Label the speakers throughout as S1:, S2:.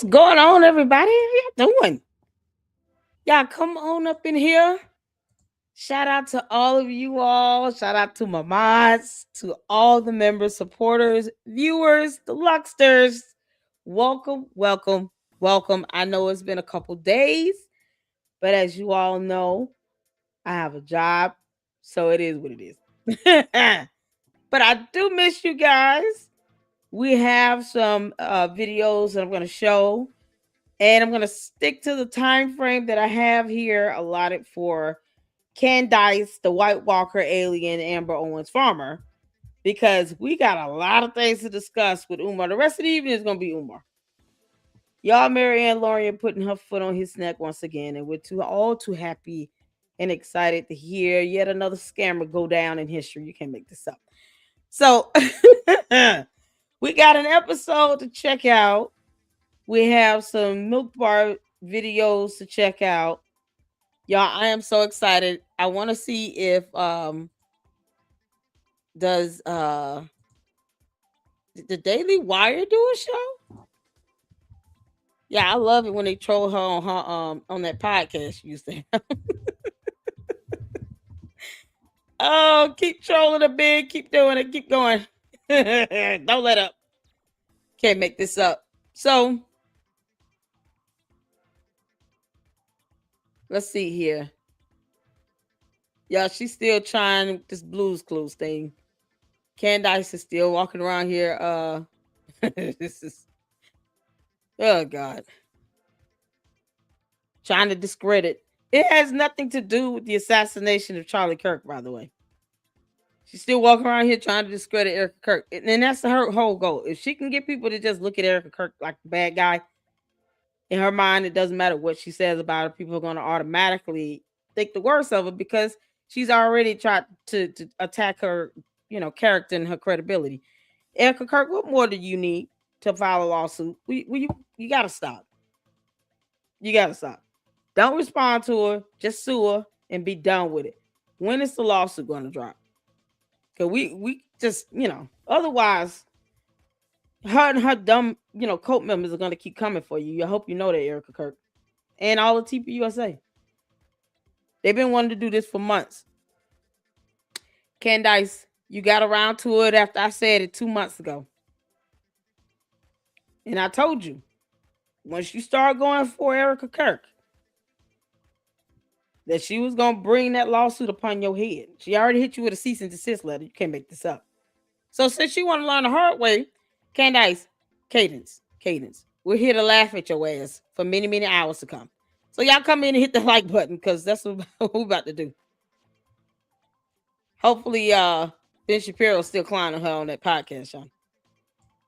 S1: What's going on, everybody? How y'all doing? Y'all come on up in here. Shout out to all of you all. Shout out to my mods, to all the members, supporters, viewers, the Lucksters. Welcome, welcome, welcome. I know it's been a couple days, but as you all know, I have a job, so it is what it is. But I do miss you guys. We have some videos that I'm going to show, and I'm going to stick to the time frame that I have here allotted for Candace, the White Walker alien, Amber Owens farmer, because we got a lot of things to discuss with Umar. The rest of the evening is going to be Umar. Y'all, Marianne Lorian putting her foot on his neck once again, and we're all too happy and excited to hear yet another scammer go down in history. You can't make this up. So we got an episode to check out. We have some milk bar videos to check out. Y'all, I am so excited. I want to see if does the Daily Wire do a show? Yeah, I love it when they troll her on that podcast you used to have. Oh, keep trolling the big, keep doing it, keep going. Don't let up. Can't make this up. So let's see here. Yeah, she's still trying this Blues Clues thing. Candace is still walking around here. This is, oh God, trying to discredit. It has nothing to do with the assassination of Charlie Kirk, by the way. She's still walking around here trying to discredit Erica Kirk, and that's her whole goal. If she can get people to just look at Erica Kirk like a bad guy, in her mind, it doesn't matter what she says about her. People are going to automatically think the worst of her because she's already tried to attack her, character and her credibility. Erica Kirk, what more do you need to file a lawsuit? You got to stop. You got to stop. Don't respond to her. Just sue her and be done with it. When is the lawsuit going to drop? Because we just, otherwise, her and her dumb, cult members are going to keep coming for you. I hope you know that, Erica Kirk. And all the TPUSA. They've been wanting to do this for months. Candace, you got around to it after I said it 2 months ago. And I told you, once you start going for Erica Kirk, that she was going to bring that lawsuit upon your head. She already hit you with a cease and desist letter. You can't make this up. So since you want to learn the hard way, Candace, Cadence, we're here to laugh at your ass for many, many hours to come. So y'all come in and hit the like button because that's what we're about to do. Hopefully, Ben Shapiro's still clowning her on that podcast, y'all.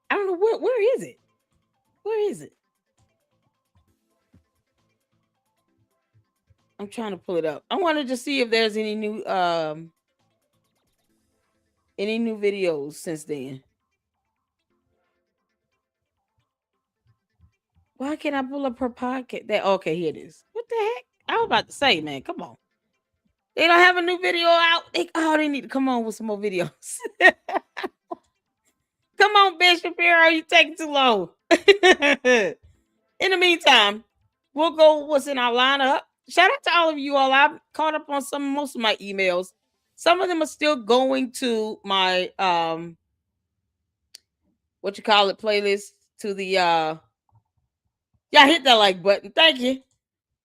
S1: I don't know where is it? Where is it? I'm trying to pull it up. I wanted to see if there's any new videos since then. Why can't I pull up her podcast? Okay, here it is. What the heck? I was about to say, man, come on. They don't have a new video out. They need to come on with some more videos. Come on, Ben Shapiro, you taking too long. In the meantime, we'll go what's in our lineup. Shout out to all of you all. I've caught up on most of my emails. Some of them are still going to my playlist, to the y'all hit that like button. Thank you.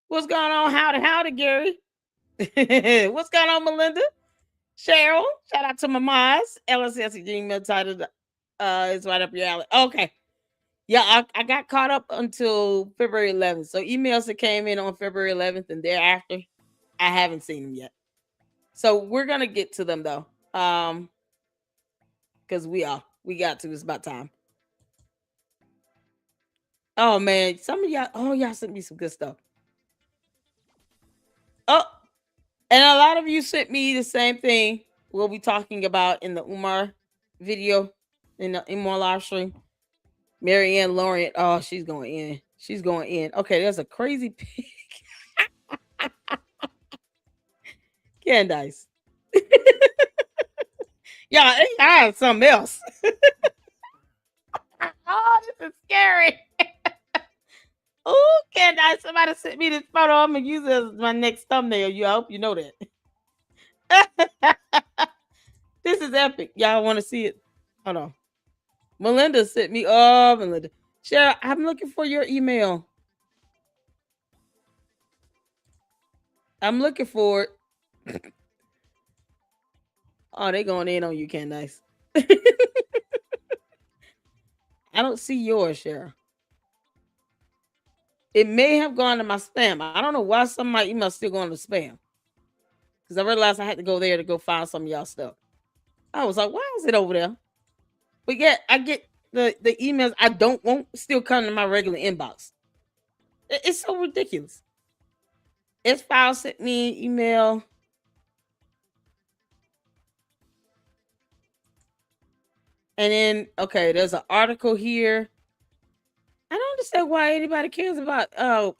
S1: What's going on? Howdy, Gary. What's going on, Melinda? Cheryl, shout out to my moms. LSS email title is right up your alley. Okay. Yeah, I got caught up until February 11th. So emails that came in on February 11th and thereafter, I haven't seen them yet. So we're gonna get to them though. Because we got to. It's about time. Oh man, some of y'all sent me some good stuff. Oh, and a lot of you sent me the same thing we'll be talking about in the Umar video, in the Umar live stream. Marianne Lorian. Oh, she's going in. She's going in. Okay, there's a crazy pig. Candace. Yeah, I have something else. Oh, this is scary. Oh, Candace, somebody sent me this photo. I'm gonna use it as my next thumbnail. I hope you know that. This is epic. Y'all want to see it? Hold on. Melinda sent me. Oh, Melinda. Cheryl, I'm looking for your email. I'm looking for it. Oh, they going in on you, Candace. I don't see yours, Cheryl. It may have gone to my spam. I don't know why some of my emails still going to spam. Because I realized I had to go there to go find some of y'all stuff. I was like, why is it over there? But yeah, I get the emails I don't want still come to my regular inbox. It's so ridiculous. S File sent me an email. And then, okay, there's an article here. I don't understand why anybody cares about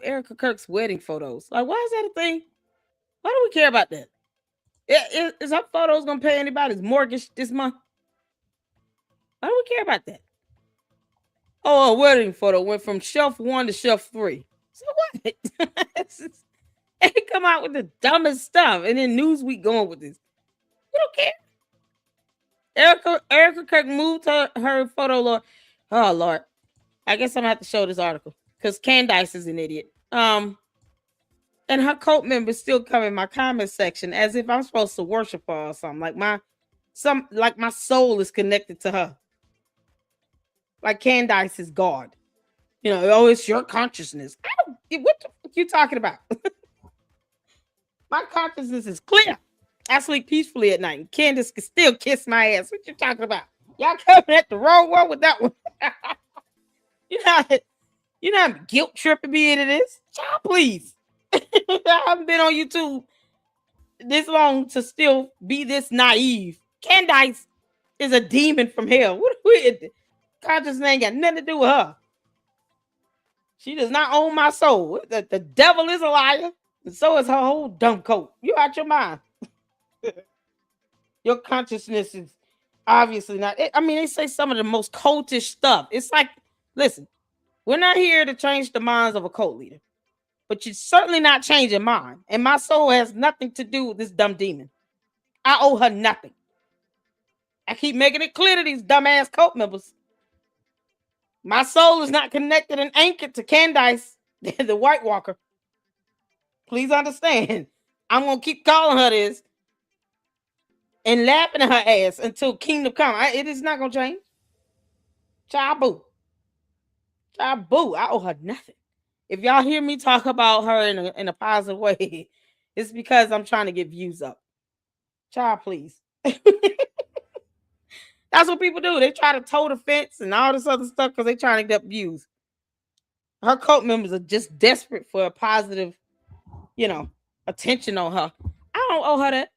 S1: Erica Kirk's wedding photos. Like, why is that a thing? Why do we care about that? Is her photos gonna pay anybody's mortgage this month? Why do we care about that? Oh, a wedding photo went from shelf 1 to shelf 3. So what? They come out with the dumbest stuff, and then Newsweek going with this. We don't care. Erica Kirk moved her photo, Lord. Oh Lord. I guess I'm gonna have to show this article because Candace is an idiot. And her cult members still come in my comment section as if I'm supposed to worship her or something. Like my soul is connected to her. Like Candace is God. You know, oh, it's your consciousness. What the fuck you talking about? My consciousness is clear. I sleep peacefully at night. And Candace can still kiss my ass. What you talking about? Y'all coming at the wrong one with that one. You're not guilt tripping me into this. Child, please. I haven't been on YouTube this long to still be this naive. Candace is a demon from hell. Consciousness ain't got nothing to do with her. She does not own my soul. The devil is a liar, and so is her whole dumb coat. You out your mind. Your consciousness is obviously not. I mean, they say some of the most cultish stuff. It's like, listen, we're not here to change the minds of a cult leader, but you're certainly not changing mine. And my soul has nothing to do with this dumb demon. I owe her nothing. I keep making it clear to these dumbass cult members. My soul is not connected and anchored to Candace, the White Walker. Please understand. I'm going to keep calling her this and laughing at her ass until kingdom come. It is not going to change. Child boo. Child boo. I owe her nothing. If y'all hear me talk about her in a positive way, it's because I'm trying to get views up. Child, please. That's what people do. They try to toe the fence and all this other stuff because they're trying to get views. Her cult members are just desperate for a positive, attention on her. I don't owe her that.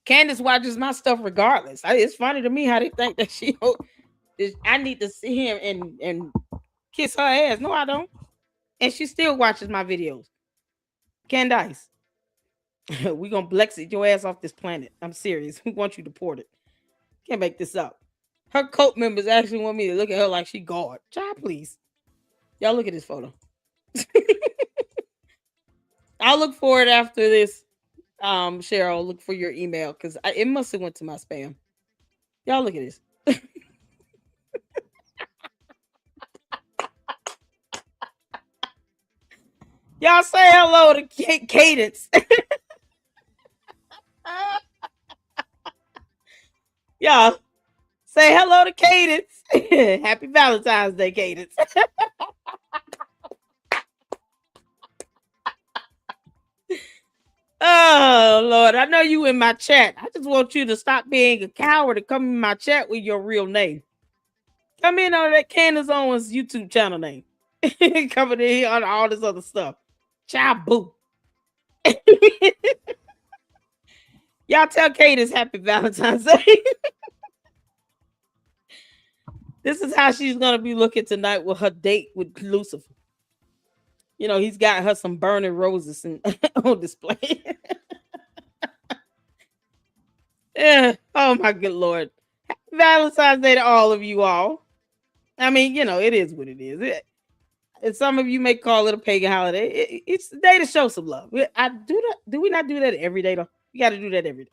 S1: Candace watches my stuff regardless. It's funny to me how they think that I need to sit here and kiss her ass. No, I don't. And she still watches my videos. Candace, we gonna Blexit your ass off this planet. I'm serious. We want you deported. Can't make this up. Her cult members actually want me to look at her like she God. Child, please. Y'all look at this photo. I'll look for it after this. Cheryl, look for your email because it must have went to my spam. Y'all look at this. Y'all say hello to Cadence. Y'all say hello to Cadence. Happy Valentine's Day, Cadence. Oh, Lord. I know you in my chat. I just want you to stop being a coward and come in my chat with your real name. Come in on that Candace Owens YouTube channel name. Coming in here on all this other stuff. Child boo. Y'all tell Cadence happy Valentine's Day. This is how she's going to be looking tonight with her date with Lucifer. He's got her some burning roses on display. Yeah. Oh, my good Lord. Happy Valentine's Day to all of you all. I mean, it is what it is. And some of you may call it a pagan holiday. It's the day to show some love. I do that. Do we not do that every day though? You got to do that every day.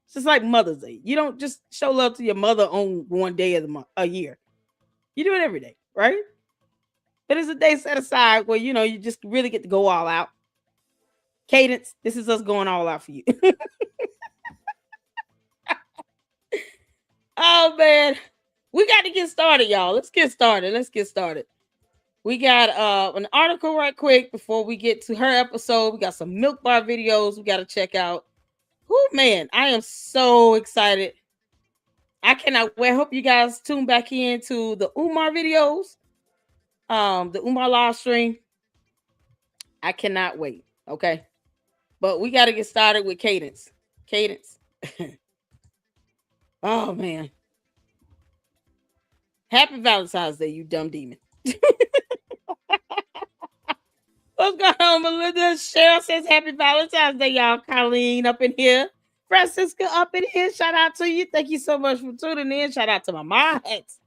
S1: It's just like Mother's Day. You don't just show love to your mother on one day of the month, a year. You do it every day, right? But it's a day set aside where you just really get to go all out. Cadence, this is us going all out for you. Oh man, we got to get started, y'all. Let's get started. We got an article right quick before we get to her episode. We got some milk bar videos we got to check out. Oh man, I am so excited. I cannot wait. I hope you guys tune back in to the Umar videos. The Umar live stream. I cannot wait. Okay. But we got to get started with Cadence. Cadence. Oh man. Happy Valentine's Day, you dumb demon. What's going on, Melinda? Cheryl says happy Valentine's Day, y'all. Colleen up in here. Francisca up in here. Shout out to you. Thank you so much for tuning in. Shout out to my mods.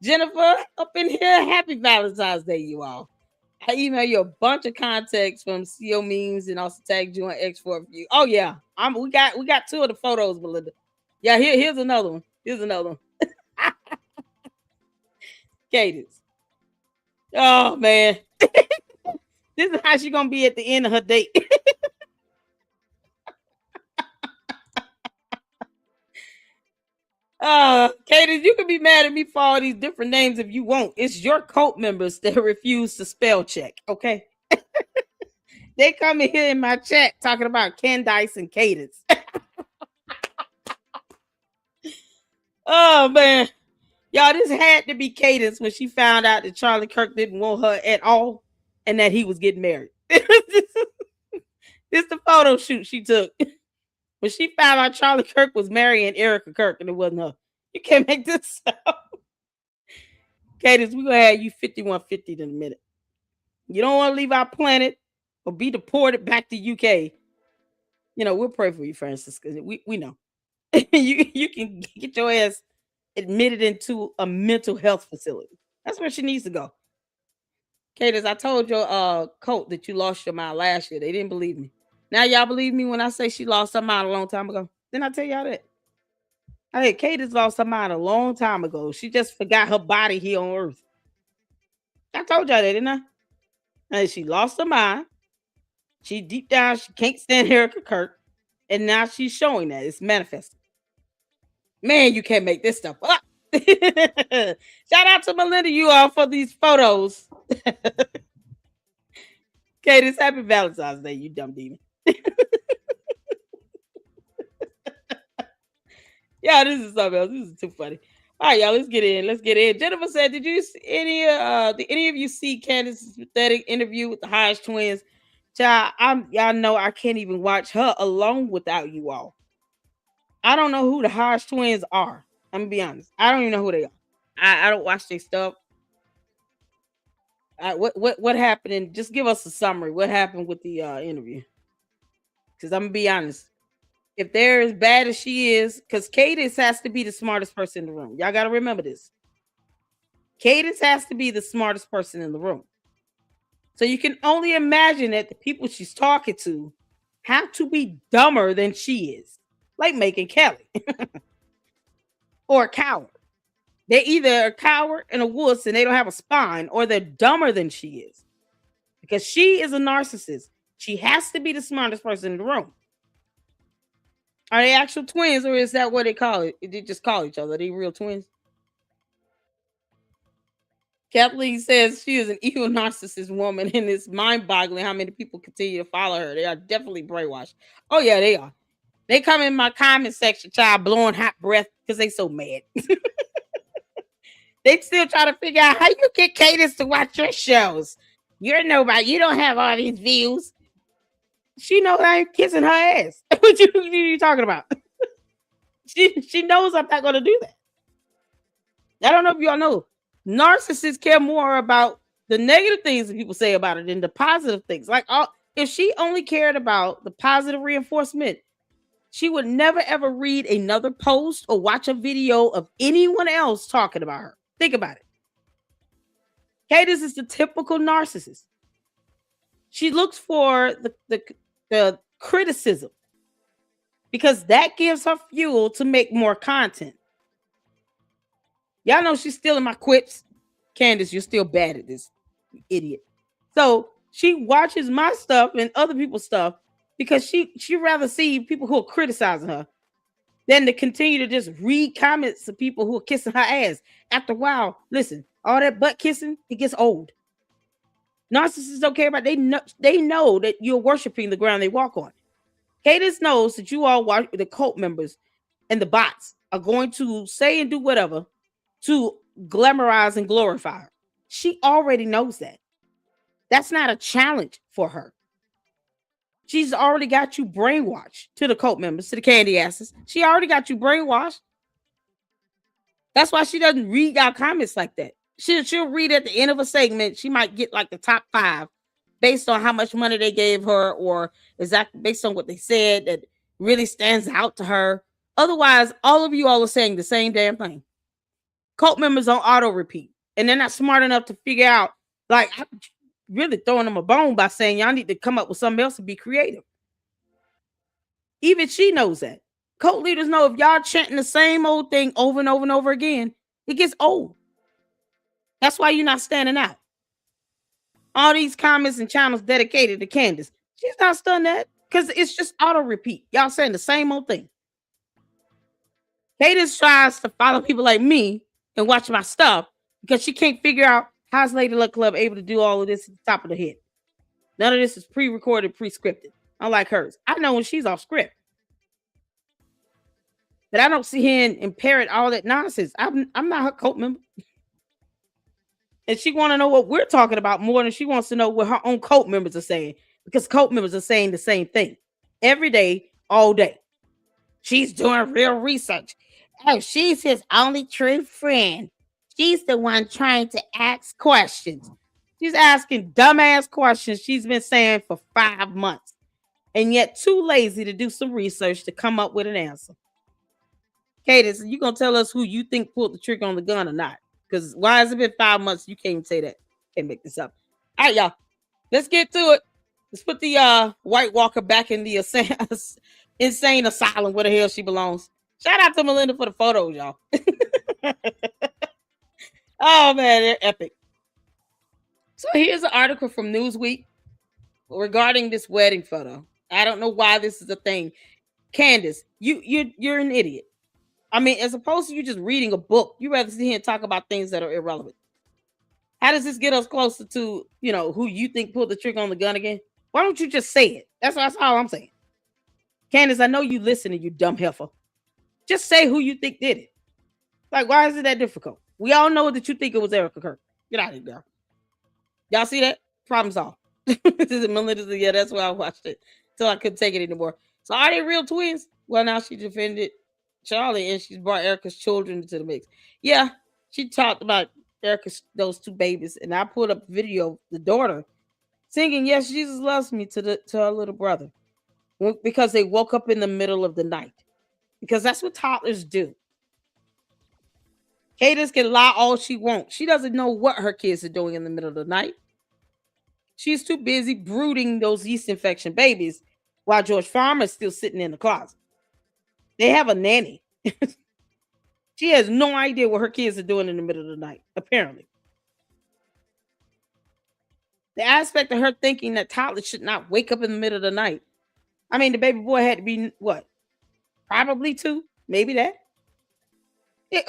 S1: Jennifer up in here. Happy Valentine's Day, you all. I emailed you a bunch of contacts from CO memes and also tagged you on X4 for you. Oh yeah. We got two of the photos, Melinda. Yeah, here's another one. Cadence. Oh man. This is how she's gonna be at the end of her date. Cadence, you can be mad at me for all these different names if you want. It's your cult members that refuse to spell check, okay? They come in here in my chat talking about Candace and Cadence. Oh man. Y'all, this had to be Cadence when she found out that Charlie Kirk didn't want her at all and that he was getting married. This the photo shoot she took. When she found out Charlie Kirk was marrying Erica Kirk and it wasn't her. You can't make this up. Cadence, we're going to have you 5150 in a minute. You don't want to leave our planet or be deported back to UK. We'll pray for you, Francis, because we know. you can get your ass admitted into a mental health facility. That's where she needs to go. Cadence, I told your cult that you lost your mind last year. They didn't believe me. Now y'all believe me when I say she lost her mind a long time ago. Didn't I tell y'all that? Hey, Cadence lost her mind a long time ago. She just forgot her body here on Earth. I told y'all that, didn't I? And she lost her mind. She deep down, she can't stand Erica Kirk. And now she's showing that. It's manifesting. Man, you can't make this stuff up. Shout out to Melinda, you all, for these photos. Cadence, happy Valentine's Day, you dumb demon. Yeah, this is something else. This is too funny. All right, y'all, let's get in. Jennifer said, did any of you see Candace's pathetic interview with the Hodge twins? Child, y'all know I can't even watch her alone without you all. I don't know who the Hodge twins are. I'm gonna be honest. I don't even know who they are. I don't watch their stuff. What happened? And just give us a summary. What happened with the interview? Because I'm gonna be honest. If they're as bad as she is, because Cadence has to be the smartest person in the room. Y'all got to remember this. Cadence has to be the smartest person in the room. So you can only imagine that the people she's talking to have to be dumber than she is. Like Megyn Kelly. Or a coward. They're either a coward and a wuss and they don't have a spine, or they're dumber than she is. Because she is a narcissist. She has to be the smartest person in the room. Are they actual twins, or is that what they call it? They just call each other. Are they real twins? Kathleen says she is an evil narcissist woman, and it's mind-boggling how many people continue to follow her. They are definitely brainwashed. Oh, yeah, they are. They come in my comment section, child, blowing hot breath because they so mad. They still try to figure out how you get Cadence to watch your shows. You're nobody. You don't have all these views. She knows I ain't kissing her ass. What you talking about? She knows I'm not going to do that. I don't know if y'all know. Narcissists care more about the negative things that people say about it than the positive things. Like, if she only cared about the positive reinforcement, she would never ever read another post or watch a video of anyone else talking about her. Think about it. Candace is the typical narcissist. She looks for the criticism because that gives her fuel to make more content. Y'all know she's stealing my quips. Candace, you're still bad at this, you idiot. So she watches my stuff and other people's stuff because she rather see people who are criticizing her than to continue to just read comments of people who are kissing her ass. After a while, listen, all that butt kissing, it gets old. Narcissists don't care about they know that you're worshiping the ground they walk on. Candace knows that you all watch the cult members and the bots are going to say and do whatever to glamorize and glorify her. She already knows that. That's not a challenge for her. She's already got you brainwashed to the cult members, to the candy asses. She already got you brainwashed. That's why she doesn't read our comments like that. She'll read at the end of a segment. She might get like the top 5 based on how much money they gave her or exactly based on what they said that really stands out to her. Otherwise, all of you all are saying the same damn thing. Cult members on auto repeat, and they're not smart enough to figure out, like, I'm really throwing them a bone by saying y'all need to come up with something else to be creative. Even she knows that. Cult leaders know if y'all chanting the same old thing over and over and over again, it gets old. That's why you're not standing out. All these comments and channels dedicated to Candace, she's not done that because it's just auto repeat. Y'all saying the same old thing. Candace tries to follow people like me and watch my stuff because she can't figure out how's Lady Luck Club able to do all of this at the top of the head. None of this is pre-recorded, pre-scripted. Unlike hers. I know when she's off script. But I don't see her and parrot all that nonsense. I'm not her cult member. And she want to know what we're talking about more than she wants to know what her own cult members are saying. Because cult members are saying the same thing. Every day, all day. She's doing real research. Oh, she's his only true friend. She's the one trying to ask questions. She's asking dumbass questions she's been saying for 5 months. And yet too lazy to do some research to come up with an answer. Candace, you gonna tell us who you think pulled the trigger on the gun or not? Because why has it been 5 months? You can't even say that. Can't make this up. All right, y'all. Let's get to it. Let's put the White Walker back in the insane asylum where the hell she belongs. Shout out to Melinda for the photos, y'all. Oh man, they're epic. So here's an article from Newsweek regarding this wedding photo. I don't know why this is a thing. Candace, you're an idiot. I mean, as opposed to you just reading a book, you rather sit here and talk about things that are irrelevant. How does this get us closer to, who you think pulled the trigger on the gun again? Why don't you just say it? That's all I'm saying. Candace, I know you listening, you dumb heifer. Just say who you think did it. Like, why is it that difficult? We all know that you think it was Erica Kirk. Get out of here. Y'all see that? Problem solved. Melinda, yeah, that's why I watched it. Till I couldn't take it anymore. So are they real twins? Well, now she defended Charlie and she's brought Erica's children into the mix. Yeah, she talked about those 2 babies, and I pulled up video of the daughter singing "Yes, Jesus Loves Me" to her little brother because they woke up in the middle of the night. Because that's what toddlers do. Candace can lie all she wants. She doesn't know what her kids are doing in the middle of the night. She's too busy brooding those yeast infection babies while George Farmer's still sitting in the closet. They have a nanny. She has no idea what her kids are doing in the middle of the night, apparently. The aspect of her thinking that toddlers should not wake up in the middle of the night. I mean, the baby boy had to be, what? Probably 2, maybe that.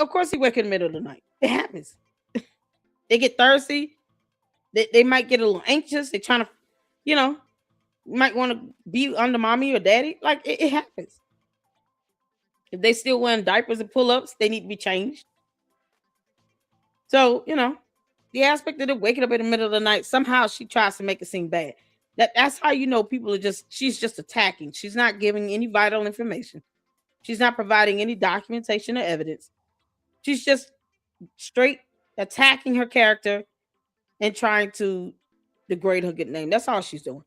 S1: Of course he wake in the middle of the night. It happens. They get thirsty. They might get a little anxious. They're trying to, might want to be under mommy or daddy. Like, it happens. If they still wearing diapers and pull-ups, they need to be changed. So, the aspect of them waking up in the middle of the night, somehow she tries to make it seem bad. That's how you know people are she's just attacking. She's not giving any vital information. She's not providing any documentation or evidence. She's just straight attacking her character and trying to degrade her good name. That's all she's doing.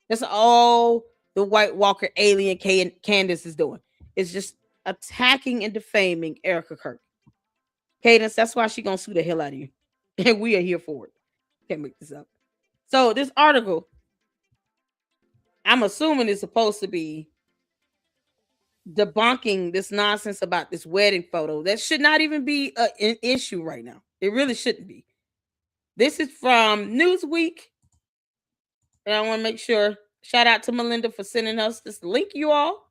S1: That's all the White Walker alien Candace is doing. It's just attacking and defaming Erica Kirk. Cadence, that's why she's gonna sue the hell out of you. And we are here for it. Can't make this up. So this article, I'm assuming it's supposed to be debunking this nonsense about this wedding photo. That should not even be an issue right now. It really shouldn't be. This is from Newsweek. And I want to make sure, shout out to Melinda for sending us this link, you all,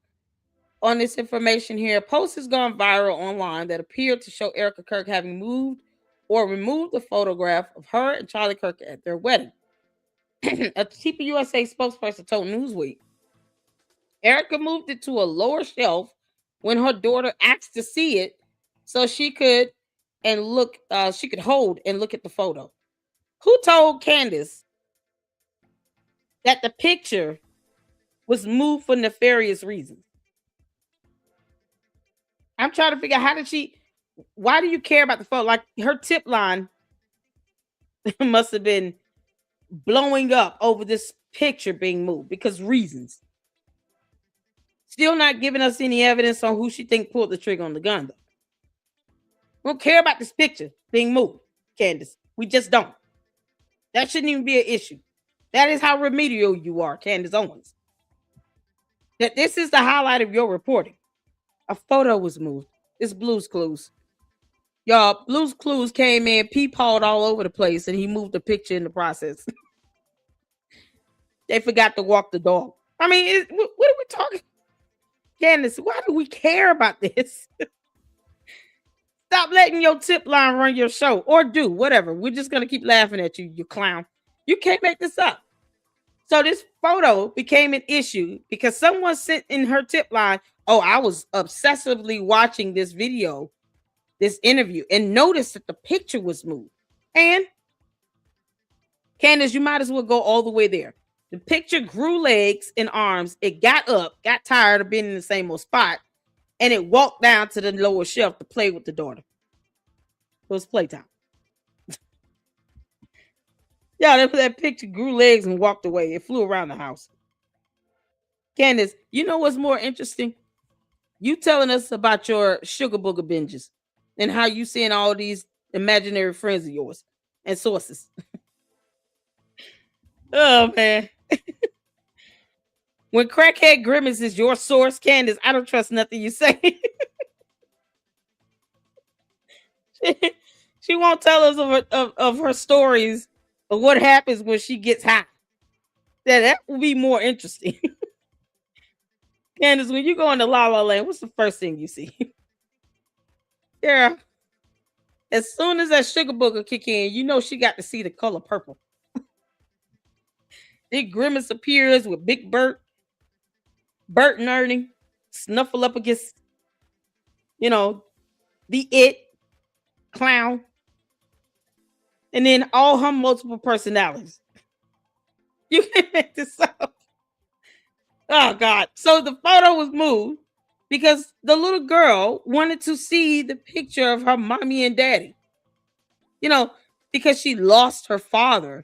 S1: on this information here. A post has gone viral online that appeared to show Erica Kirk having moved or removed the photograph of her and Charlie Kirk at their wedding. A TPUSA spokesperson told Newsweek, Erica moved it to a lower shelf when her daughter asked to see it so she could hold and look at the photo. Who told Candace that the picture was moved for nefarious reasons? I'm trying to figure out why do you care about the photo? Like, her tip line must have been blowing up over this picture being moved because reasons. Still not giving us any evidence on who she think pulled the trigger on the gun, though. We don't care about this picture being moved, Candace. We just don't. That shouldn't even be an issue. That is how remedial you are, Candace Owens. That this is the highlight of your reporting. A photo was moved. It's Blue's Clues. Y'all, Blue's Clues came in, peepawed all over the place, and he moved the picture in the process. They forgot to walk the dog. I mean, what are we talking? Candace, why do we care about this? Stop letting your tip line run your show, or do whatever. We're just gonna keep laughing at you, you clown. You can't make this up. So this photo became an issue because someone sent in her tip line, oh, I was obsessively watching this video, this interview, and noticed that the picture was moved. And Candace, you might as well go all the way there. The picture grew legs and arms. It got up, got tired of being in the same old spot, and it walked down to the lower shelf to play with the daughter. It was playtime. Yeah, that picture grew legs and walked away. It flew around the house. Candace, you know what's more interesting? You telling us about your sugar booger binges and how you seeing all these imaginary friends of yours and sources. Oh, man. When Crackhead Grimace is your source, Candace, I don't trust nothing you say. She won't tell us of her stories of what happens when she gets high. That will be more interesting. Candace, when you go into La La Land, what's the first thing you see? Yeah. As soon as that sugar booger kick in, you know she got to see the color purple. Big Grimace appears with Big Bert and Ernie snuffle up against, the it clown. And then all her multiple personalities. You can make this up. Oh, God. So the photo was moved because the little girl wanted to see the picture of her mommy and daddy. Because she lost her father.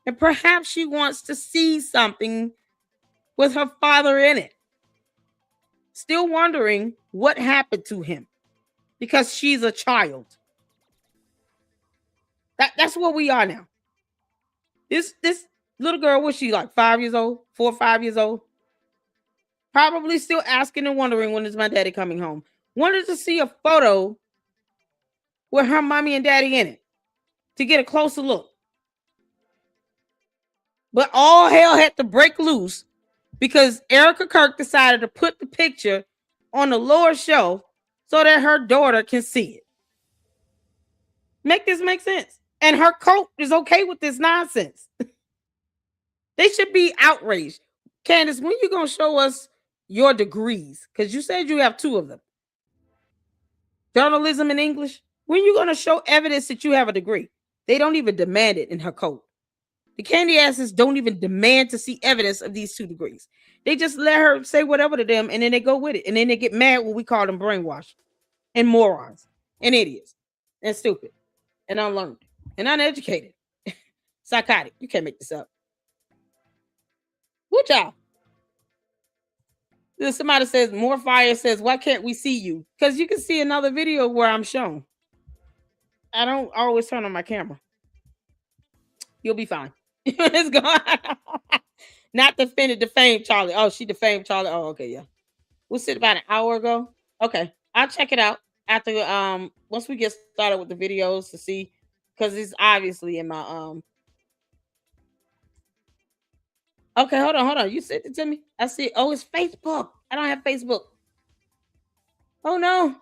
S1: And perhaps she wants to see something with her father in it. Still wondering what happened to him because she's a child. That's where we are now. This little girl, was she like 5 years old, 4 or 5 years old? Probably still asking and wondering, when is my daddy coming home? Wanted to see a photo with her mommy and daddy in it to get a closer look. But all hell had to break loose because Erica Kirk decided to put the picture on the lower shelf so that her daughter can see it. Make this make sense? And her coat is okay with this nonsense. They should be outraged. Candace, when you going to show us your degrees? Because you said you have 2 of them. Journalism and English. When you going to show evidence that you have a degree? They don't even demand it in her coat. The candy asses don't even demand to see evidence of these 2 degrees. They just let her say whatever to them, and then they go with it. And then they get mad when we call them brainwashed and morons and idiots and stupid and unlearned and uneducated. Psychotic. You can't make this up. What y'all? Somebody says, More Fire says, why can't we see you? Because you can see another video where I'm shown. I don't always turn on my camera. You'll be fine. It's going. Not defame Charlie. Oh, she defamed Charlie. Oh, okay, yeah. We said about an hour ago. Okay, I'll check it out after once we get started with the videos to see, because it's obviously in my Okay, hold on. You sent it to me. I see. Oh, it's Facebook. I don't have Facebook. Oh no,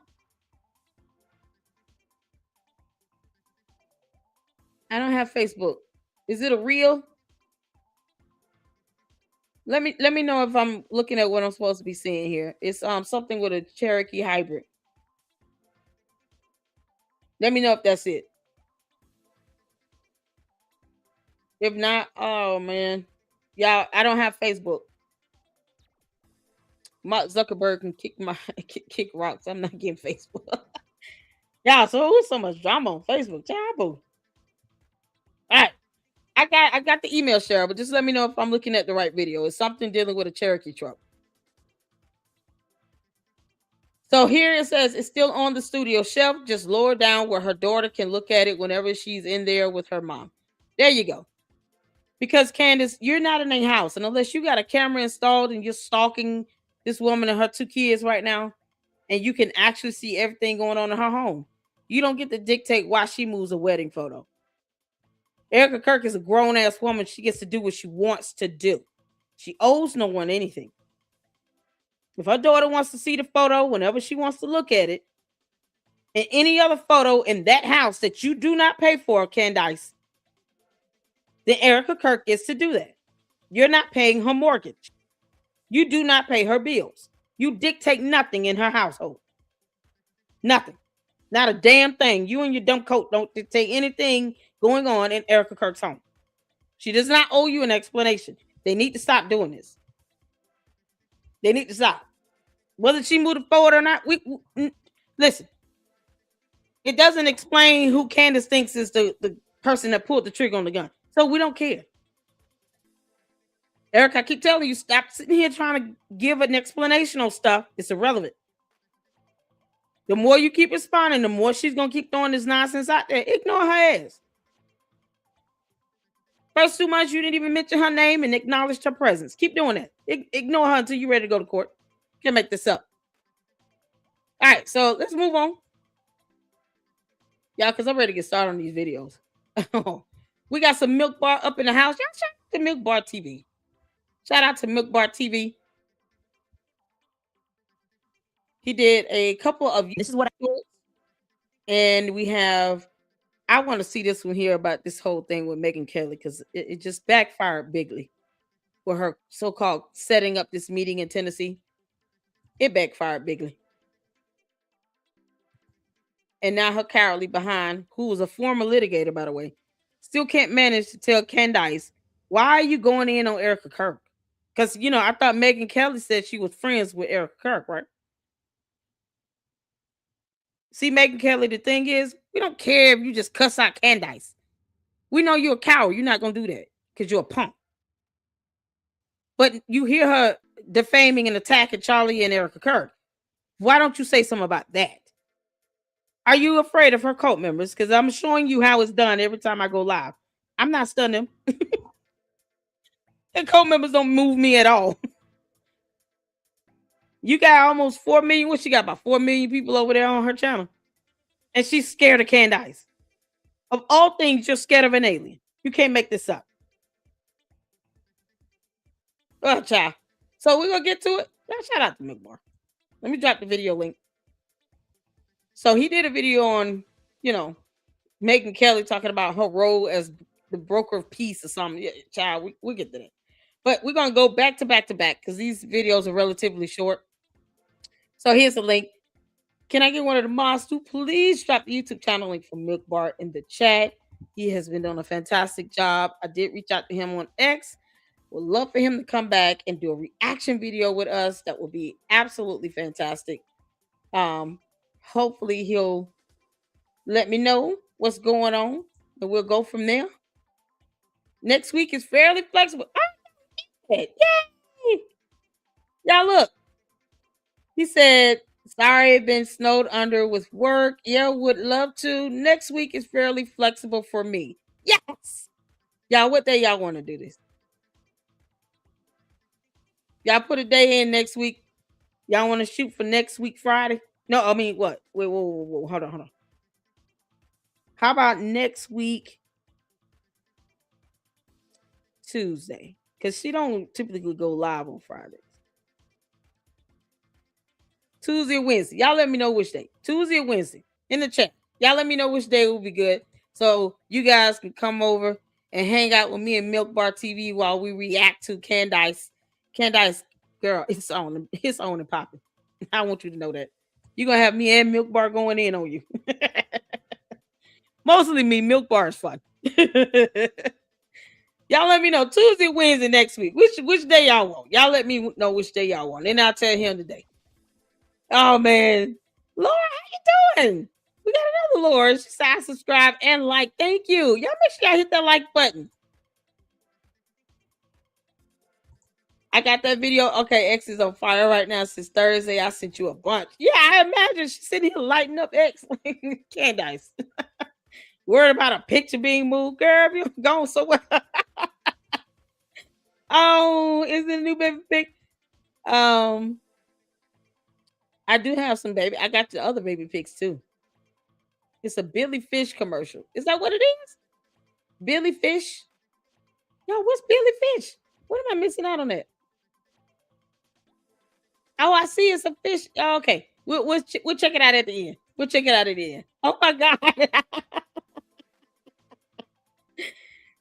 S1: I don't have Facebook. Is it a real? Let me know if I'm looking at what I'm supposed to be seeing here. It's something with a Cherokee hybrid. Let me know if that's it. If not, oh man, y'all, I don't have Facebook. Mark Zuckerberg can kick my kick rocks. I'm not getting Facebook. Yeah, so it was so much drama on Facebook. Terrible. All right. I got the email, Cheryl, but just let me know if I'm looking at the right video. It's something dealing with a Cherokee truck. So here it says it's still on the studio shelf, just lower down where her daughter can look at it whenever she's in there with her mom. There you go. Because Candace, you're not in a house, and unless you got a camera installed and you're stalking this woman and her two kids right now, and you can actually see everything going on in her home, you don't get to dictate why she moves a wedding photo. Erica Kirk is a grown ass woman. She gets to do what she wants to do. She owes no one anything. If her daughter wants to see the photo whenever she wants to look at it, and any other photo in that house that you do not pay for, Candace, then Erica Kirk gets to do that. You're not paying her mortgage. You do not pay her bills. You dictate nothing in her household. Nothing. Not a damn thing. You and your dumb coat don't dictate anything going on in Erica Kirk's home. She does not owe you an explanation. They need to stop doing this. They need to stop. Whether she moved forward or not, listen. It doesn't explain who Candace thinks is the person that pulled the trigger on the gun. So we don't care. Eric, I keep telling you, stop sitting here trying to give an explanation on stuff. It's irrelevant. The more you keep responding, the more she's going to keep throwing this nonsense out there. Ignore her ass. First 2 months, you didn't even mention her name and acknowledge her presence. Keep doing that. Ignore her until you're ready to go to court. Can't make this up. All right, so let's move on. Y'all, because I'm ready to get started on these videos. We got some Milk Bar up in the house. Y'all shout out to Milk Bar TV. Shout out to Milk Bar TV. He did a couple of... This is what I do. And we have... I want to see this one here about this whole thing with Megyn Kelly, because it just backfired bigly with her so-called setting up this meeting in Tennessee. It backfired bigly. And now her cowardly behind, who was a former litigator, by the way, still can't manage to tell Candace, why are you going in on Erica Kirk? Because, I thought Megyn Kelly said she was friends with Erica Kirk, right? See, Megyn Kelly, the thing is, we don't care if you just cuss out Candace. We know you're a coward. You're not going to do that because you're a punk. But you hear her defaming and attacking Charlie and Erica Kirk. Why don't you say something about that? Are you afraid of her cult members? Because I'm showing you how it's done every time I go live. I'm not stunning them. The cult members don't move me at all. You got almost 4 million. What she got? About 4 million people over there on her channel. And she's scared of Candace. Of all things, you're scared of an alien. You can't make this up. Oh, child. So we're going to get to it. Shout out to McMar. Let me drop the video link. So he did a video on, Megyn Kelly talking about her role as the broker of peace or something. Yeah, child, we get to that. But we're going to go back to back to back because these videos are relatively short. So here's the link. Can I get one of the mods to please drop the YouTube channel link for Milk Bar in the chat? He has been doing a fantastic job. I did reach out to him on X. Would love for him to come back and do a reaction video with us. That would be absolutely fantastic. Hopefully he'll let me know what's going on and we'll go from there. Next week is fairly flexible. Yay! Y'all look. He said, sorry, been snowed under with work. Yeah, would love to. Next week is fairly flexible for me. Yes. Y'all, what day y'all want to do this? Y'all put a day in next week. Y'all want to shoot for next week Friday? No, I mean what? Wait, whoa. Hold on. How about next week Tuesday? Because she don't typically go live on Fridays. Tuesday or Wednesday. Y'all let me know which day. Tuesday or Wednesday in the chat. Y'all let me know which day will be good. So you guys can come over and hang out with me and Milk Bar TV while we react to Candace. Candace, girl, it's on and popping. I want you to know that. You're gonna have me and Milk Bar going in on you. Mostly me. Milk Bar is fun. Y'all let me know Tuesday, Wednesday next week. Which day y'all want? Y'all let me know which day y'all want. And I'll tell him today. Oh man. Laura, how you doing? We got another Laura. She said subscribe and like. Thank you. Y'all make sure y'all hit that like button. I got that video. Okay, X is on fire right now since Thursday. I sent you a bunch. Yeah, I imagine she's sitting here lighting up X. Candace. Worried about a picture being moved. Girl, you're gone so well. Oh, is it a new baby pic? I do have some baby. I got the other baby pics too. It's a Billy Fish commercial. Is that what it is? Billy Fish? Yo, what's Billy Fish? What am I missing out on that? Oh, I see it's a fish. Oh, okay. We'll check it out at the end. We'll check it out at the end. Oh my God.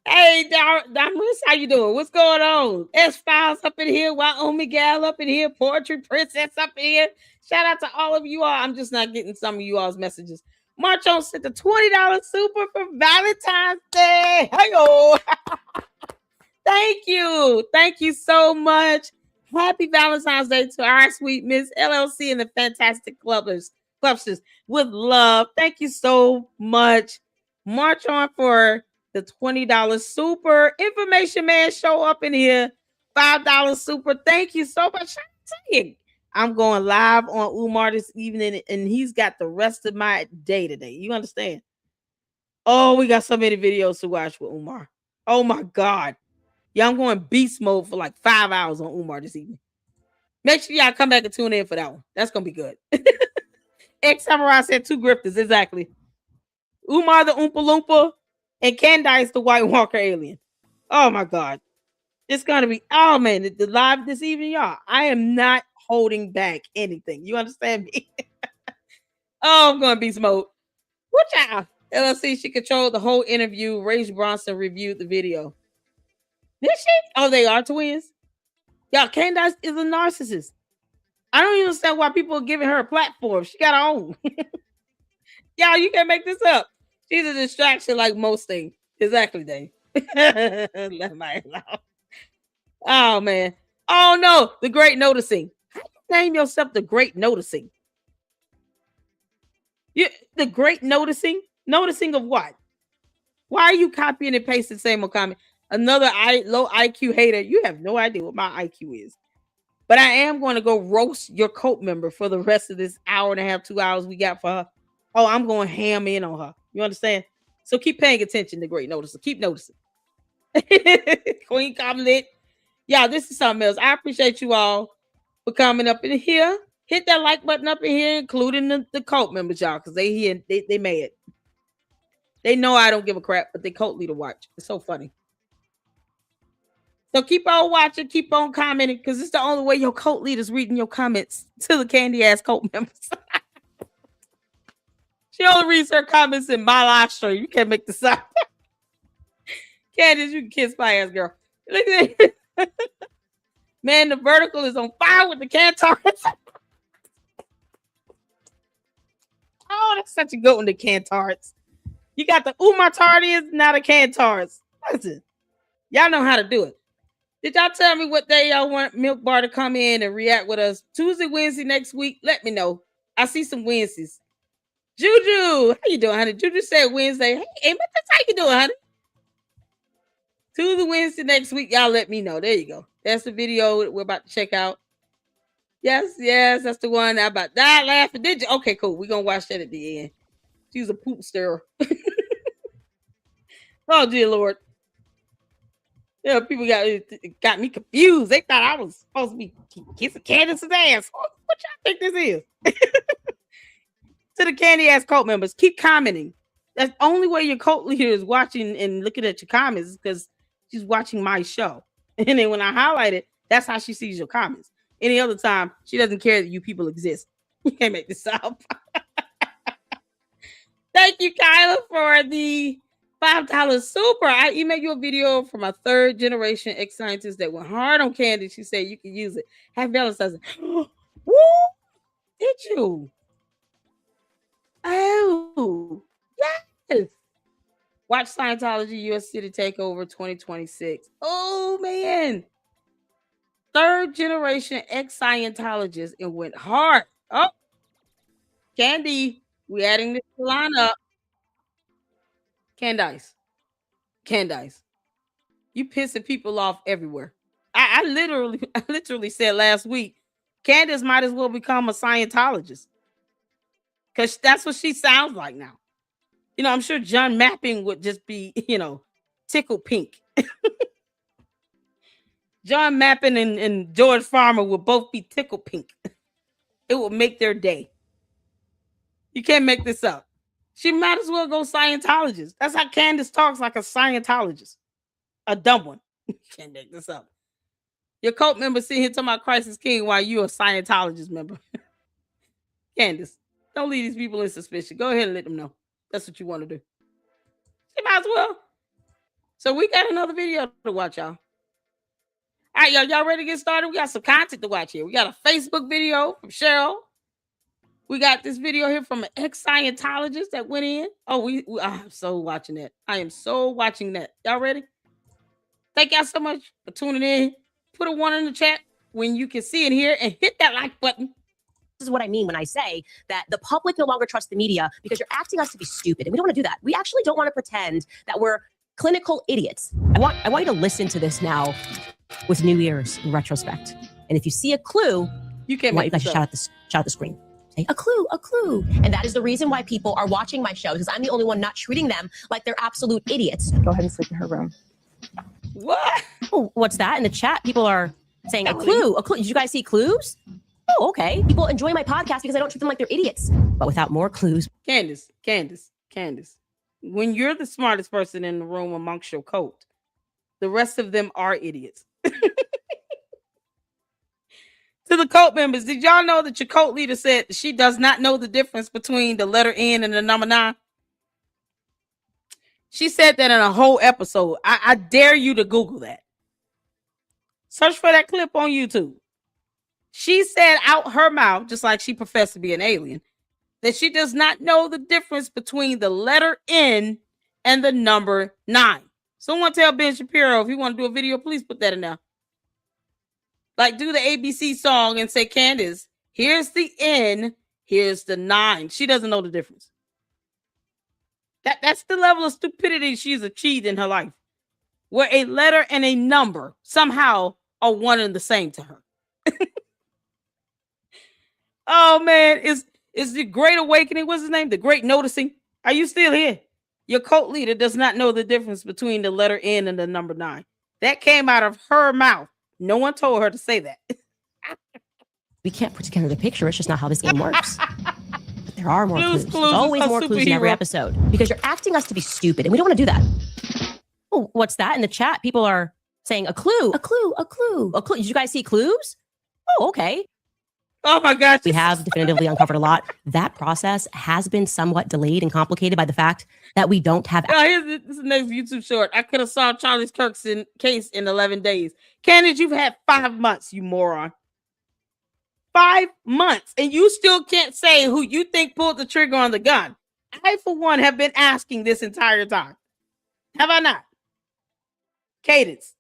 S1: Hey, Damus, how you doing? What's going on? S-Files up in here. Wyoming Gal up in here. Poetry Princess up in here. Shout out to all of you all. I'm just not getting some of you all's messages. March on sent the $20 super for Valentine's Day. Hey-yo. Thank you. Thank you so much. Happy Valentine's Day to our sweet Miss LLC and the fantastic clubsters with love. Thank you so much. March on for the $20 super. Information man, show up in here. $5 super. Thank you so much. I'm going live on Umar this evening, and he's got the rest of my day today. You understand? Oh, we got so many videos to watch with Umar. Oh my God. Yeah, I'm going beast mode for like 5 hours on Umar this evening. Make sure y'all come back and tune in for that one. That's going to be good. X Samurai said 2 grifters. Exactly. Umar the Oompa Loompa and Candace the White Walker alien. Oh my God. It's going to be, oh man, the live this evening, y'all. I am not holding back anything. You understand me? Oh, I'm going beast mode. What y'all? LLC, she controlled the whole interview. Rage Bronson reviewed the video. Did she? Oh, they are twins? Y'all, Candace is a narcissist. I don't even understand why people are giving her a platform. She got her own. Y'all, you can't make this up. She's a distraction like most things. Exactly, Dave. Let my laugh. Oh, man. Oh, no. The Great Noticing. How do you name yourself the Great Noticing? The Great Noticing? Noticing of what? Why are you copying and pasting the same comment? Another low IQ hater. You have no idea what my IQ is. But I am going to go roast your cult member for the rest of this hour and a half, 2 hours we got for her. Oh, I'm going ham in on her. You understand? So keep paying attention to Great Noticing. Keep noticing. Queen Comlet. Yeah, this is something else. I appreciate you all for coming up in here. Hit that like button up in here, including the cult members, y'all, because they here, they mad. They know I don't give a crap, but they cult leader watch. It's so funny. So keep on watching, keep on commenting, because it's the only way your cult leader's reading your comments to the candy ass cult members. She only reads her comments in my live stream. You can't make this up. Candace, you can kiss my ass, girl. Look at that. Man, the vertical is on fire with the Cantars. Oh, that's such a good one, the Cantars. You got the Umartardians, now the Cantars. Listen, y'all know how to do it. Did y'all tell me what day y'all want Milk Bar to come in and react with us? Tuesday, Wednesday next week? Let me know. I see some Wednesdays. Juju, how you doing, honey? Juju said Wednesday. Hey, how you doing, honey? Tuesday, Wednesday next week. Y'all let me know. There you go. That's the video we're about to check out. Yes, that's the one. I about died laughing. Did you? Okay, cool. We're going to watch that at the end. She's a poop stirrer. Oh, dear Lord. Yeah, people got me confused. They thought I was supposed to be kissing Candace's ass. What y'all think this is? To the candy ass cult members, keep commenting. That's the only way your cult leader is watching and looking at your comments is because she's watching my show. And then when I highlight it, that's how she sees your comments. Any other time, she doesn't care that you people exist. You can't make this up. Thank you, Kyla, for the $5 super. I emailed you a video from a third generation ex scientist that went hard on Candace. She said you can use it. Happy Valentine's Day. Woo! Did you? Oh, yes. Watch Scientology US City Takeover 2026. Oh, man. Third generation ex Scientologist and went hard. Oh, Candy, we adding this to the lineup. Candace. Candace. You pissing people off everywhere. I literally said last week, Candace might as well become a Scientologist. Because that's what she sounds like now. You know, I'm sure John Mapping would just be, tickle pink. John Mapping and George Farmer would both be tickle pink. It would make their day. You can't make this up. She might as well go Scientologist. That's how Candace talks, like a Scientologist. A dumb one. Can't make this up. Your cult member sitting here talking about Christ is King while you're a Scientologist member. Candace, don't leave these people in suspicion. Go ahead and let them know. That's what you want to do. She might as well. So we got another video to watch, y'all. All right, y'all ready to get started? We got some content to watch here. We got a Facebook video from Cheryl. We got this video here from an ex-Scientologist that went in. Oh, I'm so watching that. I am so watching that. Y'all ready? Thank y'all so much for tuning in. Put a 1 in the chat when you can see it here and hit that like button.
S2: This is what I mean when I say that the public no longer trusts the media because you're asking us to be stupid. And we don't want to do that. We actually don't want to pretend that we're clinical idiots. I want you to listen to this now with new ears in retrospect. And if you see a clue,
S1: you can't.
S2: I want you guys to shout at the screen. Say, a clue, a clue. And that is the reason why people are watching my show, because I'm the only one not treating them like they're absolute idiots.
S3: Go ahead and sleep in her room.
S1: What?
S2: Oh, what's that? In the chat, people are saying a clue, a clue. Did you guys see clues? Oh, okay. People enjoy my podcast because I don't treat them like they're idiots. But without more clues.
S1: Candace. When you're the smartest person in the room amongst your cult, the rest of them are idiots. To the cult members, did y'all know that your cult leader said she does not know the difference between the letter N and the number 9? She said that in a whole episode. I dare you to Google that. Search for that clip on YouTube. She said out her mouth, just like she professed to be an alien, that she does not know the difference between the letter N and the number 9. Someone tell Ben Shapiro if you want to do a video, please put that in there. Like do the ABC song and say, Candace, here's the N, here's the 9. She doesn't know the difference. That's the level of stupidity she's achieved in her life, where a letter and a number somehow are one and the same to her. Oh man, is the Great Awakening? What's his name? The Great Noticing. Are you still here? Your cult leader does not know the difference between the letter N and the number 9. That came out of her mouth. No one told her to say that.
S2: We can't put together the picture. It's just not how this game works. But there are more clues. There's
S1: Clues
S2: always more clues in every episode because you're asking us to be stupid and we don't want to do that. Oh, what's that? In the chat, people are saying a clue, a clue, a clue, a clue. Did you guys see clues? Oh, okay.
S1: Oh my gosh.
S2: We have definitively uncovered a lot. That process has been somewhat delayed and complicated by the fact that we don't have.
S1: This is the next YouTube short. I could have solved Charlie Kirk's case in 11 days. Candace, you've had 5 months, you moron. 5 months. And you still can't say who you think pulled the trigger on the gun. I, for one, have been asking this entire time. Have I not? Cadence.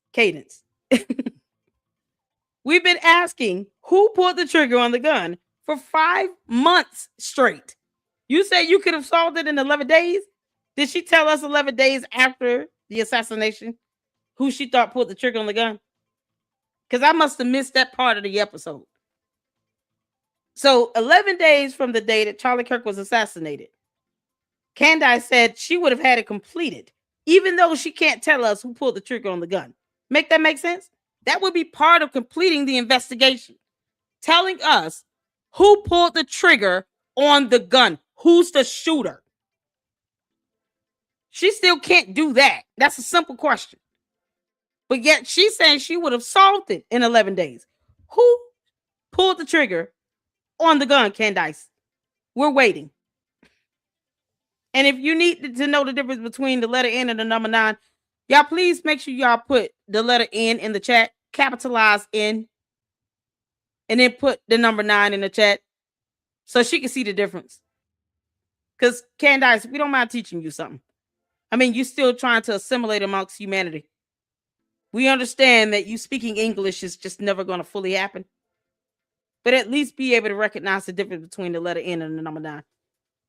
S1: We've been asking who pulled the trigger on the gun for 5 months straight. You say you could have solved it in 11 days? Did she tell us 11 days after the assassination who she thought pulled the trigger on the gun? Because I must have missed that part of the episode. So 11 days from the day that Charlie Kirk was assassinated, Candace said she would have had it completed, even though she can't tell us who pulled the trigger on the gun. Make that make sense? That would be part of completing the investigation. Telling us who pulled the trigger on the gun. Who's the shooter? She still can't do that. That's a simple question. But yet she's saying she would have solved it in 11 days. Who pulled the trigger on the gun, Candace? We're waiting. And if you need to know the difference between the letter N and the number 9, y'all please make sure y'all put the letter N in the chat, capitalize N, and then put the number 9 in the chat so she can see the difference. Because Candace, we don't mind teaching you something. I mean, you're still trying to assimilate amongst humanity. We understand that you speaking English is just never going to fully happen. But at least be able to recognize the difference between the letter N and the number 9.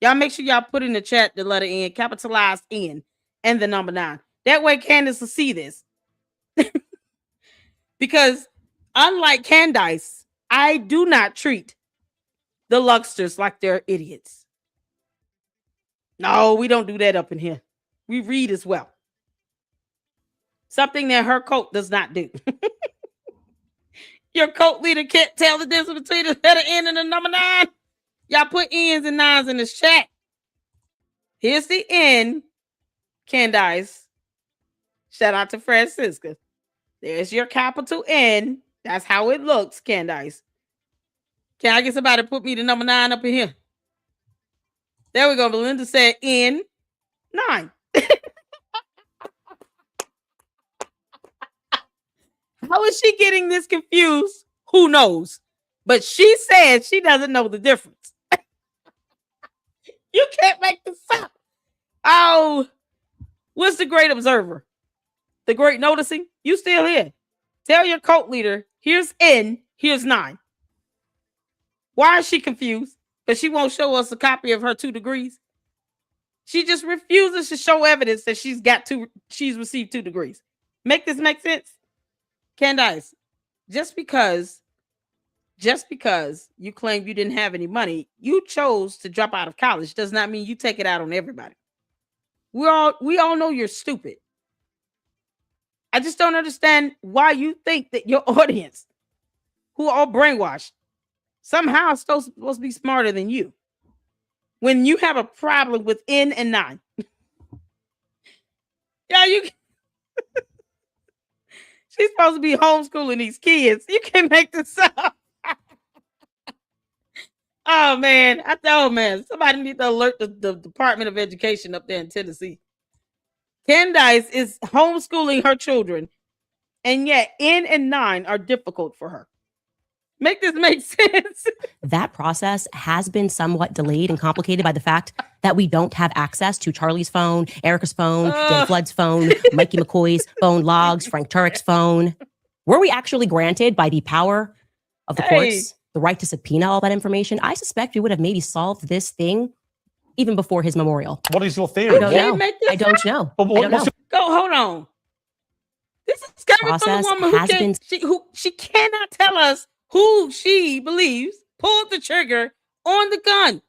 S1: Y'all make sure y'all put in the chat the letter N, capitalized N, and the number 9. That way Candace will see this. Because unlike Candace, I do not treat the Luxters like they're idiots. No, we don't do that up in here. We read as well. Something that her cult does not do. Your cult leader can't tell the difference between the letter N and the number 9. Y'all put N's and 9s in this chat. Here's the N, Candace. Shout out to Francisca. There's your capital N. That's how it looks, Candace. Can I get somebody to put me the number 9 up in here? There we go. Belinda said N9. How is she getting this confused? Who knows? But she said she doesn't know the difference. You can't make this up. Oh, what's the great observer? The great noticing? You still here. Tell your cult leader, here's N, here's 9. Why is she confused? But she won't show us a copy of her 2 degrees. She just refuses to show evidence that she's received 2 degrees. Make this make sense? Candace, just because you claim you didn't have any money, you chose to drop out of college does not mean you take it out on everybody. We all know you're stupid. I just don't understand why you think that your audience, who are all brainwashed, somehow is supposed to be smarter than you. When you have a problem with N and 9. Yeah, she's supposed to be homeschooling these kids. You can't make this up. Oh, man. Somebody need to alert the Department of Education up there in Tennessee. Candace is homeschooling her children, and yet N and 9 are difficult for her. Make this make sense.
S2: That process has been somewhat delayed and complicated by the fact that we don't have access to Charlie's phone, Erica's phone, Dan Flood's phone, Mikey McCoy's phone logs, Frank Turek's phone. Were we actually granted by the power of the courts the right to subpoena all that information? I suspect we would have maybe solved this thing even before his memorial.
S3: What is your theory?
S2: I don't know.
S1: Go, hold on. This is coming from a woman she cannot tell us who she believes pulled the trigger on the gun.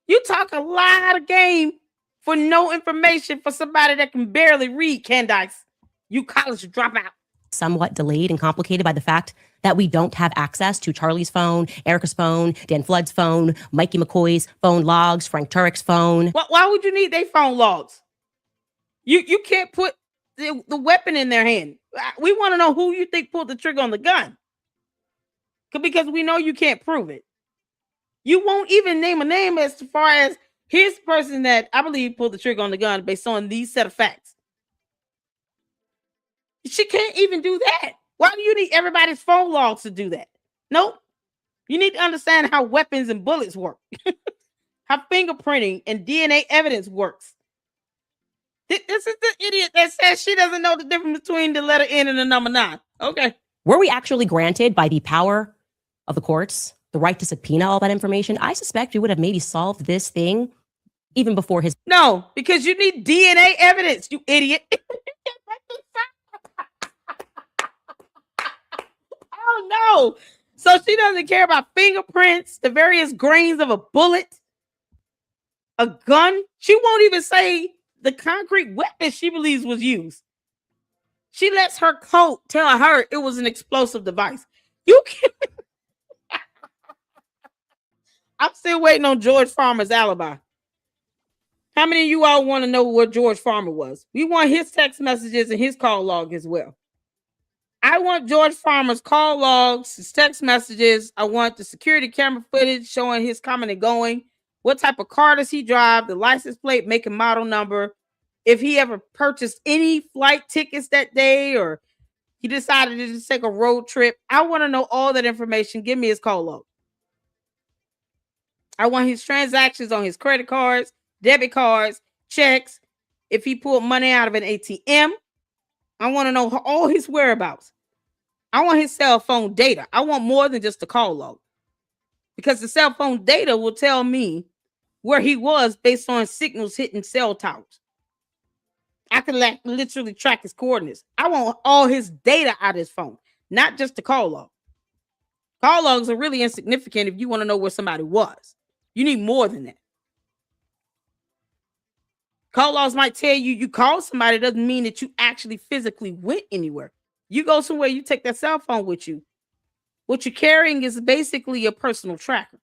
S1: You talk a lot of game for no information for somebody that can barely read, Candace. You college dropout.
S2: Somewhat delayed and complicated by the fact that we don't have access to Charlie's phone, Erica's phone, Dan Flood's phone, Mikey McCoy's phone logs, Frank Turek's phone.
S1: Why would you need their phone logs? You can't put the weapon in their hand. We want to know who you think pulled the trigger on the gun. Because we know you can't prove it. You won't even name a name as far as here's the person that I believe pulled the trigger on the gun based on these set of facts. She can't even do that. Why do you need everybody's phone logs to do that? Nope. You need to understand how weapons and bullets work. How fingerprinting and DNA evidence works. This is the idiot that says she doesn't know the difference between the letter N and the number 9. Okay.
S2: Were we actually granted by the power of the courts the right to subpoena all that information? I suspect we would have maybe solved this thing even before his...
S1: No, because you need DNA evidence, you idiot. Oh, no. So she doesn't care about fingerprints, the various grains of a bullet, a gun. She won't even say the concrete weapon she believes was used. She lets her coat tell her it was an explosive device. You can't. I'm still waiting on George Farmer's alibi. How many of you all want to know what George Farmer was? We want his text messages and his call log as well. I want George Farmer's call logs, his text messages. I want the security camera footage showing his coming and going. What type of car does he drive? The license plate, make and model number. If he ever purchased any flight tickets that day or he decided to just take a road trip. I want to know all that information. Give me his call log. I want his transactions on his credit cards, debit cards, checks. If he pulled money out of an ATM, I want to know all his whereabouts. I want his cell phone data. I want more than just the call log. Because the cell phone data will tell me where he was based on signals hitting cell towers. I can literally track his coordinates. I want all his data out of his phone, not just the call log. Call logs are really insignificant if you want to know where somebody was. You need more than that. Call logs might tell you you called somebody, doesn't mean that you actually physically went anywhere. You go somewhere, you take that cell phone with you. What you're carrying is basically a personal tracker.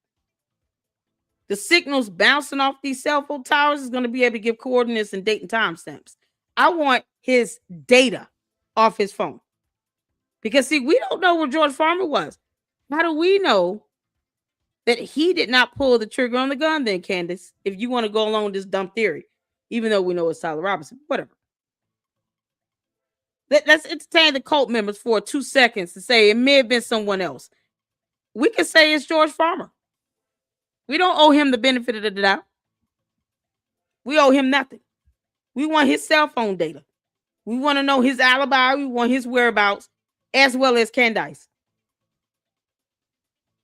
S1: The signals bouncing off these cell phone towers is going to be able to give coordinates and date and time stamps. I want his data off his phone. Because, see, we don't know where George Farmer was. How do we know that he did not pull the trigger on the gun then, Candace? If you want to go along with this dumb theory, even though we know it's Tyler Robinson, whatever. Let's entertain the cult members for 2 seconds to say it may have been someone else. We can say it's George Farmer. We don't owe him the benefit of the doubt. We owe him nothing. We want his cell phone data. We want to know his alibi. We want his whereabouts, as well as Candace.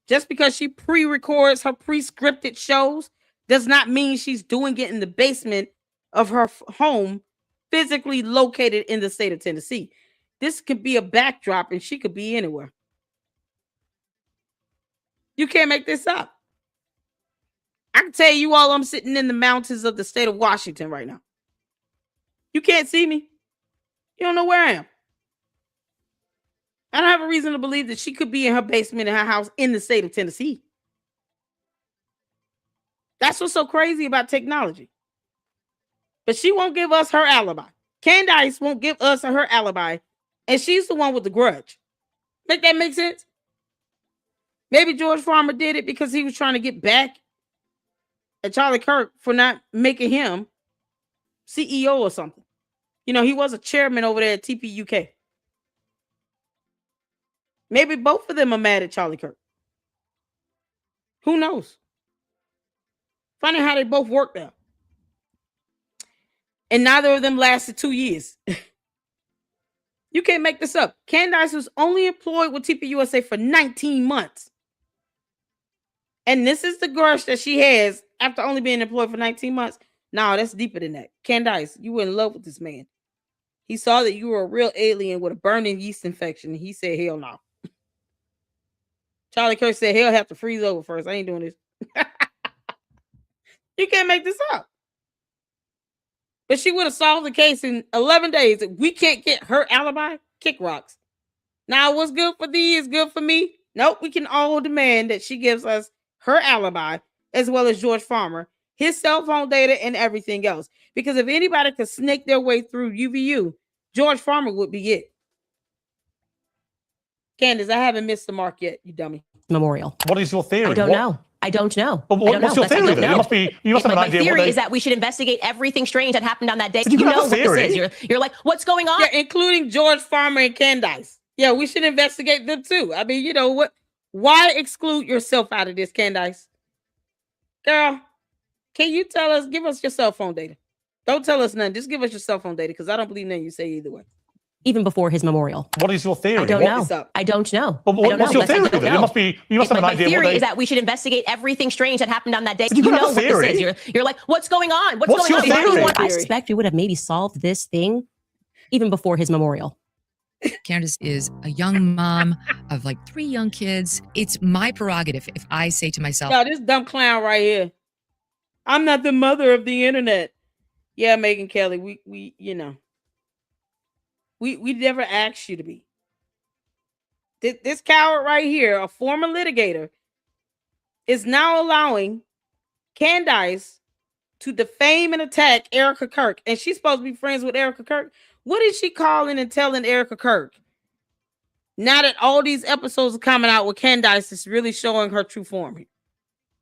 S1: Just because she pre-records her pre-scripted shows does not mean she's doing it in the basement of her home, physically located in the state of Tennessee. This could be a backdrop and she could be anywhere. You can't make this up. I can tell you all I'm sitting in the mountains of the state of Washington right now. You can't see me. You don't know where I am. I don't have a reason to believe that she could be in her basement in her house in the state of Tennessee. That's what's so crazy about technology. But she won't give us her alibi. Candace won't give us her alibi. And she's the one with the grudge. Make that make sense? Maybe George Farmer did it because he was trying to get back at Charlie Kirk for not making him CEO or something. You know, he was a chairman over there at TPUK. Maybe both of them are mad at Charlie Kirk. Who knows? Funny how they both worked out. And neither of them lasted 2 years. You can't make this up. Candace was only employed with TPUSA for 19 months. And this is the grudge that she has after only being employed for 19 months. No, that's deeper than that. Candace, you were in love with this man. He saw that you were a real alien with a burning yeast infection. And he said, hell no. Charlie Kirk said, he'll have to freeze over first. I ain't doing this. You can't make this up. But she would have solved the case in 11 days. We can't get her alibi. Kick rocks. Now, what's good for thee is good for me. Nope, we can all demand that she gives us her alibi, as well as George Farmer, his cell phone data, and everything else. Because if anybody could snake their way through UVU, George Farmer would be it. Candace, I haven't missed the mark yet, you dummy.
S2: Memorial.
S3: What is your theory?
S2: I don't know. I don't know.
S3: But what's your theory then? You must have an idea.
S2: My theory is that we should investigate everything strange that happened on that day.
S3: So you know
S2: what this is. You're like, what's going on?
S1: Yeah, including George Farmer and Candace. Yeah, we should investigate them too. I mean, you know what? Why exclude yourself out of this, Candace? Girl, can you tell us, give us your cell phone data. Don't tell us nothing. Just give us your cell phone data because I don't believe nothing you say either way.
S2: Even before his memorial.
S3: What is your theory?
S2: I don't know. I don't know.
S3: But what's your theory then? You must have an idea.
S2: My theory is that we should investigate everything strange that happened on that day.
S3: So you know what
S2: this is. You're like, what's going on? What's
S3: going on?
S2: I suspect we would have maybe solved this thing even before his memorial.
S4: Candace is a young mom of like 3 young kids. It's my prerogative if I say to myself,
S1: no, this dumb clown right here. I'm not the mother of the internet. Yeah, Megyn Kelly, we We never asked you to be. This coward right here, a former litigator, is now allowing Candace to defame and attack Erica Kirk. And she's supposed to be friends with Erica Kirk. What is she calling and telling Erica Kirk? Now that all these episodes are coming out with Candace is really showing her true form here.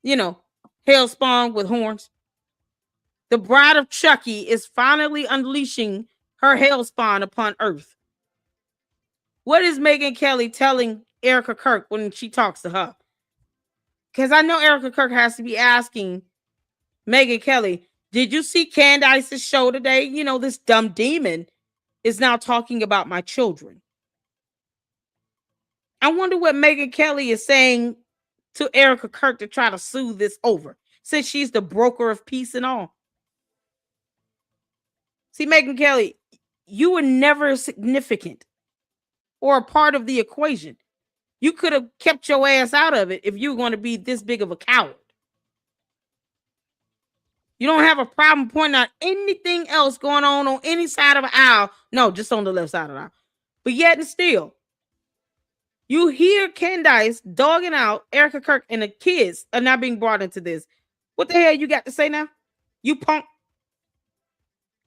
S1: You know, Hellspawn with horns. The bride of Chucky is finally unleashing her Hellspawn upon Earth. What is Megyn Kelly telling Erica Kirk when she talks to her? Because I know Erica Kirk has to be asking Megyn Kelly, did you see Candace's show today? You know, this dumb demon is now talking about my children. I wonder what Megyn Kelly is saying to Erica Kirk to try to soothe this over, since she's the broker of peace and all. See, Megyn Kelly, you were never significant or a part of the equation. You could have kept your ass out of it if you were going to be this big of a coward. You don't have a problem pointing out anything else going on any side of the aisle. No, just on the left side of the aisle. But yet and still, you hear Candace dogging out Erica Kirk, and the kids are not being brought into this. What the hell you got to say now? You punk.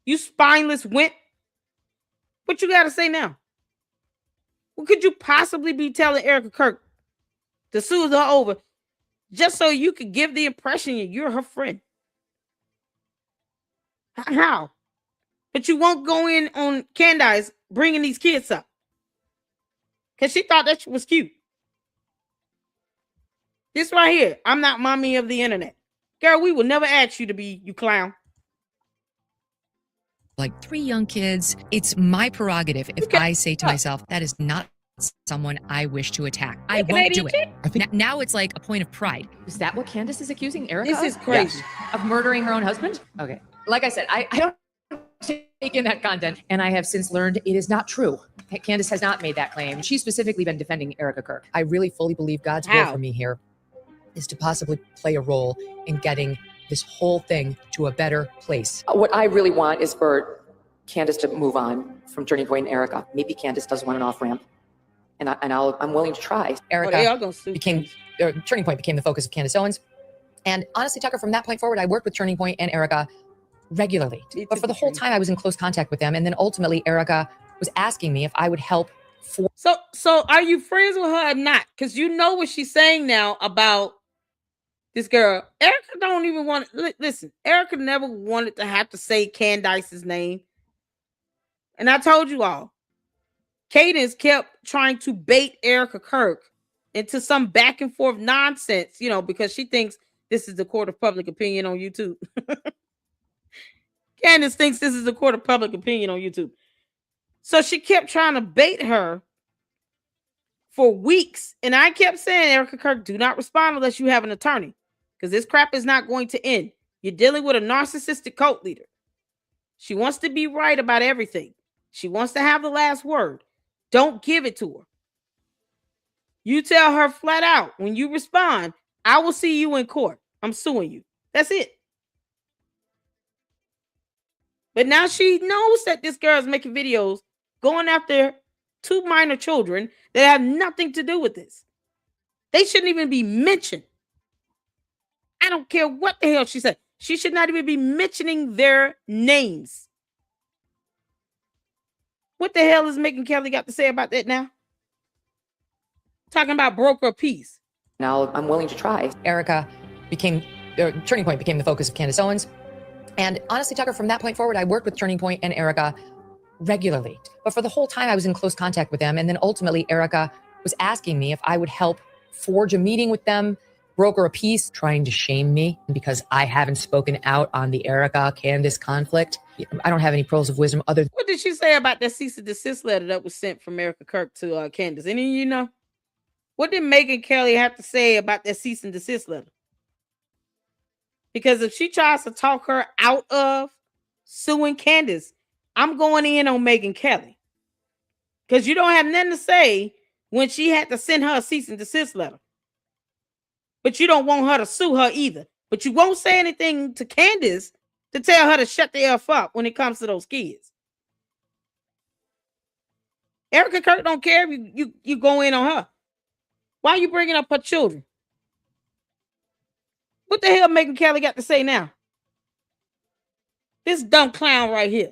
S1: You spineless wimp. What you got to say now? What could you possibly be telling Erica Kirk to soothe her over just so you could give the impression you're her friend? How? But you won't go in on Candace bringing these kids up because she thought that was cute. This right here, I'm not mommy of the internet. Girl, we will never ask you to be, you clown.
S4: Like 3 young kids, it's my prerogative if I say to myself, that is not someone I wish to attack. I won't do it.
S3: I think
S4: Now it's like a point of pride.
S5: Is that what Candace is accusing Erica
S1: This is
S5: of?
S1: crazy.
S5: Of murdering her own husband? Okay. Like I said, I don't take in that content, and I have since learned it is not true. Candace has not made that claim. She's specifically been defending Erica Kirk.
S6: I really fully believe God's will for me here is to possibly play a role in getting this whole thing to a better place.
S7: What I really want is for Candace to move on from Turning Point and Erica. Maybe Candace does want an off ramp, and I'm willing to try.
S6: Erica Turning Point became the focus of Candace Owens, and honestly, Tucker, from that point forward, I worked with Turning Point and Erica regularly. But for the whole time, I was in close contact with them, and then ultimately, Erica was asking me if I would help.
S1: So are you friends with her or not? Because you know what she's saying now about this girl. Erica don't even want to listen. Erica never wanted to have to say Candace's name. And I told you all, Candace kept trying to bait Erica Kirk into some back and forth nonsense, you know, because she thinks this is the court of public opinion on YouTube. Candace thinks this is the court of public opinion on YouTube. So she kept trying to bait her for weeks. And I kept saying, Erica Kirk, do not respond unless you have an attorney, because this crap is not going to end. You're dealing with a narcissistic cult leader. She wants to be right about everything. She wants to have the last word. Don't give it to her. You tell her flat out, when you respond, I will see you in court. I'm suing you. That's it. But now she knows that this girl is making videos going after 2 minor children that have nothing to do with this. They shouldn't even be mentioned. I don't care what the hell she said. She should not even be mentioning their names. What the hell is Megyn Kelly got to say about that now? Talking about broker of peace.
S7: Now I'm willing to try.
S6: Turning Point became the focus of Candace Owens. And honestly, Tucker, from that point forward, I worked with Turning Point and Erica regularly. But for the whole time, I was in close contact with them. And then ultimately, Erica was asking me if I would help forge a meeting with them, broker a peace, trying to shame me because I haven't spoken out on the Erica Candace conflict. I don't have any pearls of wisdom other.
S1: What did she say about that cease and desist letter that was sent from Erica Kirk to Candace? Any of you know? What did Megyn Kelly have to say about that cease and desist letter? Because if she tries to talk her out of suing Candace, I'm going in on Megyn Kelly. Because you don't have nothing to say when she had to send her a cease and desist letter. But you don't want her to sue her either. But you won't say anything to Candace to tell her to shut the F up when it comes to those kids. Erica Kirk don't care if you go in on her. Why are you bringing up her children? What the hell Megyn Kelly got to say now? This dumb clown right here.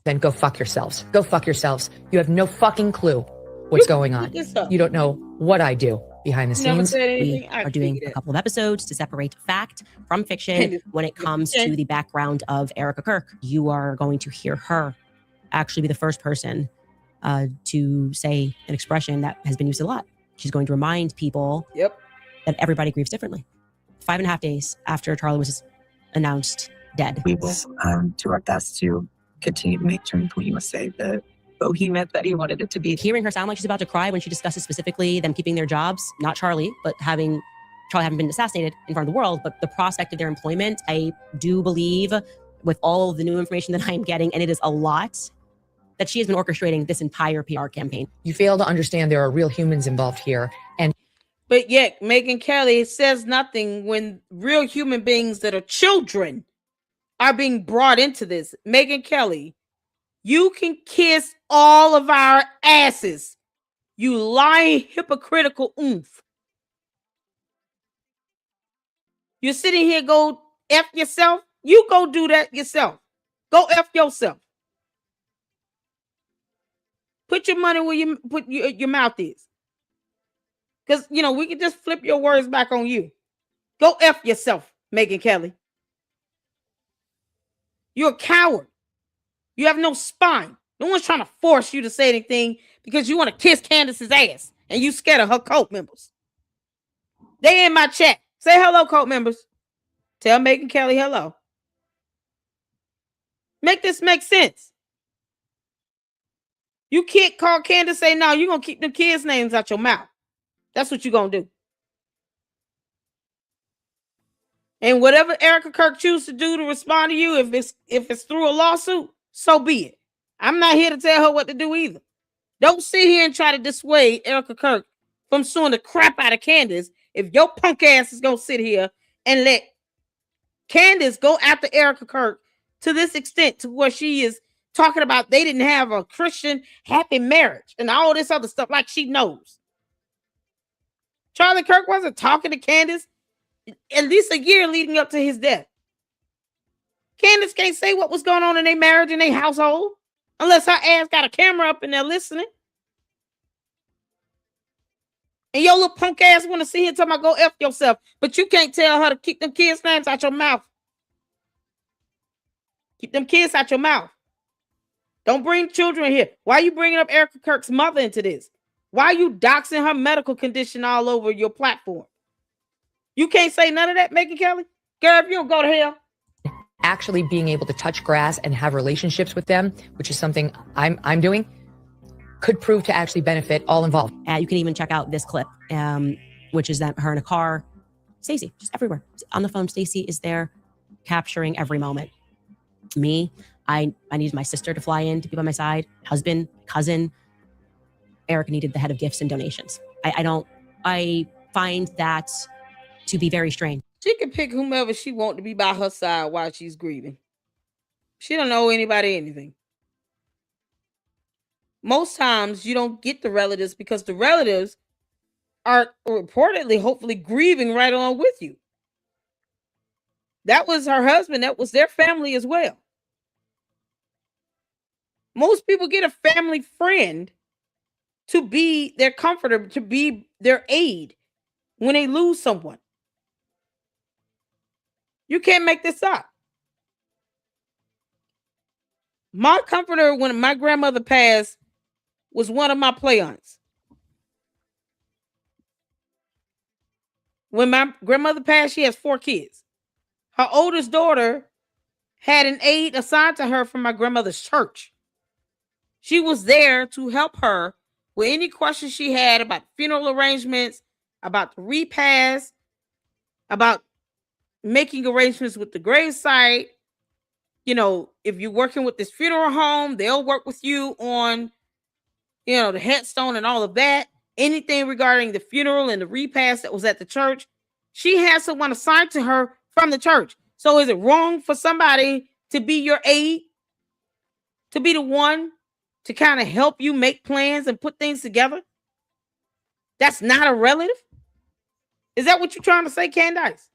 S6: Then go fuck yourselves. Go fuck yourselves. You have no fucking clue what's going on. You don't know what I do behind the scenes.
S2: We are doing a couple of episodes to separate fact from fiction when it comes to the background of Erica Kirk. You are going to hear her actually be the first person to say an expression that has been used a lot. She's going to remind people that everybody grieves differently. 5.5 days after Charlie was announced dead.
S8: We will do our best to continue to make Turning Point USA the behemoth that he wanted it to be.
S2: Hearing her sound like she's about to cry when she discusses specifically them keeping their jobs, not Charlie, but Charlie having been assassinated in front of the world, but the prospect of their employment, I do believe with all of the new information that I'm getting, and it is a lot, that she has been orchestrating this entire PR campaign.
S6: You fail to understand there are real humans involved here.
S1: But yet Megyn Kelly says nothing when real human beings that are children are being brought into this. Megyn Kelly, you can kiss all of our asses. You lying, hypocritical oomph. You're sitting here, go F yourself. You go do that yourself. Go F yourself. Put your money where your mouth is. Because, we can just flip your words back on you. Go F yourself, Megyn Kelly. You're a coward. You have no spine. No one's trying to force you to say anything because you want to kiss Candace's ass and you scared of her cult members. They in my chat. Say hello, cult members. Tell Megyn Kelly hello. Make this make sense. You can't call Candace, say, no, you're going to keep them kids' names out your mouth. That's what you're going to do. And whatever Erica Kirk chooses to do to respond to you, if it's through a lawsuit, so be it. I'm not here to tell her what to do either. Don't sit here and try to dissuade Erica Kirk from suing the crap out of Candace if your punk ass is going to sit here and let Candace go after Erica Kirk to this extent, to where she is talking about they didn't have a Christian happy marriage and all this other stuff like she knows. Charlie Kirk wasn't talking to Candace at least a year leading up to his death. Candace can't say what was going on in their marriage and their household unless her ass got a camera up and they're listening. And your little punk ass want to sit here and talk about go F yourself, but you can't tell her to keep them kids' names out your mouth. Keep them kids out your mouth. Don't bring children here. Why are you bringing up Erica Kirk's mother into this? Why are you doxing her medical condition all over your platform? You can't say none of that, Megyn Kelly? Girl, if you don't go to hell.
S6: Actually being able to touch grass and have relationships with them, which is something I'm doing, could prove to actually benefit all involved.
S2: You can even check out this clip, which is that her in a car. Stacey, just everywhere. On the phone, Stacey is there capturing every moment. Me, I needed my sister to fly in to be by my side. Husband, cousin. Eric needed the head of gifts and donations. I find that to be very strange.
S1: She can pick whomever she wants to be by her side while she's grieving. She don't owe anybody anything. Most times you don't get the relatives because the relatives are reportedly, hopefully, grieving right along with you. That was her husband. That was their family as well. Most people get a family friend to be their comforter, to be their aid when they lose someone. You can't make this up. My comforter when my grandmother passed was one of my play-ons. When my grandmother passed, she has 4 kids. Her oldest daughter had an aide assigned to her from my grandmother's church. She was there to help her with any questions she had about funeral arrangements, about the repast, about making arrangements with the gravesite. If you're working with this funeral home, they'll work with you on, the headstone and all of that. Anything regarding the funeral and the repast that was at the church, she had someone assigned to her from the church. So is it wrong for somebody to be your aide? To be the one to kind of help you make plans and put things together? That's not a relative? Is that what you're trying to say, Candace?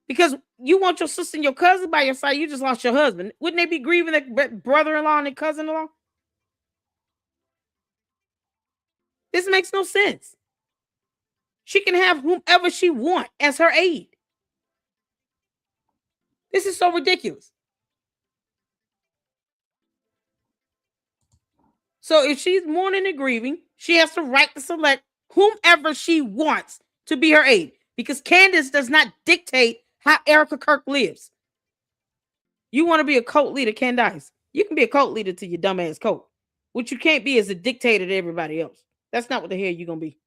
S1: Because you want your sister and your cousin by your side, you just lost your husband. Wouldn't they be grieving their brother-in-law and their cousin-in-law? This makes no sense. She can have whomever she wants as her aide. This is so ridiculous. So if she's mourning and grieving, she has the right to select whomever she wants to be her aide, because Candace does not dictate how Erica Kirk lives. You want to be a cult leader, Candace? You can be a cult leader to your dumbass cult. What you can't be is a dictator to everybody else. That's not what the hell you're going to be.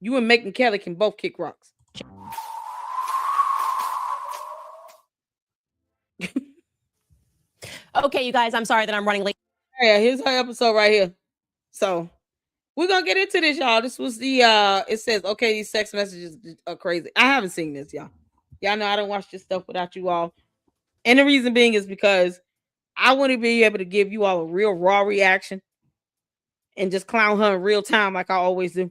S1: You and Megyn Kelly can both kick rocks.
S2: Okay, you guys, I'm sorry that I'm running late.
S1: Yeah, here's our episode right here. So we're gonna get into this, y'all. This was the it says, okay, these sex messages are crazy. I haven't seen this, y'all. Y'all know I don't watch this stuff without you all. And the reason being is because I want to be able to give you all a real raw reaction and just clown her in real time like I always do.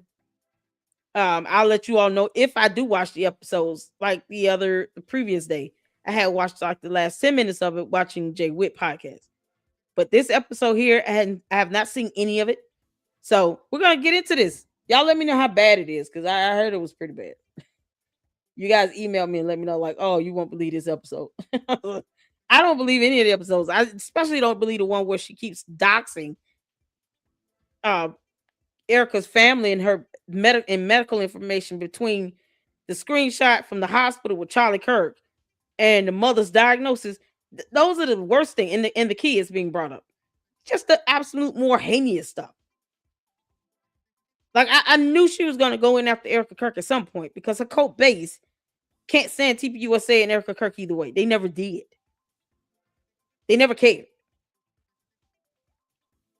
S1: I'll let you all know if I do watch the episodes like the previous day. I had watched like the last 10 minutes of it watching Jay Witt podcast. But this episode here, I have not seen any of it. So we're going to get into this. Y'all let me know how bad it is, because I heard it was pretty bad. You guys email me and let me know, like, oh, you won't believe this episode. I don't believe any of the episodes. I especially don't believe the one where she keeps doxing Erica's family and her medical information between the screenshot from the hospital with Charlie Kirk and the mother's diagnosis. Those are the worst thing, and the key is being brought up. Just the absolute more heinous stuff. Like I knew she was going to go in after Erica Kirk at some point, because her cult base can't stand TPUSA and Erica Kirk either way. They never did. They never cared.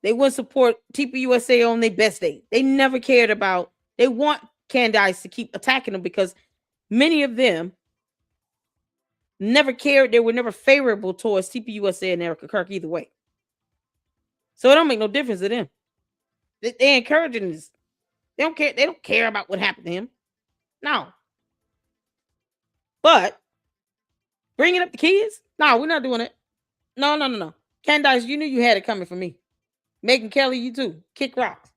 S1: They wouldn't support TPUSA on their best day. They never cared about. They want Candace to keep attacking them because many of them never cared. They were never favorable towards TPUSA and Erica Kirk either way. So it don't make no difference to them. They encouraging this. They don't care. They don't care about what happened to him. No. But bringing up the kids? No, we're not doing it. No. Candace, you knew you had it coming for me. Megyn Kelly, you too. Kick rocks.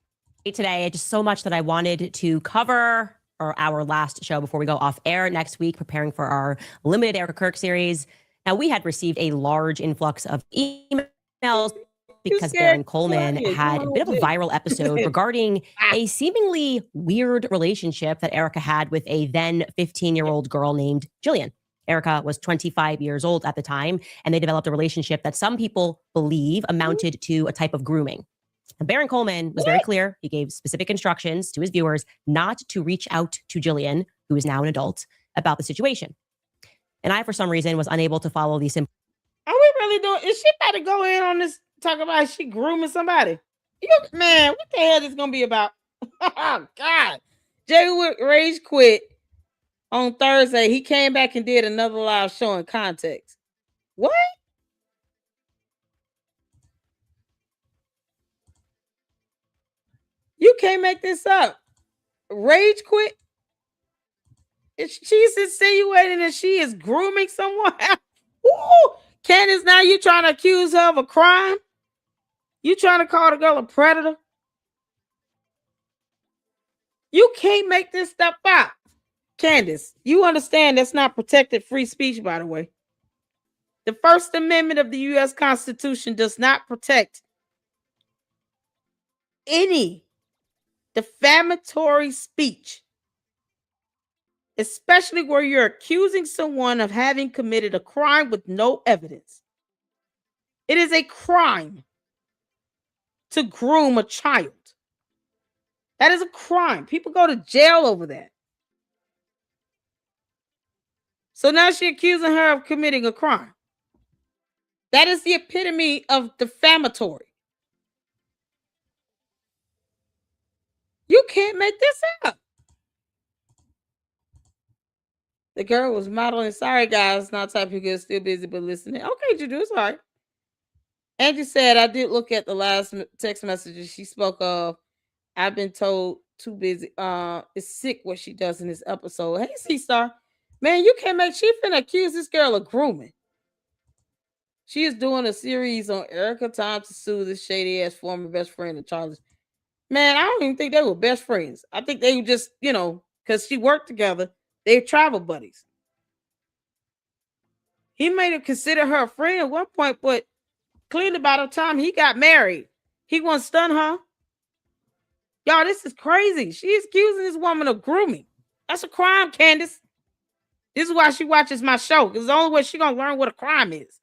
S2: Today, just so much that I wanted to cover, or our last show before we go off air next week, preparing for our limited Erica Kirk series. Now, we had received a large influx of emails because Baron Coleman had a bit of a viral episode regarding a seemingly weird relationship that Erica had with a then 15-year-old girl named Jillian. Erica was 25 years old at the time, and they developed a relationship that some people believe amounted to a type of grooming. And Baron Coleman was very clear. He gave specific instructions to his viewers not to reach out to Jillian, who is now an adult, about the situation. And I, for some reason, was unable to follow these.
S1: Are we really doing? Is she about to go in on this? Talk about she grooming somebody? Man, what the hell is this gonna be about? Oh God! Jay Witt rage quit on Thursday. He came back and did another live show in context. What? You can't make this up. Rage quit? She's insinuating that she is grooming someone. Ooh, Candace, now you trying to accuse her of a crime? You trying to call the girl a predator? You can't make this stuff up. Candace, you understand that's not protected free speech, by the way. The First Amendment of the U.S. Constitution does not protect any defamatory speech, especially where you're accusing someone of having committed a crime with no evidence. It is a crime to groom a child. That is a crime. People go to jail over that. So now she's accusing her of committing a crime. That is the epitome of defamatory. You can't make this up. The girl was modeling. Sorry, guys. Not type of good, still busy, but listening. Okay, you do. It's all right. Angie said, I did look at the last text messages she spoke of. I've been told too busy. It's sick what she does in this episode. Hey, C-Star. Man, you can't make, she finna accuse this girl of grooming. She is doing a series on Erica Time to sue this shady ass former best friend of Charles. Man, I don't even think they were best friends. I think they were just, because she worked together. They travel buddies. He may have considered her a friend at one point, but clearly by the time he got married, he won't stun her. Y'all, this is crazy. She's accusing this woman of grooming. That's a crime, Candace. This is why she watches my show, because the only way she's going to learn what a crime is.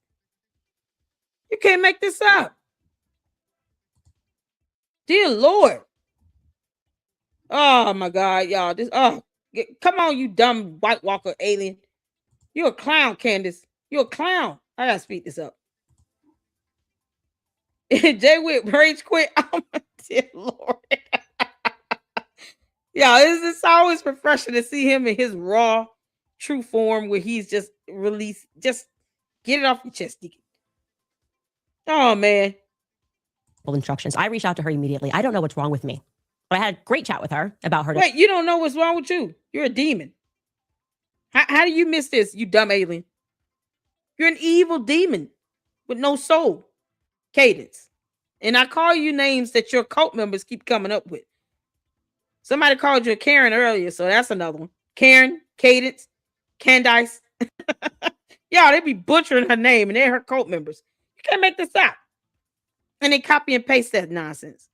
S1: You can't make this up. Dear Lord. Oh, my God, y'all. Come on, you dumb White Walker alien. You're a clown, Candace. You're a clown. I got to speed this up. Jay Witt rage quit. Oh, my dear Lord. Yeah, it's always refreshing to see him in his raw, true form where he's just released. Just get it off your chest, Deacon. Oh, man.
S2: Instructions. I reached out to her immediately. I don't know what's wrong with me, but I had a great chat with her about her.
S1: Wait, you don't know what's wrong with you? You're a demon. How do you miss this, you dumb alien? You're an evil demon with no soul, Cadence. And I call you names that your cult members keep coming up with. Somebody called you a Karen earlier, so that's another one. Karen, Cadence, Candace. Y'all, they be butchering her name, and they're her cult members. You can't make this up. And they copy and paste that nonsense.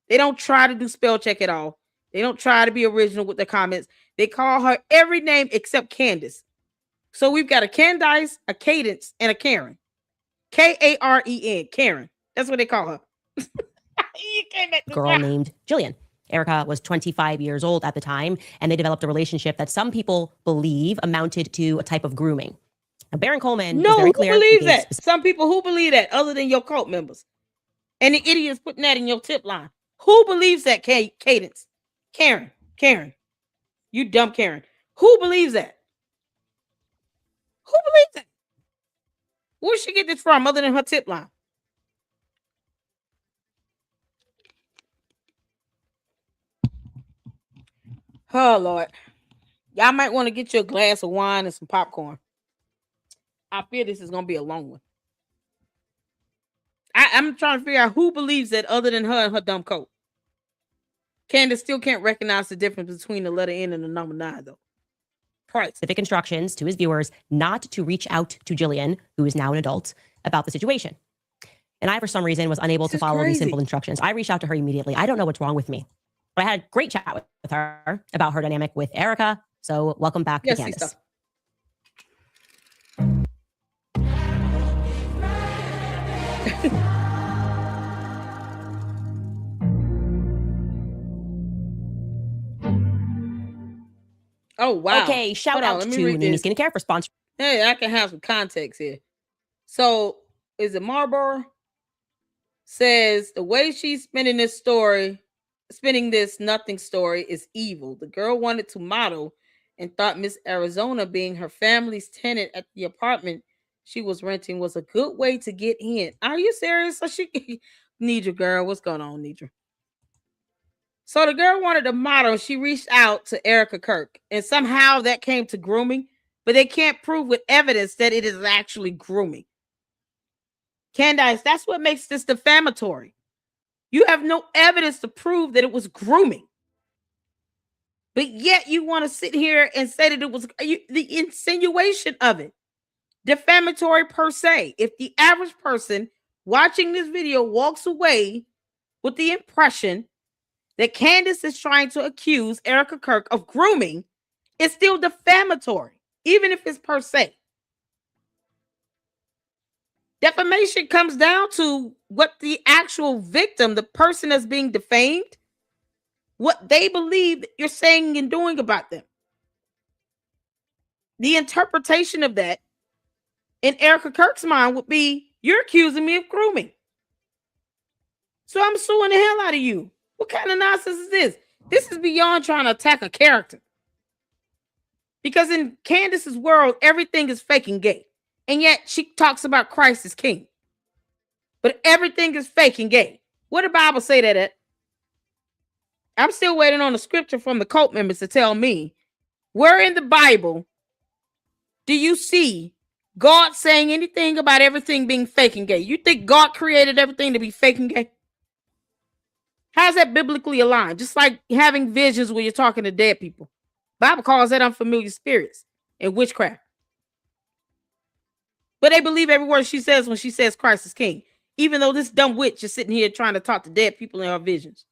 S1: They don't try to do spell check at all. They don't try to be original with their comments. They call her every name except Candace. So we've got a Candace, a Cadence, and a Karen. Karen. Karen. That's what they call her. You can't make this
S2: girl
S1: up.
S2: Named Jillian. Erica was 25 years old at the time, and they developed a relationship that some people believe amounted to a type of grooming. Now, Baron Coleman is very clear.
S1: Who believes that? Some people who believe that other than your cult members. And the idiots putting that in your tip line. Who believes that, Cadence? Karen. You dumb Karen. Who believes that? Who believes that? Where she get this from other than her tip line? Oh, Lord. Y'all might want to get you a glass of wine and some popcorn. I fear this is going to be a long one. I'm trying to figure out who believes that other than her and her dumb coat. Candace still can't recognize the difference between the letter N and the number 9, though.
S2: Specific instructions to his viewers not to reach out to Jillian, who is now an adult, about the situation. And I, for some reason, was unable to follow these simple instructions. I reached out to her immediately. I don't know what's wrong with me. But I had a great chat with her about her dynamic with Erica. So welcome back to Candace.
S1: Oh, wow.
S2: Okay, shout out to Nini Skincare for sponsoring.
S1: Hey, I can have some context here. So, is it Marlboro? Says the way she's spinning this nothing story is evil. The girl wanted to model and thought Miss Arizona, being her family's tenant at the apartment she was renting, was a good way to get in. Are you serious? So she, Nidra girl, what's going on, Nidra? So the girl wanted to model. She reached out to Erica Kirk, and somehow that came to grooming, but they can't prove with evidence that it is actually grooming. Candace, that's what makes this defamatory. You have no evidence to prove that it was grooming. But yet you want to sit here and say that it was the insinuation of it. Defamatory per se. If the average person watching this video walks away with the impression that Candace is trying to accuse Erica Kirk of grooming, it's still defamatory, even if it's per se. Defamation comes down to what the actual victim, the person that's being defamed, what they believe that you're saying and doing about them. The interpretation of that in Erica Kirk's mind would be, you're accusing me of grooming. So I'm suing the hell out of you. What kind of nonsense is this? This is beyond trying to attack a character. Because in Candace's world, everything is fake and gay. And yet she talks about Christ as king. but everything is fake and gay. What did the Bible say that at? I'm still waiting on the scripture from the cult members to tell me, where in the Bible do you see God saying anything about everything being fake and gay? You think God created everything to be fake and gay? How's that biblically aligned? Just like having visions when you're talking to dead people. Bible calls that unfamiliar spirits and witchcraft. But they believe every word she says when she says Christ is king, even though this dumb witch is sitting here trying to talk to dead people in her visions.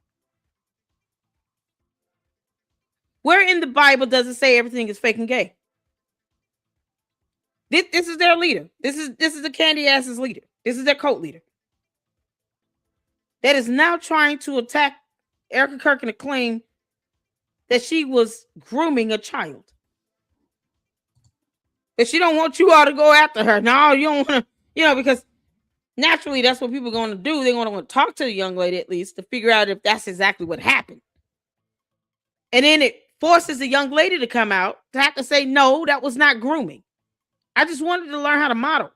S1: Where in the Bible does it say everything is fake and gay? This is their leader. This is the candy ass's leader. This is their cult leader. That is now trying to attack Erica Kirk and claim that she was grooming a child. That she don't want you all to go after her. No, you don't want to, because naturally that's what people are going to do. They're going to want to talk to the young lady at least to figure out if that's exactly what happened. And then it forces the young lady to come out to have to say, no, that was not grooming. I just wanted to learn how to model.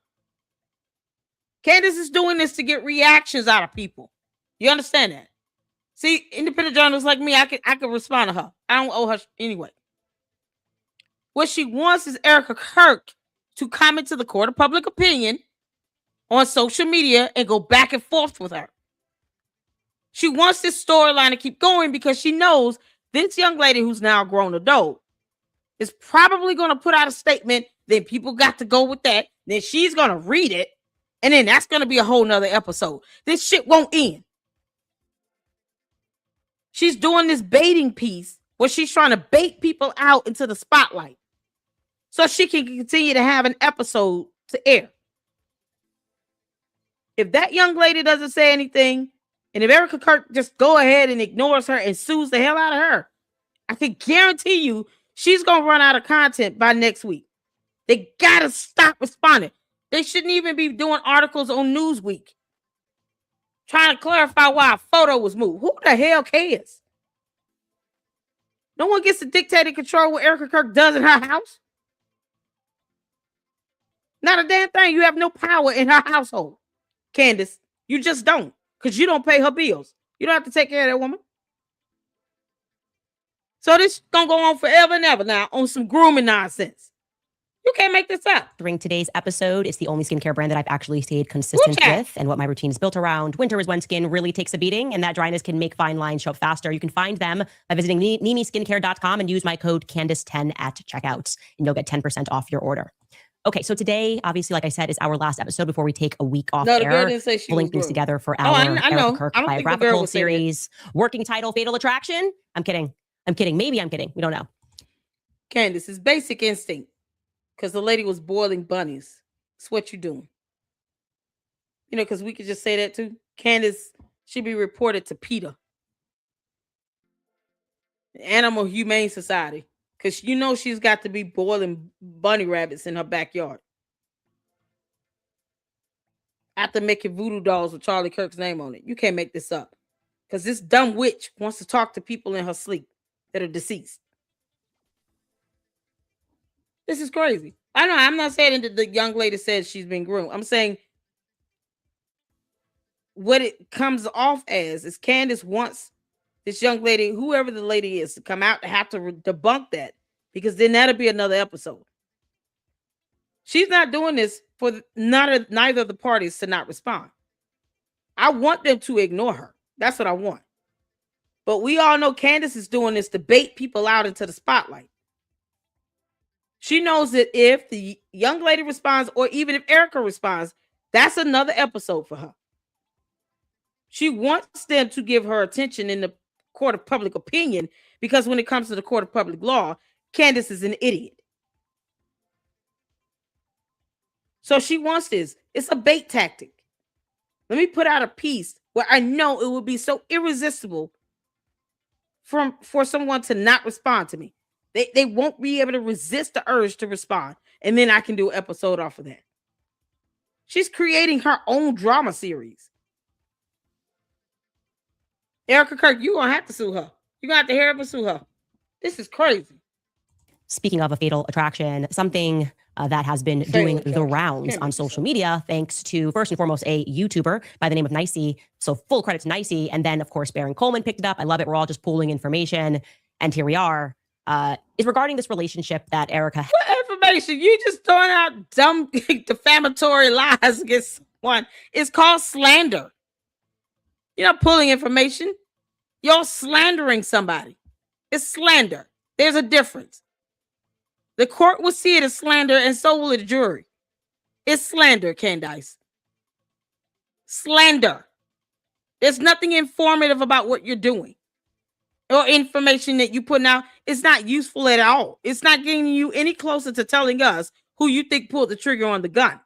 S1: Candace is doing this to get reactions out of people. You understand that? See, independent journalists like me, I could respond to her. I don't owe her anyway. What she wants is Erica Kirk to comment to the court of public opinion on social media and go back and forth with her. She wants this storyline to keep going because she knows this young lady who's now a grown adult is probably going to put out a statement. Then people got to go with that. Then she's going to read it. And then that's going to be a whole nother episode. This shit won't end. She's doing this baiting piece where she's trying to bait people out into the spotlight so she can continue to have an episode to air. If that young lady doesn't say anything, and if Erica Kirk just go ahead and ignores her and sues the hell out of her, I can guarantee you she's going to run out of content by next week. They got to stop responding. They shouldn't even be doing articles on Newsweek trying to clarify why a photo was moved. Who the hell cares? No one gets to dictate and control what Erica Kirk does in her house. Not a damn thing. You have no power in her household, Candace. You just don't, because you don't pay her bills. You don't have to take care of that woman. So this is going to go on forever and ever now on some grooming nonsense. You can't make this up.
S2: During today's episode, it's the only skincare brand that I've actually stayed consistent with and what my routine is built around. Winter is when skin really takes a beating and that dryness can make fine lines show up faster. You can find them by visiting nimiskincare.com and use my code Candace10 at checkout and you'll get 10% off your order. Okay, so today, obviously, like I said, is our last episode before we take a week off air.
S1: Girl didn't say she
S2: pulling
S1: was
S2: things
S1: good.
S2: together for
S1: Oh,
S2: our
S1: I know.
S2: Erica Kirk
S1: I don't think the girl
S2: biographical
S1: would say that.
S2: series. Working title, Fatal Attraction. I'm kidding. Maybe I'm kidding. We don't know.
S1: Candace, it's basic instinct. Because the lady was boiling bunnies. That's what you doing. Because we could just say that too. Candace should be reported to PETA, the Animal Humane Society. Because she's got to be boiling bunny rabbits in her backyard. After making voodoo dolls with Charlie Kirk's name on it. You can't make this up. Because this dumb witch wants to talk to people in her sleep that are deceased. This is crazy. I know. I'm not saying that the young lady says she's been groomed. I'm saying what it comes off as is Candace wants this young lady, whoever the lady is, to come out to have to debunk that, because then that'll be another episode. She's not doing this for neither of the parties to not respond. I want them to ignore her. That's what I want. But we all know Candace is doing this to bait people out into the spotlight. She knows that if the young lady responds, or even if Erica responds, that's another episode for her. She wants them to give her attention in the court of public opinion, because when it comes to the court of public law, Candace is an idiot. So she wants this. It's a bait tactic. Let me put out a piece where I know it will be so irresistible for someone to not respond to me. They won't be able to resist the urge to respond. And then I can do an episode off of that. She's creating her own drama series. Erica Kirk, you're going to have to sue her. You're going to have to hear her sue her. This is crazy.
S2: Speaking of a fatal attraction, something that has been doing the rounds on social media, thanks to, first and foremost, a YouTuber by the name of Nicey. So full credit to Nicey. And then, of course, Baron Coleman picked it up. I love it. We're all just pooling information. And here we are. Is regarding this relationship that Erica...
S1: What information? You just throwing out dumb defamatory lies against someone. It's called slander. You're not pulling information. You're slandering somebody. It's slander. There's a difference. The court will see it as slander, and so will the jury. It's slander, Candace. Slander. There's nothing informative about what you're doing or information that you're putting out. It's not useful at all. It's not getting you any closer to telling us who you think pulled the trigger on the gun.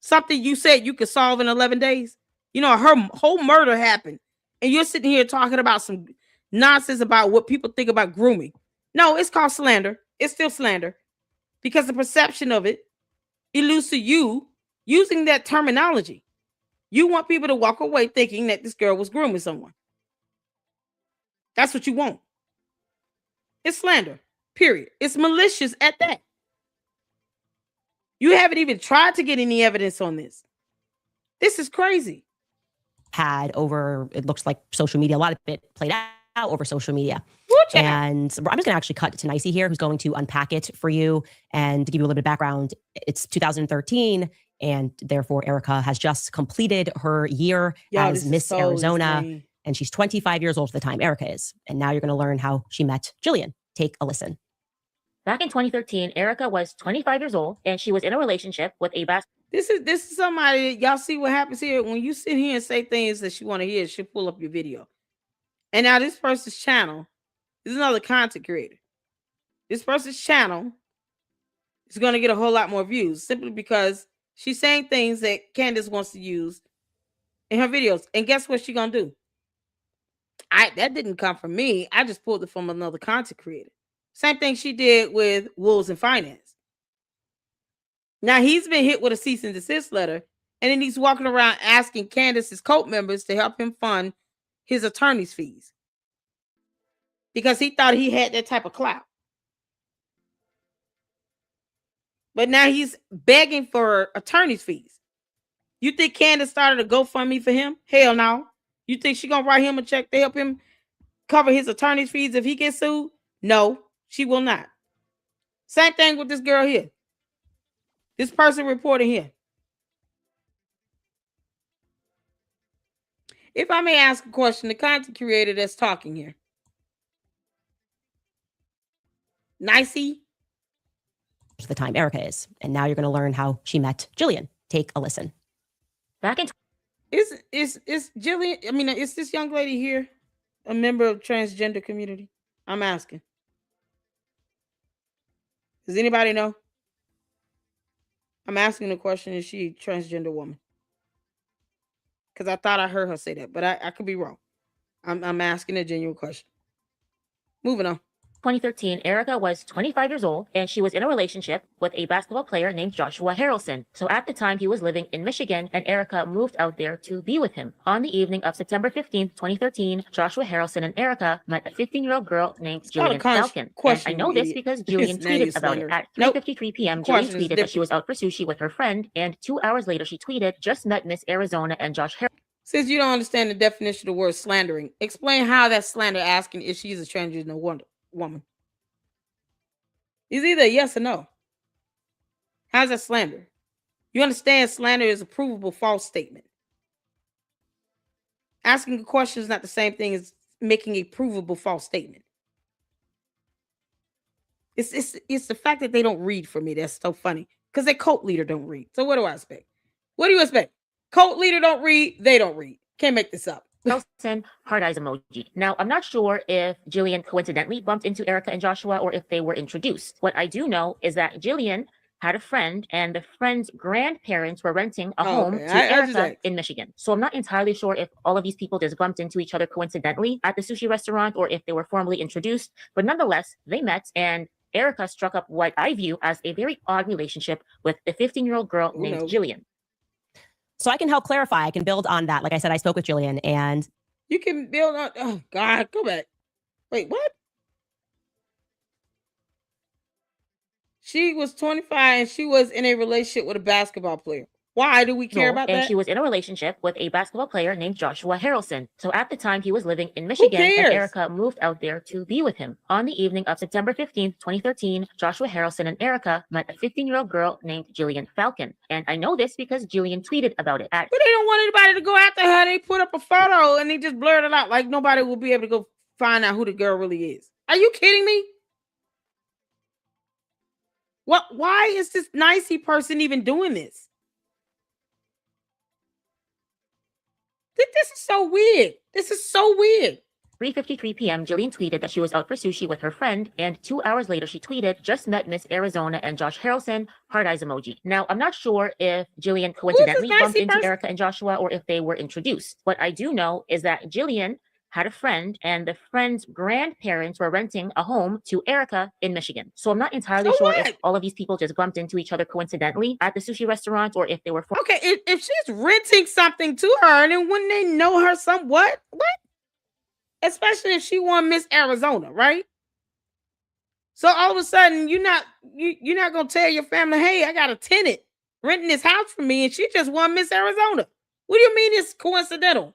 S1: Something you said you could solve in 11 days. You know, her whole murder happened, and you're sitting here talking about some nonsense about what people think about grooming. No, it's called slander. It's still slander because the perception of it eludes to you using that terminology. You want people to walk away thinking that this girl was grooming someone. That's what you want. It's slander, period. It's malicious at that. You haven't even tried to get any evidence on this. This is crazy.
S2: Had over, it looks like social media, a lot of it played out over social media. And I'm just going to actually cut to Nicey here, who's going to unpack it for you and to give you a little bit of background. It's 2013, and therefore Erica has just completed her year as Miss Arizona, and she's 25 years old at the time. Erica is. And now you're going to learn how she met Jillian. Take a listen.
S9: Back in 2013, Erica was 25 years old, and she was in a relationship with a
S1: This is somebody, y'all see what happens here? When you sit here and say things that she want to hear, she'll pull up your video. And now this person's channel is another content creator. This person's channel is going to get a whole lot more views simply because she's saying things that Candace wants to use in her videos. And guess what she's going to do? That didn't come from me. I just pulled it from another content creator. Same thing she did with Wolves and Finance. Now he's been hit with a cease and desist letter, and then he's walking around asking Candace's cult members to help him fund his attorney's fees because he thought he had that type of clout. But now he's begging for attorney's fees. You think Candace started a GoFundMe for him? Hell no. You think she's going to write him a check to help him cover his attorney's fees if he gets sued? No, she will not. Same thing with this girl here. This person reported here. If I may ask a question, the content creator that's talking here. Nicey.
S2: The time Erica is. And now you're going to learn how she met Jillian. Take a listen.
S9: Back in
S1: Is Jillian, I mean, is this young lady here a member of transgender community? I'm asking. Does anybody know? I'm asking the question, is she a transgender woman? Because I thought I heard her say that, but I could be wrong. I'm asking a genuine question. Moving on.
S9: 2013, Erica was 25 years old, and she was in a relationship with a basketball player named Joshua Harrelson. So at the time, he was living in Michigan, and Erica moved out there to be with him. On the evening of September 15th, 2013, Joshua Harrelson and Erica met a 15-year-old girl named Jillian Falcon. And I know this because Jillian tweeted about it. At 3:53 p.m., Jillian tweeted that she was out for sushi with her friend, and 2 hours later, she tweeted, "Just met Miss Arizona and Josh Harrelson."
S1: Since you don't understand the definition of the word slandering, explain how that's slander asking if she's a transgender woman. It's either a yes or no. How's that slander? You understand slander is a provable false statement. Asking a question is not the same thing as making a provable false statement. It's the fact that they don't read for me that's so funny. Because their cult leader don't read. So what do I expect? What do you expect? Cult leader don't read, they don't read. Can't make this up.
S9: Harrelson, heart eyes emoji. Now, I'm not sure if Jillian coincidentally bumped into Erica and Joshua or if they were introduced. What I do know is that Jillian had a friend, and the friend's grandparents were renting a home to Erica in Michigan. So I'm not entirely sure if all of these people just bumped into each other coincidentally at the sushi restaurant or if they were formally introduced. But nonetheless, they met, and Erica struck up what I view as a very odd relationship with a 15-year-old girl named Jillian.
S2: So I can help clarify. I can build on that. Like I said, I spoke with Jillian, and
S1: you can build on. Oh God, go back. Wait, what? She was 25 and she was in a relationship with a basketball player. Why do we care about
S9: and
S1: that?
S9: she was in a relationship with a basketball player named Joshua Harrelson. So at the time, he was living in Michigan, and
S1: cares?
S9: Erica moved out there to be with him. On the evening of September 15th, 2013, Joshua Harrelson and Erica met a 15-year-old girl named Jillian Falcon. And I know this because Jillian tweeted about it.
S1: But they don't want anybody to go after her. They put up a photo and they just blurred it out like nobody will be able to go find out who the girl really is. Are you kidding me? What? Why is this nicey person even doing this? This is so weird. This is so weird.
S9: 3:53 p.m., Jillian tweeted that she was out for sushi with her friend, and 2 hours later she tweeted, just met Miss Arizona and Josh Harrelson, heart eyes emoji. Now, I'm not sure if Jillian coincidentally bumped into Erica and Joshua or if they were introduced. What I do know is that Jillian had a friend, and the friend's grandparents were renting a home to Erica in Michigan. So I'm not entirely sure if all of these people just bumped into each other coincidentally at the sushi restaurant or if they were...
S1: Okay, if she's renting something to her, then wouldn't they know her somewhat? What? Especially if she won Miss Arizona, right? So all of a sudden, you're not gonna tell your family, hey, I got a tenant renting this house for me, and she just won Miss Arizona. What do you mean it's coincidental?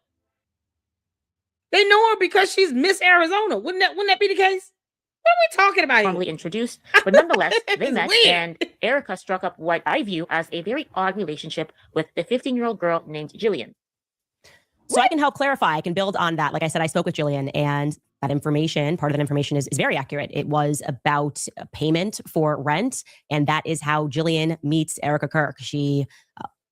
S1: They know her because she's Miss Arizona. Wouldn't that be the case? What are we talking about?
S9: Formally introduced, but nonetheless, they met, and Erica struck up what I view as a very odd relationship with the 15-year-old girl named Jillian.
S2: So I can help clarify. I can build on that. Like I said, I spoke with Jillian, and that information, part of that information is very accurate. It was about a payment for rent, and that is how Jillian meets Erica Kirk. She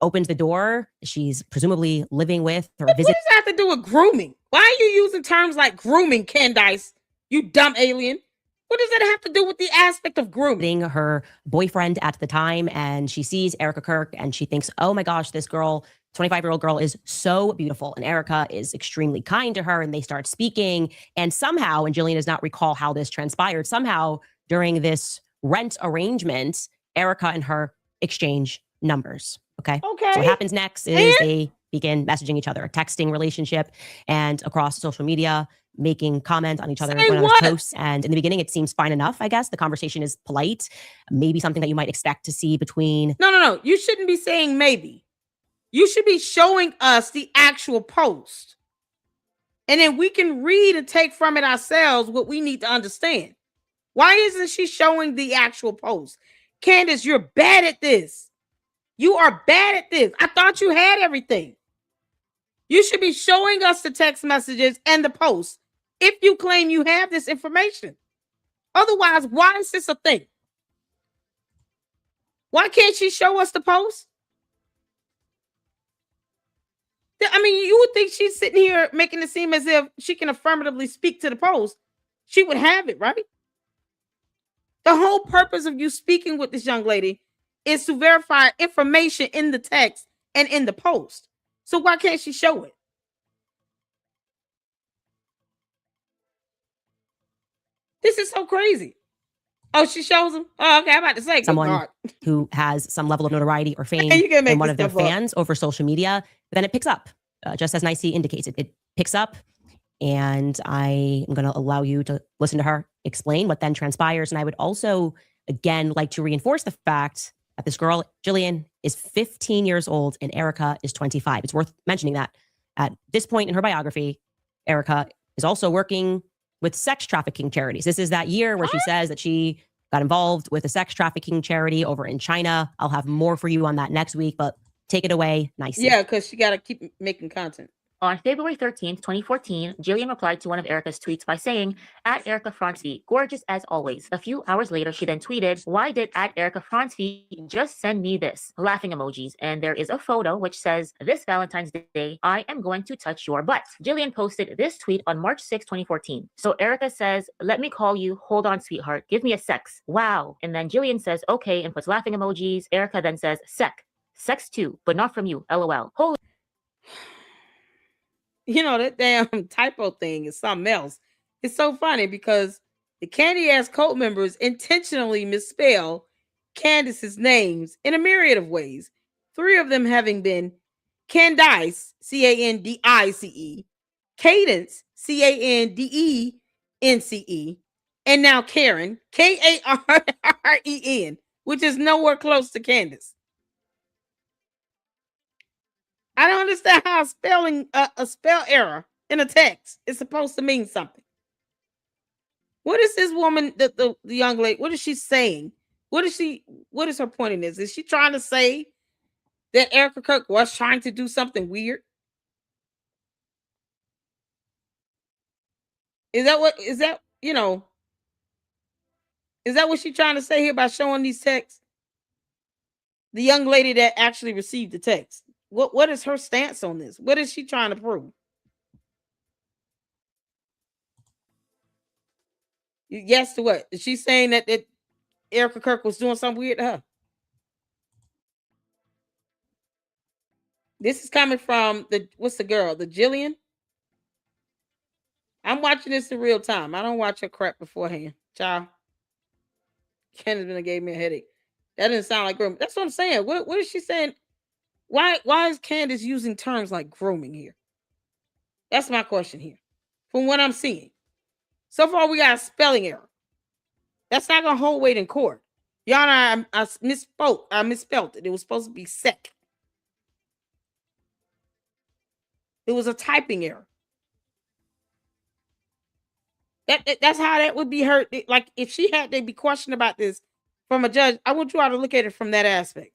S2: opens the door. She's presumably living with or visiting.
S1: What does that have to do with grooming? Why are you using terms like grooming, Candace? You dumb alien. What does that have to do with the aspect of grooming?
S2: Her boyfriend at the time, and she sees Erica Kirk, and she thinks, oh my gosh, this girl, 25-year-old girl, is so beautiful. And Erica is extremely kind to her, and they start speaking. And somehow, and Jillian does not recall how this transpired, somehow during this rent arrangement, Erica and her exchange numbers. Okay. So what happens next is they begin messaging each other, a texting relationship, and across social media, making comments on each other's posts. And in the beginning, it seems fine enough, I guess. The conversation is polite, maybe something that you might expect to see between...
S1: No. You shouldn't be saying maybe. You should be showing us the actual post. And then we can read and take from it ourselves what we need to understand. Why isn't she showing the actual post? Candace, you're bad at this. You are bad at this. I thought you had everything. You should be showing us the text messages and the posts if you claim you have this information. Otherwise, why is this a thing? Why can't she show us the post? I mean, you would think she's sitting here making it seem as if she can affirmatively speak to the post. She would have it, right? The whole purpose of you speaking with this young lady is to verify information in the text and in the post. So why can't she show it? This is so crazy. Oh, she shows him? Oh, okay, I'm about to say.
S2: Someone who has some level of notoriety or fame and one of their fans over social media, but then it picks up, just as Nicey indicates. It picks up, and I am going to allow you to listen to her explain what then transpires. And I would also, again, like to reinforce the fact that this girl, Jillian, is 15 years old and Erica is 25. It's worth mentioning that at this point in her biography, Erica is also working with sex trafficking charities. This is that year where she says that she got involved with a sex trafficking charity over in China. I'll have more for you on that next week, but take it away, Nicey.
S1: Yeah, because she got to keep making content.
S9: On February 13th, 2014, Jillian replied to one of Erica's tweets by saying, at Erica Franci, gorgeous as always. A few hours later, she then tweeted, why did at Erica Franci just send me this? Laughing emojis. And there is a photo which says, this Valentine's Day, I am going to touch your butt. Jillian posted this tweet on March 6, 2014. So Erica says, let me call you. Hold on, sweetheart. Give me a sex. Wow. And then Jillian says, okay, and puts laughing emojis. Erica then says, sex too, but not from you. LOL. Holy.
S1: You know, that damn typo thing is something else. It's so funny because the Candy Ass cult members intentionally misspell Candace's names in a myriad of ways. 3 of them having been Candice, Candice, Cadence, Candence, and now Karen, Karren. which is nowhere close to Candace. I don't understand how spelling a spell error in a text is supposed to mean something. What is this woman, the young lady, what is she saying? What is her point in this? Is she trying to say that Erica Kirk was trying to do something weird? Is that what she's trying to say here by showing these texts? The young lady that actually received the text. What is her stance on this? What is she trying to prove? Yes to what? Is she saying that Erica Kirk was doing something weird to her? This is coming from what's the girl? The Jillian? I'm watching this in real time. I don't watch her crap beforehand. Child. Candace gave me a headache. That didn't sound like grooming. That's what I'm saying. What is she saying? Why is Candace using terms like grooming here? That's my question here. From what I'm seeing. So far, we got a spelling error. That's not going to hold weight in court. Y'all know I misspoke. I misspelled it. It was supposed to be sec. It was a typing error. That's how that would be heard. Like, if she had to be questioned about this from a judge, I want you all to look at it from that aspect.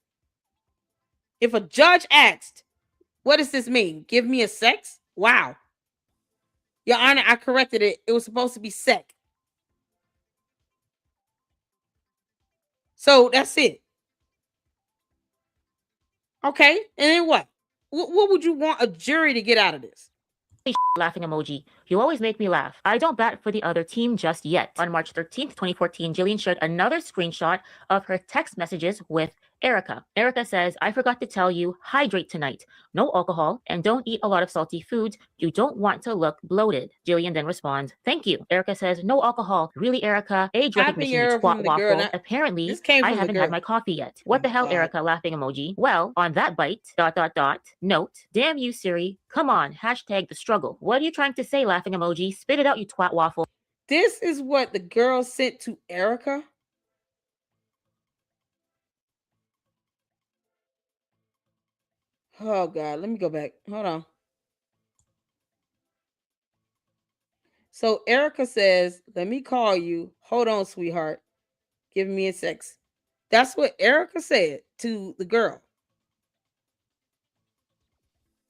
S1: If a judge asked, what does this mean? Give me a sex? Wow. Your Honor, I corrected it. It was supposed to be sec. So that's it. Okay. And then what? What would you want a jury to get out of this?
S9: Laughing emoji. You always make me laugh. I don't bat for the other team just yet. On March 13th, 2014, Jillian shared another screenshot of her text messages with Erica. Erica says, I forgot to tell you, hydrate tonight. No alcohol and don't eat a lot of salty foods. You don't want to look bloated. Jillian then responds, thank you. Erica says, no alcohol. Really, Erica? Age recognition, you twat waffle. Apparently, I haven't had my coffee yet. What the hell, Erica? Laughing emoji. Well, on that bite, ... Note, damn you, Siri. Come on, hashtag the struggle. What are you trying to say, laughing emoji? Spit it out, you twat waffle.
S1: This is what the girl sent to Erica. Oh, God. Let me go back. Hold on. So Erica says, let me call you. Hold on, sweetheart. Give me a sex. That's what Erica said to the girl.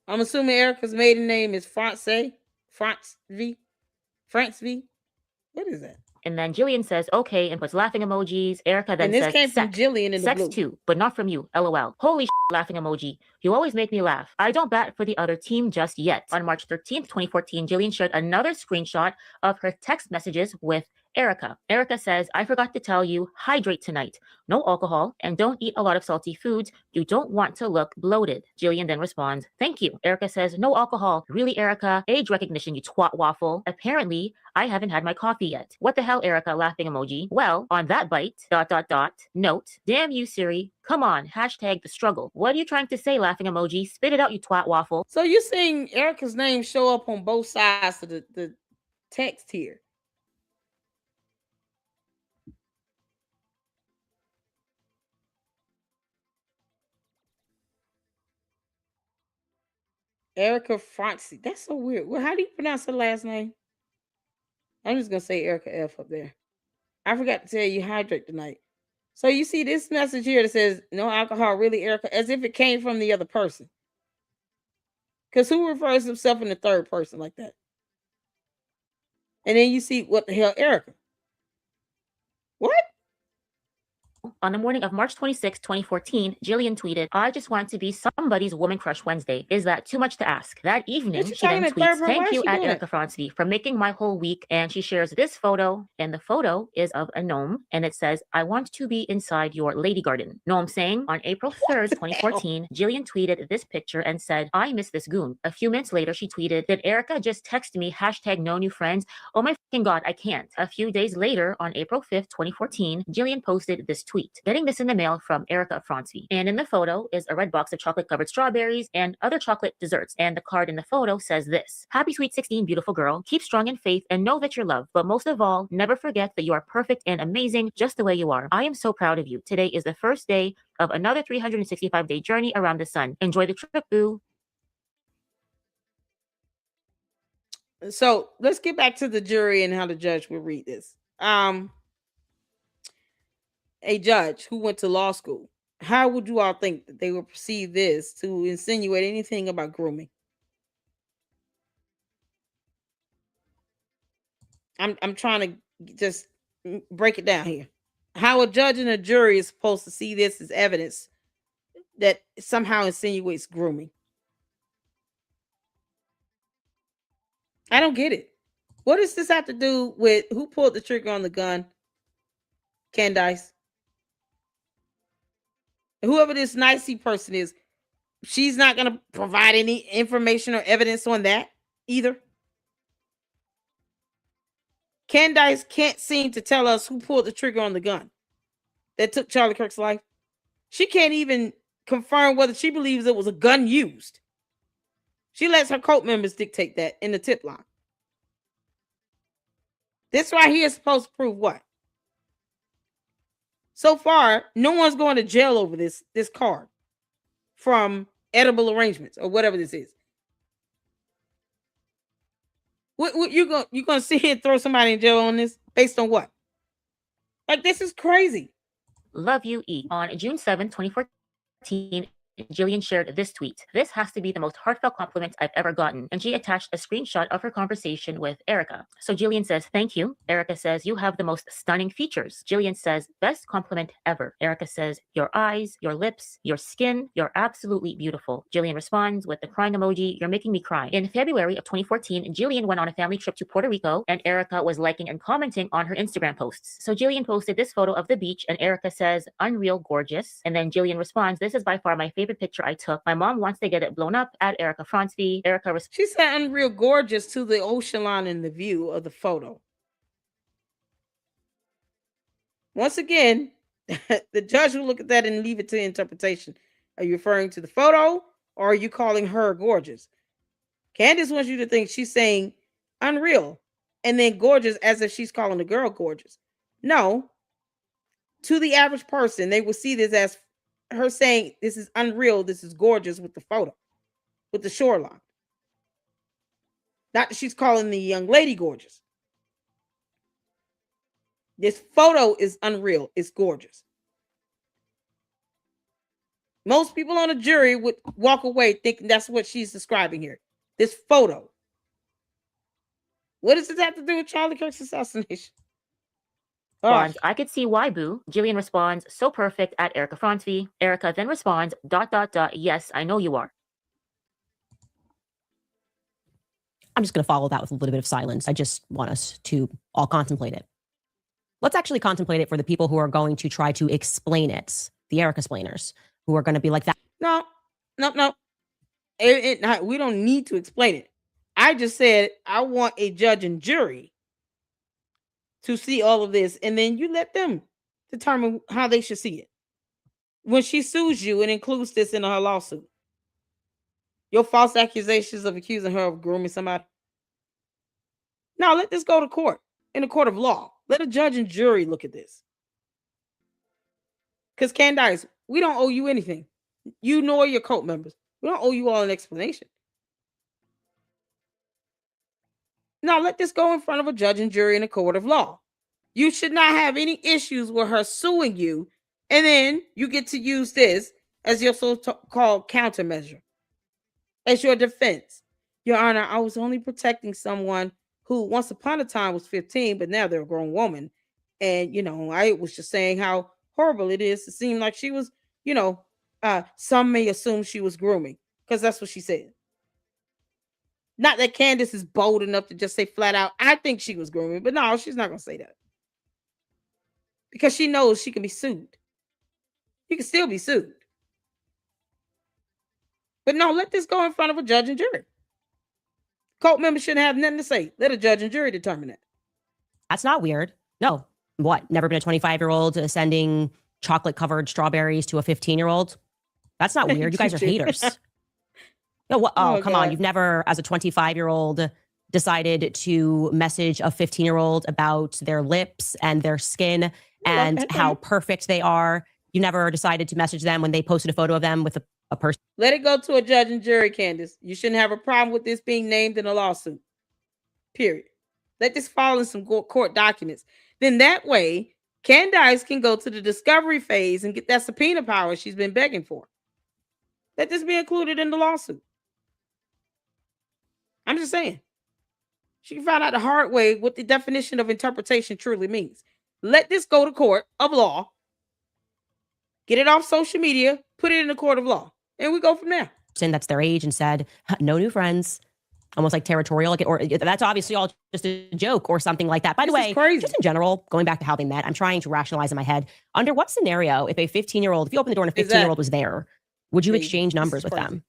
S1: I'm assuming Erica's maiden name is France V. What is that?
S9: And then Jillian says, okay, and puts laughing emojis. Erica then
S1: and this
S9: says,
S1: came from Jillian in the
S9: sex
S1: blue.
S9: too, but not from you, LOL. Holy laughing emoji. You always make me laugh. I don't bat for the other team just yet. On March 13th, 2014, Jillian shared another screenshot of her text messages with Erica. Erica says, I forgot to tell you, hydrate tonight. No alcohol and don't eat a lot of salty foods. You don't want to look bloated. Jillian then responds, thank you. Erica says, no alcohol. Really, Erica? Age recognition, you twat waffle. Apparently, I haven't had my coffee yet. What the hell, Erica? Laughing emoji. Well, on that bite, ... Note, damn you, Siri. Come on, hashtag the struggle. What are you trying to say, laughing emoji? Spit it out, you twat waffle.
S1: So you're seeing Erica's name show up on both sides of the text here. Erica Francie. That's so weird. Well, how do you pronounce her last name? I'm just going to say Erica F up there. I forgot to tell you, hydrate tonight. So you see this message here that says, no alcohol, really, Erica, as if it came from the other person. Because who refers to himself in the third person like that? And then you see, what the hell, Erica? What?
S9: On the morning of March 26, 2014, Jillian tweeted, I just want to be somebody's woman crush Wednesday. Is that too much to ask? That evening, she then tweets, thank you at Erica Francie for making my whole week. And she shares this photo, and the photo is of a gnome, and it says, I want to be inside your lady garden. Know what I'm saying? On April 3rd, 2014, Jillian tweeted this picture and said, I miss this goon. A few minutes later, she tweeted, did Erica just text me, hashtag no new friends? Oh my fucking God, I can't. A few days later, on April 5th, 2014, Jillian posted this tweet. sweet. Getting this in the mail from Erica Franzi. And in the photo is a red box of chocolate-covered strawberries and other chocolate desserts. And the card in the photo says this: Happy Sweet 16, beautiful girl. Keep strong in faith and know that you're loved. But most of all, never forget that you are perfect and amazing just the way you are. I am so proud of you. Today is the first day of another 365-day journey around the sun. Enjoy the trip, boo.
S1: So let's get back to the jury and how the judge will read this. A judge who went to law school, how would you all think that they would perceive this to insinuate anything about grooming? I'm trying to just break it down here. How a judge and a jury is supposed to see this as evidence that somehow insinuates grooming. I don't get it. What does this have to do with who pulled the trigger on the gun? Candace. Whoever this nicey person is, she's not going to provide any information or evidence on that either. Candace can't seem to tell us who pulled the trigger on the gun that took Charlie Kirk's life. She can't even confirm whether she believes it was a gun used. She lets her cult members dictate that in the tip line. This right here is supposed to prove what? So far, no one's going to jail over this card from Edible Arrangements or whatever this is. What you gonna sit here and throw somebody in jail on this based on what? Like, this is crazy.
S9: Love you, E. On June 7, 2014, Jillian shared this tweet. This has to be the most heartfelt compliment I've ever gotten. And she attached a screenshot of her conversation with Erica. So Jillian says, thank you. Erica says, you have the most stunning features. Jillian says, best compliment ever. Erica says, your eyes, your lips, your skin, you're absolutely beautiful. Jillian responds with the crying emoji, you're making me cry. In February of 2014, Jillian went on a family trip to Puerto Rico, and Erica was liking and commenting on her Instagram posts. So Jillian posted this photo of the beach, and Erica says, unreal gorgeous. And then Jillian responds, this is by far my favorite picture I took. My mom wants to get it blown up at Erica Franzi. Erica
S1: she said unreal gorgeous to the ocean line in the view of the photo. Once again, the judge will look at that and leave it to interpretation. Are you referring to the photo or are you calling her gorgeous? Candace wants you to think she's saying unreal and then gorgeous as if she's calling the girl gorgeous. No. To the average person, they will see this as her saying this is unreal, this is gorgeous with the photo, with the shoreline. Not that she's calling the young lady gorgeous. This photo is unreal, it's gorgeous. Most people on a jury would walk away thinking that's what she's describing here. This photo. What does this have to do with Charlie Kirk's assassination?
S9: Responds, I could see why, boo. Jillian responds, so perfect at Erica Franzi. Erica then responds, ... yes, I know you are.
S2: I'm just going to follow that with a little bit of silence. I just want us to all contemplate it. Let's actually contemplate it for the people who are going to try to explain it, the Erica explainers, who are going to be like that.
S1: No. We don't need to explain it. I just said I want a judge and jury to see all of this, and then you let them determine how they should see it. When she sues you and includes this in her lawsuit, your false accusations of accusing her of grooming somebody. Now let this go to court, in a court of law. Let a judge and jury look at this. Because Candace, we don't owe you anything. You nor your cult members. We don't owe you all an explanation. Now let this go in front of a judge and jury in a court of law. You should not have any issues with her suing you, and then you get to use this as your so-called countermeasure, as your defense. Your Honor, I was only protecting someone who once upon a time was 15, but now they're a grown woman. And, I was just saying how horrible it is to seem like she was, some may assume she was grooming, because that's what she said. Not that Candace is bold enough to just say flat out, I think she was grooming, but no, she's not going to say that. Because she knows she can be sued. You can still be sued. But no, let this go in front of a judge and jury. Cult members shouldn't have nothing to say. Let a judge and jury determine that.
S2: That's not weird. No. What? Never been a 25-year-old sending chocolate covered strawberries to a 15-year-old. That's not weird. You guys are haters. No, what? Oh, come on. You've never, as a 25-year-old, decided to message a 15-year-old about their lips and their skin and how perfect they are. You never decided to message them when they posted a photo of them with a person.
S1: Let it go to a judge and jury, Candace. You shouldn't have a problem with this being named in a lawsuit. Period. Let this fall in some court documents. Then that way, Candace can go to the discovery phase and get that subpoena power she's been begging for. Let this be included in the lawsuit. I'm just saying. She can find out the hard way what the definition of interpretation truly means. Let this go to court of law. Get it off social media. Put it in the court of law. And we go from there.
S2: That's their age and said, no new friends. Almost like territorial. Or that's obviously all just a joke or something like that. By the way, just in general, going back to how they met, I'm trying to rationalize in my head. Under what scenario, if a 15-year-old, if you open the door and a 15-year-old was there, would you exchange numbers with them?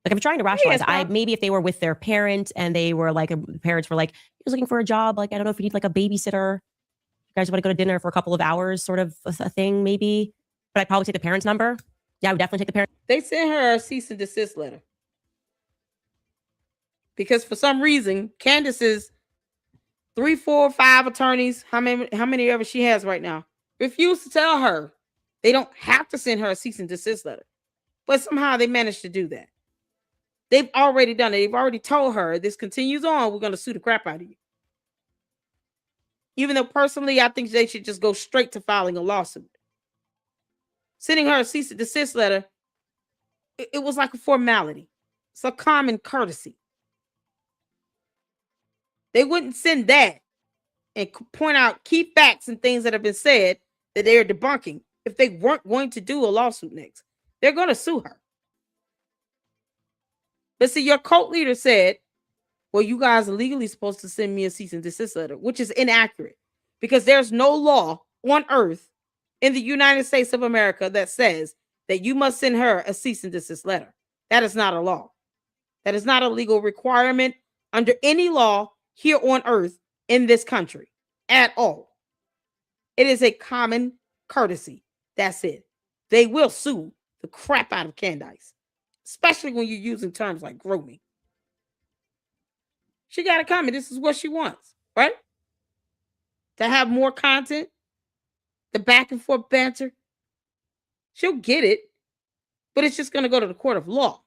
S2: Like, I'm trying to rationalize it. Maybe if they were with their parent and they were like, parents were like, he was looking for a job. Like, I don't know if you need like a babysitter. You guys want to go to dinner for a couple of hours, sort of a thing, maybe. But I'd probably take the parent's number. Yeah, I would definitely take the parent.
S1: They sent her a cease and desist letter. Because for some reason, Candace's 3, 4, 5 attorneys, how many ever she has right now, refused to tell her they don't have to send her a cease and desist letter. But somehow they managed to do that. They've already done it. They've already told her this continues on, we're going to sue the crap out of you. Even though personally, I think they should just go straight to filing a lawsuit. Sending her a cease and desist letter, it was like a formality. It's a common courtesy. They wouldn't send that and point out key facts and things that have been said that they are debunking if they weren't going to do a lawsuit next. They're going to sue her. But see, your cult leader said, well, you guys are legally supposed to send me a cease and desist letter, which is inaccurate because there's no law on earth in the United States of America that says that you must send her a cease and desist letter. That is not a law. That is not a legal requirement under any law here on earth in this country at all. It is a common courtesy. That's it. They will sue the crap out of Candace, especially when you're using terms like grooming. She got it coming. This is what she wants, right? To have more content, the back and forth banter. She'll get it, but it's just going to go to the court of law.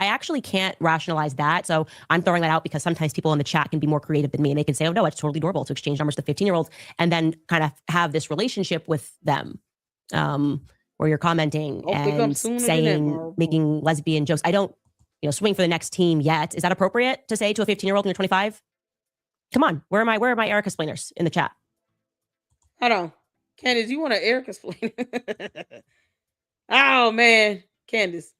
S2: I actually can't rationalize that. So I'm throwing that out because sometimes people in the chat can be more creative than me and they can say, oh no, it's totally normal to exchange numbers to 15-year-olds and then kind of have this relationship with them where you're commenting and saying, making lesbian jokes. I don't, swing for the next team yet. Is that appropriate to say to a 15-year-old when you're 25? Come on. Where are my Erica explainers in the chat?
S1: Hold on. Candace, you want an Erica explainer? Oh man, Candace,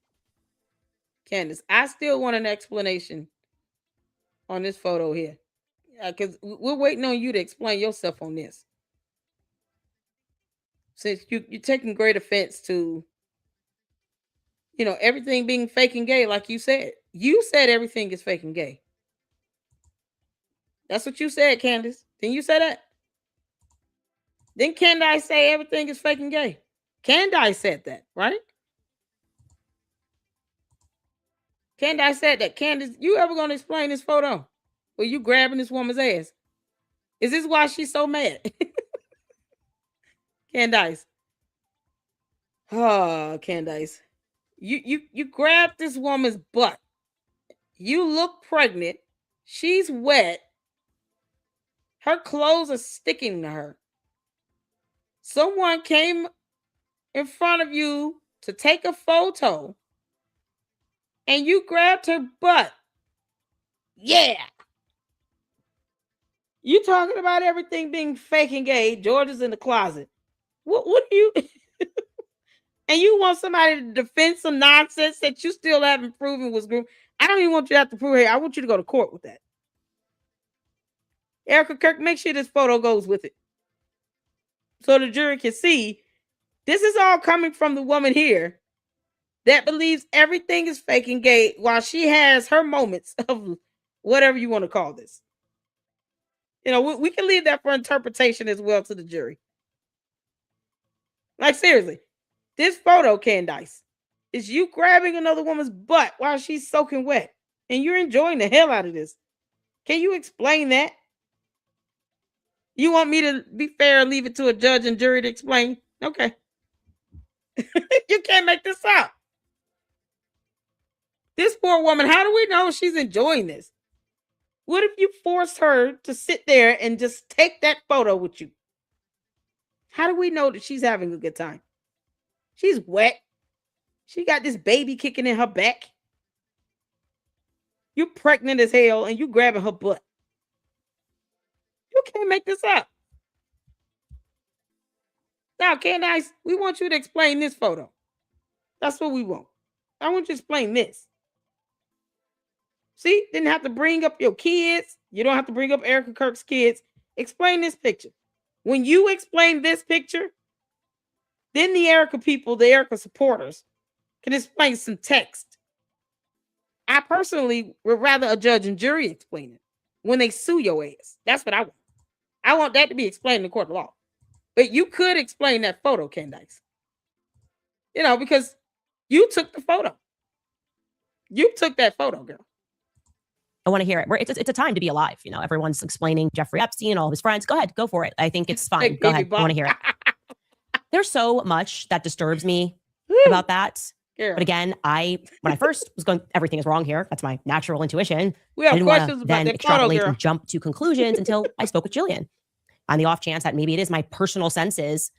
S1: I still want an explanation on this photo here. Because we're waiting on you to explain yourself on this. Since you're taking great offense to, everything being fake and gay, like you said. You said everything is fake and gay. That's what you said, Candace. Didn't you say that? Didn't Candace say everything is fake and gay? Candace said that, right? Candace said that. Candace, you ever going to explain this photo? Were you grabbing this woman's ass? Is this why she's so mad? Candace. Oh, Candace. You grabbed this woman's butt. You look pregnant. She's wet. Her clothes are sticking to her. Someone came in front of you to take a photo and you grabbed her butt. Yeah. You talking about everything being fake and gay. Georgia's in the closet. What do you... And you want somebody to defend some nonsense that you still haven't proven was groomed. I don't even want you to have to prove it. I want you to go to court with that. Erica Kirk, make sure this photo goes with it. So the jury can see this is all coming from the woman here that believes everything is fake and gay while she has her moments of whatever you want to call this. You know, we can leave that for interpretation as well to the jury. Like, seriously, this photo, Candace, is you grabbing another woman's butt while she's soaking wet, and you're enjoying the hell out of this. Can you explain that? You want me to be fair and leave it to a judge and jury to explain? Okay. You can't make this up. This poor woman, how do we know she's enjoying this? What if you forced her to sit there and just take that photo with you? How do we know that she's having a good time? She's wet. She got this baby kicking in her back. You're pregnant as hell and you grabbing her butt. You can't make this up. Now, Candace, we want you to explain this photo. That's what we want. I want you to explain this. See, didn't have to bring up your kids. You don't have to bring up Erica Kirk's kids. Explain this picture. When you explain this picture, then the Erica people, the Erica supporters, can explain some text. I personally would rather a judge and jury explain it when they sue your ass. That's what I want. I want that to be explained in the court of law. But you could explain that photo, Candace. You know, because you took the photo. You took that photo, girl.
S2: I want to hear it. It's a time to be alive. You know, everyone's explaining Jeffrey Epstein and all of his friends. Go ahead, go for it. I think it's fine. Go ahead. I want to hear it. There's so much that disturbs me about that. Girl. But again, when I first was going, everything is wrong here. That's my natural intuition.
S1: We have questions about that
S2: extrapolate
S1: photo, girl.
S2: And jump to conclusions until I spoke with Jillian. On the off chance that maybe it is my personal senses,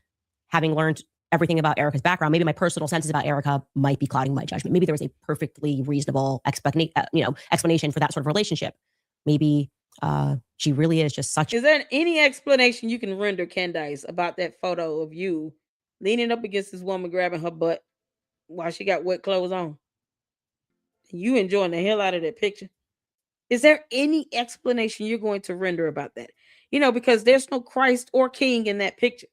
S2: having learned everything about Erica's background, maybe my personal senses about Erica might be clouding my judgment. Maybe there was a perfectly reasonable explanation for that sort of relationship. Maybe she really is just such.
S1: Is there any explanation you can render, Candace, about that photo of you leaning up against this woman, grabbing her butt while she got wet clothes on? You enjoying the hell out of that picture? Is there any explanation you're going to render about that? You know, because there's no Christ or King in that picture.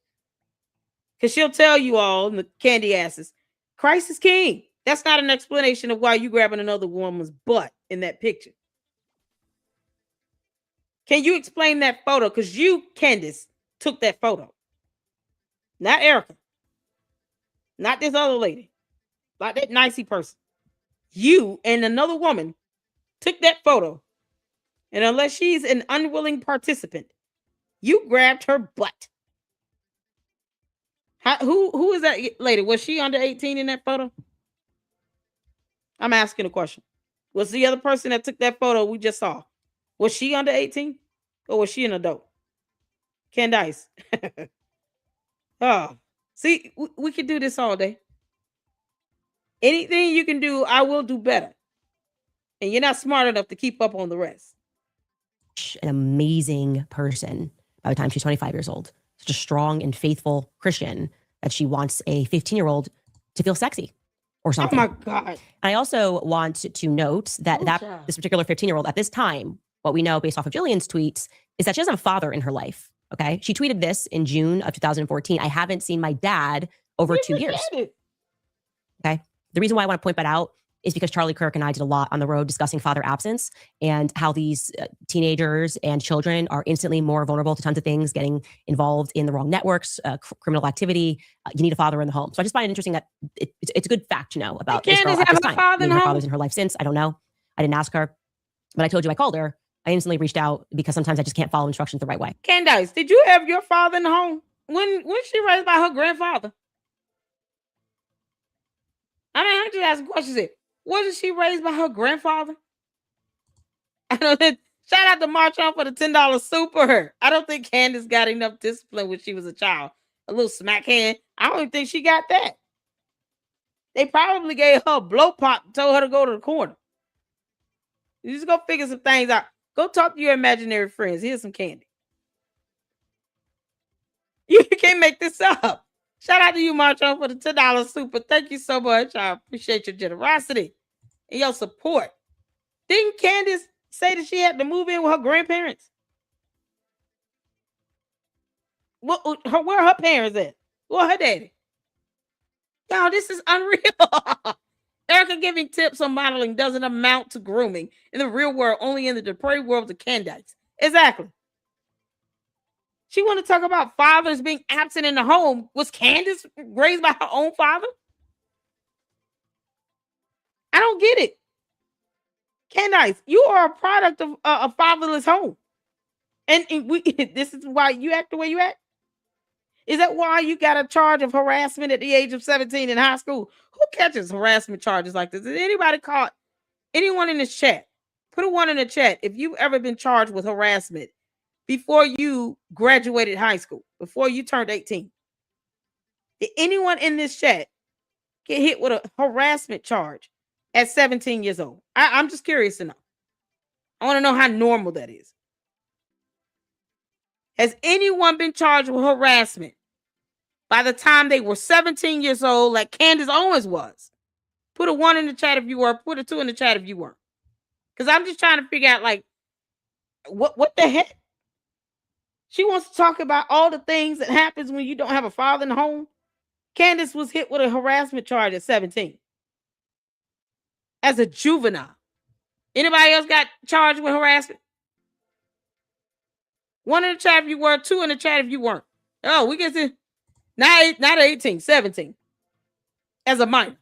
S1: Because she'll tell you all in the candy asses, Christ is king. That's not an explanation of why you grabbing another woman's butt in that picture. Can you explain that photo? Because you, Candace, took that photo. Not Erica. Not this other lady. Not that nicey person. You and another woman took that photo. And unless she's an unwilling participant, you grabbed her butt. Who is that lady? Was she under 18 in that photo? I'm asking a question. Was the other person that took that photo we just saw, was she under 18? Or was she an adult? Candace. Oh, see, we could do this all day. Anything you can do, I will do better. And you're not smart enough to keep up on the rest.
S2: An amazing person by the time she's 25 years old. Such a strong and faithful Christian that she wants a 15-year-old to feel sexy or something.
S1: Oh my God.
S2: I also want to note that this particular 15-year-old at this time, what we know based off of Jillian's tweets is that she doesn't have a father in her life. Okay. She tweeted this in June of 2014. I haven't seen my dad over 2 years. Okay. The reason why I want to point that out is because Charlie Kirk and I did a lot on the road discussing father absence and how these teenagers and children are instantly more vulnerable to tons of things, getting involved in the wrong networks, criminal activity. You need a father in the home. So I just find it interesting that it's a good fact to know about this girl at this time. Maybe her father's in her life since. I don't know. I didn't ask her. But I told you I called her. I instantly reached out because sometimes I just can't follow instructions the right way.
S1: Candace, did you have your father in the home? When she raised by her grandfather? I mean, I just ask questions here. Wasn't she raised by her grandfather? I know that. Shout out to March On for the $10 super. I don't think Candace got enough discipline when she was a child. A little smack hand. I don't even think she got that. They probably gave her a blow pop and told her to go to the corner. You just go figure some things out. Go talk to your imaginary friends. Here's some candy. You can't make this up. Shout out to you, March On, for the $10 super. Thank you so much. I appreciate your generosity and your support. Didn't Candace say that she had to move in with her grandparents? Where her parents at? Where her daddy? Y'all, this is unreal. Erica giving tips on modeling doesn't amount to grooming in the real world, only in the depraved world of Candace. Exactly. She want to talk about fathers being absent in the home. Was Candace raised by her own father? I don't get it. Candace, you are a product of a fatherless home. And we this is why you act the way you act? Is that why you got a charge of harassment at the age of 17 in high school? Who catches harassment charges like this? Has anybody caught anyone in this chat? Put a 1 in the chat if you've ever been charged with harassment before you graduated high school, before you turned 18. Did anyone in this chat get hit with a harassment charge at 17 years old? I'm just curious to know. I want to know how normal that is. Has anyone been charged with harassment by the time they were 17 years old, like Candace Owens was? Put a 1 in the chat if you were. Put a 2 in the chat if you weren't. Because I'm just trying to figure out, like, what the heck? She wants to talk about all the things that happens when you don't have a father in the home. Candace was hit with a harassment charge at 17 as a juvenile. Anybody else got charged with harassment? 1 in the chat if you were, 2 in the chat if you weren't. Oh, we get to not 18, 17 as a minor.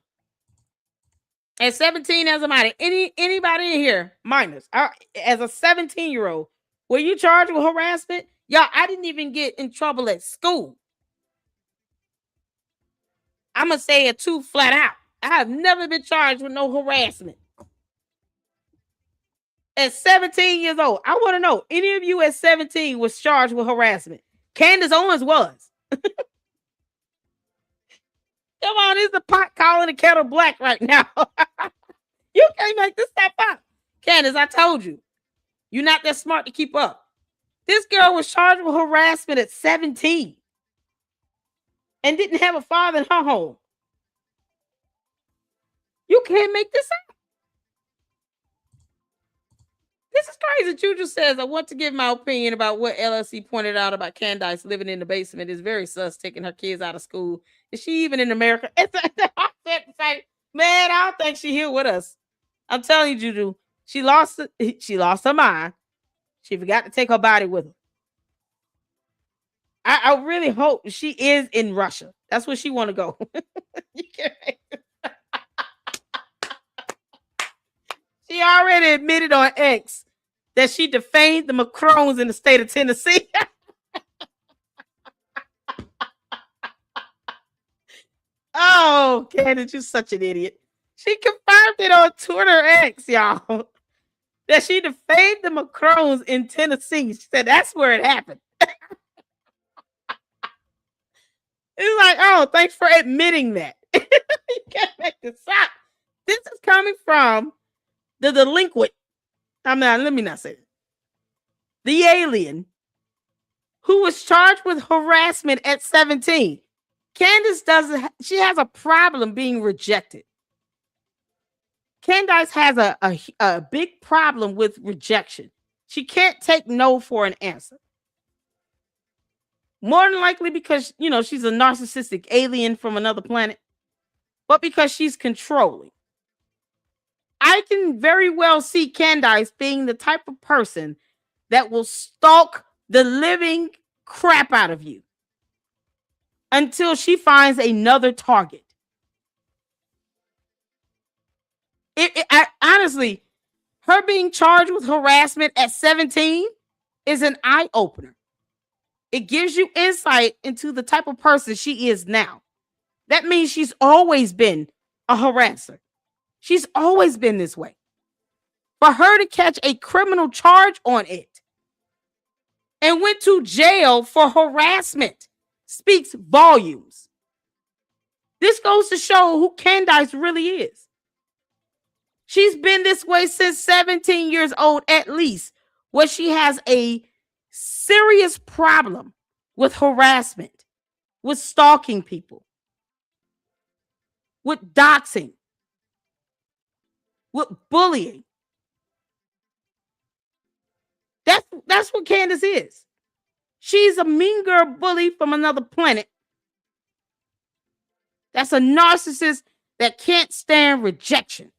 S1: At 17 as a minor. Anybody in here, minors, as a 17-year-old, were you charged with harassment? Y'all, I didn't even get in trouble at school. I'm going to say it 2 flat out. I have never been charged with no harassment. At 17 years old, I want to know, any of you at 17 was charged with harassment? Candace Owens was. Come on, it's the pot calling the kettle black right now. You can't make this stuff up. Candace, I told you. You're not that smart to keep up. This girl was charged with harassment at 17 and didn't have a father in her home. You can't make this up. This is crazy. Juju says, I want to give my opinion about what LLC pointed out about Candace living in the basement. Is very sus, taking her kids out of school. Is she even in America? I said, man, I don't think she's here with us. I'm telling you, Juju, she lost her mind. She forgot to take her body with her. I really hope she is in Russia. That's where she want to go. You can't make this. She already admitted on X that she defamed the Macrons in the state of Tennessee. Oh, Candace, you're such an idiot. She confirmed it on Twitter X, y'all, that she defamed the Macrons in Tennessee. She said that's where it happened. It's like, oh, thanks for admitting that. You can't make this up. This is coming from the delinquent. Let me not say it. The alien who was charged with harassment at 17. Candace she has a problem being rejected. Candace has a big problem with rejection. She can't take no for an answer. More than likely because, she's a narcissistic alien from another planet, but because she's controlling. I can very well see Candace being the type of person that will stalk the living crap out of you until she finds another target. Honestly, her being charged with harassment at 17 is an eye-opener. It gives you insight into the type of person she is now. That means she's always been a harasser. She's always been this way. For her to catch a criminal charge on it and went to jail for harassment speaks volumes. This goes to show who Candace really is. She's been this way since 17 years old, at least, where she has a serious problem with harassment, with stalking people, with doxing, with bullying. That's what Candace is. She's a mean girl bully from another planet. That's a narcissist that can't stand rejection.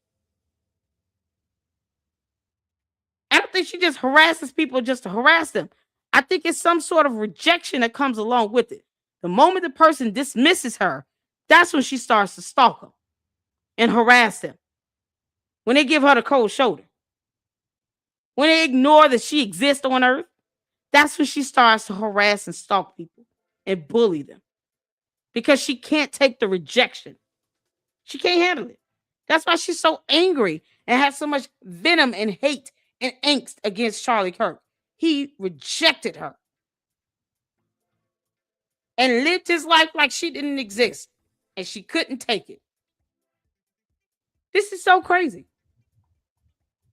S1: I don't think she just harasses people just to harass them. I think it's some sort of rejection that comes along with it. The moment the person dismisses her, that's when she starts to stalk them and harass them. When they give her the cold shoulder. When they ignore that she exists on earth, that's when she starts to harass and stalk people and bully them. Because she can't take the rejection. She can't handle it. That's why she's so angry and has so much venom and hate and angst against Charlie Kirk. He rejected her and lived his life like she didn't exist and she couldn't take it. This is so crazy.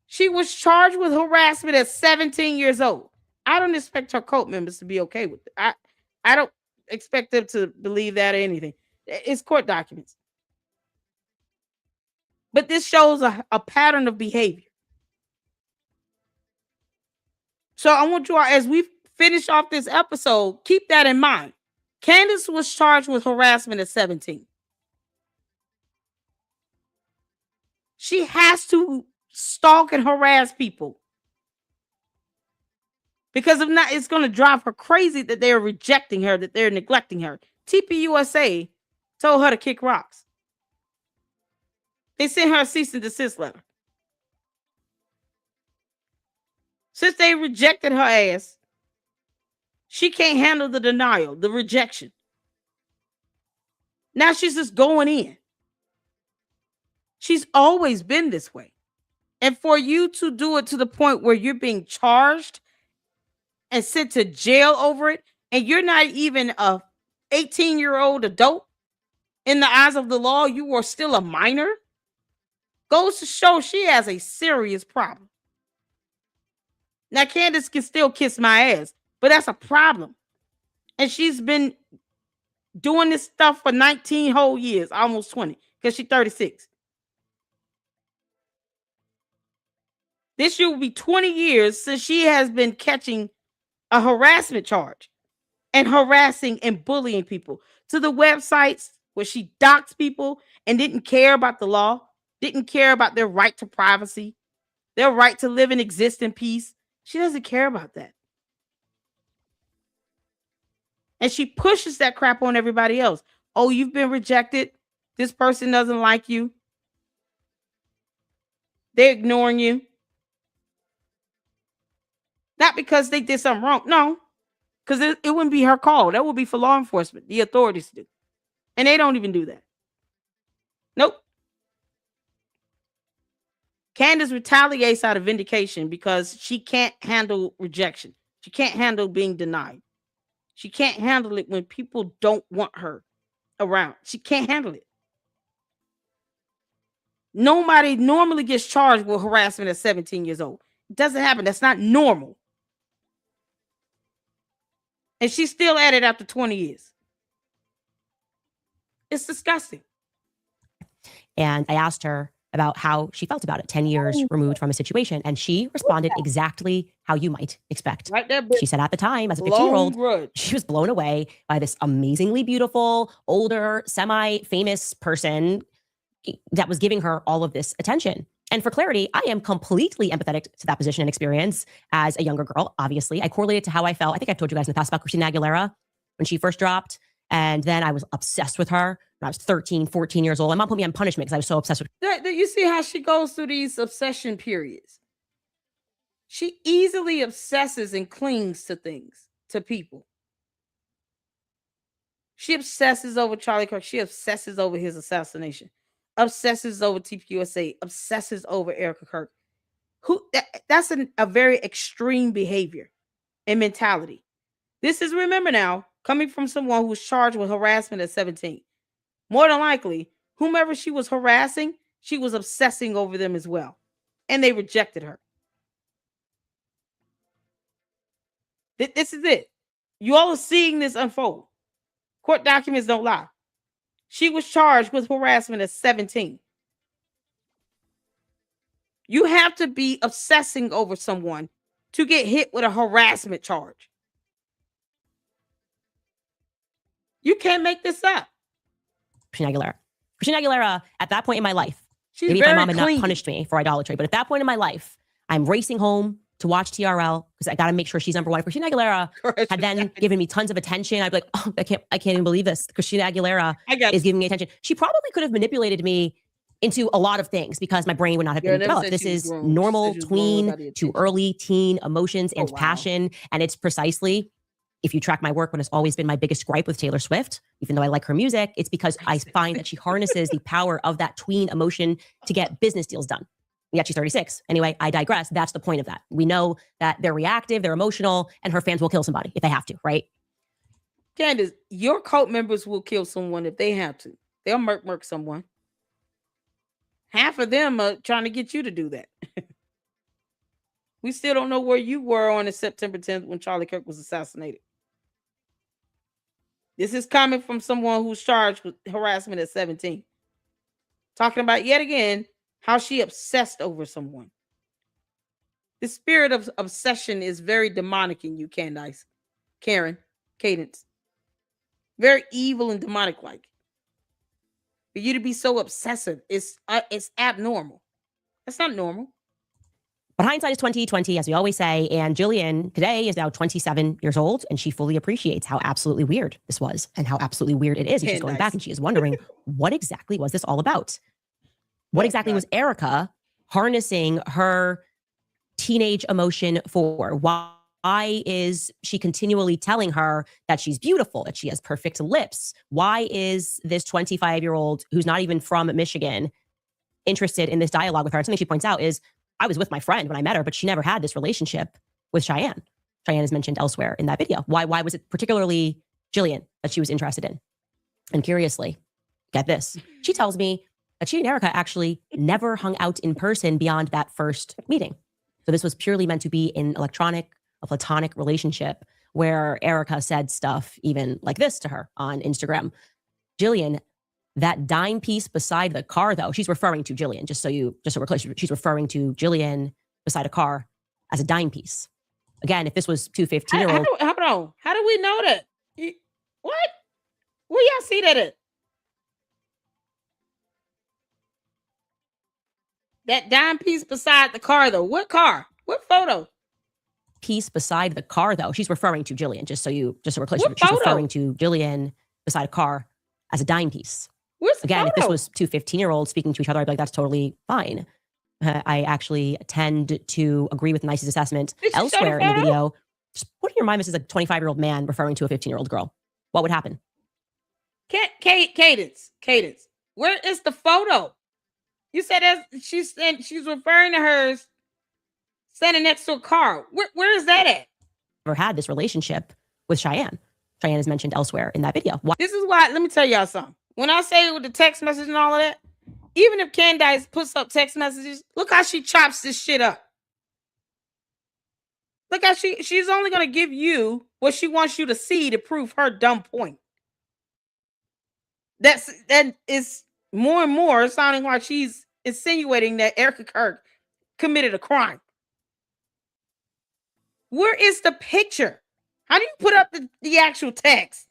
S1: She was charged with harassment at 17 years old. I don't expect her cult members to be okay with it. I don't expect them to believe that or anything. It's court documents. But this shows a pattern of behavior. So I want you all, as we finish off this episode, keep that in mind. Candace was charged with harassment at 17. She has to stalk and harass people. Because if not, it's going to drive her crazy that they're rejecting her, that they're neglecting her. TPUSA told her to kick rocks. They sent her a cease and desist letter. Since they rejected her ass, she can't handle the denial, the rejection. Now she's just going in. She's always been this way. And for you to do it to the point where you're being charged and sent to jail over it, and you're not even a 18-year-old adult in the eyes of the law, you are still a minor, goes to show she has a serious problem. Now, Candace can still kiss my ass, but that's a problem. And she's been doing this stuff for 19 whole years, almost 20, because she's 36. This year will be 20 years since she has been catching a harassment charge and harassing and bullying people to the websites where she doxed people and didn't care about the law, didn't care about their right to privacy, their right to live and exist in peace. She doesn't care about that. And she pushes that crap on everybody else. Oh, you've been rejected. This person doesn't like you. They're ignoring you. Not because they did something wrong. No, because it wouldn't be her call. That would be for law enforcement, the authorities to do. And they don't even do that. Nope. Candace retaliates out of vindication because she can't handle rejection. She can't handle being denied. She can't handle it when people don't want her around. She can't handle it. Nobody normally gets charged with harassment at 17 years old. It doesn't happen. That's not normal. And she's still at it after 20 years. It's disgusting.
S2: And I asked her about how she felt about it, 10 years removed from a situation. And she responded exactly how you might expect.
S1: Right there,
S2: she said at the time, as a 15-year-old, she was blown away by this amazingly beautiful, older, semi-famous person that was giving her all of this attention. And for clarity, I am completely empathetic to that position and experience as a younger girl, obviously. I correlated to how I felt. I think I've told you guys in the past about Christina Aguilera when she first dropped. And then I was obsessed with her when I was 13, 14 years old. My mom put me on punishment because I was so obsessed with
S1: her. You see how she goes through these obsession periods. She easily obsesses and clings to things, to people. She obsesses over Charlie Kirk. She obsesses over his assassination. Obsesses over TPUSA. Obsesses over Erica Kirk. That's a very extreme behavior and mentality. This is, remember now, coming from someone who was charged with harassment at 17. More than likely, whomever she was harassing, she was obsessing over them as well. And they rejected her. This is it. You all are seeing this unfold. Court documents don't lie. She was charged with harassment at 17. You have to be obsessing over someone to get hit with a harassment charge. You can't make this up.
S2: Christina Aguilera. Christina Aguilera, at that point in my life,
S1: she's
S2: maybe
S1: very
S2: if my mom had
S1: clean.
S2: not punished me for idolatry, but at that point in my life, I'm racing home to watch TRL because I got to make sure she's number one. Christina Aguilera had then given me tons of attention. I'd be like, oh, I can't even believe this. Christina Aguilera is giving me attention. She probably could have manipulated me into a lot of things because my brain would not have been developed. This is normal tween to early teen emotions and passion. And it's precisely, if you track my work, what has always been my biggest gripe with Taylor Swift, even though I like her music, it's because I find that she harnesses the power of that tween emotion to get business deals done. Yet she's 36. Anyway, I digress. That's the point of that. We know that they're reactive, they're emotional, and her fans will kill somebody if they have to, right?
S1: Candace, your cult members will kill someone if they have to. They'll murk someone. Half of them are trying to get you to do that. We still don't know where you were on the September 10th when Charlie Kirk was assassinated. This is coming from someone who's charged with harassment at 17. Talking about, yet again, how she obsessed over someone. The spirit of obsession is very demonic in you, Candace. Cadence. Very evil and demonic-like. For you to be so obsessive, it's abnormal. That's not normal.
S2: But hindsight is 20/20, as we always say. And Jillian today is now 27 years old, and she fully appreciates how absolutely weird this was and how absolutely weird it is. And she's going back and she is wondering, what exactly was this all about? What exactly was Erica harnessing her teenage emotion for? Why is she continually telling her that she's beautiful, that she has perfect lips? Why is this 25-year-old who's not even from Michigan interested in this dialogue with her? And something she points out is, I was with my friend when I met her, but she never had this relationship with Cheyenne. Cheyenne is mentioned elsewhere in that video. Why was it particularly Jillian that she was interested in? And curiously, get this, she tells me that she and Erica actually never hung out in person beyond that first meeting. So this was purely meant to be a platonic relationship where Erica said stuff even like this to her on Instagram. Jillian, that dime piece beside the car, though, she's referring to Jillian, just so we're clear, she's referring to Jillian beside a car as a dime piece. Again, if this was two 15-year-olds.
S1: Hold on. How do we know that? What? Where y'all see that at? That dime piece beside the car, though. What car? What photo?
S2: Piece beside the car, though. She's referring to Jillian, just so we're clear, she's referring to Jillian beside a car as a dime piece. Again, if this was two 15-year-olds speaking to each other, I'd be like, that's totally fine. I actually tend to agree with Nice's assessment elsewhere in the video. Just put in your mind, this is a 25-year-old man referring to a 15-year-old girl. What would happen?
S1: Cadence. Where is the photo? You said she's referring to hers standing next to a car. Where is that at?
S2: Never had this relationship with Cheyenne. Cheyenne is mentioned elsewhere in that video.
S1: This is why, let me tell y'all something. When I say with the text message and all of that, even if Candace puts up text messages, look how she chops this shit up. Look how she's only going to give you what she wants you to see to prove her dumb point. That is more and more sounding like she's insinuating that Erica Kirk committed a crime. Where is the picture? How do you put up the actual text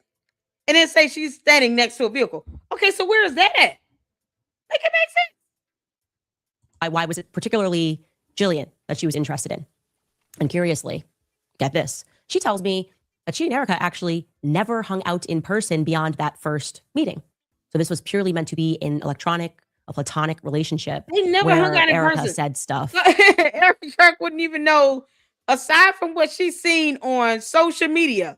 S1: and then say she's standing next to a vehicle? Okay, so where is that at? Make it make sense.
S2: Why was it particularly Jillian that she was interested in? And curiously, get this, she tells me that she and Erica actually never hung out in person beyond that first meeting. So this was purely meant to be a platonic relationship.
S1: They never hung out in
S2: Erica
S1: person.
S2: Said stuff.
S1: Erica Kirk wouldn't even know, aside from what she's seen on social media.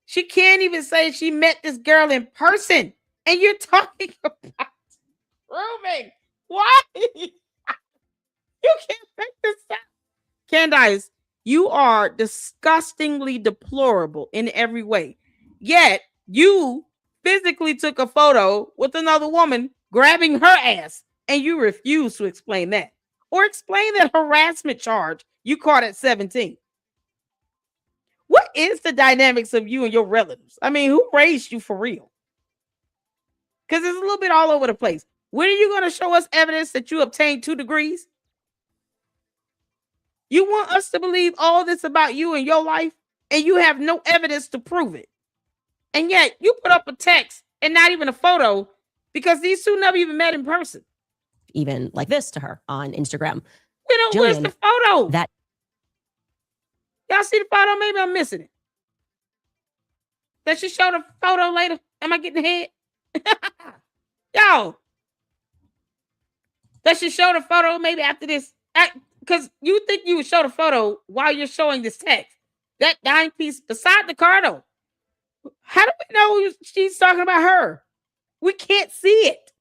S1: She can't even say she met this girl in person. And you're talking about grooming. Why? You can't make this up. Candace, you are disgustingly deplorable in every way. Yet, you physically took a photo with another woman grabbing her ass, and you refuse to explain that. Or explain that harassment charge you caught at 17. What is the dynamics of you and your relatives? I mean, who raised you for real? Because it's a little bit all over the place. When are you going to show us evidence that you obtained 2 degrees? You want us to believe all this about you and your life, and you have no evidence to prove it. And yet, you put up a text and not even a photo because these two never even met in person.
S2: Even like this to her on Instagram.
S1: Where's the photo? Y'all see the photo? Maybe I'm missing it. Does she show the photo later? Am I getting ahead? Yo. Does she show the photo maybe after this? Because you think you would show the photo while you're showing this text. That dime piece beside the car, though. How do we know she's talking about her? We can't see it.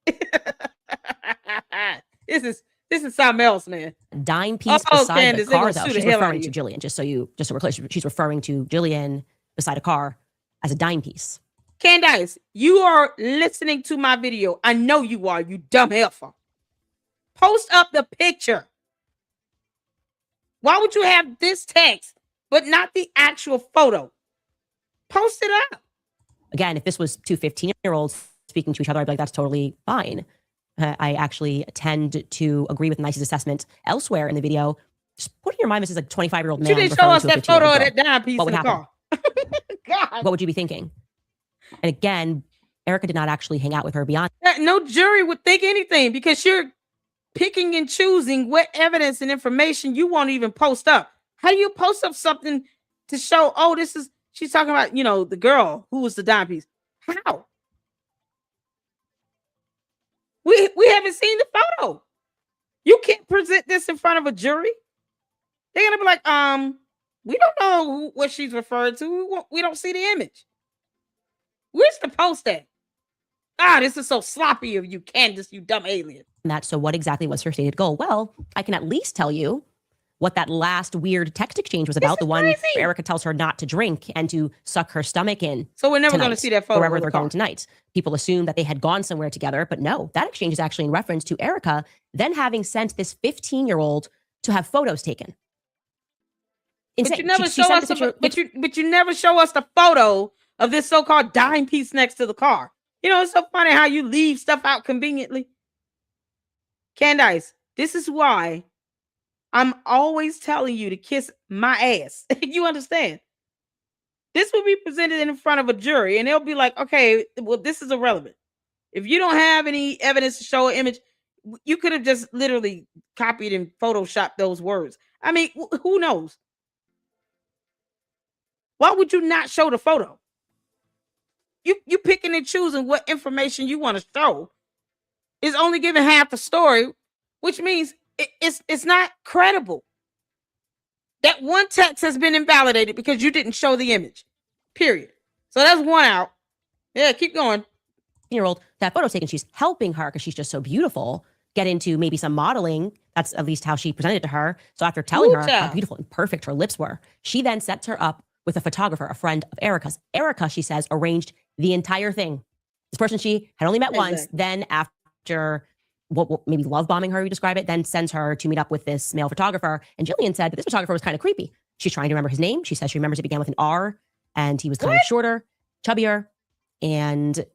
S1: This is something else, man.
S2: Dime piece beside
S1: Candace,
S2: the car, though. She's referring to Jillian, just so we're clear. She's referring to Jillian beside a car as a dime piece.
S1: Candace, you are listening to my video. I know you are, you dumb heifer. Post up the picture. Why would you have this text, but not the actual photo? Post it up.
S2: Again, if this was two 15-year-olds speaking to each other, I'd be like, that's totally fine. I actually tend to agree with Nice's assessment elsewhere in the video. Just put in your mind, this is a 25-year-old man.
S1: You didn't show us that photo of that dime piece in the car. God.
S2: What would you be thinking? And again, Erica did not actually hang out with her beyond.
S1: No jury would think anything because you're picking and choosing what evidence and information you won't even post up. How do you post up something to show, oh, she's talking about, the girl who was the dime piece? How? We haven't seen the photo. You can't present this in front of a jury. They're gonna be like, we don't know what she's referring to. We don't see the image. Where's the post at? This is so sloppy of you, Candace, you dumb alien.
S2: So what exactly was her stated goal? Well, I can at least tell you what that last weird text exchange was about. The one where Erica tells her not to drink and to suck her stomach in.
S1: So we're never going to see that photo
S2: wherever they're going tonight. People assume that they had gone somewhere together, but no, that exchange is actually in reference to Erica then having sent this 15-year-old to have photos taken.
S1: But you never show us. But you never show us the photo of this so-called dime piece next to the car. It's so funny how you leave stuff out conveniently. Candace, this is why I'm always telling you to kiss my ass. You understand? This will be presented in front of a jury, and they'll be like, okay, well, this is irrelevant. If you don't have any evidence to show an image, you could have just literally copied and photoshopped those words. I mean, who knows? Why would you not show the photo? You picking and choosing what information you want to show is only giving half the story, which means it's not credible. That one text has been invalidated because you didn't show the image. Period. So that's one out. Yeah, keep going.
S2: Year-old, that photo taken, she's helping her because she's just so beautiful. Get into maybe some modeling. That's at least how she presented it to her. So after telling her how beautiful and perfect her lips were, she then sets her up with a photographer, a friend of Erica's. Erica, she says, arranged the entire thing. This person she had only met once, then after what maybe love bombing her, you describe it, then sends her to meet up with this male photographer. And Jillian said that this photographer was kind of creepy. She's trying to remember his name. She says she remembers it began with an R, and he was kind of shorter, chubbier, and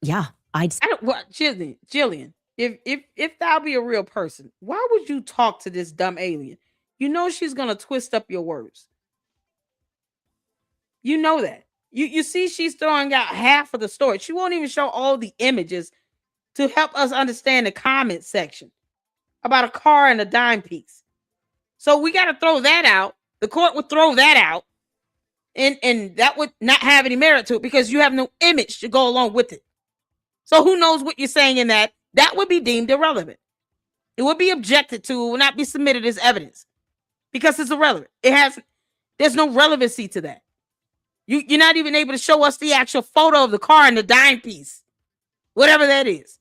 S2: yeah,
S1: Jillian, if thou be a real person, why would you talk to this dumb alien? You know she's gonna twist up your words. You know that. You see she's throwing out half of the story. She won't even show all the images to help us understand the comment section about a car and a dime piece. So we got to throw that out. The court would throw that out. And that would not have any merit to it because you have no image to go along with it. So who knows what you're saying in that? That would be deemed irrelevant. It would be objected to. It will not be submitted as evidence because it's irrelevant. There's no relevancy to that. You're not even able to show us the actual photo of the car and the dime piece, whatever that is.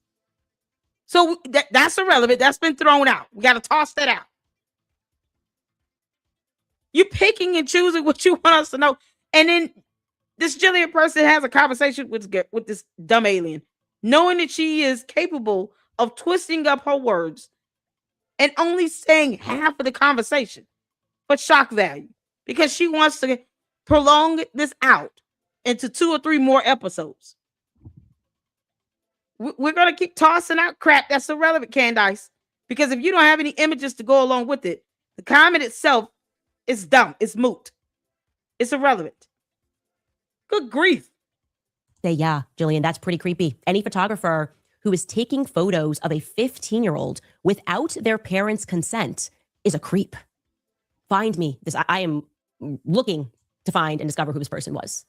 S1: So that's irrelevant. That's been thrown out. We got to toss that out. You're picking and choosing what you want us to know. And then this Jillian person has a conversation with this dumb alien, knowing that she is capable of twisting up her words and only saying half of the conversation for shock value because she wants to prolong this out into 2 or 3 more episodes. We're going to keep tossing out crap that's irrelevant, Candace, because if you don't have any images to go along with it, the comment itself is dumb. It's moot. It's irrelevant. Good grief.
S2: Yeah, Jillian, that's pretty creepy. Any photographer who is taking photos of a 15-year-old without their parents' consent is a creep. Find me this. I am looking to find and discover who this person was.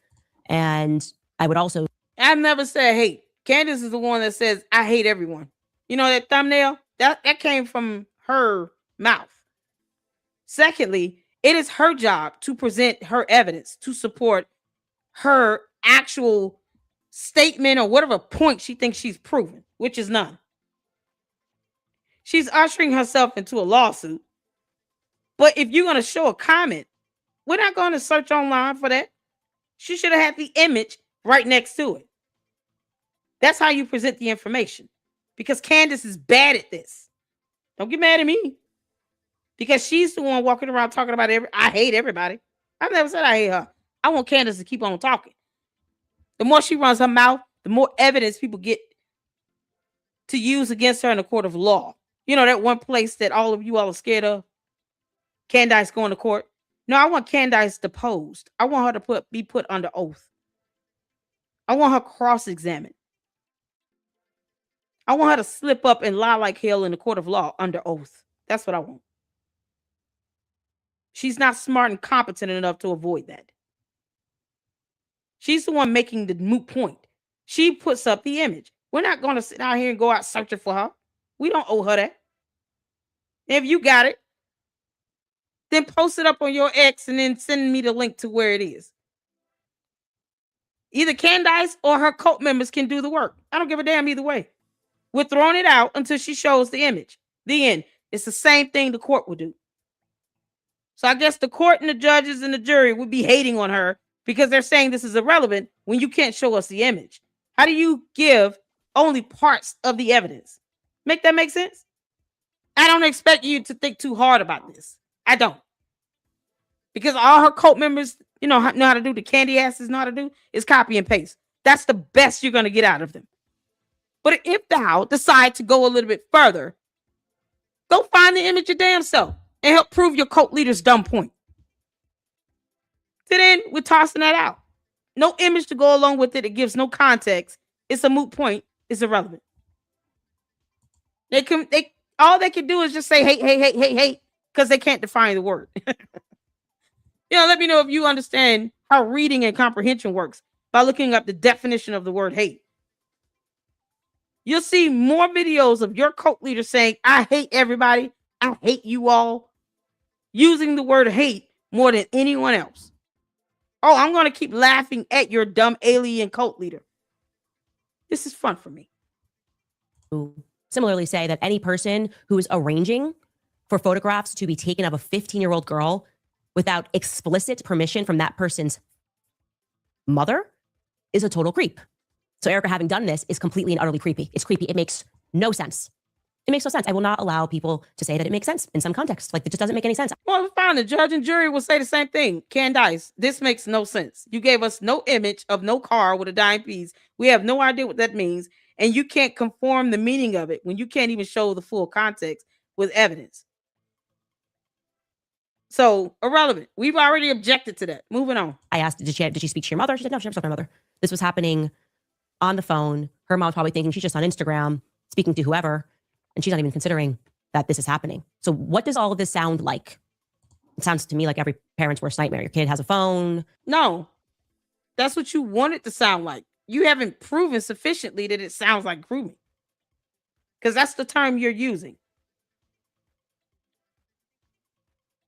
S2: And I would also...
S1: I've never said hate. Candace is the one that says, I hate everyone. You know that thumbnail? That came from her mouth. Secondly, it is her job to present her evidence to support her actual statement or whatever point she thinks she's proven, which is none. She's ushering herself into a lawsuit. But if you're going to show a comment, we're not going to search online for that. She should have had the image right next to it. That's how you present the information. Because Candace is bad at this. Don't get mad at me. Because she's the one walking around talking about I hate everybody. I've never said I hate her. I want Candace to keep on talking. The more she runs her mouth, the more evidence people get to use against her in a court of law. You know, that one place that all of you all are scared of? Candace going to court? No, I want Candace deposed. I want her to be put under oath. I want her cross-examined. I want her to slip up and lie like hell in the court of law under oath. That's what I want. She's not smart and competent enough to avoid that. She's the one making the moot point. She puts up the image. We're not going to sit out here and go out searching for her. We don't owe her that. If you got it, then post it up on your X and then send me the link to where it is. Either Candace or her cult members can do the work. I don't give a damn either way. We're throwing it out until she shows the image. The end. It's the same thing the court would do. So I guess the court and the judges and the jury would be hating on her because they're saying this is irrelevant when you can't show us the image. How do you give only parts of the evidence? Make that make sense? I don't expect you to think too hard about this. I don't. Because all her cult members, know how to do, the candy asses know how to do, is copy and paste. That's the best you're going to get out of them. But if thou decide to go a little bit further, go find the image your damn self and help prove your cult leader's dumb point. So then we're tossing that out. No image to go along with it. It gives no context. It's a moot point. It's irrelevant. All they can do is just say hate, because they can't define the word. Let me know if you understand how reading and comprehension works by looking up the definition of the word hate. You'll see more videos of your cult leader saying, I hate everybody. I hate you all. Using the word hate more than anyone else. Oh, I'm going to keep laughing at your dumb alien cult leader. This is fun for me.
S2: Similarly say that any person who is arranging for photographs to be taken of a 15-year-old girl without explicit permission from that person's mother is a total creep. So Erica having done this is completely and utterly creepy. It's creepy. It makes no sense. It makes no sense. I will not allow people to say that it makes sense in some contexts. Like, it just doesn't make any sense.
S1: Well, fine. The judge and jury will say the same thing. Candace, this makes no sense. You gave us no image of no car with a dime piece. We have no idea what that means. And you can't conform the meaning of it when you can't even show the full context with evidence. So, irrelevant. We've already objected to that. Moving on.
S2: I asked, did she speak to your mother? She said, no, she never spoke to my mother. This was happening on the phone. Her mom's probably thinking she's just on Instagram speaking to whoever, and she's not even considering that this is happening. So what does all of this sound like? It sounds to me like every parent's worst nightmare. Your kid has a phone.
S1: No, that's what you want it to sound like. You haven't proven sufficiently that it sounds like grooming, because that's the term you're using.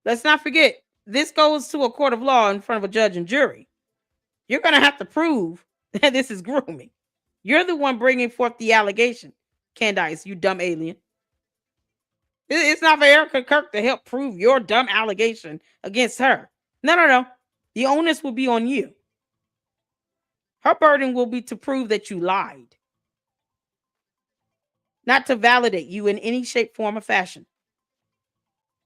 S1: Let's not forget, this goes to a court of law in front of a judge and jury. You're going to have to prove that this is grooming. You're the one bringing forth the allegation. Candace, you dumb alien. It's not for Erica Kirk to help prove your dumb allegation against her. No. The onus will be on you. Her burden will be to prove that you lied, not to validate you in any shape, form, or fashion.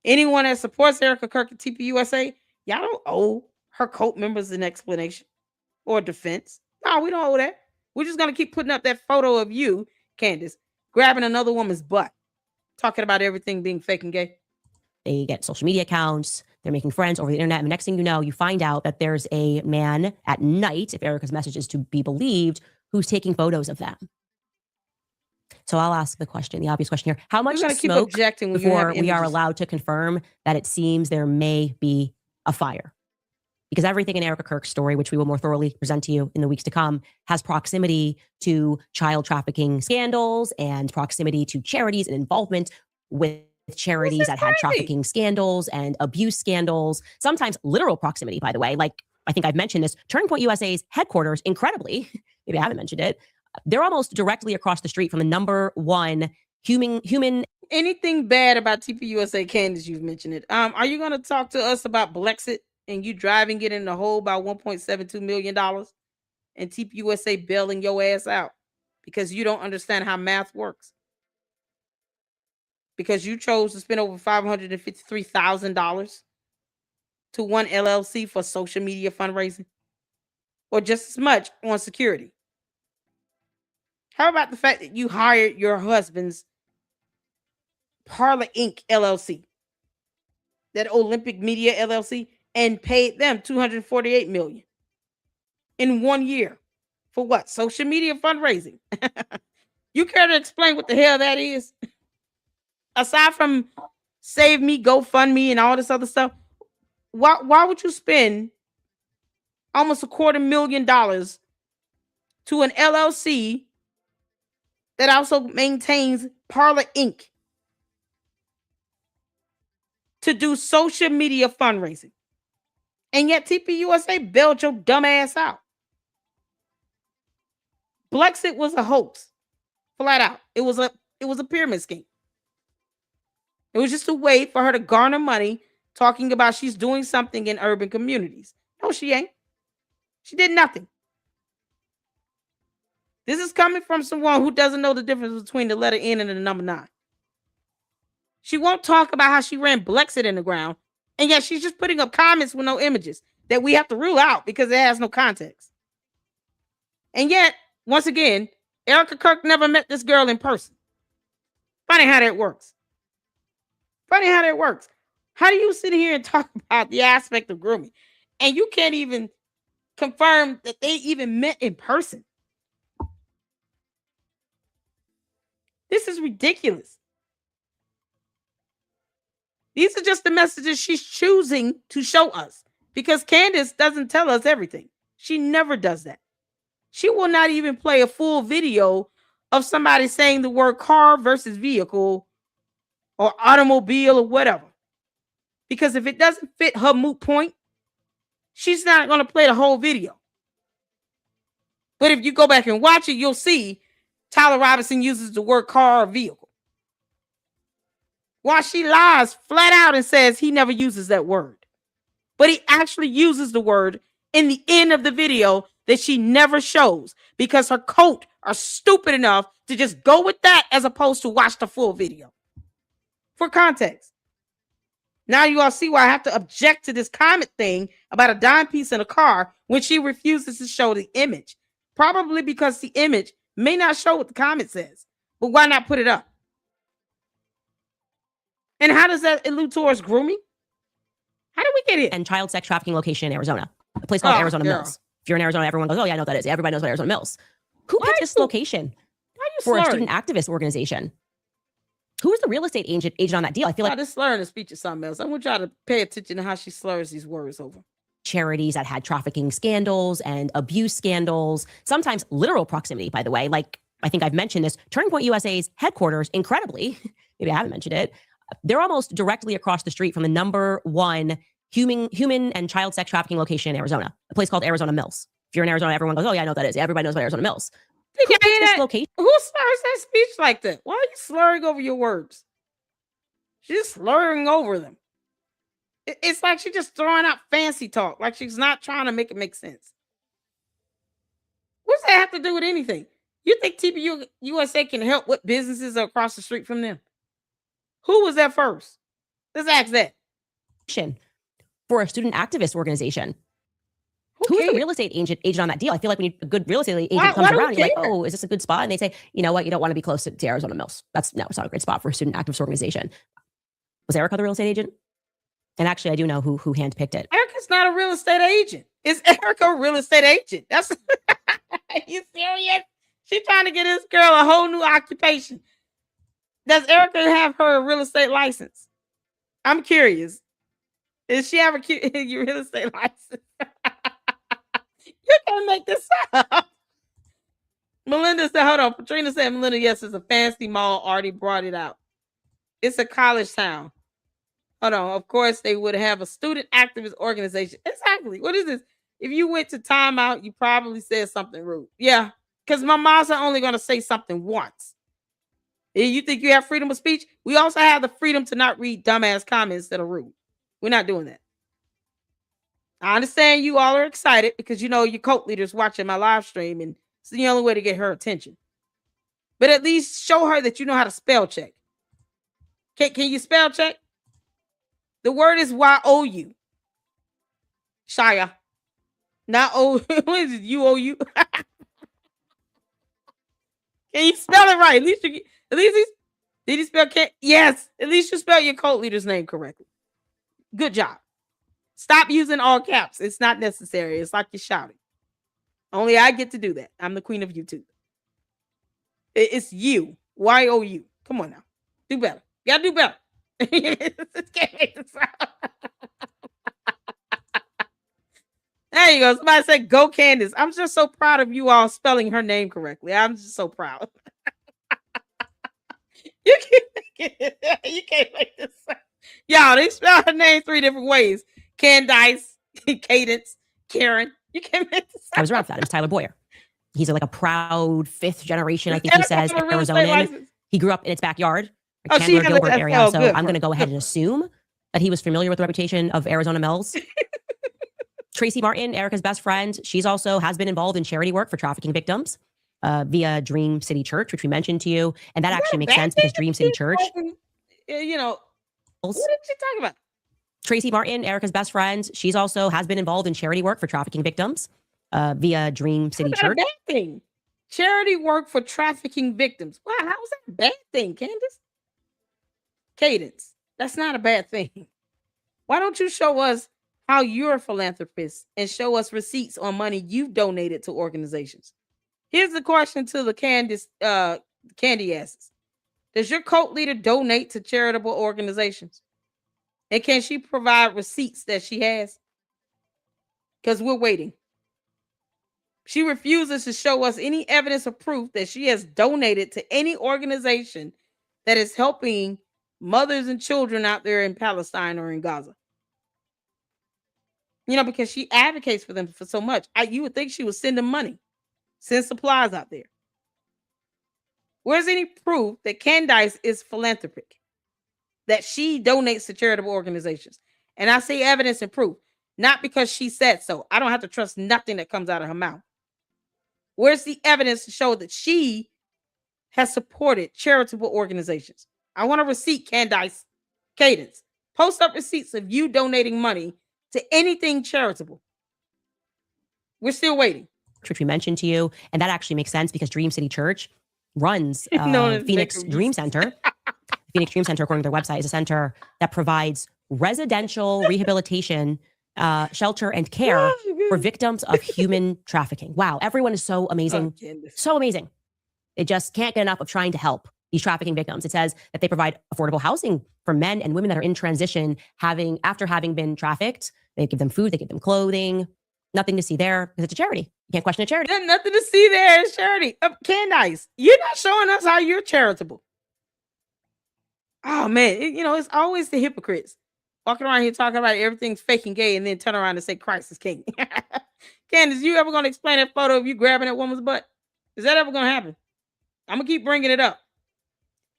S1: Anyone that supports Erica Kirk at TPUSA, y'all don't owe her cult members an explanation or a defense. No, we don't owe that. We're just going to keep putting up that photo of you, Candace, grabbing another woman's butt, talking about everything being fake and gay.
S2: They get social media accounts. They're making friends over the internet. And the next thing you know, you find out that there's a man at night, if Erica's message is to be believed, who's taking photos of them. So I'll ask the question, the obvious question here. How much smoke before we are allowed to confirm that it seems there may be a fire? because everything in Erica Kirk's story, which we will more thoroughly present to you in the weeks to come, has proximity to child trafficking scandals and proximity to charities and involvement with charities that had trafficking scandals and abuse scandals, sometimes literal proximity, by the way. Like, I think I've mentioned this, Turning Point USA's headquarters, incredibly, maybe I haven't mentioned it, they're almost directly across the street from the #1 human.
S1: Anything bad about TPUSA, Candace, you've mentioned it. Are you going to talk to us about Blexit and you driving it in the hole by $1.72 million and TPUSA bailing your ass out because you don't understand how math works? Because you chose to spend over $553,000 to one LLC for social media fundraising, or just as much on security. How about the fact that you hired your husband's Parlor Inc. LLC, that Olympic Media LLC, and paid them $248 million in 1 year for what? Social media fundraising. You care to explain what the hell that is? Aside from Save Me, GoFundMe, and all this other stuff, why would you spend almost $250,000 to an LLC that also maintains Parlor Inc. to do social media fundraising? And yet TPUSA bailed your dumb ass out. Blexit was a hoax, flat out. It was a pyramid scheme. It was just a way for her to garner money, talking about she's doing something in urban communities. No, she ain't. She did nothing. This is coming from someone who doesn't know the difference between the letter N and the number 9. She won't talk about how she ran Blexit in the ground, and yet she's just putting up comments with no images that we have to rule out because it has no context. And yet, once again, Erica Kirk never met this girl in person. Funny how that works. Funny how that works. How do you sit here and talk about the aspect of grooming, and you can't even confirm that they even met in person? This is ridiculous. These are just the messages she's choosing to show us, because Candace doesn't tell us everything. She never does that. She will not even play a full video of somebody saying the word car versus vehicle or automobile or whatever. Because if it doesn't fit her moot point, she's not going to play the whole video. But if you go back and watch it, you'll see Tyler Robinson uses the word car or vehicle, while she lies flat out and says he never uses that word. But he actually uses the word in the end of the video that she never shows, because her coat are stupid enough to just go with that as opposed to watch the full video. For context. Now you all see why I have to object to this comment thing about a dime piece in a car when she refuses to show the image. Probably because the image may not show what the comment says. But why not put it up? And how does that allude towards grooming? How did we get in?
S2: And child sex trafficking location in Arizona, a place called Arizona Mills. If you're in Arizona, everyone goes, oh yeah, I know what that is. Everybody knows what Arizona Mills. Who picked this location for a student activist organization? Who was the real estate agent on that deal? I feel like
S1: this slurring the speech is something else. I want y'all to pay attention to how she slurs these words over.
S2: Charities that had trafficking scandals and abuse scandals, sometimes literal proximity, by the way. Like, I think I've mentioned this, Turning Point USA's headquarters, incredibly, maybe I haven't mentioned it, they're almost directly across the street from the #1 human and child sex trafficking location in Arizona, a place called Arizona Mills. If you're in Arizona, everyone goes, oh yeah, I know what that is. Everybody knows what Arizona Mills. Who picked this location?
S1: Who slurs that speech like that? Why are you slurring over your words? She's slurring over them. It's like she's just throwing out fancy talk, like she's not trying to make it make sense. What's that have to do with anything? You think TPUSA can help what businesses are across the street from them? Who was that first? Let's ask that.
S2: For a student activist organization. Who was the real estate agent on that deal? I feel like we need a good real estate agent comes around and you're like, oh, is this a good spot? And they say, you know what? You don't want to be close to Arizona Mills. It's not a great spot for a student activist organization. Was Erica the real estate agent? And actually, I do know who handpicked it.
S1: Erica's not a real estate agent. Is Erica a real estate agent? That's are you serious? She's trying to get this girl a whole new occupation. Does Erica have her real estate license? I'm curious. Does she have a your real estate license? You can't make this up. Melinda said, hold on. Patrina said, Melinda, yes, it's a fancy mall. Already brought it out. It's a college town. Hold on. Of course, they would have a student activist organization. Exactly. What is this? If you went to timeout, you probably said something rude. Yeah. Because my mom's are only going to say something once. You think you have freedom of speech? We also have the freedom to not read dumbass comments that are rude. We're not doing that. I understand you all are excited because you know your cult leader's watching my live stream and it's the only way to get her attention. But at least show her that you know how to spell check. Can you spell check? The word is Y-O-U. Shia. Not O. What is it? U-O-U? Can you spell it right? At least did he spell Can? Yes. At least you spell your cult leader's name correctly. Good job. Stop using all caps. It's not necessary. It's like you're shouting. Only I get to do that. I'm the queen of YouTube. It's you. Y-O-U. Come on now. Do better. You gotta do better. Can't make this up. There you go. Somebody said, go Candace. I'm just so proud of you all spelling her name correctly. I'm just so proud. You can't make this up. Y'all, they spell her name 3 different ways. Candace, Cadence, Karen. You can't make this up.
S2: I was around for that. It was Tyler Boyer. He's like a proud 5th generation, I think he says, Arizonan. He grew up in its backyard, Chandler Gilbert area. So I'm going to go ahead and assume that he was familiar with the reputation of Arizona Mills. Tracy Martin, Erica's best friend. She's also has been involved in charity work for trafficking victims via Dream City Church, which we mentioned to you. And that actually makes sense because Dream City Church.
S1: You know, what did you talk about?
S2: Tracy Martin, Erica's best friend. She's also has been involved in charity work for trafficking victims via Dream City Church.
S1: Bad thing. Charity work for trafficking victims. Wow, how is that a bad thing, Candace? Cadence. That's not a bad thing. Why don't you show us how you're a philanthropist and show us receipts on money you've donated to organizations? Here's the question to the Candy asses. Does your cult leader donate to charitable organizations? And can she provide receipts that she has? Because we're waiting. She refuses to show us any evidence or proof that she has donated to any organization that is helping mothers and children out there in Palestine or in Gaza. You know, because she advocates for them for so much. You would think she would send them money, send supplies out there. Where's any proof that Candace is philanthropic? That she donates to charitable organizations? And I say evidence and proof, not because she said so. I don't have to trust nothing that comes out of her mouth. Where's the evidence to show that she has supported charitable organizations? I want a receipt, Candace. Cadence. Post up receipts of you donating money to anything charitable. We're still waiting.
S2: Which we mentioned to you. And that actually makes sense because Dream City Church runs Phoenix Dream Center. Phoenix Dream Center, according to their website, is a center that provides residential rehabilitation, shelter, and care for victims of human trafficking. Wow, everyone is so amazing. So amazing. They just can't get enough of trying to help these trafficking victims. It says that they provide affordable housing for men and women that are in transition after having been trafficked. They give them food, they give them clothing. Nothing to see there because it's a charity. You can't question a charity.
S1: There's nothing to see there. It's charity. Candace, you're not showing us how you're charitable. Oh, man. It's always the hypocrites walking around here talking about everything's fake and gay and then turn around and say Christ is king. Candace, you ever going to explain that photo of you grabbing that woman's butt? Is that ever going to happen? I'm going to keep bringing it up.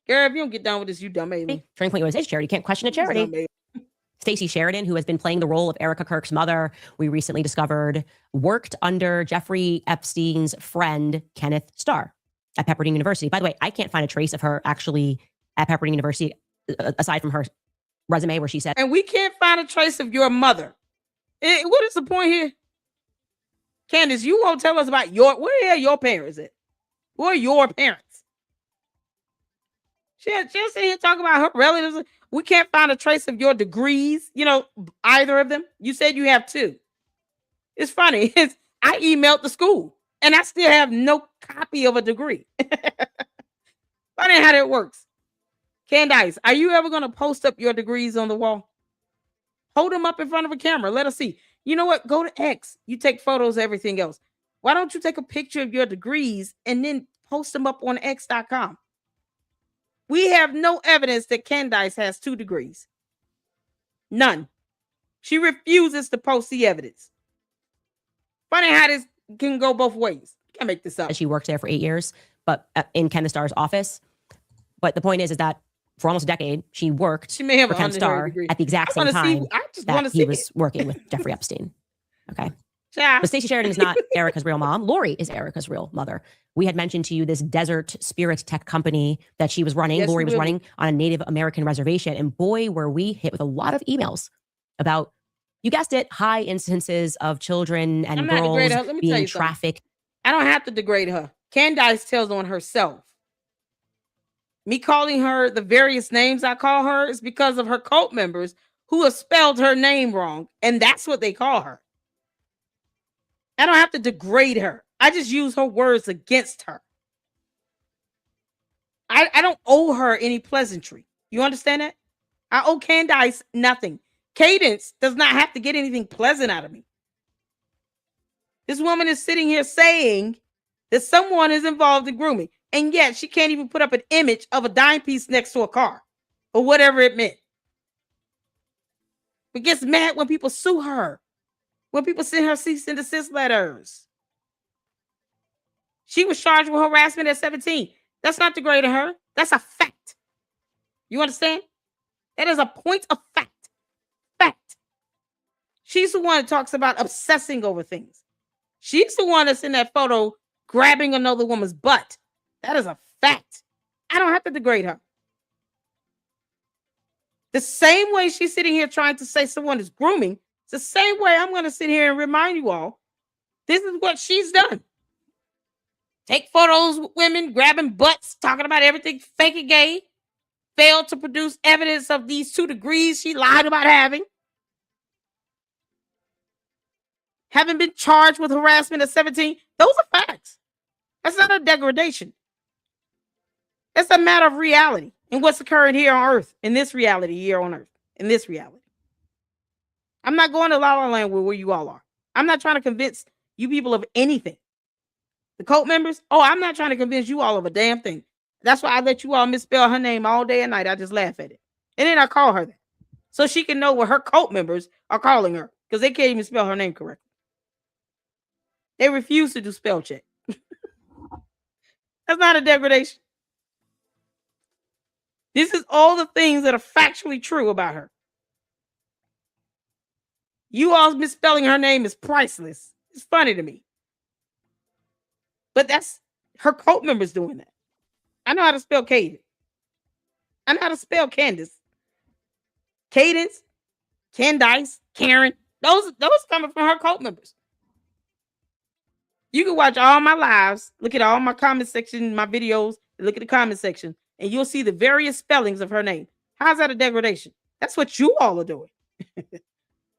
S1: Girl, if you don't get down with this, you dumb alien.
S2: Turning Point USA charity. You can't question a charity. Stacey Sheridan, who has been playing the role of Erica Kirk's mother, we recently discovered worked under Jeffrey Epstein's friend, Kenneth Starr, at Pepperdine University. By the way, I can't find a trace of her actually at Pepperdine University, aside from her resume where she said.
S1: And we can't find a trace of your mother. What is the point here? Candace, you won't tell us about where are your parents at? Who are your parents? She'll sit here talking about her relatives. We can't find a trace of your degrees, either of them. You said you have 2. It's funny. I emailed the school and I still have no copy of a degree. Funny how that works. Candace, are you ever going to post up your degrees on the wall? Hold them up in front of a camera. Let us see. You know what? Go to X. You take photos of everything else. Why don't you take a picture of your degrees and then post them up on X.com? We have no evidence that Candace has 2 degrees. None. She refuses to post the evidence. Funny how this can go both ways. You can't make this up.
S2: She worked there for 8 years, but in Ken the Star's office. But the point is that for almost a decade, she worked
S1: She may have
S2: for
S1: an
S2: Ken
S1: honorary
S2: Starr
S1: degree.
S2: at the exact same time that he was working with Jeffrey Epstein. Okay.
S1: Yeah.
S2: But Stacey Sheridan is not Erica's real mom. Lori is Erica's real mother. We had mentioned to you this desert spirit tech company that she was running.
S1: Yes,
S2: Lori was
S1: we
S2: running on a Native American reservation. And boy, were we hit with a lot of emails about, you guessed it, high instances of children and girls being trafficked.
S1: I don't have to degrade her. Candace tells on herself. Me calling her the various names I call her is because of her cult members who have spelled her name wrong. And that's what they call her. I don't have to degrade her. I just use her words against her. I don't owe her any pleasantry. You understand that? I owe Candace nothing. Cadence does not have to get anything pleasant out of me. This woman is sitting here saying that someone is involved in grooming, and yet she can't even put up an image of a dime piece next to a car or whatever it meant. But gets mad when people sue her, when people send her cease and desist letters. She was charged with harassment at 17. That's not degrading her. That's a fact. You understand? That is a point of fact. Fact. She's the one that talks about obsessing over things. She's the one that's in that photo grabbing another woman's butt. That is a fact. I don't have to degrade her. The same way she's sitting here trying to say someone is grooming, it's the same way I'm going to sit here and remind you all, this is what she's done. Take photos with women, grabbing butts, talking about everything fake and gay. Failed to produce evidence of these 2 degrees she lied about having. Having been charged with harassment at 17. Those are facts. That's not a degradation. It's a matter of reality and what's occurring here on earth, in this reality here on earth, in this reality. I'm not going to La La Land where you all are. I'm not trying to convince you people of anything. The cult members, I'm not trying to convince you all of a damn thing. That's why I let you all misspell her name all day and night. I just laugh at it. And then I call her that. So she can know what her cult members are calling her. Because they can't even spell her name correctly. They refuse to do spell check. That's not a degradation. This is all the things that are factually true about her. You all misspelling her name is priceless. It's funny to me. But that's her cult members doing that. I know how to spell Cadence. I know how to spell Candace. Cadence, Candice, Karen. Those coming from her cult members. You can watch all my lives, look at all my comment section, my videos, look at the comment section, and you'll see the various spellings of her name. How's that a degradation? That's what you all are doing.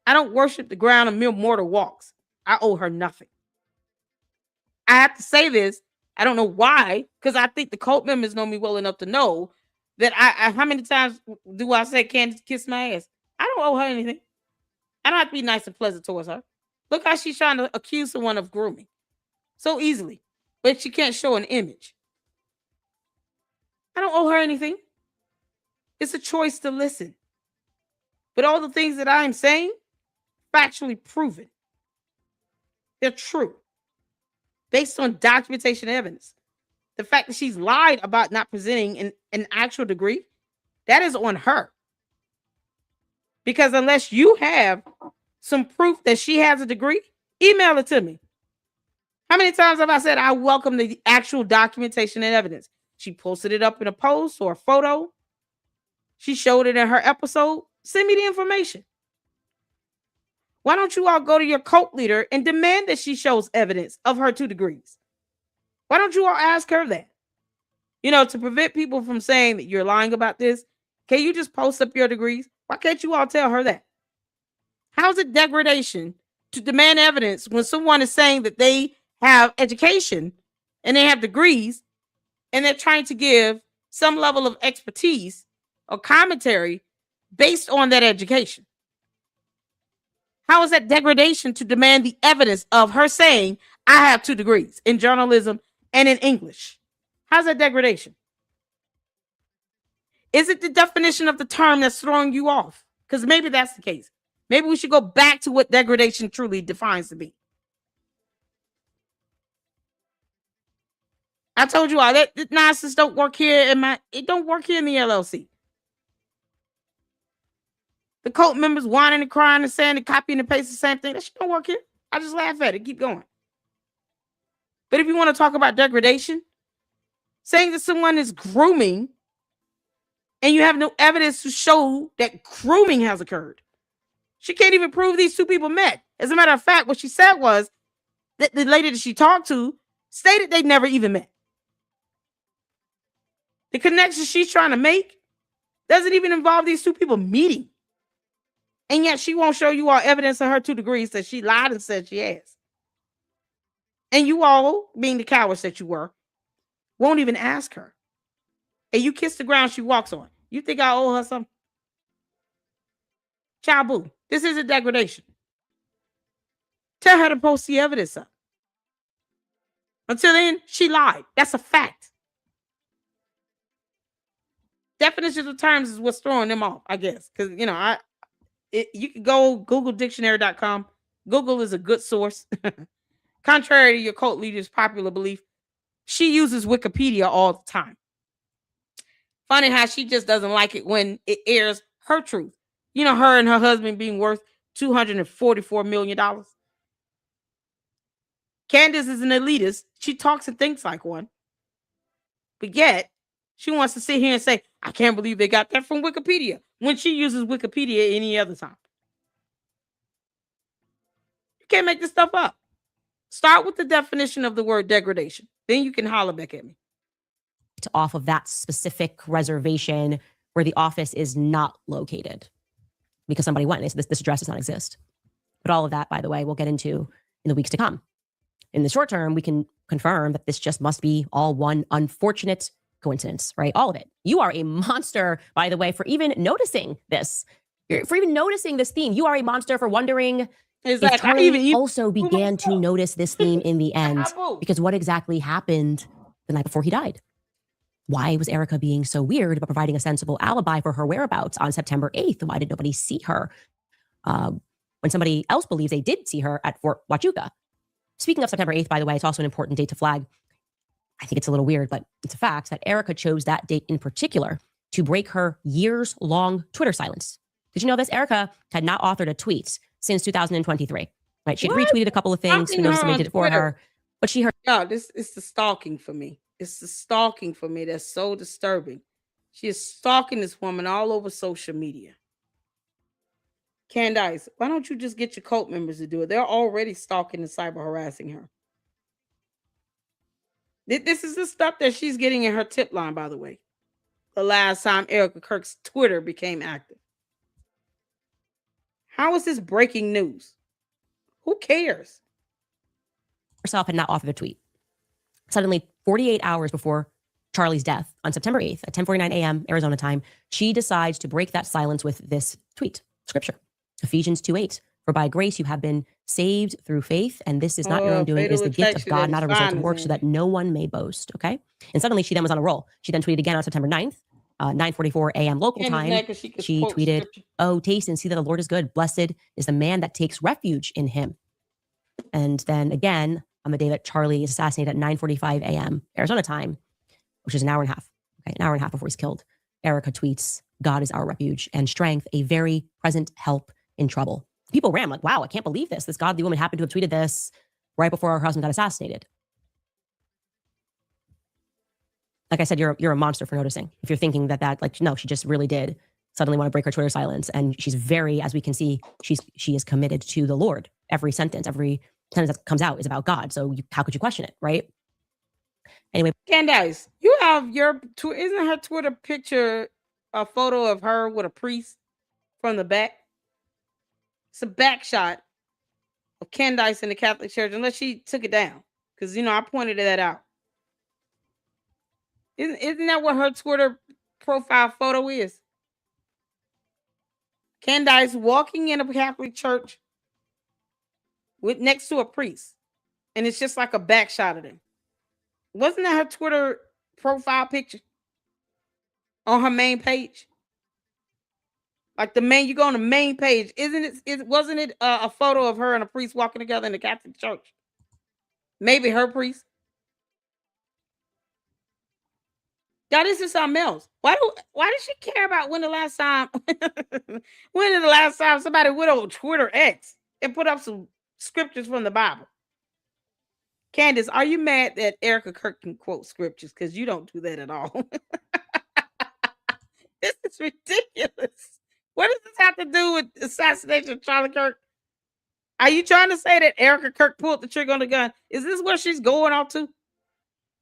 S1: I don't worship the ground a mere mortal walks. I owe her nothing. I have to say this. I don't know why, because I think the cult members know me well enough to know that I how many times do I say Candace kiss my ass? I don't owe her anything. I don't have to be nice and pleasant towards her. Look how she's trying to accuse someone of grooming so easily, but she can't show an image. I don't owe her anything. It's a choice to listen. But all the things that I am saying, factually proven. They're true. Based on documentation and evidence. The fact that she's lied about not presenting an actual degree, that is on her. Because unless you have some proof that she has a degree, email it to me. How many times have I said I welcome the actual documentation and evidence? She posted it up in a post or a photo. She showed it in her episode. Send me the information. Why don't you all go to your cult leader and demand that she shows evidence of her 2 degrees? Why don't you all ask her that? To prevent people from saying that you're lying about this, can you just post up your degrees? Why can't you all tell her that? How's it degradation to demand evidence when someone is saying that they have education and they have degrees and they're trying to give some level of expertise or commentary based on that education? How is that degradation to demand the evidence of her saying, I have 2 degrees in journalism and in English? How's that degradation? Is it the definition of the term that's throwing you off? Because maybe that's the case. Maybe we should go back to what degradation truly defines to be. I told you all that nonsense don't work here it don't work here in the LLC. The cult members whining and crying and saying and copying and pasting the same thing. That shit don't work here. I just laugh at it. Keep going. But if you want to talk about degradation, saying that someone is grooming and you have no evidence to show that grooming has occurred. She can't even prove these 2 people met. As a matter of fact, what she said was that the lady that she talked to stated they never even met. The connection she's trying to make doesn't even involve these 2 people meeting. And yet she won't show you all evidence of her 2 degrees that she lied and said she has. And you all, being the cowards that you were, won't even ask her. And you kiss the ground she walks on. You think I owe her something? Child boo, this is a degradation. Tell her to post the evidence up. Until then, she lied. That's a fact. Definitions of terms is what's throwing them off, I guess. Because, you can go Google dictionary.com. Google is a good source. Contrary to your cult leader's popular belief, she uses Wikipedia all the time. Funny how she just doesn't like it when it airs her truth. Her and her husband being worth $244 million. Candace is an elitist. She talks and thinks like one. But yet, she wants to sit here and say, I can't believe they got that from Wikipedia, when she uses Wikipedia any other time. You can't make this stuff up. Start with the definition of the word degradation. Then you can holler back at me.
S2: Off of that specific reservation where the office is not located because somebody went and said this address does not exist. But all of that, by the way, we'll get into in the weeks to come. In the short term, we can confirm that this just must be all one unfortunate coincidence, right? All of it. You are a monster, by the way, for even noticing this. For even noticing this theme. You are a monster for wondering if Charlie also began to notice this theme in the end. Because what exactly happened the night before he died? Why was Erica being so weird about providing a sensible alibi for her whereabouts on September 8th? Why did nobody see her? When somebody else believes they did see her at Fort Huachuca. Speaking of September 8th, by the way, it's also an important date to flag. I think it's a little weird, but it's a fact that Erica chose that date in particular to break her years-long Twitter silence. Did you know this? Erica had not authored a tweet since 2023. Right? She had retweeted a couple of things. Who knows somebody did it for her. But she heard.
S1: Yeah, this is the stalking for me. It's the stalking for me that's so disturbing. She is stalking this woman all over social media. Candace, why don't you just get your cult members to do it? They're already stalking and cyber harassing her. This is the stuff that she's getting in her tip line, by the way. The last time Erica Kirk's Twitter became active. How is this breaking news? Who cares?
S2: Herself had not authored a tweet. Suddenly, 48 hours before Charlie's death on September 8th at 10:49 a.m. Arizona time, she decides to break that silence with this tweet, scripture. Ephesians 2:8. For by grace you have been saved through faith, and this is not your own doing, it is the gift of God, not a result of work, so that no one may boast. Okay? And suddenly she then was on a roll. She then tweeted again on September 9th, 9:44 a.m. local time. She tweeted, oh, taste and see that the Lord is good. Blessed is the man that takes refuge in him. And then again, on the day that Charlie is assassinated at 9:45 a.m. Arizona time, which is an hour and a half. Okay, an hour and a half before he's killed, Erica tweets, God is our refuge and strength, a very present help in trouble. People ran like, wow, I can't believe this. This godly woman happened to have tweeted this right before her husband got assassinated. Like I said, you're a monster for noticing. If you're thinking that like, no, she just really did suddenly want to break her Twitter silence. And she's very, as we can see, she is committed to the Lord. Every sentence that comes out is about God. So how could you question it, right? Anyway.
S1: Candace, you have isn't her Twitter picture a photo of her with a priest from the back? It's a back shot of Candace in the Catholic Church, unless she took it down. Because, I pointed that out. Isn't that what her Twitter profile photo is? Candace walking in a Catholic church with next to a priest, and it's just like a back shot of them. Wasn't that her Twitter profile picture on her main page? Like you go on the main page, wasn't it a photo of her and a priest walking together in the Catholic Church? Maybe her priest. Now this is something else. Why does she care about when the last time somebody went on Twitter X and put up some scriptures from the Bible? Candace, are you mad that Erica Kirk can quote scriptures? Because you don't do that at all. This is ridiculous. What does this have to do with assassination of Charlie Kirk? Are you trying to say that Erica Kirk pulled the trigger on the gun? Is this where she's going off to?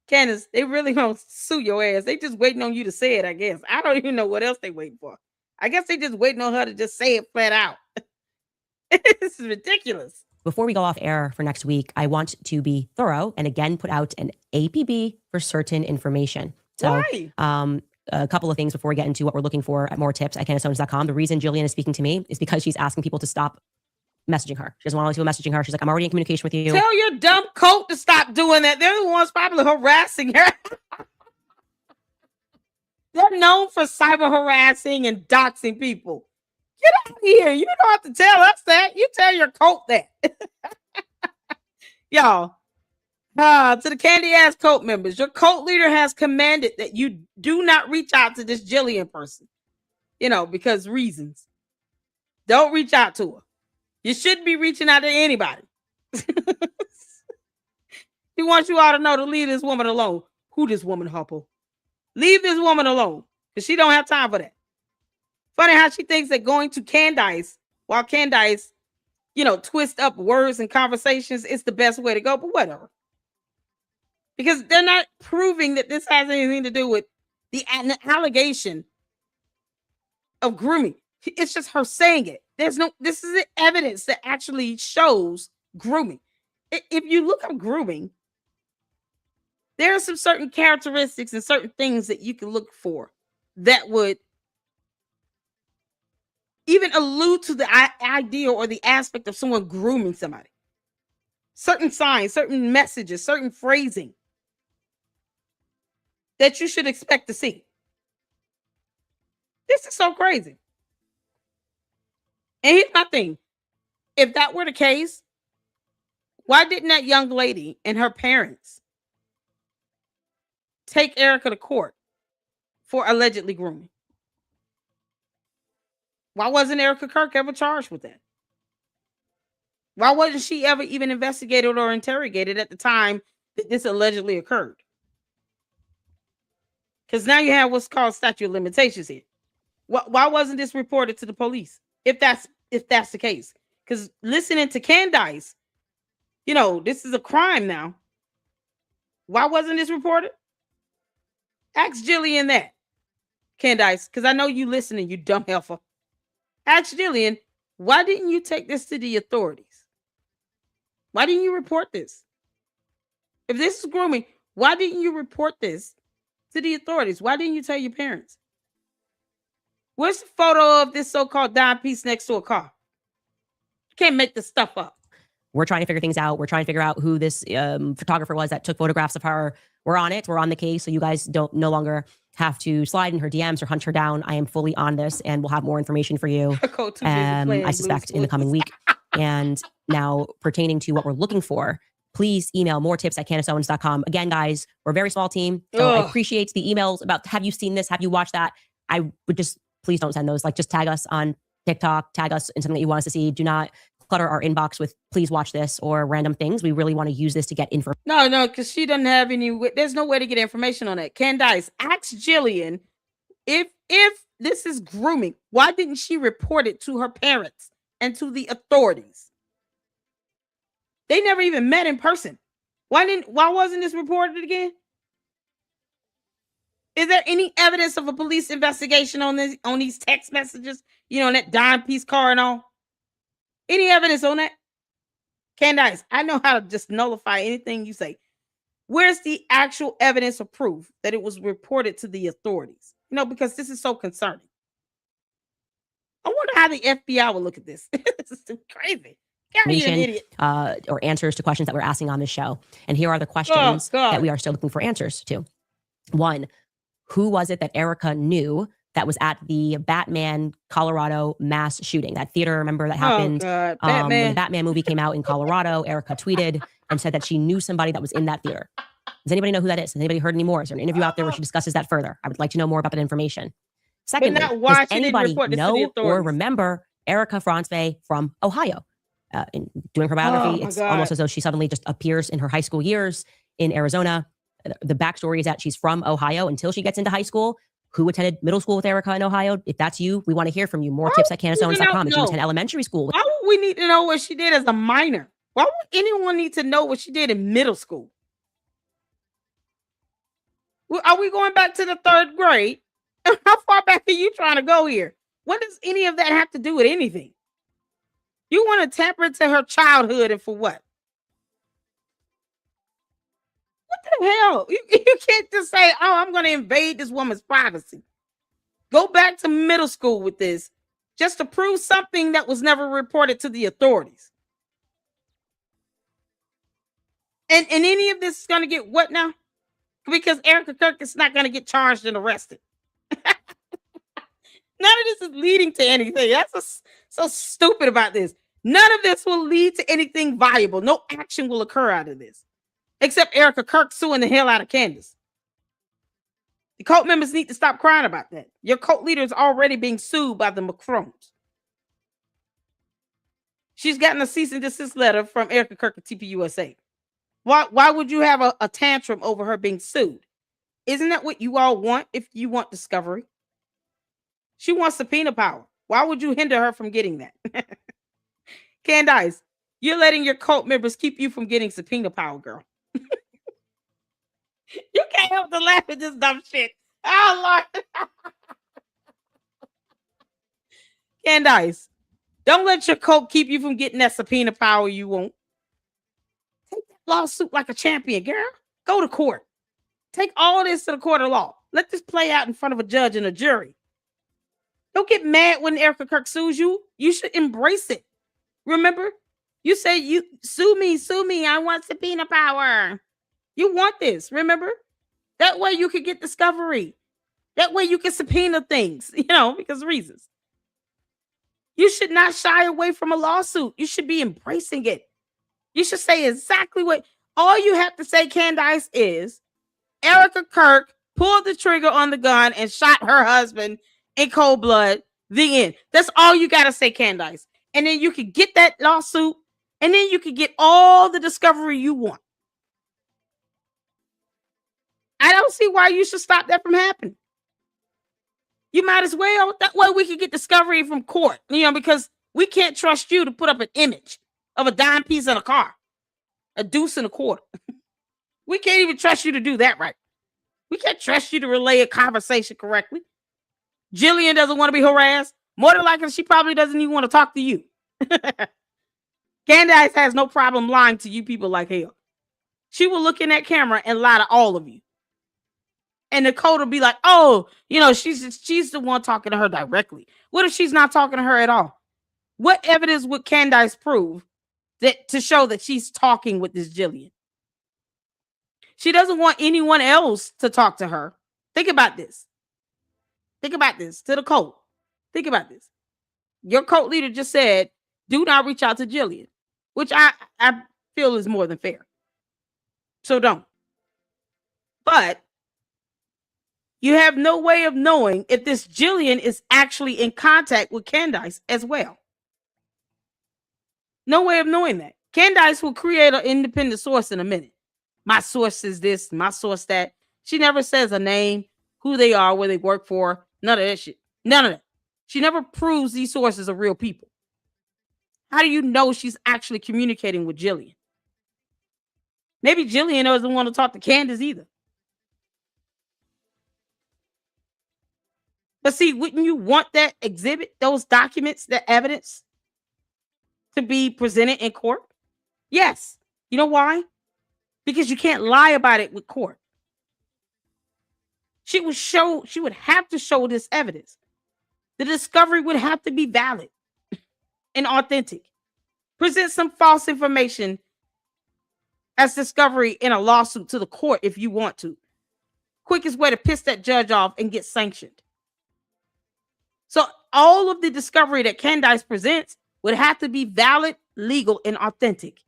S1: Candace, they really gonna sue your ass. They just waiting on you to say it, I guess. I don't even know what else they waiting for. I guess they just waiting on her to just say it flat out. This is ridiculous.
S2: Before we go off air for next week, I want to be thorough and again put out an APB for certain information. So,
S1: Why?
S2: A couple of things before we get into what we're looking for at more tips at CandaceOwens.com. The reason Jillian is speaking to me is because she's asking people to stop messaging her. She doesn't want all these people messaging her. She's like, I'm already in communication with you.
S1: Tell your dumb coat to stop doing that. They're the ones probably harassing her. They're known for cyber harassing and doxing people. Get out of here. You don't have to tell us that. You tell your coat that. Y'all, to the candy ass cult members, your cult leader has commanded that you do not reach out to this Jillian person, because reasons. Don't reach out to her. You shouldn't be reaching out to anybody. He wants you all to know to leave this woman alone. Who this woman, Hopple? Leave this woman alone, because she don't have time for that. Funny how she thinks that going to Candace, while Candace, twist up words and conversations, is the best way to go, but whatever. Because they're not proving that this has anything to do with the allegation of grooming. It's just her saying it. This is evidence that actually shows grooming. If you look up grooming, there are some certain characteristics and certain things that you can look for that would even allude to the idea or the aspect of someone grooming somebody. Certain signs, certain messages, certain phrasing that you should expect to see. This is so crazy. And here's my thing. If that were the case, why didn't that young lady and her parents take Erica to court for allegedly grooming? Why wasn't Erica Kirk ever charged with that? Why wasn't she ever even investigated or interrogated at the time that this allegedly occurred? Because now you have what's called statute of limitations here. Why wasn't this reported to the police? If that's the case, because listening to Candace, this is a crime now. Why wasn't this reported? Ask Jillian that, Candace, because I know you listening, you dumb heifer. Ask Jillian, why didn't you take this to the authorities? Why didn't you report this? If this is grooming, why didn't you report this to the authorities? Why didn't you tell your parents? Where's the photo of this so-called dime piece next to a car? You can't make this stuff up.
S2: We're trying to figure things out. We're trying to figure out who this photographer was that took photographs of her. We're on it. We're on the case. So you guys don't no longer have to slide in her DMs or hunt her down. I am fully on this, and we'll have more information for you, I suspect, in the coming week. And now, pertaining to what we're looking for, please email more tips at CandaceOwens.com. Again, guys, we're a very small team. So I appreciate the emails about, have you seen this? Have you watched that? I would just, please don't send those. Like, just tag us on TikTok, tag us in something that you want us to see. Do not clutter our inbox with please watch this or random things. We really want to use this to get information.
S1: No, because she doesn't have there's no way to get information on that. Candace, ask Jillian if this is grooming, why didn't she report it to her parents and to the authorities? They never even met in person. Why wasn't this reported again? Is there any evidence of a police investigation on these text messages? That dime piece car and all? Any evidence on that? Candace, I know how to just nullify anything you say. Where's the actual evidence or proof that it was reported to the authorities? Because this is so concerning. I wonder how the FBI will look at this. This is crazy. idiot.
S2: Or answers to questions that we're asking on this show. And here are the questions that we are still looking for answers to. 1, who was it that Erica knew that was at the Batman Colorado mass shooting? That theater, remember that happened when the Batman movie came out in Colorado. Erica tweeted and said that she knew somebody that was in that theater. Does anybody know who that is? Has anybody heard any more? Is there an interview out there where she discusses that further? I would like to know more about that information. Secondly, does anybody know or remember Erica Franzwey from Ohio? In doing her biography, it's almost as though she suddenly just appears in her high school years in Arizona. The backstory is that she's from Ohio until she gets into high school. Who attended middle school with Erica in Ohio? If that's you, we want to hear from you. More tips at CandaceOwens.com. If you attend elementary school.
S1: Why would we need to know what she did as a minor? Why would anyone need to know what she did in middle school? Are we going back to the 3rd grade? How far back are you trying to go here? What does any of that have to do with anything? You want to tamper into her childhood and for what? What the hell? You can't just say, oh, I'm going to invade this woman's privacy. Go back to middle school with this just to prove something that was never reported to the authorities. And any of this is going to get what now? Because Erica Kirk is not going to get charged and arrested. None of this is leading to anything. That's so stupid about this. None of this will lead to anything viable. No action will occur out of this. Except Erica Kirk suing the hell out of Candace. The cult members need to stop crying about that. Your cult leader is already being sued by the Macrones. She's gotten a cease and desist letter from Erica Kirk at TPUSA. Why would you have a tantrum over her being sued? Isn't that what you all want if you want discovery? She wants subpoena power. Why would you hinder her from getting that? Candace, you're letting your cult members keep you from getting subpoena power, girl. You can't help to laugh at this dumb shit. Oh, Lord. Candace, don't let your cult keep you from getting that subpoena power you want. Take that lawsuit like a champion, girl. Go to court. Take all this to the court of law. Let this play out in front of a judge and a jury. Don't get mad when Erica Kirk sues you. You should embrace it. Remember, you say, you sue me. I want subpoena power. You want this, remember? That way you could get discovery. That way you can subpoena things, because of reasons. You should not shy away from a lawsuit. You should be embracing it. You should say exactly what, all you have to say, Candace, is Erica Kirk pulled the trigger on the gun and shot her husband in cold blood. The end. That's all you got to say, Candace. And then you could get that lawsuit, and then you could get all the discovery you want. I don't see why you should stop that from happening. You might as well. That way we could get discovery from court, because we can't trust you to put up an image of a dime piece in a car, a deuce and a quarter. We can't even trust you to do that right. We can't trust you to relay a conversation correctly. Jillian doesn't want to be harassed. More than likely, she probably doesn't even want to talk to you. Candace has no problem lying to you people like hell. She will look in that camera and lie to all of you. And Nicole will be like, oh, she's the one talking to her directly. What if she's not talking to her at all? What evidence would Candace prove that to show that she's talking with this Jillian? She doesn't want anyone else to talk to her. Think about this. Think about this to the cult. Think about this. Your cult leader just said, do not reach out to Jillian, which I feel is more than fair. So don't. But you have no way of knowing if this Jillian is actually in contact with Candace as well. No way of knowing that. Candace will create an independent source in a minute. My source is this, my source that. She never says a name, who they are, where they work for, none of that shit. None of that. She never proves these sources are real people. How do you know she's actually communicating with Jillian? Maybe Jillian doesn't want to talk to Candace either. But see, wouldn't you want that exhibit, those documents, that evidence to be presented in court? Yes. You know why? Because you can't lie about it with court. She would have to show this evidence. The discovery would have to be valid and authentic. Present some false information as discovery in a lawsuit to the court if you want to. Quickest way to piss that judge off and get sanctioned. So all of the discovery that Candace presents would have to be valid, legal, and authentic.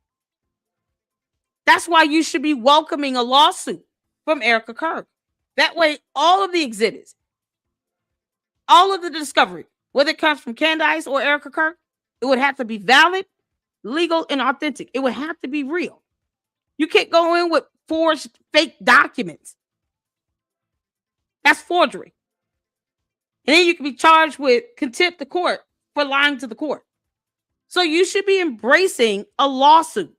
S1: That's why you should be welcoming a lawsuit from Erica Kirk. That way, all of the exhibits, all of the discovery, whether it comes from Candace or Erica Kirk, it would have to be valid, legal, and authentic. It would have to be real. You can't go in with forged fake documents. That's forgery. And then you can be charged with contempt of court for lying to the court. So you should be embracing a lawsuit,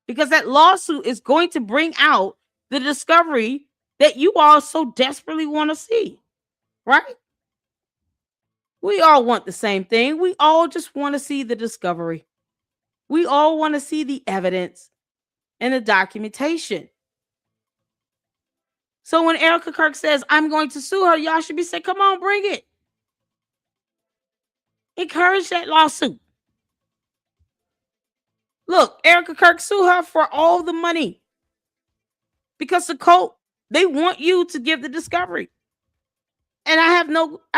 S1: because that lawsuit is going to bring out the discovery that you all so desperately want to see, right? We all want the same thing. We all just want to see the discovery. We all want to see the evidence and the documentation. So when Erica Kirk says, I'm going to sue her, y'all should be saying, come on, bring it. Encourage that lawsuit. Look, Erica Kirk, sue her for all the money. Because the court, they want you to give the discovery. And I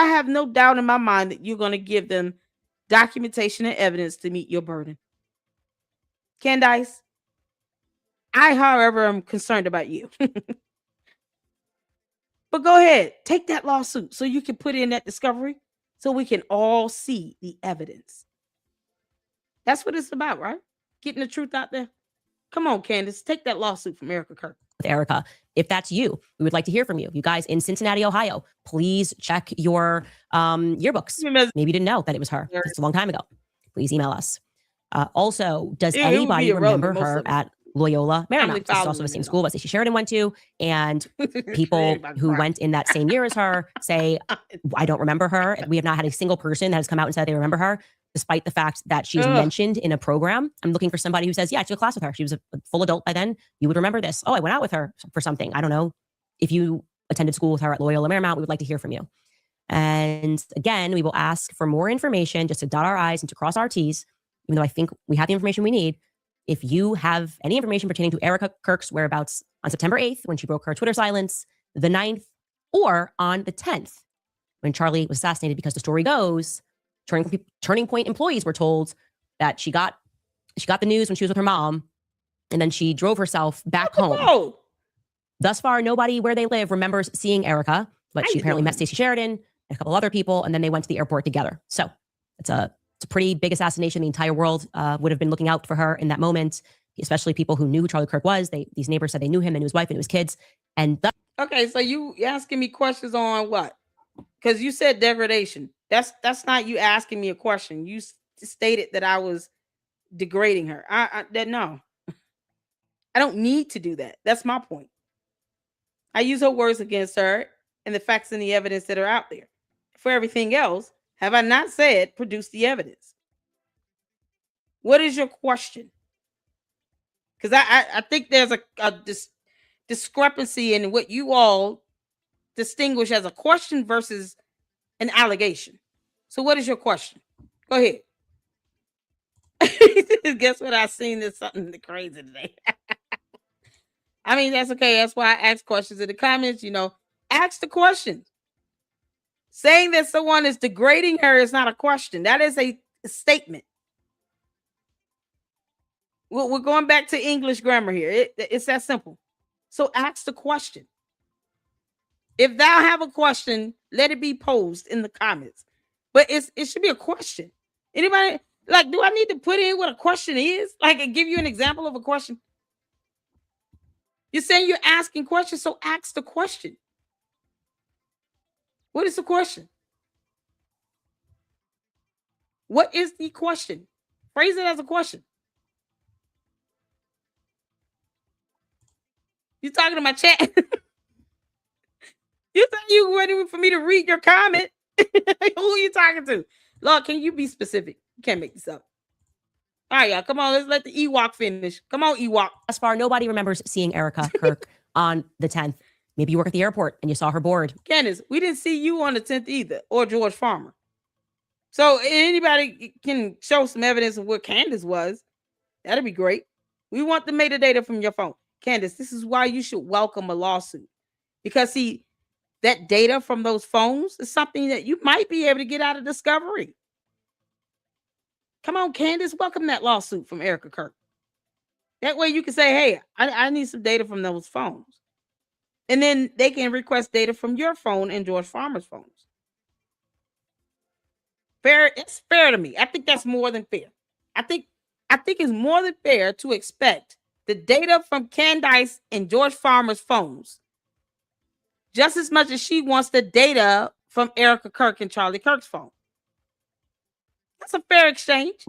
S1: have no doubt in my mind that you're going to give them documentation and evidence to meet your burden. Candace, I, however, am concerned about you. But go ahead, take that lawsuit so you can put in that discovery so we can all see the evidence. That's what it's about, right? Getting the truth out there. Come on, Candace, take that lawsuit from Erica Kirk.
S2: With Erica, if that's you, we would like to hear from you. You guys in Cincinnati, Ohio, please check your yearbooks. Maybe you didn't know that it was her. It's a long time ago. Please email us. Also, does anybody remember her at Loyola Marymount? This is also the same school that Stacey Sheridan went to. And people who went in that same year as her say, I don't remember her. We have not had a single person that has come out and said they remember her, despite the fact that she's mentioned in a program. I'm looking for somebody who says, yeah, I took a class with her. She was a full adult by then. You would remember this. Oh, I went out with her for something. I don't know. If you attended school with her at Loyola Marymount, we would like to hear from you. And again, we will ask for more information just to dot our I's and to cross our T's, even though I think we have the information we need. If you have any information pertaining to Erica Kirk's whereabouts on September 8th, when she broke her Twitter silence, the 9th, or on the 10th, when Charlie was assassinated, because the story goes, Turning Point employees were told that she got the news when she was with her mom, and then she drove herself back home. Thus far, nobody where they live remembers seeing Erica, but she apparently met Stacey Sheridan and a couple other people, and then they went to the airport together. So it's a pretty big assassination. The entire world would have been looking out for her in that moment, especially people who knew who Charlie Kirk was. These neighbors said they knew him and his wife and his kids. And
S1: okay, so you asking me questions on what? Because you said degradation. That's not you asking me a question. You stated that I was degrading her. No, I don't need to do that. That's my point. I use her words against her and the facts and the evidence that are out there. For everything else, have I not said produce the evidence? What is your question? Because I think there's a discrepancy in what you all distinguish as a question versus an allegation. So what is your question? Go ahead. Guess what? I seen this something crazy today. I mean, that's okay. That's why I ask questions in the comments. Ask the questions. Saying that someone is degrading her is not a question. That is a statement. We're going back to English grammar here. It's that simple. So ask the question. If thou have a question, let it be posed in the comments. But it should be a question. Anybody, do I need to put in what a question is? And give you an example of a question? You're saying you're asking questions, so ask the question. What is the question? What is the question? Phrase it as a question. You talking to my chat? You think you ready for me to read your comment? Who are you talking to? Lord, can you be specific? You can't make this up. All right, y'all. Come on, let's let the Ewok finish. Come on, Ewok.
S2: As far, nobody remembers seeing Erica Kirk on the 10th. Maybe you work at the airport and you saw her board.
S1: Candace, we didn't see you on the 10th either, or George Farmer. So anybody can show some evidence of where Candace was. That'd be great. We want the metadata from your phone. Candace, this is why you should welcome a lawsuit. Because see, that data from those phones is something that you might be able to get out of discovery. Come on, Candace, welcome that lawsuit from Erica Kirk. That way you can say, hey, I need some data from those phones. And then they can request data from your phone and George Farmer's phones. Fair, it's fair to me. I think that's more than fair. I think it's more than fair to expect the data from Candace and George Farmer's phones just as much as she wants the data from Erica Kirk and Charlie Kirk's phone. That's a fair exchange.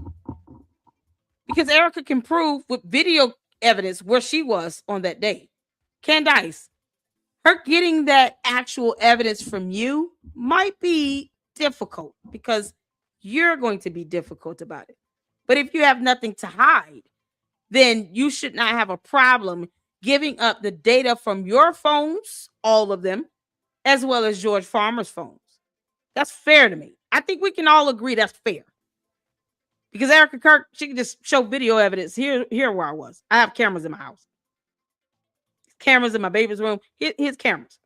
S1: Because Erica can prove with video evidence where she was on that day. Candace, her getting that actual evidence from you might be difficult because you're going to be difficult about it. But if you have nothing to hide, then you should not have a problem giving up the data from your phones, all of them, as well as George Farmer's phones. That's fair to me. I think we can all agree that's fair. Because Erica Kirk, she can just show video evidence. Here where I was. I have cameras in my house. Cameras in my baby's room. Here's cameras.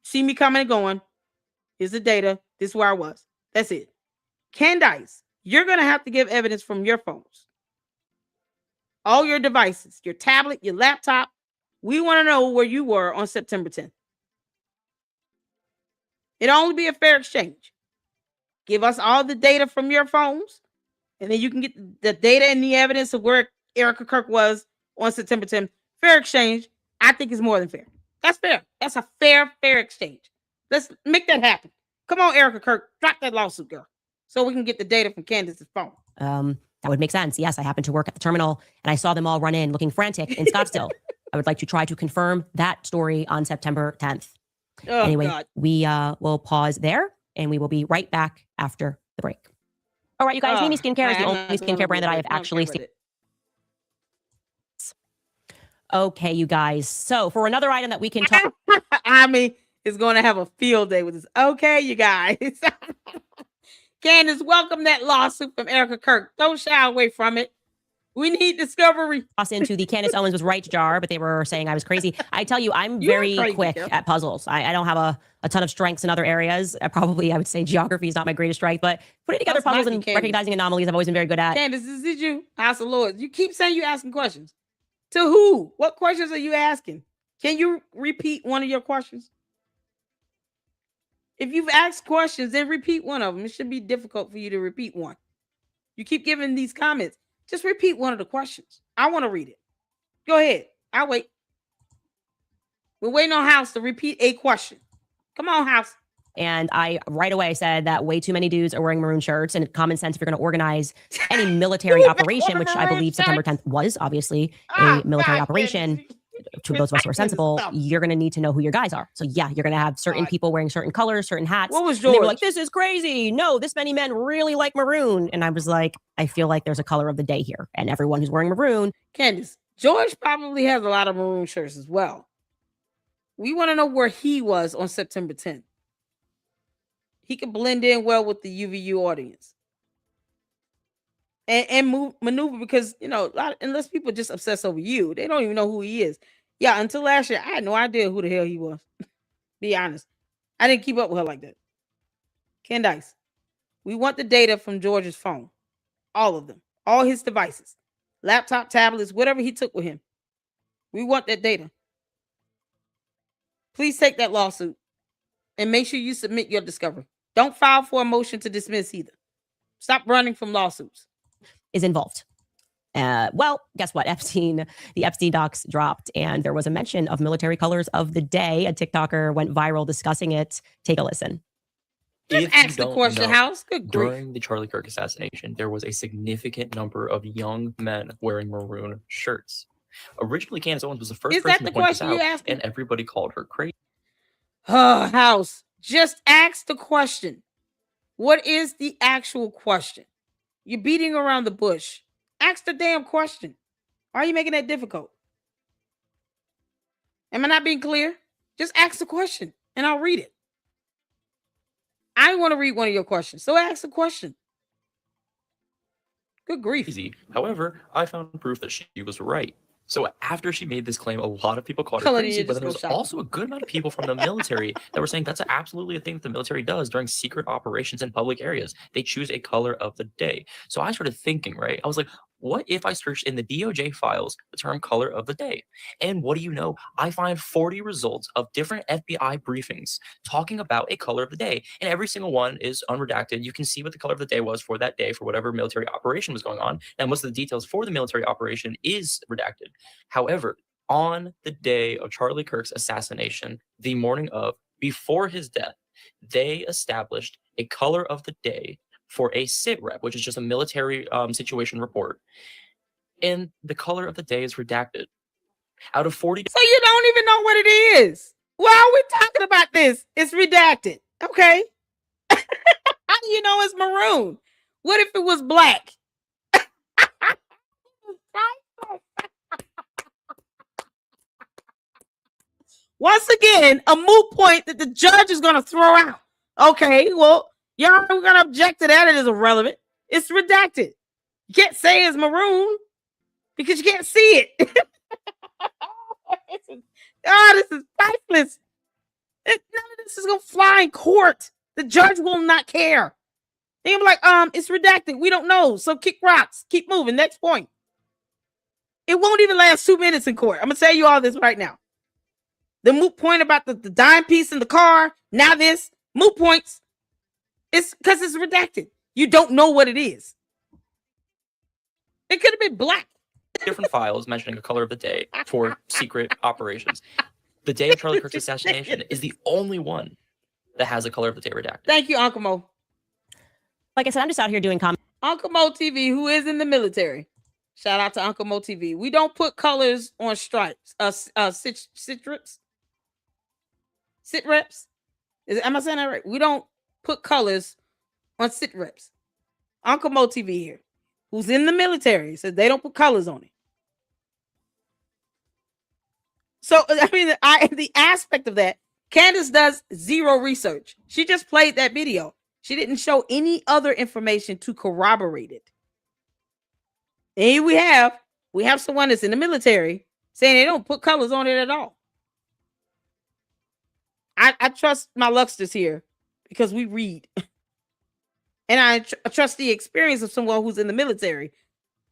S1: See me coming and going. Here's the data. This is where I was. That's it. Candace, you're going to have to give evidence from your phones. All your devices, your tablet, your laptop. We want to know where you were on September 10th. It'll only be a fair exchange. Give us all the data from your phones. And then you can get the data and the evidence of where Erica Kirk was on September 10th. Fair exchange, I think, is more than fair. That's fair. That's a fair exchange. Let's make that happen. Come on, Erica Kirk, drop that lawsuit, girl, so we can get the data from Candace's phone.
S2: That would make sense. Yes, I happened to work at the terminal, and I saw them all run in looking frantic in Scottsdale. I would like to try to confirm that story on September 10th.
S1: Oh,
S2: anyway,
S1: God.
S2: We will pause there, and we will be right back after the break. All right, you guys, Mimi Skincare is the only skincare brand that I have actually seen. Okay, you guys. So for another item that we can talk...
S1: Ami is going to have a field day with this. Okay, you guys. Candace, welcome that lawsuit from Erica Kirk. Don't shy away from it. We need discovery.
S2: Toss into the Candace Owens was right jar, but they were saying I was crazy. I tell you, I'm very quick at puzzles. I don't have a ton of strengths in other areas. I would say geography is not my greatest strength, but putting together puzzles and recognizing anomalies, I've always been very good at.
S1: Candace, is it you? House of Lords. You keep saying you're asking questions. To who? What questions are you asking? Can you repeat one of your questions? If you've asked questions, then repeat one of them. It should be difficult for you to repeat one. You keep giving these comments. Just repeat one of the questions. I want to read it. Go ahead. I'll wait. We're waiting on House to repeat a question. Come on, House.
S2: And I right away said that way too many dudes are wearing maroon shirts, and common sense, if you're going to organize any military operation, which I believe September 10th was obviously a military operation, to those of us who are sensible, you're going to need to know who your guys are. So yeah, you're going to have certain people wearing certain colors, certain hats.
S1: What was George?
S2: And they were like, this is crazy. No, this many men really like maroon. And I was like, I feel like there's a color of the day here. And everyone who's wearing maroon.
S1: Candace, George probably has a lot of maroon shirts as well. We want to know where he was on September 10th. He could blend in well with the UVU audience. And maneuver, because, unless people just obsess over you, they don't even know who he is. Yeah, until last year, I had no idea who the hell he was. Be honest. I didn't keep up with her like that. Candace, we want the data from George's phone. All of them. All his devices. Laptop, tablets, whatever he took with him. We want that data. Please take that lawsuit and make sure you submit your discovery. Don't file for a motion to dismiss either. Stop running from lawsuits.
S2: Is involved. Well, guess what? The Epstein docs dropped, and there was a mention of military colors of the day. A TikToker went viral discussing it. Take a listen.
S1: Just ask the question, House. Good grief.
S10: During the Charlie Kirk assassination, there was a significant number of young men wearing maroon shirts. Originally, Candace Owens was the first person to point this out, and everybody called her crazy.
S1: House, just ask the question. What is the actual question? You're beating around the bush. Ask the damn question. Why are you making that difficult? Am I not being clear? Just ask the question and I'll read it. I want to read one of your questions, so ask the question. Good grief.
S10: Easy. However, I found proof that she was right. So after she made this claim, a lot of people called her crazy, but then there was also a good amount of people from the military that were saying that's absolutely a thing that the military does during secret operations in public areas. They choose a color of the day. So I started thinking, right? I was like, what if I searched in the DOJ files the term color of the day? And what do you know? I find 40 results of different FBI briefings talking about a color of the day. And every single one is unredacted. You can see what the color of the day was for that day for whatever military operation was going on. And most of the details for the military operation is redacted. However, on the day of Charlie Kirk's assassination, the morning of, before his death, they established a color of the day for a sit rep, which is just a military situation report. And the color of the day is redacted. Out of 40.
S1: So you don't even know what it is. Why are we talking about this? It's redacted. Okay. How do you know it's maroon? What if it was black? Once again, a moot point that the judge is going to throw out. Okay, well, y'all are going to object to that. It is irrelevant. It's redacted. You can't say it's maroon because you can't see it. This is priceless. None of this is going to fly in court. The judge will not care. They'll be like, it's redacted. We don't know. So kick rocks. Keep moving. Next point. It won't even last 2 minutes in court. I'm going to tell you all this right now. The moot point about the dime piece in the car. Now this moot points. It's because it's redacted. You don't know what it is. It could have been black.
S10: Different files mentioning a color of the day for secret operations. The day of Charlie Kirk's assassination is the only one that has a color of the day redacted.
S1: Thank you, Uncle Mo.
S2: Like I said, I'm just out here doing comments.
S1: Uncle Mo TV, who is in the military. Shout out to Uncle Mo TV. We don't put colors on stripes. Sit reps. Sit reps. Am I saying that right? We don't put colors on sit reps. Uncle Mo TV here, who's in the military, says they don't put colors on it. So I mean, the aspect of that, Candace does zero research. She just played that video. She didn't show any other information to corroborate it. And here we have someone that's in the military saying they don't put colors on it at all. I trust my Luxters here because we read. And I trust the experience of someone who's in the military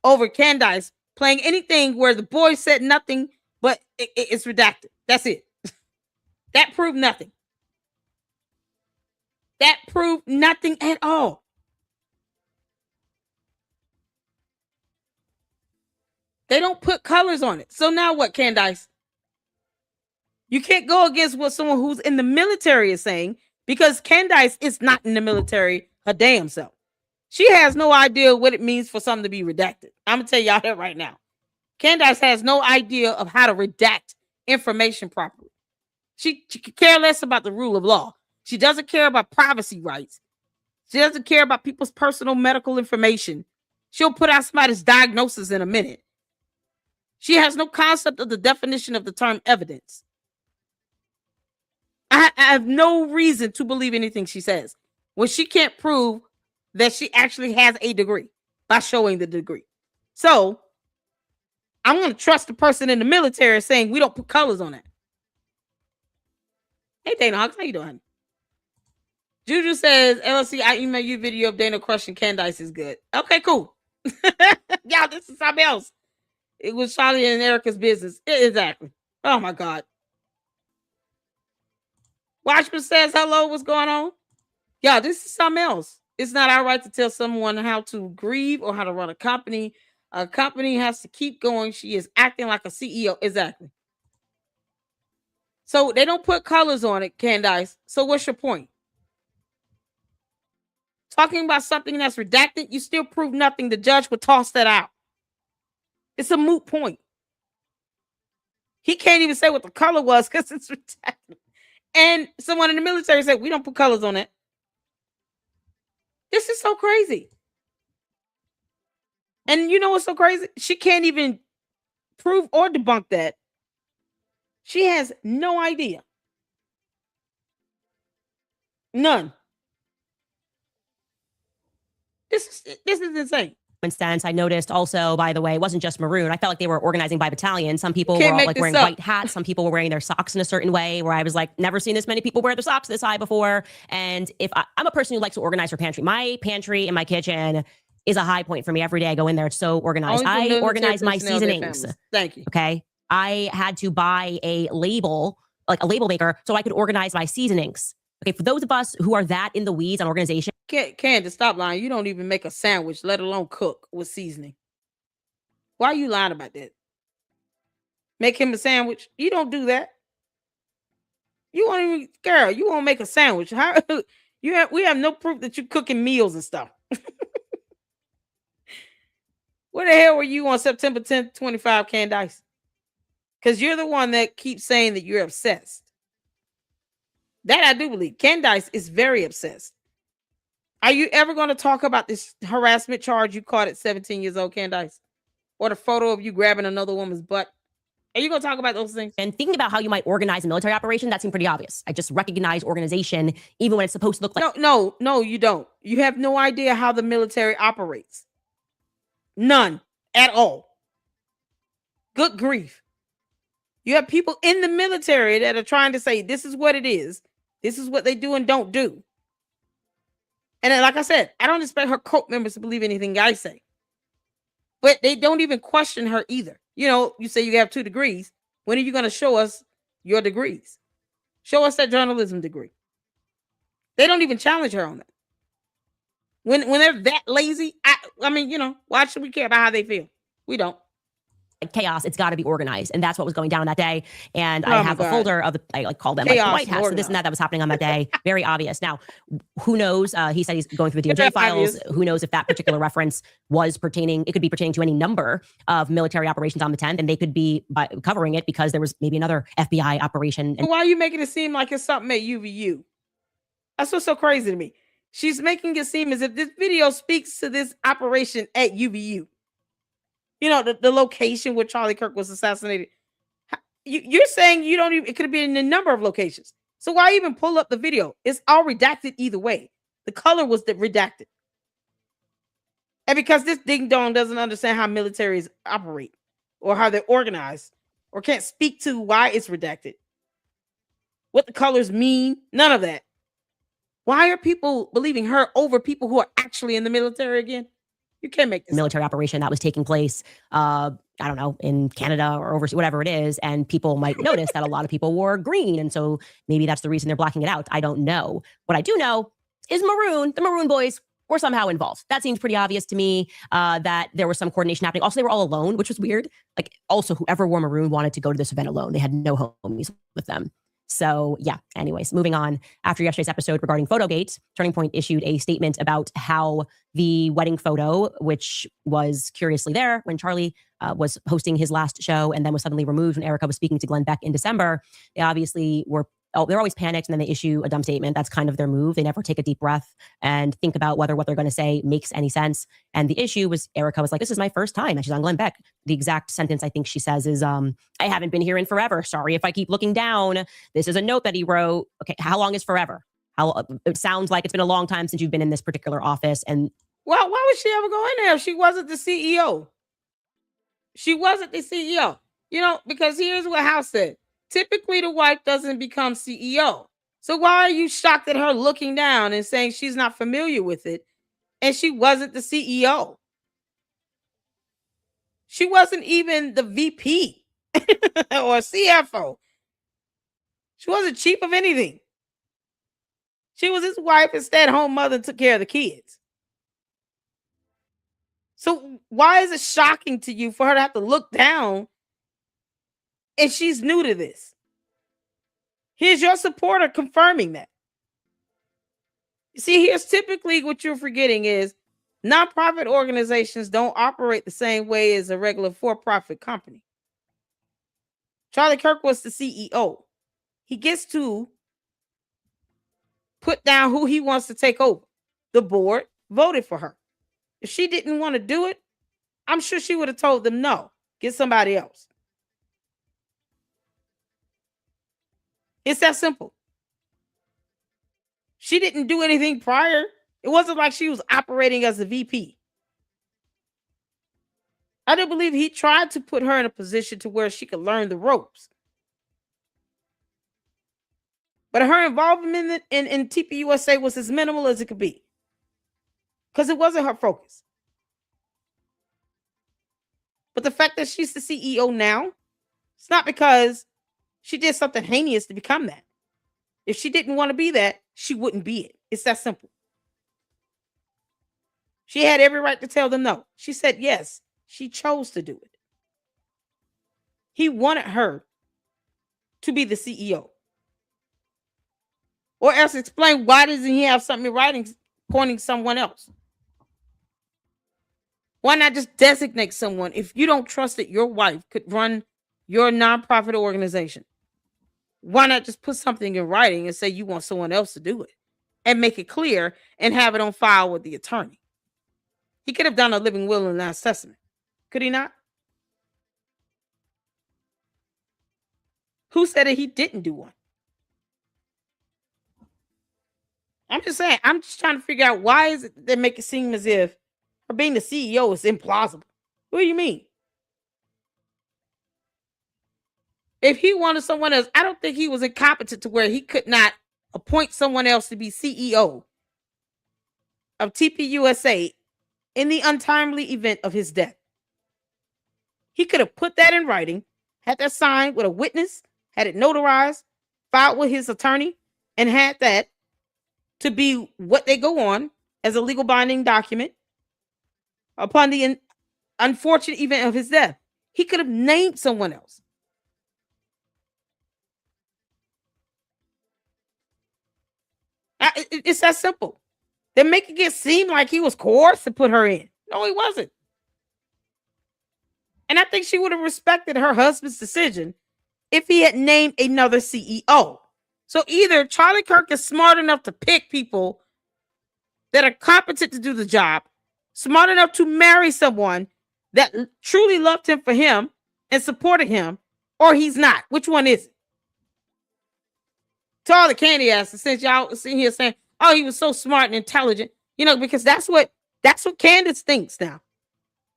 S1: over Candace playing anything where the boy said nothing, but it's redacted. That's it. That proved nothing. That proved nothing at all. They don't put colors on it. So now what, Candace? You can't go against what someone who's in the military is saying because Candace is not in the military her damn self. She has no idea what it means for something to be redacted. I'm going to tell y'all that right now. Candace has no idea of how to redact information properly. She could care less about the rule of law. She doesn't care about privacy rights. She doesn't care about people's personal medical information. She'll put out somebody's diagnosis in a minute. She has no concept of the definition of the term evidence. I have no reason to believe anything she says when she can't prove that she actually has a degree by showing the degree. So I'm going to trust the person in the military saying we don't put colors on it. Hey, Dana Hawks, how you doing? Juju says, LLC, I email you video of Dana crushing Candace is good. Okay, cool. Y'all, this is something else. It was Charlie and Erica's business. Exactly. Oh, my God. Watchman says, hello, what's going on? Y'all, this is something else. It's not our right to tell someone how to grieve or how to run a company. A company has to keep going. She is acting like a CEO. Exactly. So they don't put colors on it, Candace. So what's your point? Talking about something that's redacted, you still prove nothing. The judge would toss that out. It's a moot point. He can't even say what the color was because it's redacted. And someone in the military said, we don't put colors on it. This is so crazy. And you know what's so crazy? She can't even prove or debunk that. She has no idea. None. This is insane.
S2: sense. I noticed also, by the way, it wasn't just maroon. I felt like they were organizing by battalion. Some people were all like wearing white hats. Some people were wearing their socks in a certain way where I was like, never seen this many people wear their socks this high before. And if I'm a person who likes to organize her pantry, my pantry in my kitchen is a high point for me. Every day I go in there, it's so organized. I organize my seasonings.
S1: Thank you.
S2: Okay. I had to buy a label, like a label maker, so I could organize my seasonings. Okay, for those of us who are that in the weeds on organization.
S1: Candace, stop lying. You don't even make a sandwich, let alone cook with seasoning. Why are you lying about that? Make him a sandwich? You don't do that. You won't even, girl, you won't make a sandwich. How we have no proof that you're cooking meals and stuff. Where the hell were you on September 10th, 25, Candace? Because you're the one that keeps saying that you're obsessed. That I do believe. Candace is very obsessed. Are you ever going to talk about this harassment charge you caught at 17 years old, Candace? Or the photo of you grabbing another woman's butt? Are you going to talk about those things?
S2: And thinking about how you might organize a military operation, that seemed pretty obvious. I just recognize organization even when it's supposed to look like...
S1: No, you don't. You have no idea how the military operates. None at all. Good grief. You have people in the military that are trying to say, this is what it is. This is what they do and don't do. And then, like I said, I don't expect her cult members to believe anything I say. But they don't even question her either. You know, you say you have 2 degrees. When are you going to show us your degrees? Show us that journalism degree. They don't even challenge her on that. When they're that lazy, I mean, you know, why should we care about how they feel? We don't.
S2: Chaos, it's got to be organized, and that's what was going down on that day. And I have a folder of I like call them chaos, like the White Hats, so this and that was happening on that day. Very obvious. Now, who knows? He said he's going through the DOJ files. Who knows if that particular reference was pertaining? It could be pertaining to any number of military operations on the 10th, and they could be covering it because there was maybe another FBI operation.
S1: And why are you making it seem like it's something at UVU? That's what's so crazy to me. She's making it seem as if this video speaks to this operation at UVU. You know, the location where Charlie Kirk was assassinated. You're saying you don't even, it could have been in a number of locations. So why even pull up the video? It's all redacted either way. The color was redacted. And because this ding dong doesn't understand how militaries operate or how they're organized or can't speak to why it's redacted, what the colors mean, none of that. Why are people believing her over people who are actually in the military again? You can't make this
S2: military operation that was taking place, I don't know, in Canada or overseas, whatever it is. And people might notice that a lot of people wore green. And so maybe that's the reason they're blacking it out. I don't know. What I do know is maroon, the Maroon boys were somehow involved. That seems pretty obvious to me, that there was some coordination happening. Also, they were all alone, which was weird. Like also whoever wore maroon wanted to go to this event alone. They had no homies with them. So yeah, anyways, moving on. After yesterday's episode regarding Photogate, Turning Point issued a statement about how the wedding photo, which was curiously there when Charlie was hosting his last show and then was suddenly removed when Erica was speaking to Glenn Beck in December, they obviously were, they're always panicked and then they issue a dumb statement. That's kind of their move. They never take a deep breath and think about whether what they're going to say makes any sense. And the issue was Erica was like, this is my first time. And she's on Glenn Beck. The exact sentence I think she says is, I haven't been here in forever. Sorry if I keep looking down. This is a note that he wrote. Okay, how long is forever? It sounds like it's been a long time since you've been in this particular office. And
S1: well, why would she ever go in there if she wasn't the CEO? She wasn't the CEO. You know, because here's what House said. Typically, the wife doesn't become CEO. So why are you shocked at her looking down and saying she's not familiar with it and she wasn't the CEO? She wasn't even the VP or CFO. She wasn't chief of anything. She was his wife and stay-at-home mother and took care of the kids. So why is it shocking to you for her to have to look down and she's new to this? Here's your supporter confirming that. See, here's typically what you're forgetting is nonprofit organizations don't operate the same way as a regular for-profit company. Charlie Kirk was the CEO. He gets to put down who he wants to take over. The board voted for her. If she didn't want to do it, I'm sure she would have told them no, get somebody else. It's that simple. She didn't do anything prior. It wasn't like she was operating as a VP. I do believe he tried to put her in a position to where she could learn the ropes. But her involvement in TPUSA was as minimal as it could be. Because it wasn't her focus. But the fact that she's the CEO now, it's not because she did something heinous to become that. If she didn't want to be that, she wouldn't be it. It's that simple. She had every right to tell them no. She said yes. She chose to do it. He wanted her to be the CEO. Or else explain why doesn't he have something in writing pointing someone else? Why not just designate someone if you don't trust that your wife could run your nonprofit organization? Why not just put something in writing and say you want someone else to do it and make it clear and have it on file with the attorney? He could have done a living will and last testament. Could he not? Who said that he didn't do one? I'm just saying, I'm just trying to figure out why is it they make it seem as if her being the CEO is implausible. What do you mean? If he wanted someone else, I don't think he was incompetent to where he could not appoint someone else to be CEO of TPUSA in the untimely event of his death. He could have put that in writing, had that signed with a witness, had it notarized, filed with his attorney, and had that to be what they go on as a legal binding document upon the unfortunate event of his death. He could have named someone else. It's that simple. They're making it seem like he was coerced to put her in. No, he wasn't. And I think she would have respected her husband's decision if he had named another CEO. So either Charlie Kirk is smart enough to pick people that are competent to do the job, smart enough to marry someone that truly loved him for him and supported him, or he's not. Which one is it? To all the candy asses, since y'all sitting here saying, oh, he was so smart and intelligent, because that's what Candace thinks now.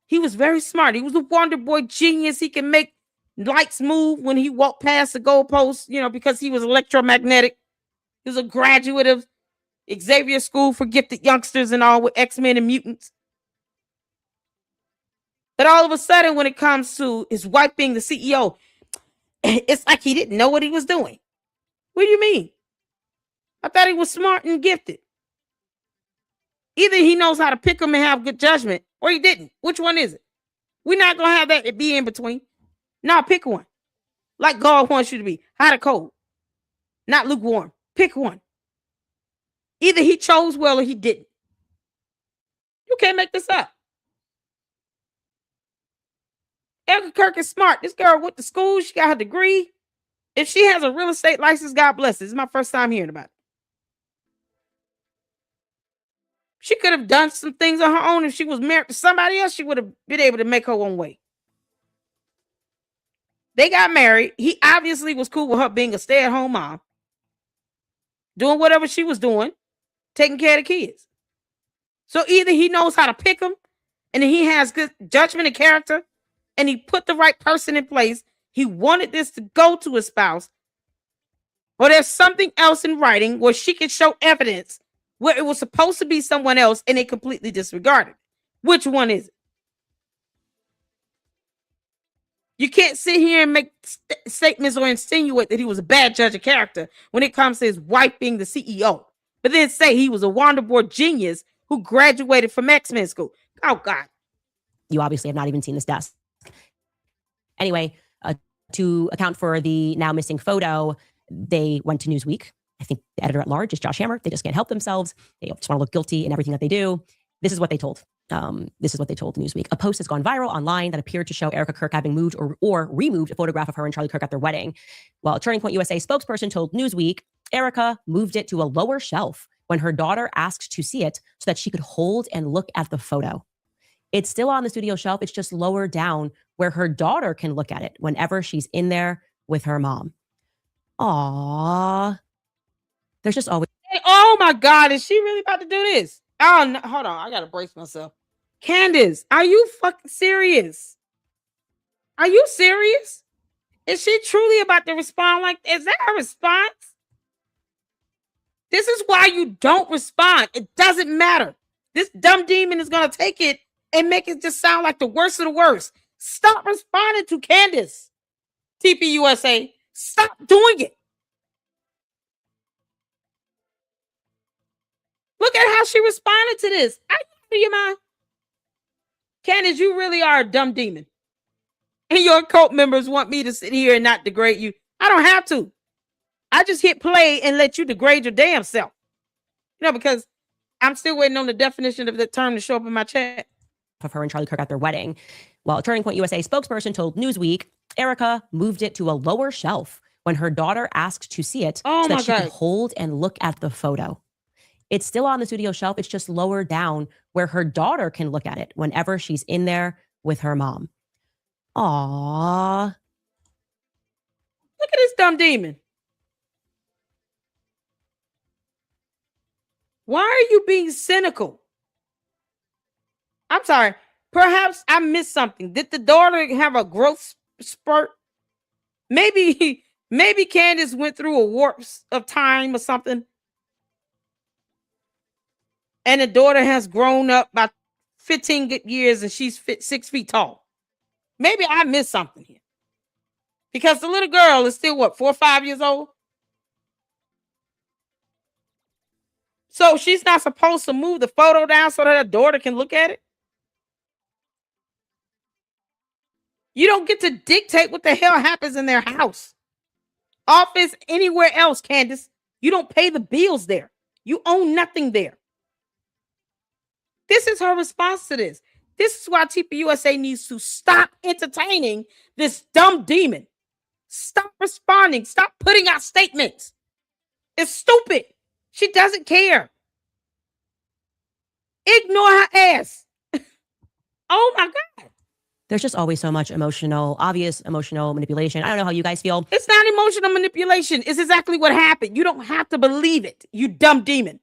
S1: He was very smart. He was a Wonder Boy genius. He can make lights move when he walked past the goalpost, because he was electromagnetic. He was a graduate of Xavier School for Gifted Youngsters and all with X-Men and mutants. But all of a sudden, when it comes to his wife being the CEO, it's like he didn't know what he was doing. What do you mean? I thought he was smart and gifted. Either he knows how to pick them and have good judgment, or he didn't. Which one is it? We're not going to have that be in between. No, pick one. Like God wants you to be. Hot or cold. Not lukewarm. Pick one. Either he chose well or he didn't. You can't make this up. Erica Kirk is smart. This girl went to school. She got her degree. If she has a real estate license, God bless her. This is my first time hearing about it. She could have done some things on her own. If she was married to somebody else, she would have been able to make her own way. They got married. He obviously was cool with her being a stay-at-home mom, doing whatever she was doing, taking care of the kids. So either he knows how to pick them, and he has good judgment and character, and he put the right person in place. He wanted this to go to his spouse, or there's something else in writing where she can show evidence where it was supposed to be someone else and they completely disregarded. Which one is it? You can't sit here and make statements or insinuate that he was a bad judge of character when it comes to his wife being the CEO, but then say he was a Wonder Boy genius who graduated from X-Men school. Oh, God.
S2: You obviously have not even seen this desk. Anyway, to account for the now missing photo, they went to Newsweek. I think the editor at large is Josh Hammer. They just can't help themselves. They just want to look guilty in everything that they do. This is what they told. This is what they told Newsweek. A post has gone viral online that appeared to show Erica Kirk having moved or removed a photograph of her and Charlie Kirk at their wedding. Well, a Turning Point USA spokesperson told Newsweek, Erica moved it to a lower shelf when her daughter asked to see it so that she could hold and look at the photo. It's still on the studio shelf. It's just lower down where her daughter can look at it whenever she's in there with her mom. Aww. There's just always...
S1: Oh my God, is she really about to do this? Oh, no, hold on. I got to brace myself. Candace, are you fucking serious? Are you serious? Is she truly about to respond like, is that a response? This is why you don't respond. It doesn't matter. This dumb demon is going to take it and make it just sound like the worst of the worst. Stop responding to Candace. TPUSA, stop doing it. Look at how she responded to this. Are you out of your mind? Candace, you really are a dumb demon. And your cult members want me to sit here and not degrade you. I don't have to. I just hit play and let you degrade your damn self. You know, because I'm still waiting on the definition of the term to show up in my chat.
S2: Of her and Charlie Kirk at their wedding. While a Turning Point USA spokesperson told Newsweek, Erica moved it to a lower shelf when her daughter asked to see it so that she could hold and look at the photo. It's still on the studio shelf. It's just lower down where her daughter can look at it whenever she's in there with her mom. Aww.
S1: Look at this dumb demon. Why are you being cynical? I'm sorry. Perhaps I missed something. Did the daughter have a growth spurt? Maybe Candace went through a warp of time or something. And the daughter has grown up by 15 good years and she's 6 feet tall. Maybe I missed something here. Because the little girl is still, what, 4 or 5 years old? So she's not supposed to move the photo down so that her daughter can look at it? You don't get to dictate what the hell happens in their house, office, anywhere else, Candace. You don't pay the bills there. You own nothing there. This is her response to this. This is why TPUSA needs to stop entertaining this dumb demon. Stop responding. Stop putting out statements. It's stupid. She doesn't care. Ignore her ass. Oh my God.
S2: There's just always so much obvious emotional manipulation. I don't know how you guys feel.
S1: It's not emotional manipulation. It's exactly what happened. You don't have to believe it, you dumb demon.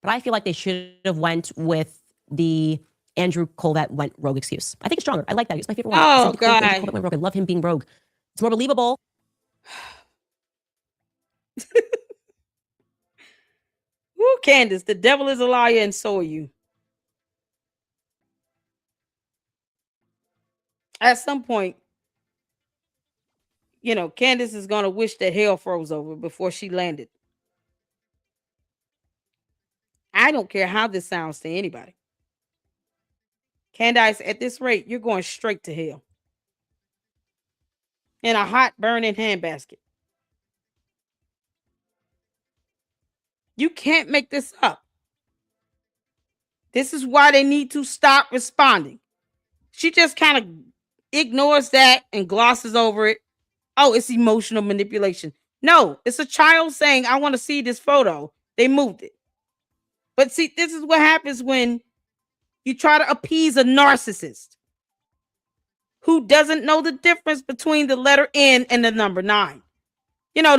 S2: But I feel like they should have went with the Andrew Colvett went rogue excuse. I think it's stronger. I like that. It's my favorite one.
S1: Oh, God.
S2: Andrew Colvett went rogue. I love him being rogue. It's more believable.
S1: Woo, Candace, the devil is a liar and so are you. At some point, you know, Candace is going to wish that hell froze over before she landed. I don't care how this sounds to anybody. Candace, at this rate, you're going straight to hell. In a hot, burning handbasket. You can't make this up. This is why they need to stop responding. She just kind of ignores that and glosses over it. Oh, it's emotional manipulation. No, it's a child saying, I want to see this photo. They moved it. But see, this is what happens when you try to appease a narcissist who doesn't know the difference between the letter N and the number 9. You know,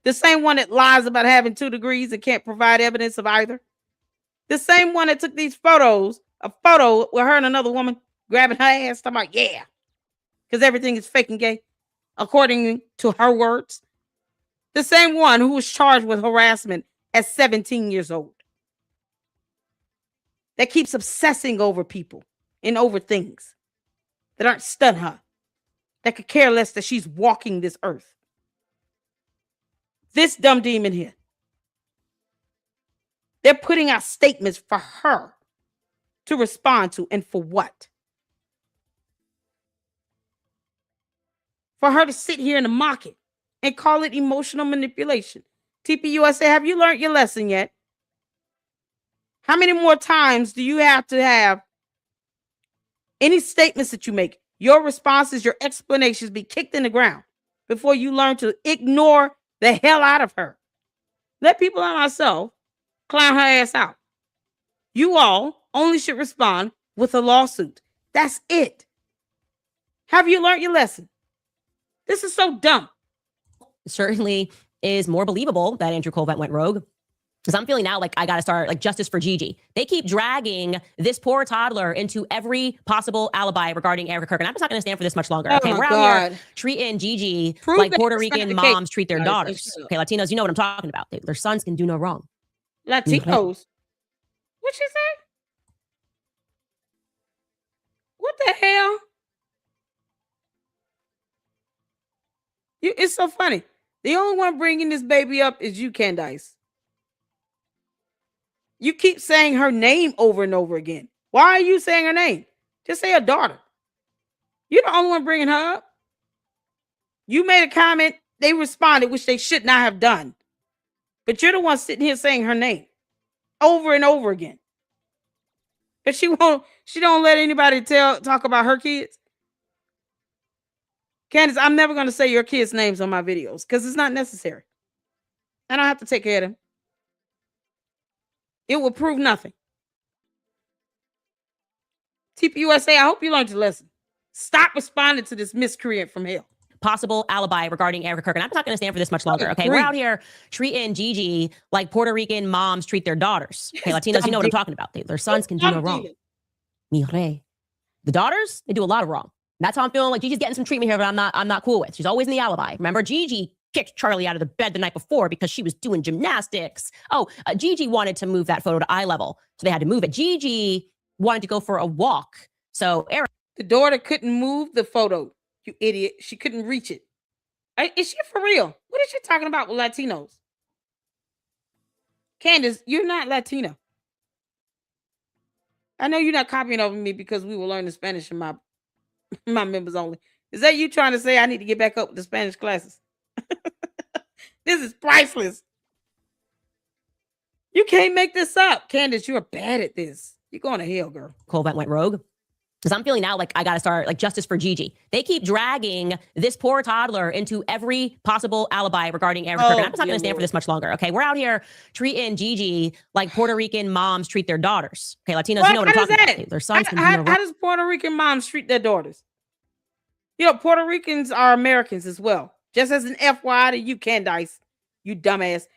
S1: the same one that lies about having 2 degrees and can't provide evidence of either. The same one that took these photos, a photo with her and another woman grabbing her ass, talking about, yeah, because everything is fake and gay, according to her words. The same one who was charged with harassment at 17 years old. That keeps obsessing over people and over things that aren't stun her, that could care less that she's walking this earth. This dumb demon here. They're putting out statements for her to respond to, and for what? For her to sit here and mock it and call it emotional manipulation. TPUSA, have you learned your lesson yet? How many more times do you have to have any statements that you make, your responses, your explanations be kicked in the ground before you learn to ignore the hell out of her? Let people like myself clown her ass out. You all only should respond with a lawsuit. That's it. Have you learned your lesson? This is so dumb.
S2: Certainly is more believable that Andrew Colvett went rogue. Because I'm feeling now like I got to start like justice for Gigi. They keep dragging this poor toddler into every possible alibi regarding Erica Kirk. And I'm just not going to stand for this much longer. Okay, we're out here treating Gigi like Puerto Rican moms treat their daughters. Okay, Latinos, you know what I'm talking about. Their sons can do no wrong.
S1: Latinos? What she say? What the hell? It's so funny. The only one bringing this baby up is you, Candace. You keep saying her name over and over again. Why are you saying her name? Just say her daughter. You're the only one bringing her up. You made a comment. They responded, which they should not have done. But you're the one sitting here saying her name over and over again. But she don't let anybody talk about her kids. Candace, I'm never going to say your kids' names on my videos because it's not necessary. I don't have to take care of them. It will prove nothing. TPUSA, I hope you learned your lesson. Stop responding to this miscreant from hell.
S2: Possible alibi regarding Erica Kirk. And I'm not going to stand for this much longer. Okay, we're out here treating Gigi like Puerto Rican moms treat their daughters. Okay, Latinos, you know what I'm talking about. Their sons can do no wrong. Mi rey. The daughters, they do a lot of wrong. That's how I'm feeling like Gigi's getting some treatment here, but I'm not cool with. She's always in the alibi. Remember, Gigi kicked Charlie out of the bed the night before because she was doing gymnastics. Gigi wanted to move that photo to eye level, so they had to move it. Gigi wanted to go for a walk. So Eric,
S1: the daughter couldn't move the photo, you idiot. She couldn't reach it. Is she for real? What is she talking about with Latinos? Candace, you're not Latina. I know you're not copying over me because we were learning Spanish in my members only. Is that you trying to say I need to get back up with the Spanish classes? This is priceless. You can't make this up. Candace, you're bad at this. You're going to hell, girl.
S2: Colvette went rogue. Because I'm feeling now like I got to start like justice for Gigi. They keep dragging this poor toddler into every possible alibi regarding Erica Kirk. And I'm just not going to stand for this much longer. Okay, we're out here treating Gigi like Puerto Rican moms treat their daughters. Okay, Latinos, you know what I'm talking about. Their sons can do no wrong.
S1: How does Puerto Rican moms treat their daughters? You know, Puerto Ricans are Americans as well. Just as an FYI to you, Candace, you dumbass.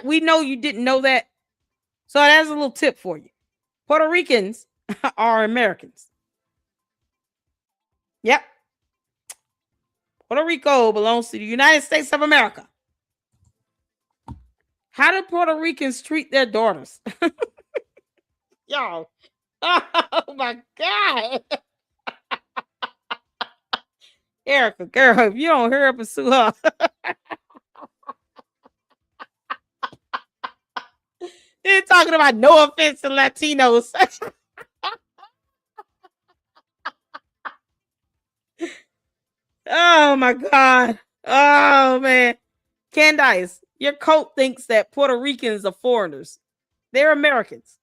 S1: We know you didn't know that. So that's a little tip for you. Puerto Ricans are Americans. Yep. Puerto Rico belongs to the United States of America. How do Puerto Ricans treat their daughters? Y'all. Oh my God. Erica, girl, if you don't hurry up and sue her. They're talking about no offense to Latinos. Oh my God. Oh man. Candace, your cult thinks that Puerto Ricans are foreigners. They're Americans.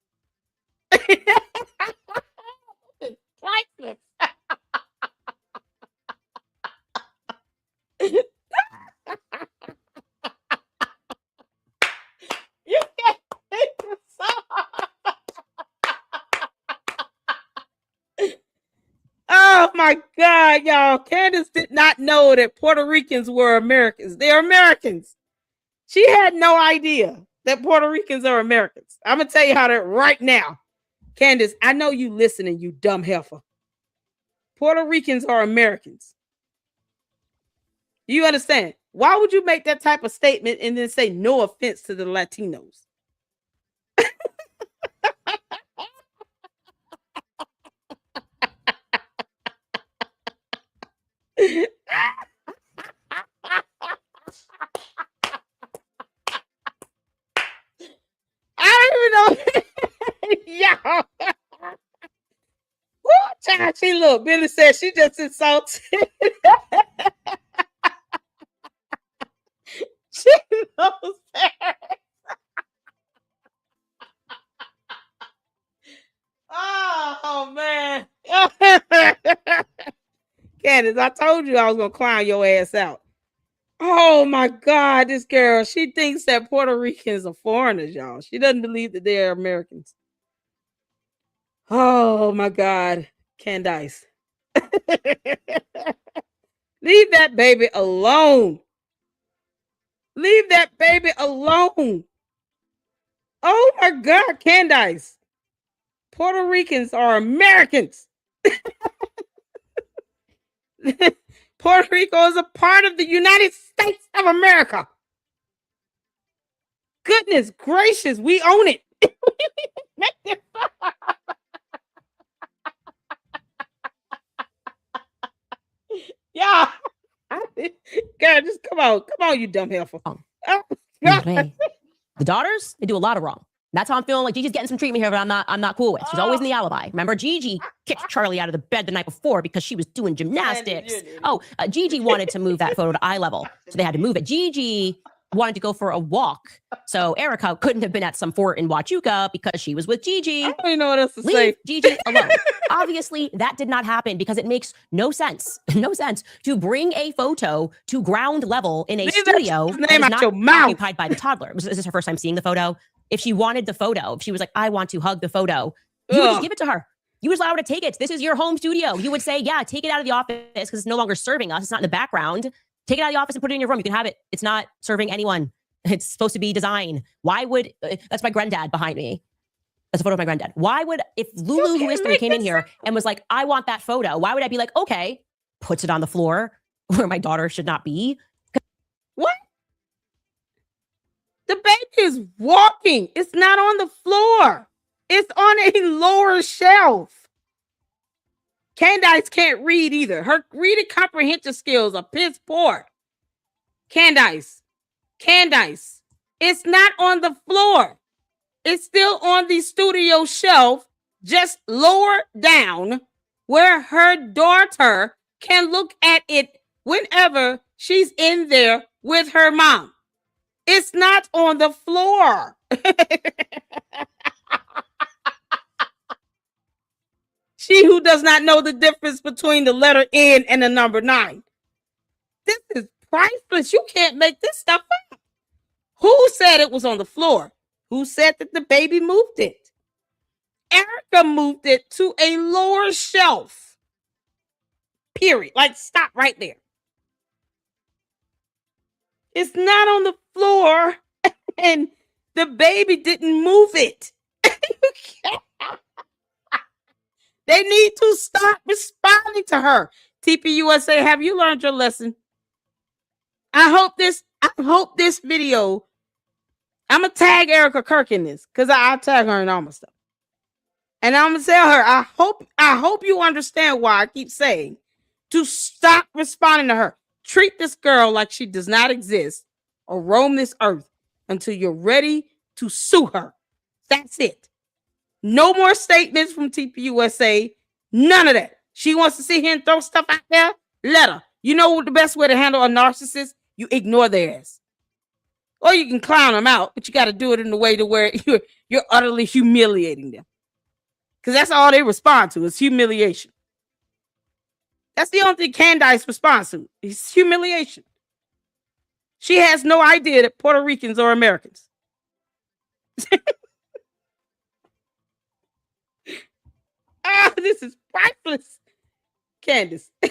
S1: It's priceless. You can't make this up. Oh my God, y'all. Candace did not know that Puerto Ricans were Americans. They're Americans. She had no idea that Puerto Ricans are Americans. I'm going to tell you how that right now. Candace, I know you listening, you dumb heifer. Puerto Ricans are Americans. You understand? Why would you make that type of statement and then say no offense to the Latinos? I don't even know. Y'all. What time she look? Billy said she just insulted. She knows that. Oh man. Candace, I told you I was gonna clown your ass out. Oh my God, this girl, she thinks that Puerto Ricans are foreigners, y'all. She doesn't believe that they're Americans. Oh my God, Candace. Leave that baby alone. Leave that baby alone. Oh my God, Candace. Puerto Ricans are Americans. Puerto Rico is a part of the United States of America. Goodness gracious, we own it. Yeah. God, just come on, you dumb heifer. Oh,
S2: the daughters, they do a lot of wrong. That's how I'm feeling. Like Gigi's getting some treatment here, but I'm not cool with. She's always in the alibi. Remember, Gigi kicked Charlie out of the bed the night before because she was doing gymnastics. Gigi wanted to move that photo to eye level, so they had to move it. Gigi wanted to go for a walk, so Erica couldn't have been at some fort in Huachuca because she was with Gigi.
S1: I don't even know what else to
S2: Leave
S1: say.
S2: Gigi alone. Obviously, that did not happen because it makes no sense to bring a photo to ground level in a studio that is not occupied by the toddler. Is this her first time seeing the photo? If she wanted the photo, if she was like, I want to hug the photo, you would just give it to her. You would allow her to take it. This is your home studio. You would say, yeah, take it out of the office because it's no longer serving us. It's not in the background. Take it out of the office and put it in your room. You can have it. It's not serving anyone. It's supposed to be design. Why would, that's my granddad behind me. That's a photo of my granddad. Why would, if Lulu, who is 3, came in here and was like, I want that photo, why would I be like, okay, puts it on the floor where my daughter should not be?
S1: What? The baby is walking. It's not on the floor. It's on a lower shelf. Candace can't read either. Her reading comprehension skills are piss poor. Candace, it's not on the floor. It's still on the studio shelf, just lower down, where her daughter can look at it whenever she's in there with her mom. It's not on the floor. She who does not know the difference between the letter N and the number 9. This is priceless. You can't make this stuff up. Who said it was on the floor? Who said that the baby moved it? Erica moved it to a lower shelf. Period. Like, stop right there. It's not on the floor, and the baby didn't move it. They need to stop responding to her. TPUSA, have you learned your lesson? I hope this video, I'm going to tag Erica Kirk in this because I'll tag her in all my stuff. And I'm going to tell her, I hope you understand why I keep saying to stop responding to her. Treat this girl like she does not exist or roam this earth until you're ready to sue her. That's it. No more statements from TPUSA. None of that. She wants to sit here and throw stuff out there. Let her. You know what the best way to handle a narcissist? You ignore their ass. Or you can clown them out, but you got to do it in a way to where you're utterly humiliating them. Because that's all they respond to is humiliation. That's the only thing Candace responds to is humiliation. She has no idea that Puerto Ricans are Americans. This is priceless. Candace. I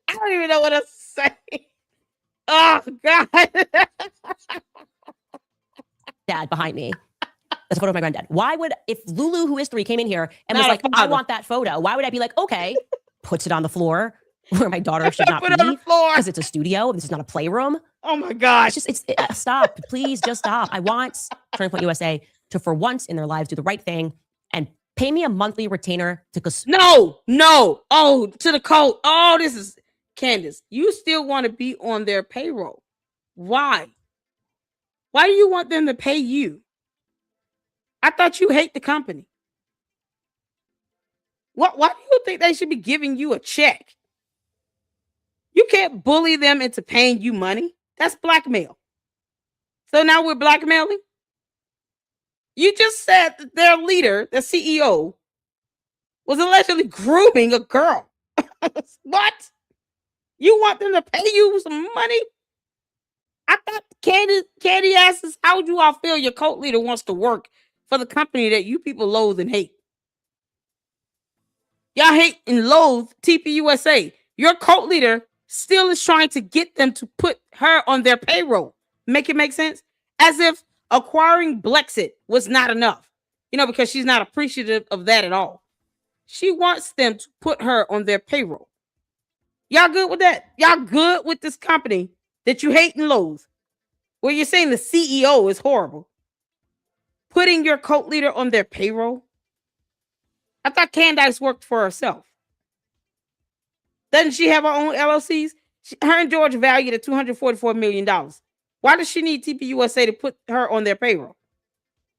S1: don't even know what else to say. Oh, God.
S2: Dad behind me. That's a photo of my granddad. Why would, if Lulu, who is 3, came in here and was like, I want that photo, why would I be like, okay, puts it on the floor where my daughter should not be? Because it's a studio. This is not a playroom.
S1: Oh, my gosh.
S2: Stop. Please just stop. I want Turning Point USA to, for once in their lives, do the right thing and pay me a monthly retainer to go.
S1: No. Oh, to the code. Oh, this is Candace. You still want to be on their payroll. Why? Why do you want them to pay you? I thought you hate the company. Why do you think they should be giving you a check? You can't bully them into paying you money. That's blackmail. So now we're blackmailing? You just said that their leader, the CEO, was allegedly grooming a girl. What? You want them to pay you some money? I thought Candy asked us, how would you all feel your cult leader wants to work for the company that you people loathe and hate? Y'all hate and loathe TPUSA. Your cult leader still is trying to get them to put her on their payroll. Make it make sense? As if acquiring Blexit was not enough, because she's not appreciative of that at all. She wants them to put her on their payroll. Y'all good with that? Y'all good with this company that you hate and loathe, where you're saying the CEO is horrible, putting your cult leader on their payroll? I thought Candace worked for herself. Doesn't she have her own LLCs? Her and George valued at $244 million. Why does she need TPUSA to put her on their payroll?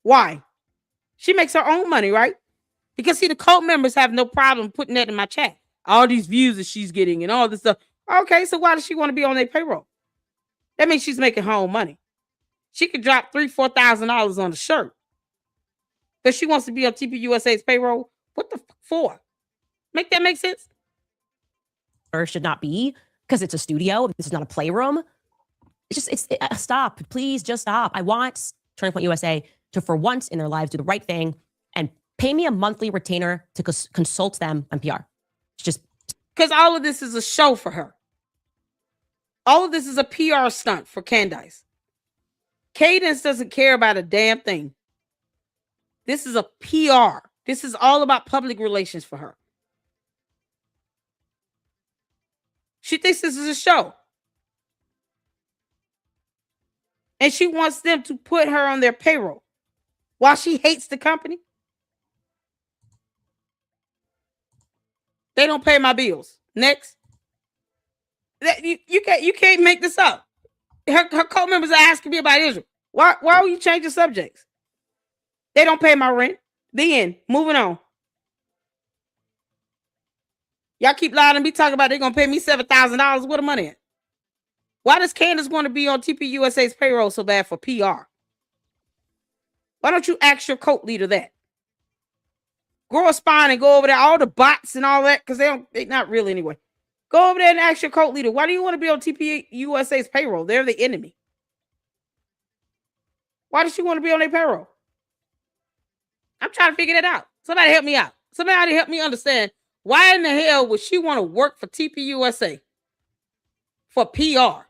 S1: Why? She makes her own money, right? Because see, the cult members have no problem putting that in my chat. All these views that she's getting and all this stuff. Okay, so why does she want to be on their payroll? That means she's making her own money. She could drop $3,000, $4,000 on the shirt. But she wants to be on TPUSA's payroll. What the fuck for? Make that make sense?
S2: Or should not be, because it's a studio. This is not a playroom. Stop. Please just stop. I want Turning Point USA to, for once in their lives, do the right thing and pay me a monthly retainer to consult them on PR. It's just
S1: because all of this is a show for her. All of this is a PR stunt for Candace. Cadence doesn't care about a damn thing. This is a PR. This is all about public relations for her. She thinks this is a show. And she wants them to put her on their payroll while she hates the company. They don't pay my bills. Next. You can't make this up. Her cult members are asking me about Israel. Why are you changing subjects? They don't pay my rent. The end. Moving on. Y'all keep lying to me talking about they're going to pay me $7,000. Where the money at? Why does Candace want to be on TPUSA's payroll so bad for PR? Why don't you ask your cult leader that? Grow a spine and go over there, all the bots and all that, because they're not real anyway. Go over there and ask your cult leader, why do you want to be on TPUSA's payroll? They're the enemy. Why does she want to be on their payroll? I'm trying to figure that out. Somebody help me out. Somebody help me understand why in the hell would she want to work for TPUSA for PR?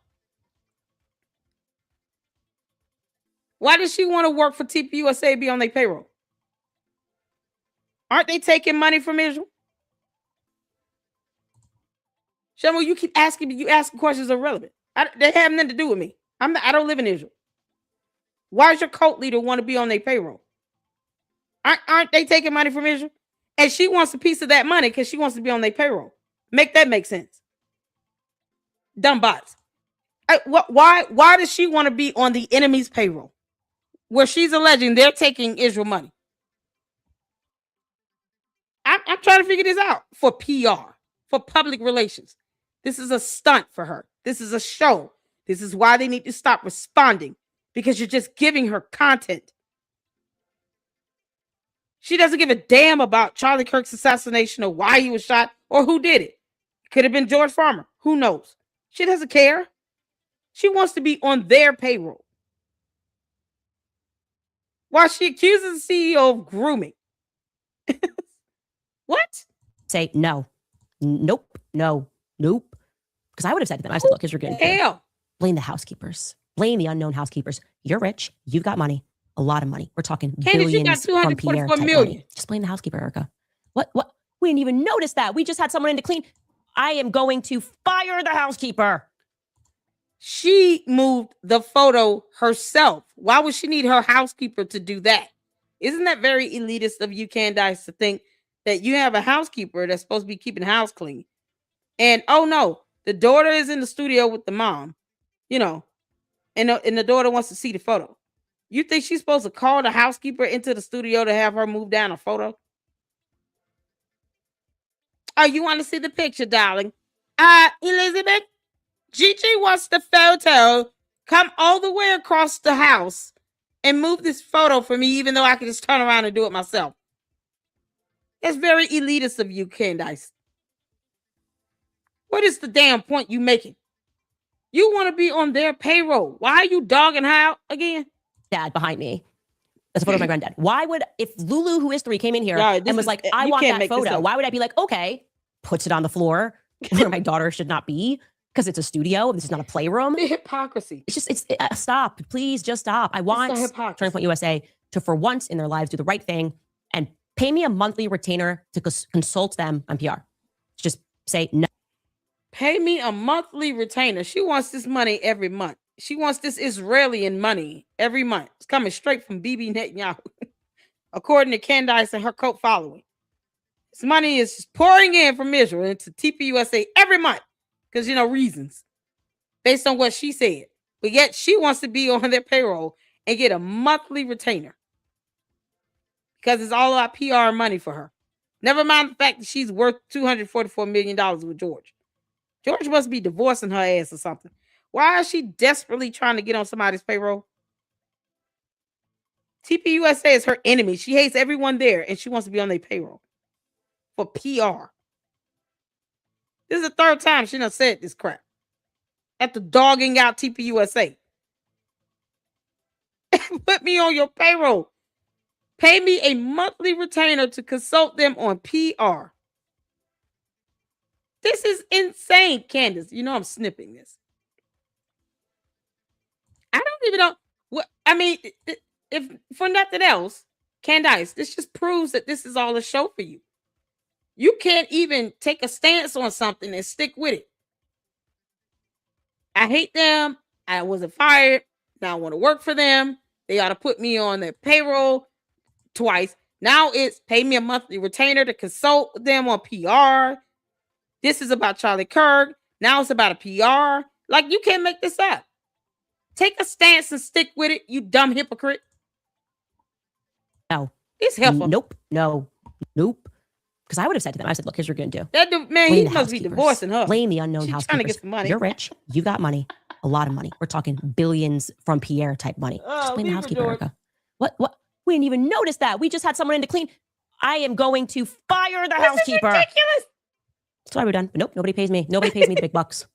S1: Why does she want to work for TPUSA and be on their payroll? Aren't they taking money from Israel? Shamu, you keep asking me. You asking questions irrelevant. They have nothing to do with me. I don't live in Israel. Why does your cult leader want to be on their payroll? Aren't they taking money from Israel? And she wants a piece of that money because she wants to be on their payroll. Make that make sense. Dumb bots. Why does she want to be on the enemy's payroll? Where she's alleging they're taking Israel money. I'm trying to figure this out for PR, for public relations. This is a stunt for her. This is a show. This is why they need to stop responding, because you're just giving her content. She doesn't give a damn about Charlie Kirk's assassination or why he was shot or who did it. Could have been George Farmer. Who knows? She doesn't care. She wants to be on their payroll. While she accuses the CEO of grooming. What?
S2: Say no. Nope. No. Nope. Because I would have said to them, I said, look, here's your good.
S1: Hell.
S2: Blame the housekeepers. Blame the unknown housekeepers. You're rich. You've got money. A lot of money. We're talking
S1: Candace,
S2: billions
S1: you got
S2: from Pierre type
S1: million.
S2: money. Just blame the housekeeper, Erica. What? We didn't even notice that. We just had someone in to clean. I am going to fire the housekeeper.
S1: She moved the photo herself. Why would she need her housekeeper to do that? Isn't that very elitist of you, Candace, to think that you have a housekeeper that's supposed to be keeping the house clean? And oh no, the daughter is in the studio with the mom, and the daughter wants to see the photo. You think she's supposed to call the housekeeper into the studio to have her move down a photo? Oh, you want to see the picture, darling? Elizabeth, Gigi wants the photo. Come all the way across the house and move this photo for me, even though I can just turn around and do it myself. That's very elitist of you, Candace. What is the damn point you making? You want to be on their payroll. Why are you dogging her out again?
S2: Dad behind me. That's a photo of my granddad. Why would, if Lulu, who is 3, came in here and was like, I want that photo, why would I be like, okay, puts it on the floor where my daughter should not be? because it's a studio. This is not a playroom.
S1: The hypocrisy.
S2: It's stop. Please just stop. I want Turning Point USA to, for once in their lives, do the right thing and pay me a monthly retainer to consult them on PR. Just say no.
S1: Pay me a monthly retainer. She wants this money every month. She wants this Israeli money every month. It's coming straight from Bibi Netanyahu, according to Candace and her cult following. This money is just pouring in from Israel into TPUSA every month because, reasons based on what she said. But yet she wants to be on their payroll and get a monthly retainer because it's all about PR money for her. Never mind the fact that she's worth $244 million with George. George must be divorcing her ass or something. Why is she desperately trying to get on somebody's payroll? TPUSA is her enemy. She hates everyone there, and she wants to be on their payroll for PR. This is the third time she done said this crap after dogging out TPUSA. Put me on your payroll. Pay me a monthly retainer to consult them on PR. This is insane, Candace. I'm snipping this. I don't even know what I mean. If for nothing else, Candace, this just proves that this is all a show for you. You can't even take a stance on something and stick with it. I hate them. I wasn't fired. Now I want to work for them. They ought to put me on their payroll twice. Now it's pay me a monthly retainer to consult them on PR. This is about Charlie Kirk. Now it's about a PR. Like, you can't make this up. Take a stance and stick with it, you dumb hypocrite.
S2: No.
S1: It's helpful.
S2: Nope. No. Nope. Because I would have said to them, I said, look, here's what you're going to do.
S1: That man, he must be divorcing her.
S2: Blame the unknown housekeepers.
S1: Trying to get some money.
S2: You're rich. You got money. A lot of money. We're talking billions from Pierre type money. Just blame the housekeeper, Erica. What? We didn't even notice that. We just had someone in to clean. I am going to fire the housekeeper.
S1: This is ridiculous.
S2: That's why we're done. But nope, nobody pays me. Nobody pays me the big bucks.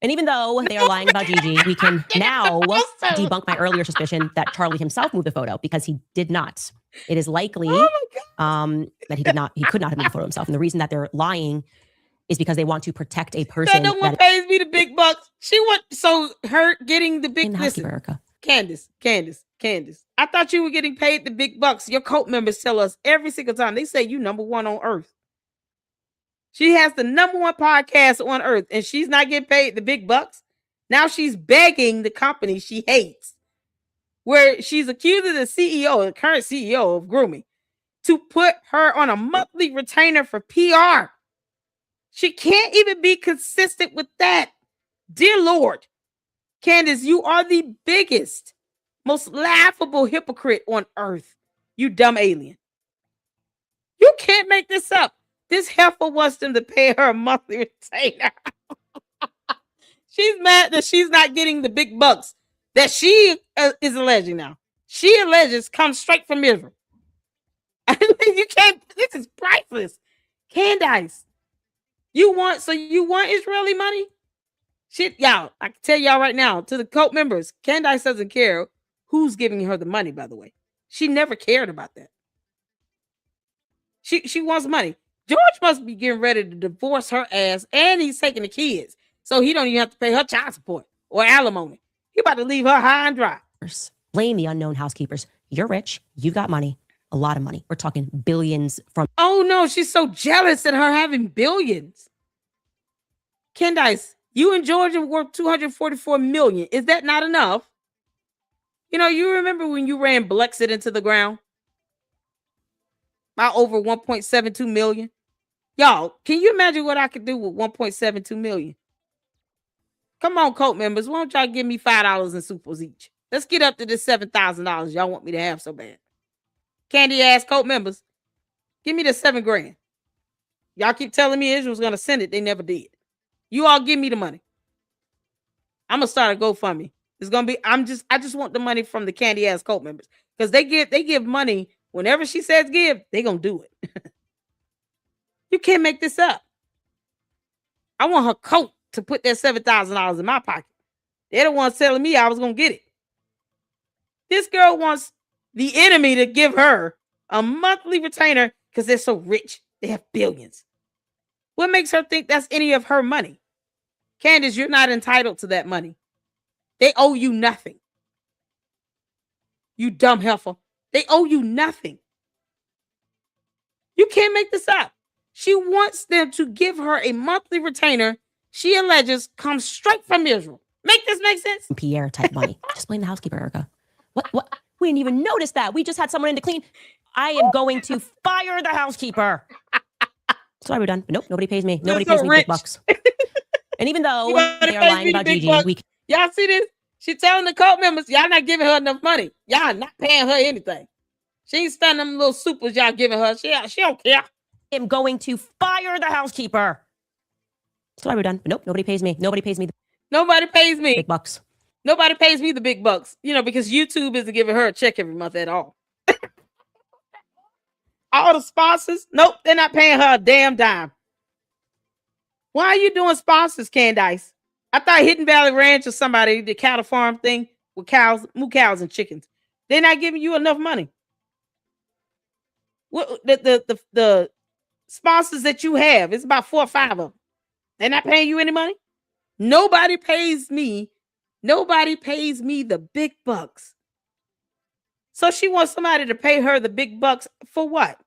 S2: And even though they are lying about Gigi, we can now debunk my earlier suspicion that Charlie himself moved the photo because he did not. It is likely that he did not. He could not have moved the photo himself. And the reason that they're lying is because they want to protect a person.
S1: No one pays me the big bucks. So her getting the big
S2: America.
S1: Candace. I thought you were getting paid the big bucks. Your cult members tell us every single time. They say you number one on earth. She has the number one podcast on earth and she's not getting paid the big bucks. Now she's begging the company she hates, where she's accusing the CEO, the current CEO of grooming, to put her on a monthly retainer for PR. She can't even be consistent with that. Dear Lord, Candace, you are the biggest, most laughable hypocrite on earth. You dumb alien. You can't make this up. This heifer wants them to pay her a monthly retainer. She's mad that she's not getting the big bucks that she is alleging now. She alleges comes straight from Israel. You can't. This is priceless. Candace, you want Israeli money? Shit, y'all. I can tell y'all right now, to the cult members, Candace doesn't care who's giving her the money. By the way, she never cared about that. She wants money. George must be getting ready to divorce her ass, and he's taking the kids, so he don't even have to pay her child support or alimony. He about to leave her high and dry.
S2: Blame the unknown housekeepers. You're rich. You've got money. A lot of money. We're talking billions from.
S1: Oh no, she's so jealous at her having billions. Candace, you and George are worth $244 million. Is that not enough? You remember when you ran Blexit into the ground? By over 1.72 million. Y'all, can you imagine what I could do with 1.72 million? Come on, cult members. Why don't y'all give me $5 in supers each? Let's get up to this $7,000 y'all want me to have so bad. Candy ass cult members, give me the $7,000. Y'all keep telling me Israel's gonna send it. They never did. You all give me the money. I'm gonna start a GoFundMe. It's gonna be. I just want the money from the candy ass cult members because they give money whenever she says give. They gonna do it. You can't make this up. I want her cult to put that $7,000 in my pocket. They're the ones telling me I was gonna get it. This girl wants the enemy to give her a monthly retainer because they're so rich. They have billions. What makes her think that's any of her money? Candace, you're not entitled to that money. They owe you nothing. You dumb heifer. They owe you nothing. You can't make this up. She wants them to give her a monthly retainer she alleges comes straight from Israel. Make this make sense?
S2: Pierre type money. Just blame the housekeeper, Erica. What? We didn't even notice that. We just had someone in to clean. I am going to fire the housekeeper. Sorry, we're done. But nope, nobody pays me. Nobody pays me big bucks. And even though they are lying about Gigi,
S1: y'all see this? She telling the cult members, y'all not giving her enough money. Y'all not paying her anything. She ain't spending them little supers y'all giving her. She don't care.
S2: I'm going to fire the housekeeper. Sorry, we're done. But nope, nobody pays me. Nobody pays me.
S1: Nobody pays me.
S2: Big bucks.
S1: Nobody pays me the big bucks. Because YouTube isn't giving her a check every month at all. All the sponsors, nope, they're not paying her a damn dime. Why are you doing sponsors, Candace? I thought Hidden Valley Ranch or somebody, the cattle farm thing with cows, moo cows and chickens. They're not giving you enough money. What the sponsors that you have, it's about 4 or 5 of them. They're not paying you any money. Nobody pays me. Nobody pays me the big bucks. So she wants somebody to pay her the big bucks for what?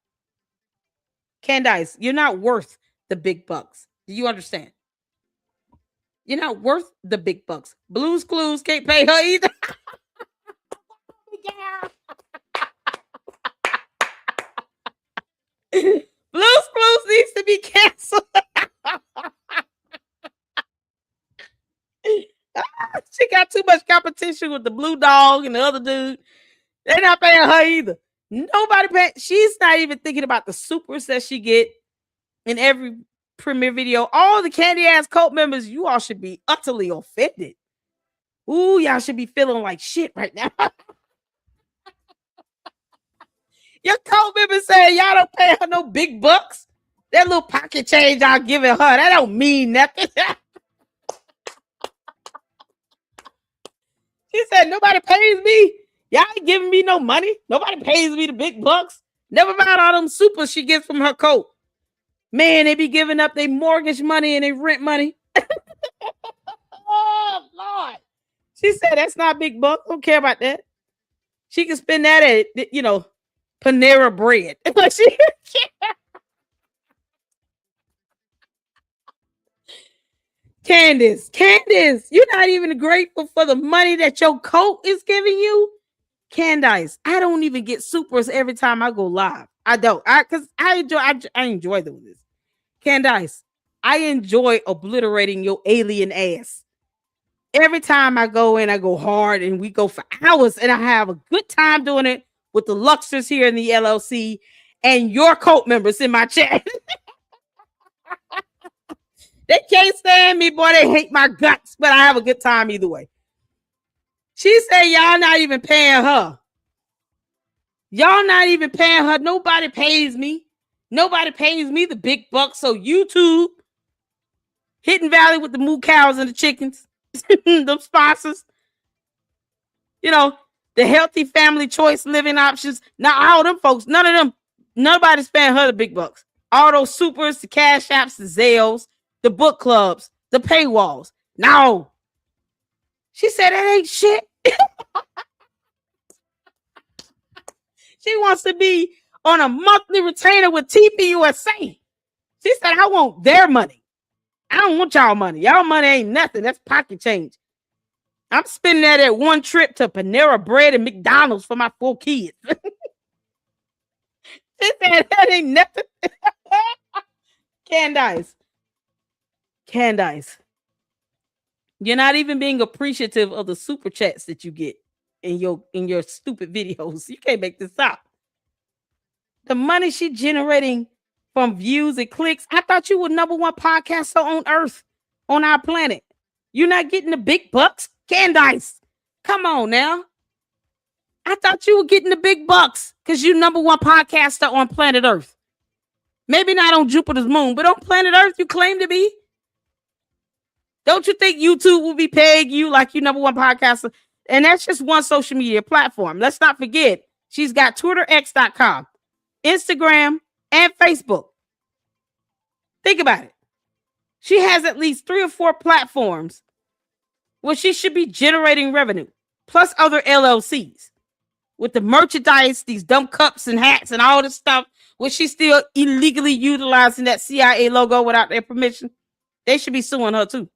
S1: Candace, you're not worth the big bucks. Do you understand? You're not worth the big bucks. Blue's Clues can't pay her either. Blue's Clues needs to be canceled. She got too much competition with the blue dog and the other dude. They're not paying her either. Nobody paying. She's not even thinking about the supers that she get in every premiere video. All the candy ass cult members, you all should be utterly offended. Ooh, y'all should be feeling like shit right now. Your cult members saying y'all don't pay her no big bucks. That little pocket change y'all giving her, that don't mean nothing. She said, nobody pays me. Y'all ain't giving me no money. Nobody pays me the big bucks. Never mind all them supers she gets from her coat. Man, they be giving up their mortgage money and their rent money. Oh, Lord. She said, that's not big bucks. Don't care about that. She can spend that at, Panera Bread. Candace, you're not even grateful for the money that your coat is giving you. Candace, I don't even get supers every time I go live. I don't. Because I enjoy doing this. Candace, I enjoy obliterating your alien ass. Every time I go in, I go hard and we go for hours and I have a good time doing it with the Luxers here in the LLC and your cult members in my chat. They can't stand me, boy. They hate my guts, but I have a good time either way. She said, y'all not even paying her. Y'all not even paying her. Nobody pays me. Nobody pays me the big bucks. So YouTube, Hidden Valley with the moo cows and the chickens, them sponsors, the healthy family choice living options. Now, all them folks, none of them, nobody's paying her the big bucks. All those supers, the cash apps, the Zales, the book clubs, the paywalls. No. She said that ain't shit. She wants to be on a monthly retainer with TPUSA. She said, I want their money. I don't want y'all money. Y'all money ain't nothing. That's pocket change. I'm spending that at one trip to Panera Bread and McDonald's for my 4 kids. She said that ain't nothing. Candace, you're not even being appreciative of the super chats that you get in your stupid videos. You can't make this up. The money she generating from views and clicks. I thought you were #1 podcaster on Earth, on our planet. You're not getting the big bucks, Candace. Come on now. I thought you were getting the big bucks because you're #1 podcaster on planet Earth. Maybe not on Jupiter's moon, but on planet Earth, you claim to be. Don't you think YouTube will be paying you like you #1 podcaster? And that's just one social media platform. Let's not forget, she's got TwitterX.com, Instagram, and Facebook. Think about it. She has at least 3 or 4 platforms where she should be generating revenue, plus other LLCs with the merchandise, these dumb cups and hats and all this stuff, where she's still illegally utilizing that CIA logo without their permission. They should be suing her too.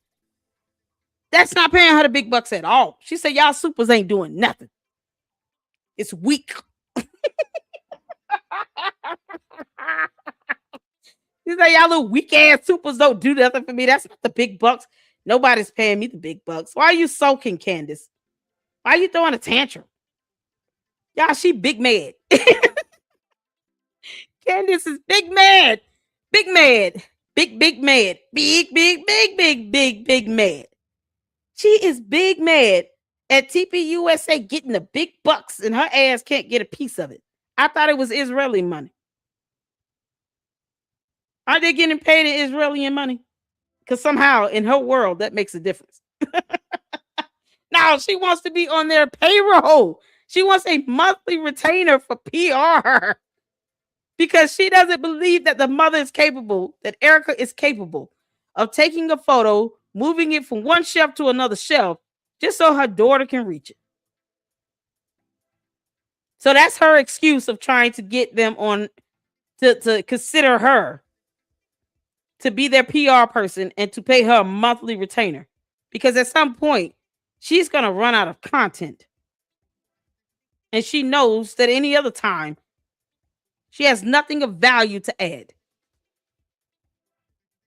S1: That's not paying her the big bucks at all. She said, y'all supers ain't doing nothing. It's weak. She's like, y'all little weak ass supers don't do nothing for me. That's not the big bucks. Nobody's paying me the big bucks. Why are you sulking, Candace? Why are you throwing a tantrum? Y'all, she big mad. Candace is big mad. Big mad. Big mad. Big mad. She is big mad at TPUSA getting the big bucks and her ass can't get a piece of it. I thought it was Israeli money. Are they getting paid in Israeli money? Because somehow in her world that makes a difference. Now she wants to be on their payroll. She wants a monthly retainer for PR because she doesn't believe that the mother is capable, that Erica is capable of taking a photo, moving it from one shelf to another shelf, just so her daughter can reach it. So that's her excuse of trying to get them on to consider her to be their PR person and to pay her a monthly retainer. Because at some point, she's going to run out of content. And she knows that any other time, she has nothing of value to add.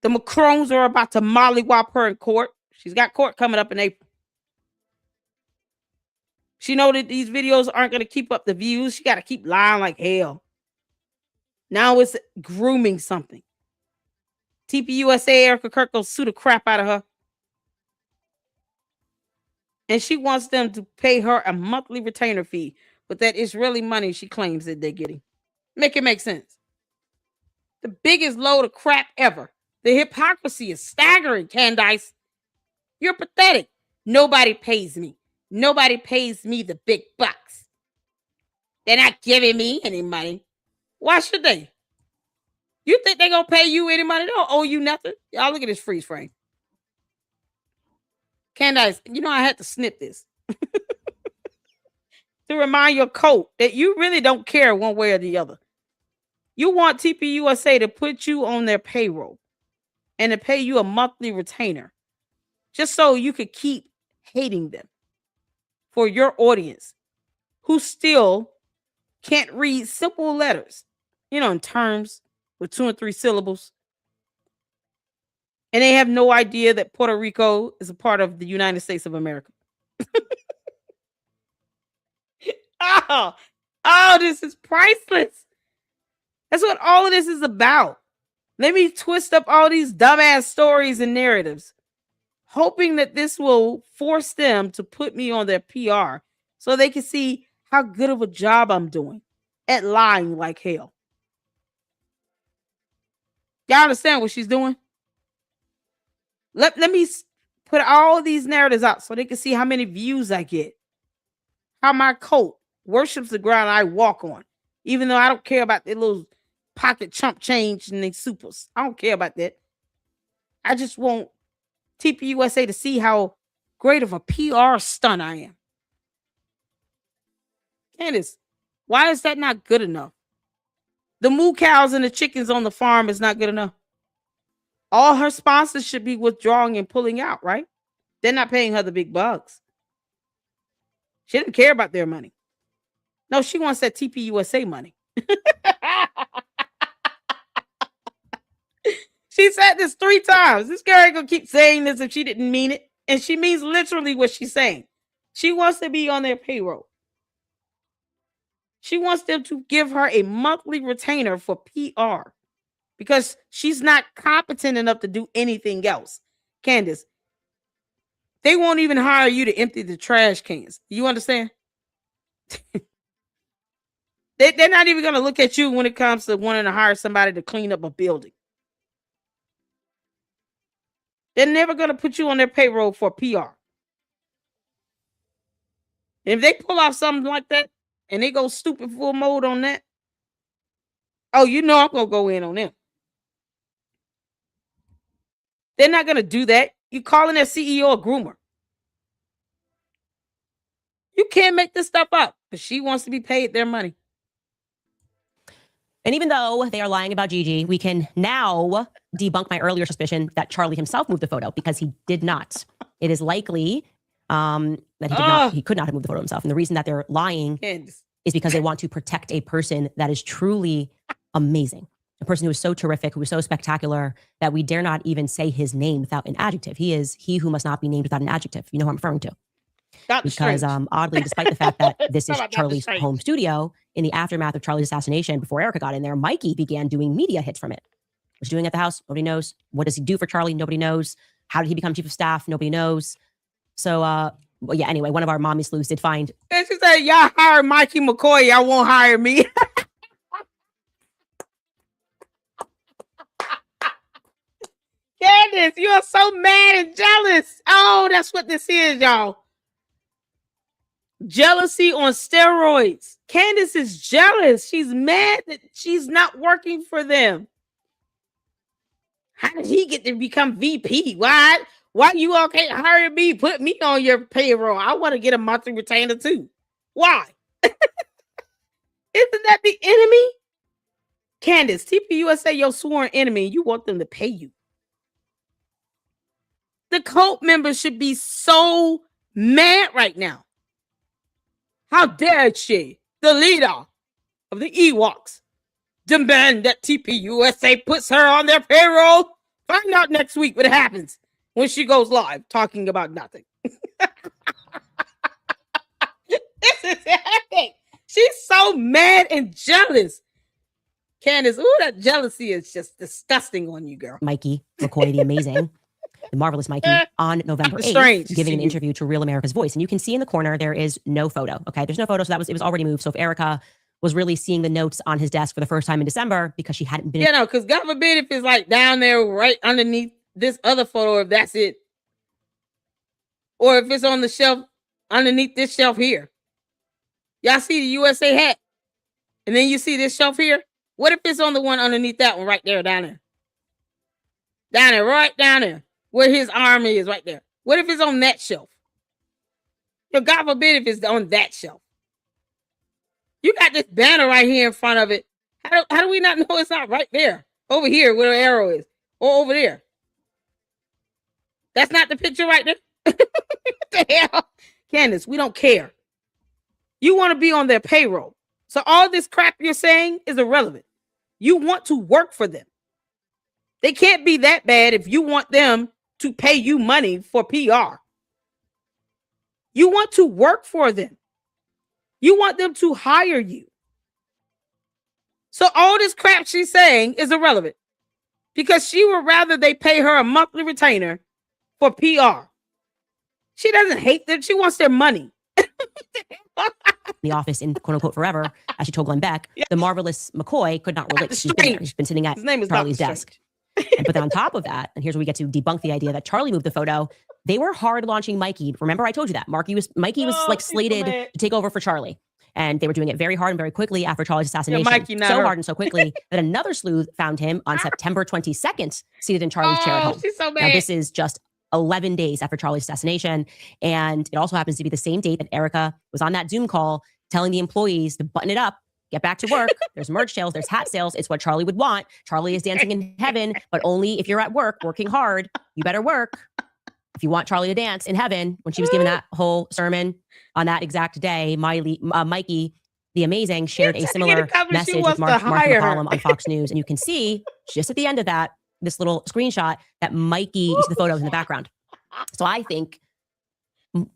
S1: The Macrons are about to mollywop her in court. She's got court coming up in April. She knows that these videos aren't going to keep up the views. She got to keep lying like hell. Now it's grooming something. TPUSA Erica Kirk will sue the crap out of her. And she wants them to pay her a monthly retainer fee with that Israeli money she claims that they're getting. Make it make sense. The biggest load of crap ever. The hypocrisy is staggering, Candace. You're pathetic. Nobody pays me. Nobody pays me the big bucks. They're not giving me any money. Why should they? You think they're going to pay you any money? They don't owe you nothing. Y'all look at this freeze frame. Candace, you know I had to snip this. To remind your coat that you really don't care one way or the other. You want TPUSA to put you on their payroll and to pay you a monthly retainer just so you could keep hating them for your audience who still can't read simple letters, in terms with 2 and 3 syllables. And they have no idea that Puerto Rico is a part of the United States of America. Oh, this is priceless. That's what all of this is about. Let me twist up all these dumbass stories and narratives, hoping that this will force them to put me on their PR so they can see how good of a job I'm doing at lying like hell. Y'all understand what she's doing? Let me put all these narratives out so they can see how many views I get. How my coat worships the ground I walk on, even though I don't care about their little pocket chump change and their supers. I don't care about that. I just want TPUSA to see how great of a PR stunt I am. Candace, why is that not good enough? The moo cows and the chickens on the farm is not good enough. All her sponsors should be withdrawing and pulling out, right? They're not paying her the big bucks. She didn't care about their money. No, she wants that TPUSA money. She said this 3 times. This girl ain't gonna keep saying this if she didn't mean it. And she means literally what she's saying. She wants to be on their payroll. She wants them to give her a monthly retainer for PR because she's not competent enough to do anything else. Candace, they won't even hire you to empty the trash cans. You understand? They're not even going to look at you when it comes to wanting to hire somebody to clean up a building. They're never going to put you on their payroll for PR. And if they pull off something like that and they go stupid full mode on that, oh, I'm going to go in on them. They're not going to do that. You calling their CEO a groomer. You can't make this stuff up, but she wants to be paid their money.
S2: And even though they are lying about Gigi, we can now debunk my earlier suspicion that Charlie himself moved the photo, because he did not. It is likely that he could not have moved the photo himself. And the reason that they're lying
S1: Candace.
S2: is because they want to protect a person that is truly amazing. A person who is so terrific, who is so spectacular, that we dare not even say his name without an adjective. He is he who must not be named without an adjective. You know who I'm referring to. Because oddly, despite the fact that this is Charlie's home studio, in the aftermath of Charlie's assassination, before Erica got in there, Mikey began doing media hits from it. What's he doing at the house? Nobody knows. What does he do for Charlie? Nobody knows. How did he become chief of staff? Nobody knows. So, well, yeah, anyway, one of our mommy sleuths did find.
S1: And she said, y'all hire Mikey McCoy, y'all won't hire me. Candace, you are so mad and jealous. Oh, that's what this is, y'all. Jealousy on steroids. Candace is jealous. She's mad that she's not working for them. How did he get to become VP? Why you all can't hire me? Put me on your payroll. I want to get a monthly retainer too. Why? Isn't that the enemy? Candace, TPUSA your sworn enemy. You want them to pay you. The cult members should be so mad right now. How dare she, the leader of the Ewoks, demand that TPUSA puts her on their payroll? Find out next week what happens when she goes live talking about nothing. This is epic. She's so mad and jealous. Candace, ooh, that jealousy is just disgusting on you, girl.
S2: Mikey McCoy, the amazing, the marvelous Mikey, on November 8th, giving an interview to Real America's Voice. And you can see in the corner, there is no photo. Okay, there's no photo. So it was already moved. So if Erica was really seeing the notes on his desk for the first time in December, because she hadn't been.
S1: Yeah, no, because God forbid if it's like down there right underneath this other photo, if that's it. Or if it's on the shelf underneath this shelf here. Y'all see the USA hat? And then you see this shelf here? What if it's on the one underneath that one right there, down there? Down there, right down there. Where his arm is, right there. What if it's on that shelf? So God forbid if it's on that shelf. You got this banner right here in front of it. How do we not know it's not right there? Over here where the arrow is. Or over there. That's not the picture right there? What the hell? Candace, we don't care. You want to be on their payroll. So all this crap you're saying is irrelevant. You want to work for them. They can't be that bad if you want them to pay you money for PR. You want to work for them. You want them to hire you. So all this crap she's saying is irrelevant because she would rather they pay her a monthly retainer for PR. She doesn't hate them. She wants their money.
S2: The office in quote unquote forever, as she told Glenn Beck, the marvelous McCoy could not relate. She's been sitting at Charlie's desk. But then on top of that, and here's where we get to debunk the idea that Charlie moved the photo. They were hard launching Mikey. Remember, I told you that Mikey was like slated to take over for Charlie, and they were doing it very hard and very quickly after Charlie's assassination. So hard and so quickly that another sleuth found him on September 22nd, seated in Charlie's chair at home.
S1: She's so mad.
S2: Now this is just 11 days after Charlie's assassination, and it also happens to be the same date that Erica was on that Zoom call telling the employees to button it up. Get back to work. There's merch sales. There's hat sales. It's what Charlie would want. Charlie is dancing in heaven, but only if you're at work, working hard. You better work if you want Charlie to dance in heaven. When she was giving that whole sermon on that exact day, Mikey, the amazing, shared a similar message with Martha McCollum on Fox News. And you can see just at the end of that, this little screenshot that Mikey, you see the photos in the background. So I think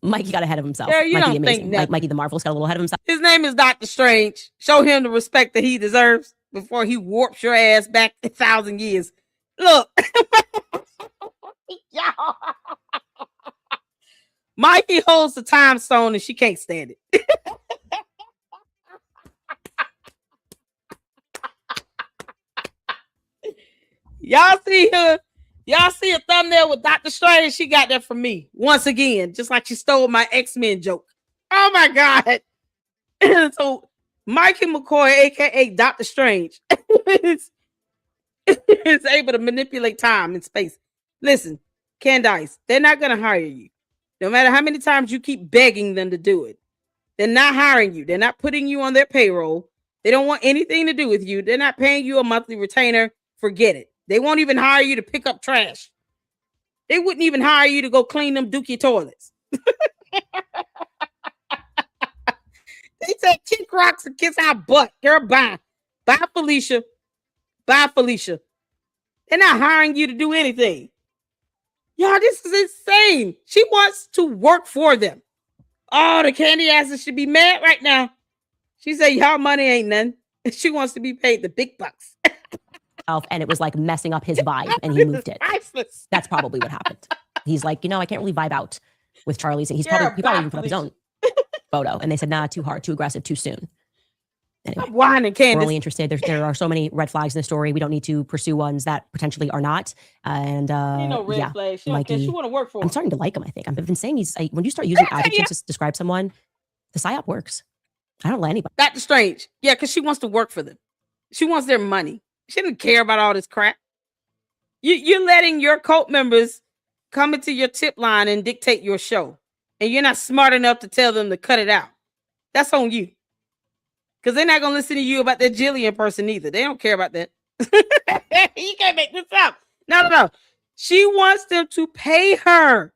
S2: Mikey got ahead of himself.
S1: Yeah, you
S2: Mikey
S1: don't
S2: the amazing.
S1: think
S2: Mikey the Marvelous got a little ahead of himself.
S1: His name is Dr. Strange. Show him the respect that he deserves before he warps your ass back 1,000 years. Look. Mikey holds the time stone and she can't stand it. Y'all see her? Y'all see a thumbnail with Dr. Strange? She got that from me. Once again, just like she stole my X-Men joke. Oh my God. So Mikey McCoy, aka Dr. Strange, is able to manipulate time and space. Listen, Candace, they're not going to hire you. No matter how many times you keep begging them to do it. They're not hiring you. They're not putting you on their payroll. They don't want anything to do with you. They're not paying you a monthly retainer. Forget it. They won't even hire you to pick up trash. They wouldn't even hire you to go clean them dookie toilets. They say kick rocks and kiss our butt. Girl, bye. Bye, Felicia. Bye, Felicia. They're not hiring you to do anything. Y'all, this is insane. She wants to work for them. Oh, the candy asses should be mad right now. She said, y'all money ain't none. She wants to be paid the big bucks.
S2: And it was like messing up his vibe and he moved it. Priceless. That's probably what happened. He's like, I can't really vibe out with Charlie's. He probably even put up his own photo. And they said, nah, too hard, too aggressive, too soon. Anyway,
S1: I'm whining, Candace.
S2: We're only interested. There are so many red flags in the story. We don't need to pursue ones that potentially are not. And
S1: red flags. She Mikey, she want to work for him.
S2: I'm starting to like him, I think. I've been saying when you start using adjectives to describe someone, the psyop works. I don't let anybody.
S1: Dr. Strange. Yeah, because she wants to work for them. She wants their money. She doesn't care about all this crap. You're letting your cult members come into your tip line and dictate your show. And you're not smart enough to tell them to cut it out. That's on you. Because they're not going to listen to you about that Jillian person either. They don't care about that. You can't make this up. No. She wants them to pay her.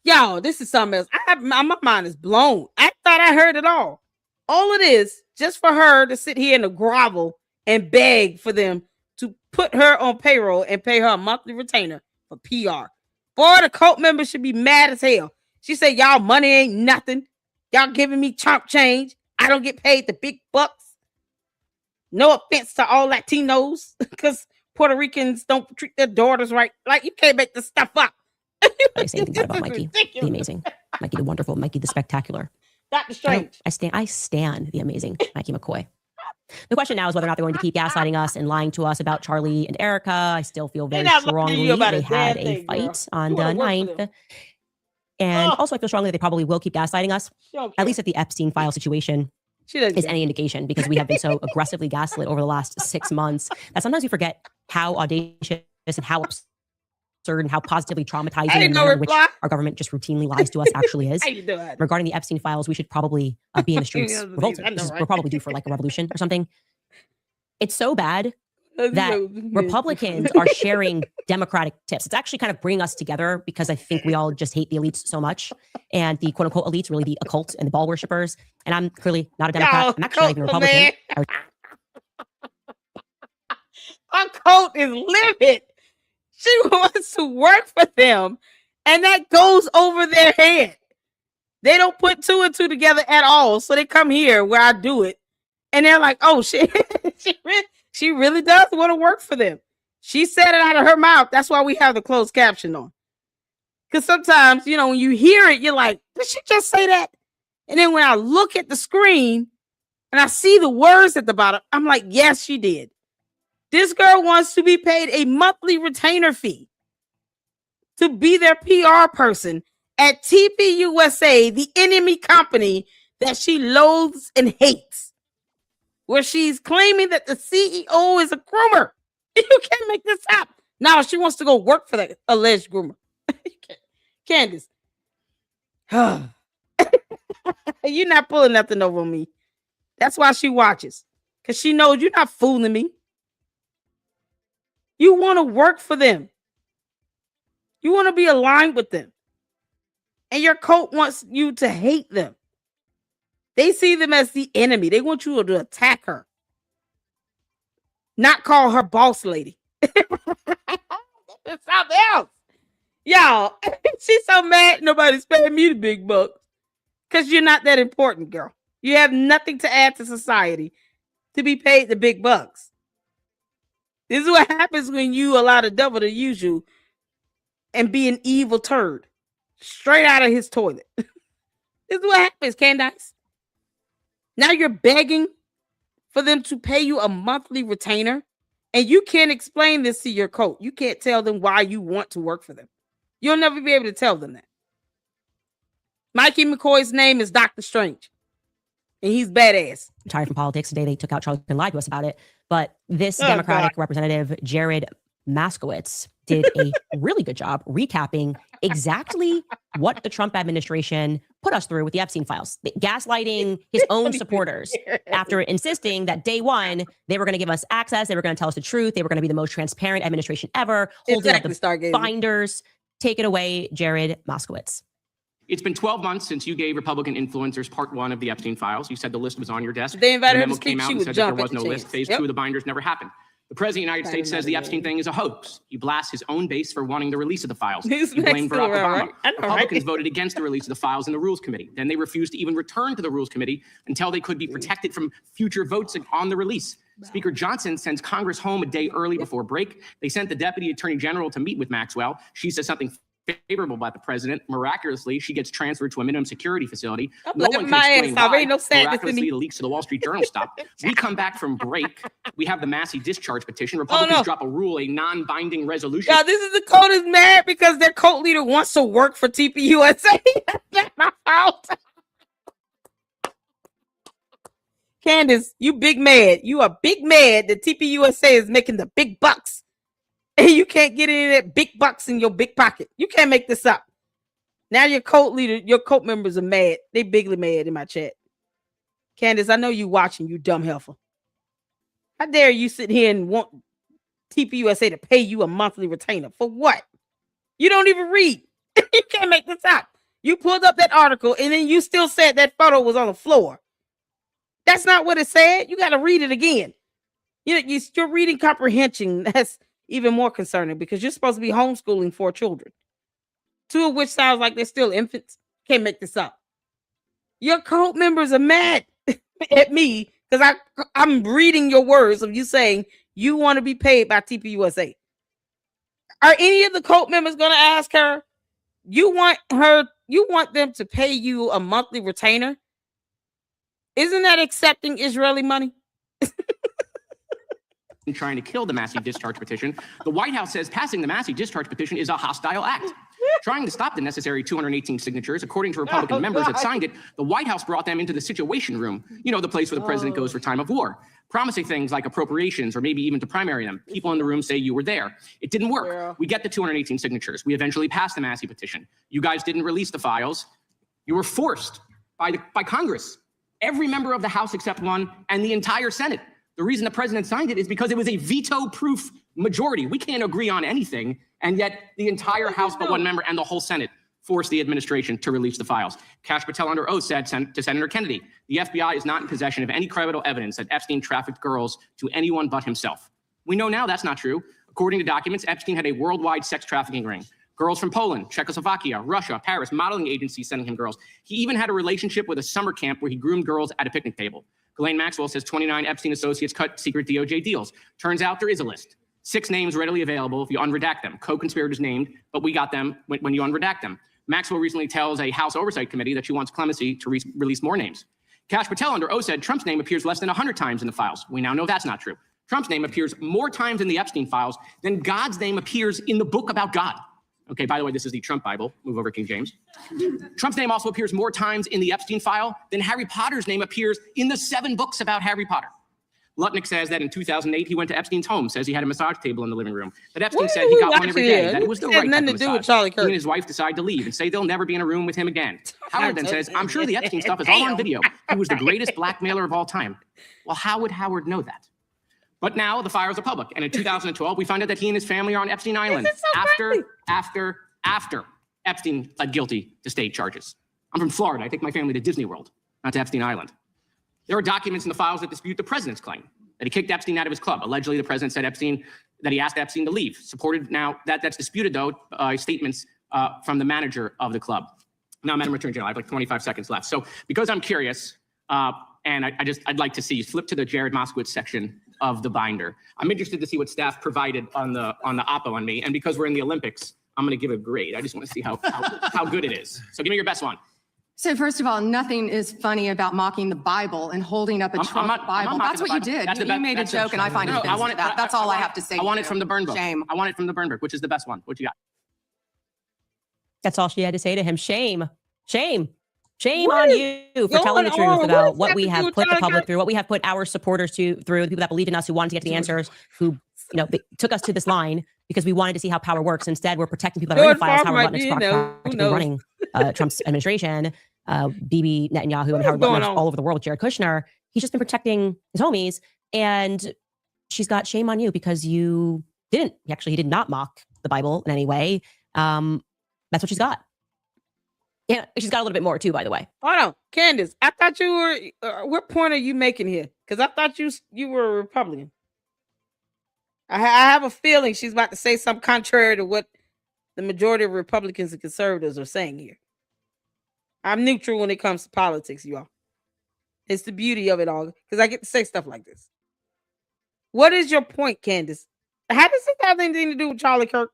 S1: Y'all, this is something else. My mind is blown. I thought I heard it all. All it is, just for her to sit here and to grovel and beg for them to put her on payroll and pay her a monthly retainer for PR. Boy, the cult members should be mad as hell. She said, y'all money ain't nothing. Y'all giving me chump change. I don't get paid the big bucks. No offense to all Latinos, because Puerto Ricans don't treat their daughters right. Like, you can't make this stuff up.
S2: I say anything bad about Mikey. The amazing. Mikey the wonderful. Mikey the spectacular.
S1: Dr. Strange.
S2: I stand the amazing Mikey McCoy. The question now is whether or not they're going to keep gaslighting us and lying to us about Charlie and Erica. I still feel very strongly they had a fight on the 9th. And also I feel strongly that they probably will keep gaslighting us, at least if the Epstein file situation is any indication, because we have been so aggressively gaslit over the last 6 months that sometimes we forget how audacious and how absurd and how positively traumatizing and which our government just routinely lies to us actually is. Regarding the Epstein files, we should probably be in the streets revolting. We're probably due for like a revolution or something. It's so bad that Republicans are sharing Democratic tips. It's actually kind of bringing us together because I think we all just hate the elites so much. And the quote unquote elites, really the occult and the ball worshippers. And I'm clearly not a Democrat. I'm actually not even a Republican.
S1: Our cult is livid. She wants to work for them. And that goes over their head. They don't put 2 and 2 together at all. So they come here where I do it. And they're like, oh, shit. She really does want to work for them. She said it out of her mouth. That's why we have the closed caption on. Because sometimes, when you hear it, you're like, did she just say that? And then when I look at the screen and I see the words at the bottom, I'm like, yes, she did. This girl wants to be paid a monthly retainer fee to be their PR person at TPUSA, the enemy company that she loathes and hates, where she's claiming that the CEO is a groomer. You can't make this up. Now she wants to go work for that alleged groomer. Candace. You're not pulling nothing over me. That's why she watches. Because she knows you're not fooling me. You want to work for them. You want to be aligned with them. And your cult wants you to hate them. They see them as the enemy. They want you to attack her. Not call her boss lady. It's something else. Y'all, she's so mad nobody's paying me the big bucks. Because you're not that important, girl. You have nothing to add to society to be paid the big bucks. This is what happens when you allow the devil to use you and be an evil turd. Straight out of his toilet. This is what happens, Candace. Now you're begging for them to pay you a monthly retainer, and you can't explain this to your cult. You can't tell them why you want to work for them. You'll never be able to tell them that. Mikey McCoy's name is Dr. Strange, and he's badass.
S2: Retired from politics today. They took out Charlie and lied to us about it. But this Democratic representative, Jared Moskowitz did a really good job recapping exactly what the Trump administration put us through with the Epstein files, gaslighting his own supporters after insisting that day one, they were going to give us access. They were going to tell us the truth. They were going to be the most transparent administration ever, holding up the binders. Take it away, Jared Moskowitz.
S11: It's been 12 months since you gave Republican influencers part one of the Epstein files. You said the list was on your desk.
S1: They invited
S11: the
S1: her
S11: memo
S1: to
S11: came
S1: speak.
S11: out
S1: She
S11: and
S1: would
S11: said that there
S1: jump
S11: was
S1: at
S11: no
S1: the
S11: list.
S1: chance.
S11: Phase two of the binders never happened. The president of the United States says the Epstein thing is a hoax. He blasts his own base for wanting the release of the files. He blamed Barack Obama. Republicans voted against the release of the files in the Rules Committee. Then they refused to even return to the Rules Committee until they could be protected from future votes on the release. Speaker Johnson sends Congress home a day early before break. They sent the Deputy Attorney General to meet with Maxwell. She says something favorable about the president. Miraculously, she gets transferred to a minimum security facility. No one can explain why. Miraculously, the leaks to the Wall Street Journal stop. We come back from break. We have the Massey discharge petition. Republicans drop a rule, a non-binding resolution.
S1: Yeah, this is the cult is mad because their cult leader wants to work for TPUSA. That's my fault. Candace, you big mad. You are big mad that TPUSA is making the big bucks. And you can't get any of that big bucks in your big pocket. You can't make this up. Now your cult leader, your cult members are mad. They bigly mad in my chat. Candace, I know you watching, you dumb heifer. How dare you sit here and want TPUSA to pay you a monthly retainer? For what? You don't even read. You can't make this up. You pulled up that article and then you still said that photo was on the floor. That's not what it said. You got to read it again. Your reading comprehension, that's even more concerning because you're supposed to be homeschooling 4 children, 2 of which sounds like they're still infants. Can't make this up. Your cult members are mad at me because I'm reading your words of you saying you want to be paid by TPUSA. Are any of the cult members going to ask her, you want them to pay you a monthly retainer? Isn't that accepting Israeli money?
S11: Trying to kill the Massey discharge petition. The White House says passing the Massey discharge petition is a hostile act. Trying to stop the necessary 218 signatures, according to Republican members that signed it, the White House brought them into the Situation Room, the place where the president goes for time of war, promising things like appropriations or maybe even to primary them. People in the room say you were there. It didn't work. Yeah. We get the 218 signatures. We eventually passed the Massey petition. You guys didn't release the files. You were forced by Congress. Every member of the House except one and the entire Senate. The reason the president signed it is because it was a veto-proof majority. We can't agree on anything, and yet the entire House but one member and the whole Senate forced the administration to release the files. Kash Patel under oath said to Senator Kennedy, the FBI is not in possession of any credible evidence that Epstein trafficked girls to anyone but himself. We know now that's not true. According to documents, Epstein had a worldwide sex trafficking ring. Girls from Poland, Czechoslovakia, Russia, Paris, modeling agencies sending him girls. He even had a relationship with a summer camp where he groomed girls at a picnic table. Ghislaine Maxwell says 29 Epstein associates cut secret DOJ deals. Turns out there is a list. 6 names readily available if you unredact them. Co-conspirators named, but we got them when you unredact them. Maxwell recently tells a House Oversight Committee that she wants clemency to release more names. Kash Patel under oath said Trump's name appears less than 100 times in the files. We now know that's not true. Trump's name appears more times in the Epstein files than God's name appears in the book about God. Okay, by the way, this is the Trump Bible. Move over, King James. Trump's name also appears more times in the Epstein file than Harry Potter's name appears in the 7 books about Harry Potter. Lutnick says that in 2008, he went to Epstein's home, says he had a massage table in the living room, that Epstein said he got one every day, that it was the right type of massage. He and his wife decide to leave and say they'll never be in a room with him again. Howard then says, I'm sure the Epstein stuff is all on video. He was the greatest blackmailer of all time. Well, how would Howard know that? But now the files are public. And in 2012, we find out that he and his family are on Epstein Island after Epstein pled guilty to state charges. I'm from Florida. I take my family to Disney World, not to Epstein Island. There are documents in the files that dispute the president's claim that he kicked Epstein out of his club. Allegedly, the president said that he asked Epstein to leave. Supported now, that's disputed though, statements from the manager of the club. Now, Madam Attorney General, I have like 25 seconds left. So because I'm curious, and I'd like to see you flip to the Jared Moskowitz section of the binder. I'm interested to see what staff provided on the oppo on me. And because we're in the Olympics, I'm going to give a grade. I just want to see how good it is. So give me your best one.
S12: So first of all, nothing is funny about mocking the Bible and holding up a Trump Bible. That's what you did. You made a joke, and I find it offensive. That's all I have to say.
S11: I want it from the burn book. Shame. I want it from the burn book, which is the best one. What you got?
S2: That's all she had to say to him. Shame. Shame. Shame on you for telling the truth about what we have put the public through, what we have put our supporters through, the people that believed in us, who wanted to get to the answers, who took us to this line because we wanted to see how power works. Instead, we're protecting people that are in the files. How we're practically running Trump's administration. Bibi Netanyahu and Howard Gardner all over the world. Jared Kushner. He's just been protecting his homies, and she's got shame on you because you didn't. Actually, he did not mock the Bible in any way. That's what she's got. Yeah, she's got a little bit more too, by the way.
S1: Hold on, Candace. I thought you were. What point are you making here? Because I thought you were a Republican. I have a feeling she's about to say something contrary to what the majority of Republicans and conservatives are saying here. I'm neutral when it comes to politics, you all. It's the beauty of it all because I get to say stuff like this. What is your point, Candace? How does this have anything to do with Charlie Kirk?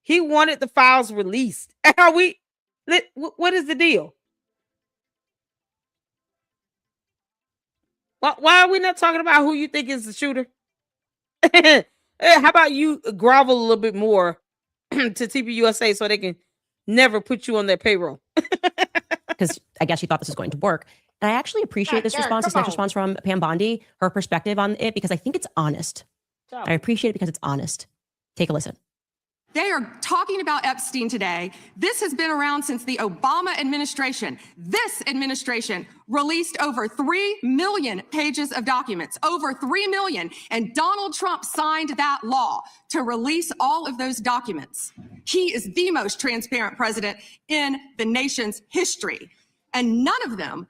S1: He wanted the files released. Are we? What is the deal? Why are we not talking about who you think is the shooter? How about you grovel a little bit more to TPUSA so they can never put you on their payroll?
S2: Because I guess she thought this was going to work. And I actually appreciate this response, this next response from Pam Bondi, her perspective on it, because I think it's honest. I appreciate it because it's honest. Take a listen.
S12: They are talking about Epstein today. This has been around since the Obama administration. This administration released over 3 million pages of documents, over 3 million. And Donald Trump signed that law to release all of those documents. He is the most transparent president in the nation's history. And none of them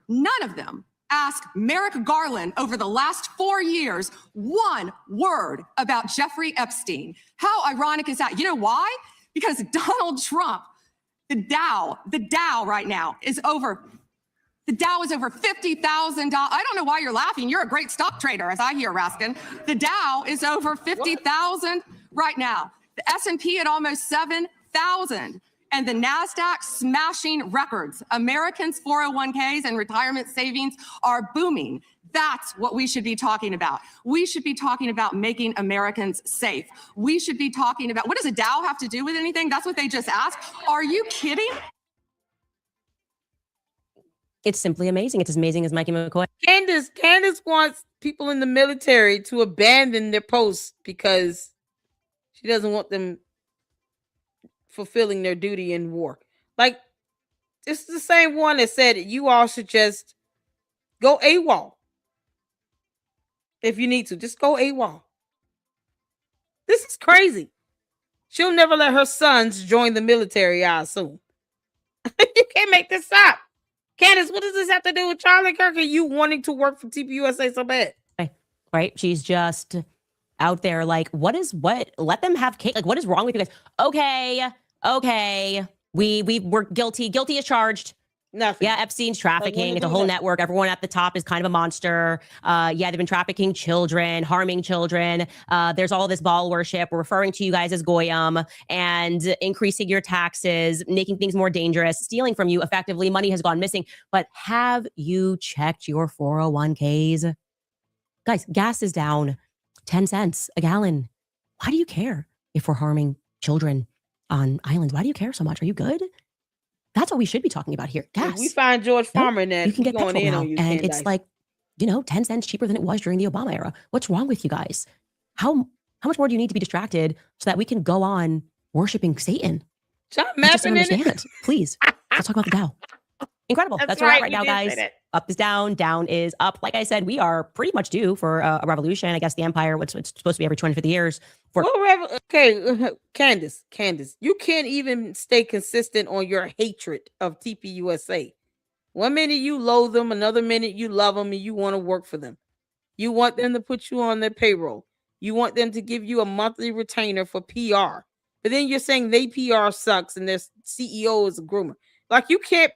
S12: asked Merrick Garland over the last 4 years one word about Jeffrey Epstein. How ironic is that? You know why? Because Donald Trump, the Dow right now is over $50,000. I don't know why you're laughing. You're a great stock trader, as I hear, Raskin. The Dow is over 50,000 right now. The S&P at almost 7,000. And the NASDAQ smashing records. Americans' 401ks and retirement savings are booming. That's what we should be talking about. We should be talking about making Americans safe. We should be talking about, what does a Dow have to do with anything? That's what they just asked. Are you kidding?
S2: It's simply amazing. It's as amazing as Mikey McCoy.
S1: Candace wants people in the military to abandon their posts because she doesn't want them fulfilling their duty in war. Like, it's the same one that said you all should just go AWOL. If you need to, just go AWOL. This is crazy. She'll never let her sons join the military, I assume. You can't make this up. Candace, what does this have to do with Charlie Kirk and you wanting to work for TPUSA so bad?
S2: Right? She's just out there like, what? Let them have cake. Like, what is wrong with you guys? Okay. We're guilty. Guilty as charged.
S1: Nothing.
S2: Yeah, Epstein's trafficking. It's a whole network. Everyone at the top is kind of a monster. They've been trafficking children, harming children. There's all this Baal worship. We're referring to you guys as Goyim and increasing your taxes, making things more dangerous, stealing from you effectively. Money has gone missing. But have you checked your 401ks? Guys, gas is down 10 cents a gallon. Why do you care if we're harming children on islands? Why do you care so much? Are you good? That's what we should be talking about here. Gas.
S1: We find George Farmer in there.
S2: You can get
S1: going
S2: petrol
S1: in
S2: now,
S1: on you,
S2: and
S1: Candace.
S2: it's like, 10 cents cheaper than it was during the Obama era. What's wrong with you guys? How much more do you need to be distracted so that we can go on worshiping Satan?
S1: Stop
S2: I just don't
S1: mapping in
S2: understand. Please, let's talk about the Dow. Incredible. That's where we're at right now, guys. Up is down, down is up. Like I said, we are pretty much due for a revolution. I guess the empire, it's supposed to be every 250 years.
S1: Candace, you can't even stay consistent on your hatred of TPUSA. 1 minute you loathe them, another minute you love them, and you want to work for them. You want them to put you on their payroll. You want them to give you a monthly retainer for PR. But then you're saying they PR sucks and their CEO is a groomer. Like, you can't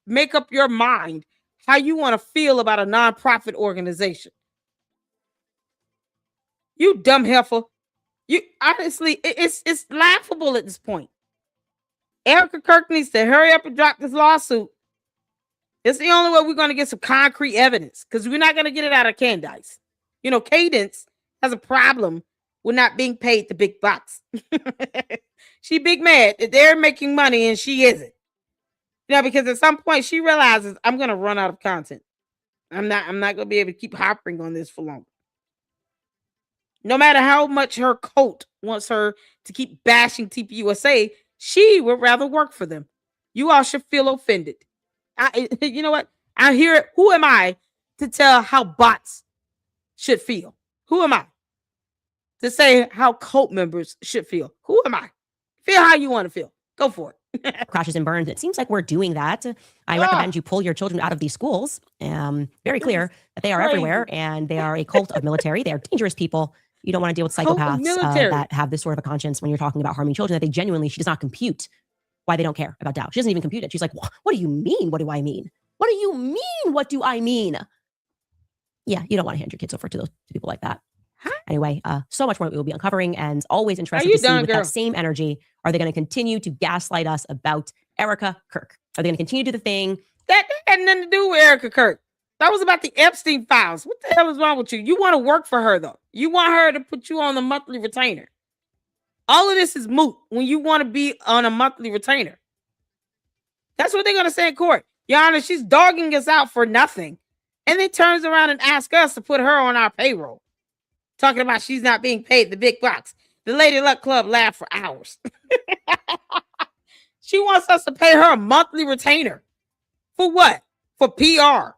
S1: make up your mind how you want to feel about a nonprofit organization. You dumb heifer. You honestly, it's laughable at this point. Erica Kirk needs to hurry up and drop this lawsuit. It's the only way we're going to get some concrete evidence, because we're not going to get it out of Candace. Cadence has a problem with not being paid the big bucks. She big mad that they're making money and she isn't. Because at some point she realizes, I'm going to run out of content. I'm not going to be able to keep harping on this for long. No matter how much her cult wants her to keep bashing TPUSA, she would rather work for them. You all should feel offended. You know what? I hear it. Who am I to tell how bots should feel? Who am I to say how cult members should feel? Who am I? Feel how you want to feel. Go for it.
S2: Crashes and burns. It seems like we're doing that. I recommend you pull your children out of these schools. Very clear that they are everywhere and they are a cult of military. They are dangerous people. You don't want to deal with psychopaths that have this sort of a conscience when you're talking about harming children, that she does not compute why they don't care about Dow. She doesn't even compute it. She's like, what do you mean? What do I mean? What do you mean? What do I mean? Yeah, you don't want to hand your kids over to people like that. Anyway, so much more that we will be uncovering, and always interested to see with that same energy, are they going to continue to gaslight us about Erica Kirk? Are they going to continue to do the thing?
S1: That had nothing to do with Erica Kirk. That was about the Epstein files. What the hell is wrong with you? You want to work for her, though. You want her to put you on the monthly retainer. All of this is moot when you want to be on a monthly retainer. That's what they're going to say in court. Your Honor, she's dogging us out for nothing. And then turns around and asks us to put her on our payroll. Talking about she's not being paid the big bucks. The Lady Luck Club laughed for hours. She wants us to pay her a monthly retainer. For what? For PR.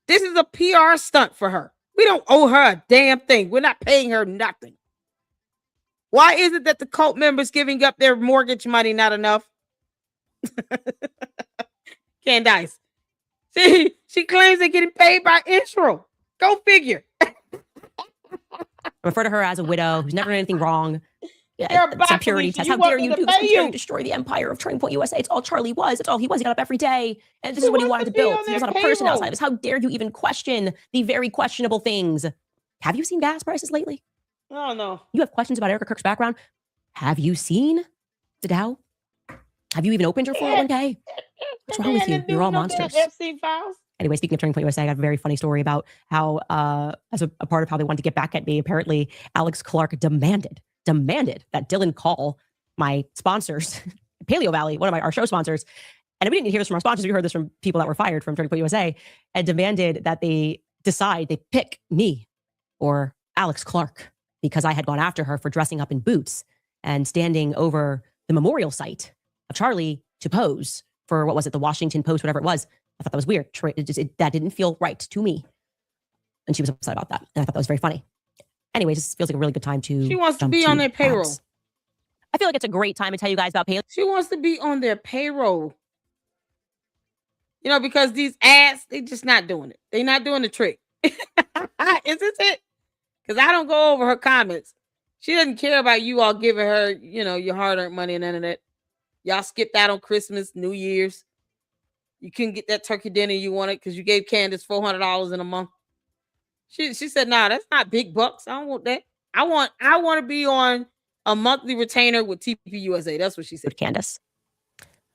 S1: This is a PR stunt for her. We don't owe her a damn thing. We're not paying her nothing. Why is it that the cult members giving up their mortgage money not enough? Candace. See, she claims they're getting paid by intro. Go figure.
S2: Refer to her as a widow who's never done anything wrong. Yeah, it's a purity test. How dare you do this? How dare you destroy the empire of Turning Point USA? It's all Charlie was. It's all he was. He got up every day. And this is what he wanted to build. He was not a person outside of us. How dare you even question the very questionable things? Have you seen gas prices lately?
S1: Oh, no.
S2: You have questions about Erica Kirk's background? Have you seen the Dow? Have you even opened your 401k? What's wrong with you? You're all monsters. Anyway, speaking of Turning Point USA, I got a very funny story about how, as a part of how they wanted to get back at me, apparently Alex Clark demanded that Dylan call my sponsors, Paleo Valley, one of our show sponsors. And we didn't hear this from our sponsors. We heard this from people that were fired from Turning Point USA, and demanded that they pick me or Alex Clark because I had gone after her for dressing up in boots and standing over the memorial site of Charlie to pose for, what was it, the Washington Post, whatever it was. I thought that was weird. That didn't feel right to me. And she was upset about that. And I thought that was very funny. Anyways, this feels like a really good time to.
S1: She wants to be on their payroll.
S2: Ads. I feel like it's a great time to tell you guys about Paleo.
S1: She wants to be on their payroll. You know, because these ads, they're just not doing it. They're not doing the trick. Isn't it? Because I don't go over her comments. She doesn't care about you all giving her, you know, your hard-earned money and none of that. Y'all skipped out on Christmas, New Year's. You couldn't get that turkey dinner you wanted because you gave Candace $400 in a month. She said, "Nah, that's not big bucks. I don't want that. I want to be on a monthly retainer with TPUSA." That's what she said.
S2: Candace.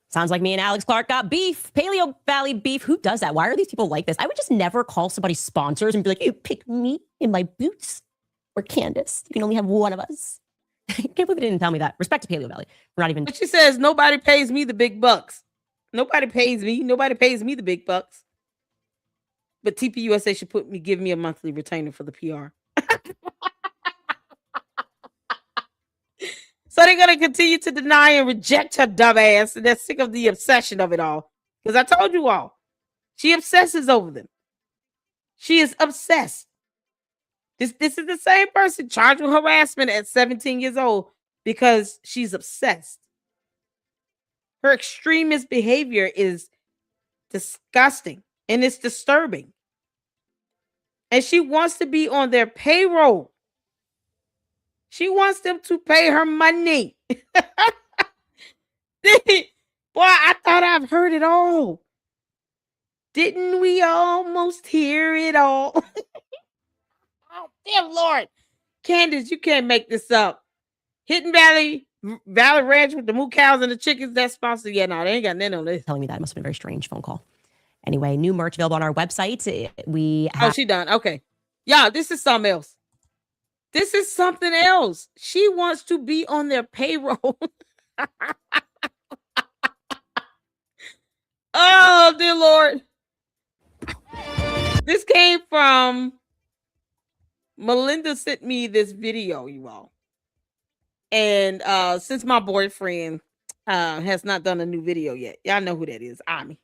S2: Sounds like me and Alex Clark got beef. Paleo Valley beef. Who does that? Why are these people like this? I would just never call somebody sponsors and be like, "You pick me in my boots or Candace. You can only have one of us." I can't believe they didn't tell me that. Respect to Paleo Valley. We're not even.
S1: But she says nobody pays me the big bucks. Nobody pays me. Nobody pays me the big bucks. But TPUSA should give me a monthly retainer for the PR. So they're going to continue to deny and reject her dumb ass. And they're sick of the obsession of it all. Because I told you all, she obsesses over them. She is obsessed. This is the same person charged with harassment at 17 years old because she's obsessed. Her extremist behavior is disgusting and it's disturbing. And she wants to be on their payroll. She wants them to pay her money. Boy, I thought I've heard it all. Didn't we almost hear it all? Oh, dear Lord. Candace, you can't make this up. Hidden Valley Ranch with the moo cows and the chickens, that's sponsored. Yeah, no, they ain't got nothing on this.
S2: Telling me that. It must have been a very strange phone call. Anyway, new merch available on our website. We have...
S1: Oh, she done. Okay. Yeah, this is something else. This is something else. She wants to be on their payroll. Oh, dear Lord. This came from Melinda sent me this video, you all. And since my boyfriend has not done a new video yet, y'all know who that is, Ami.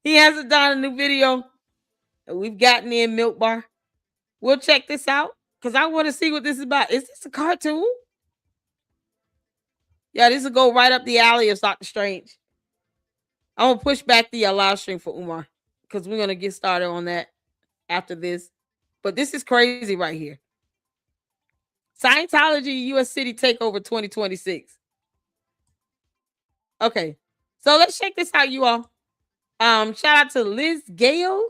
S1: He hasn't done a new video. We've gotten in Milk Bar. We'll check this out because I want to see what this is about. Is this a cartoon? Yeah, this will go right up the alley of Doctor Strange. I'm going to push back the live stream for Umar because we're going to get started on that after this. But this is crazy right here. Scientology U.S. City Takeover 2026. Okay, so let's check this out, you all. Shout out to Liz Gale.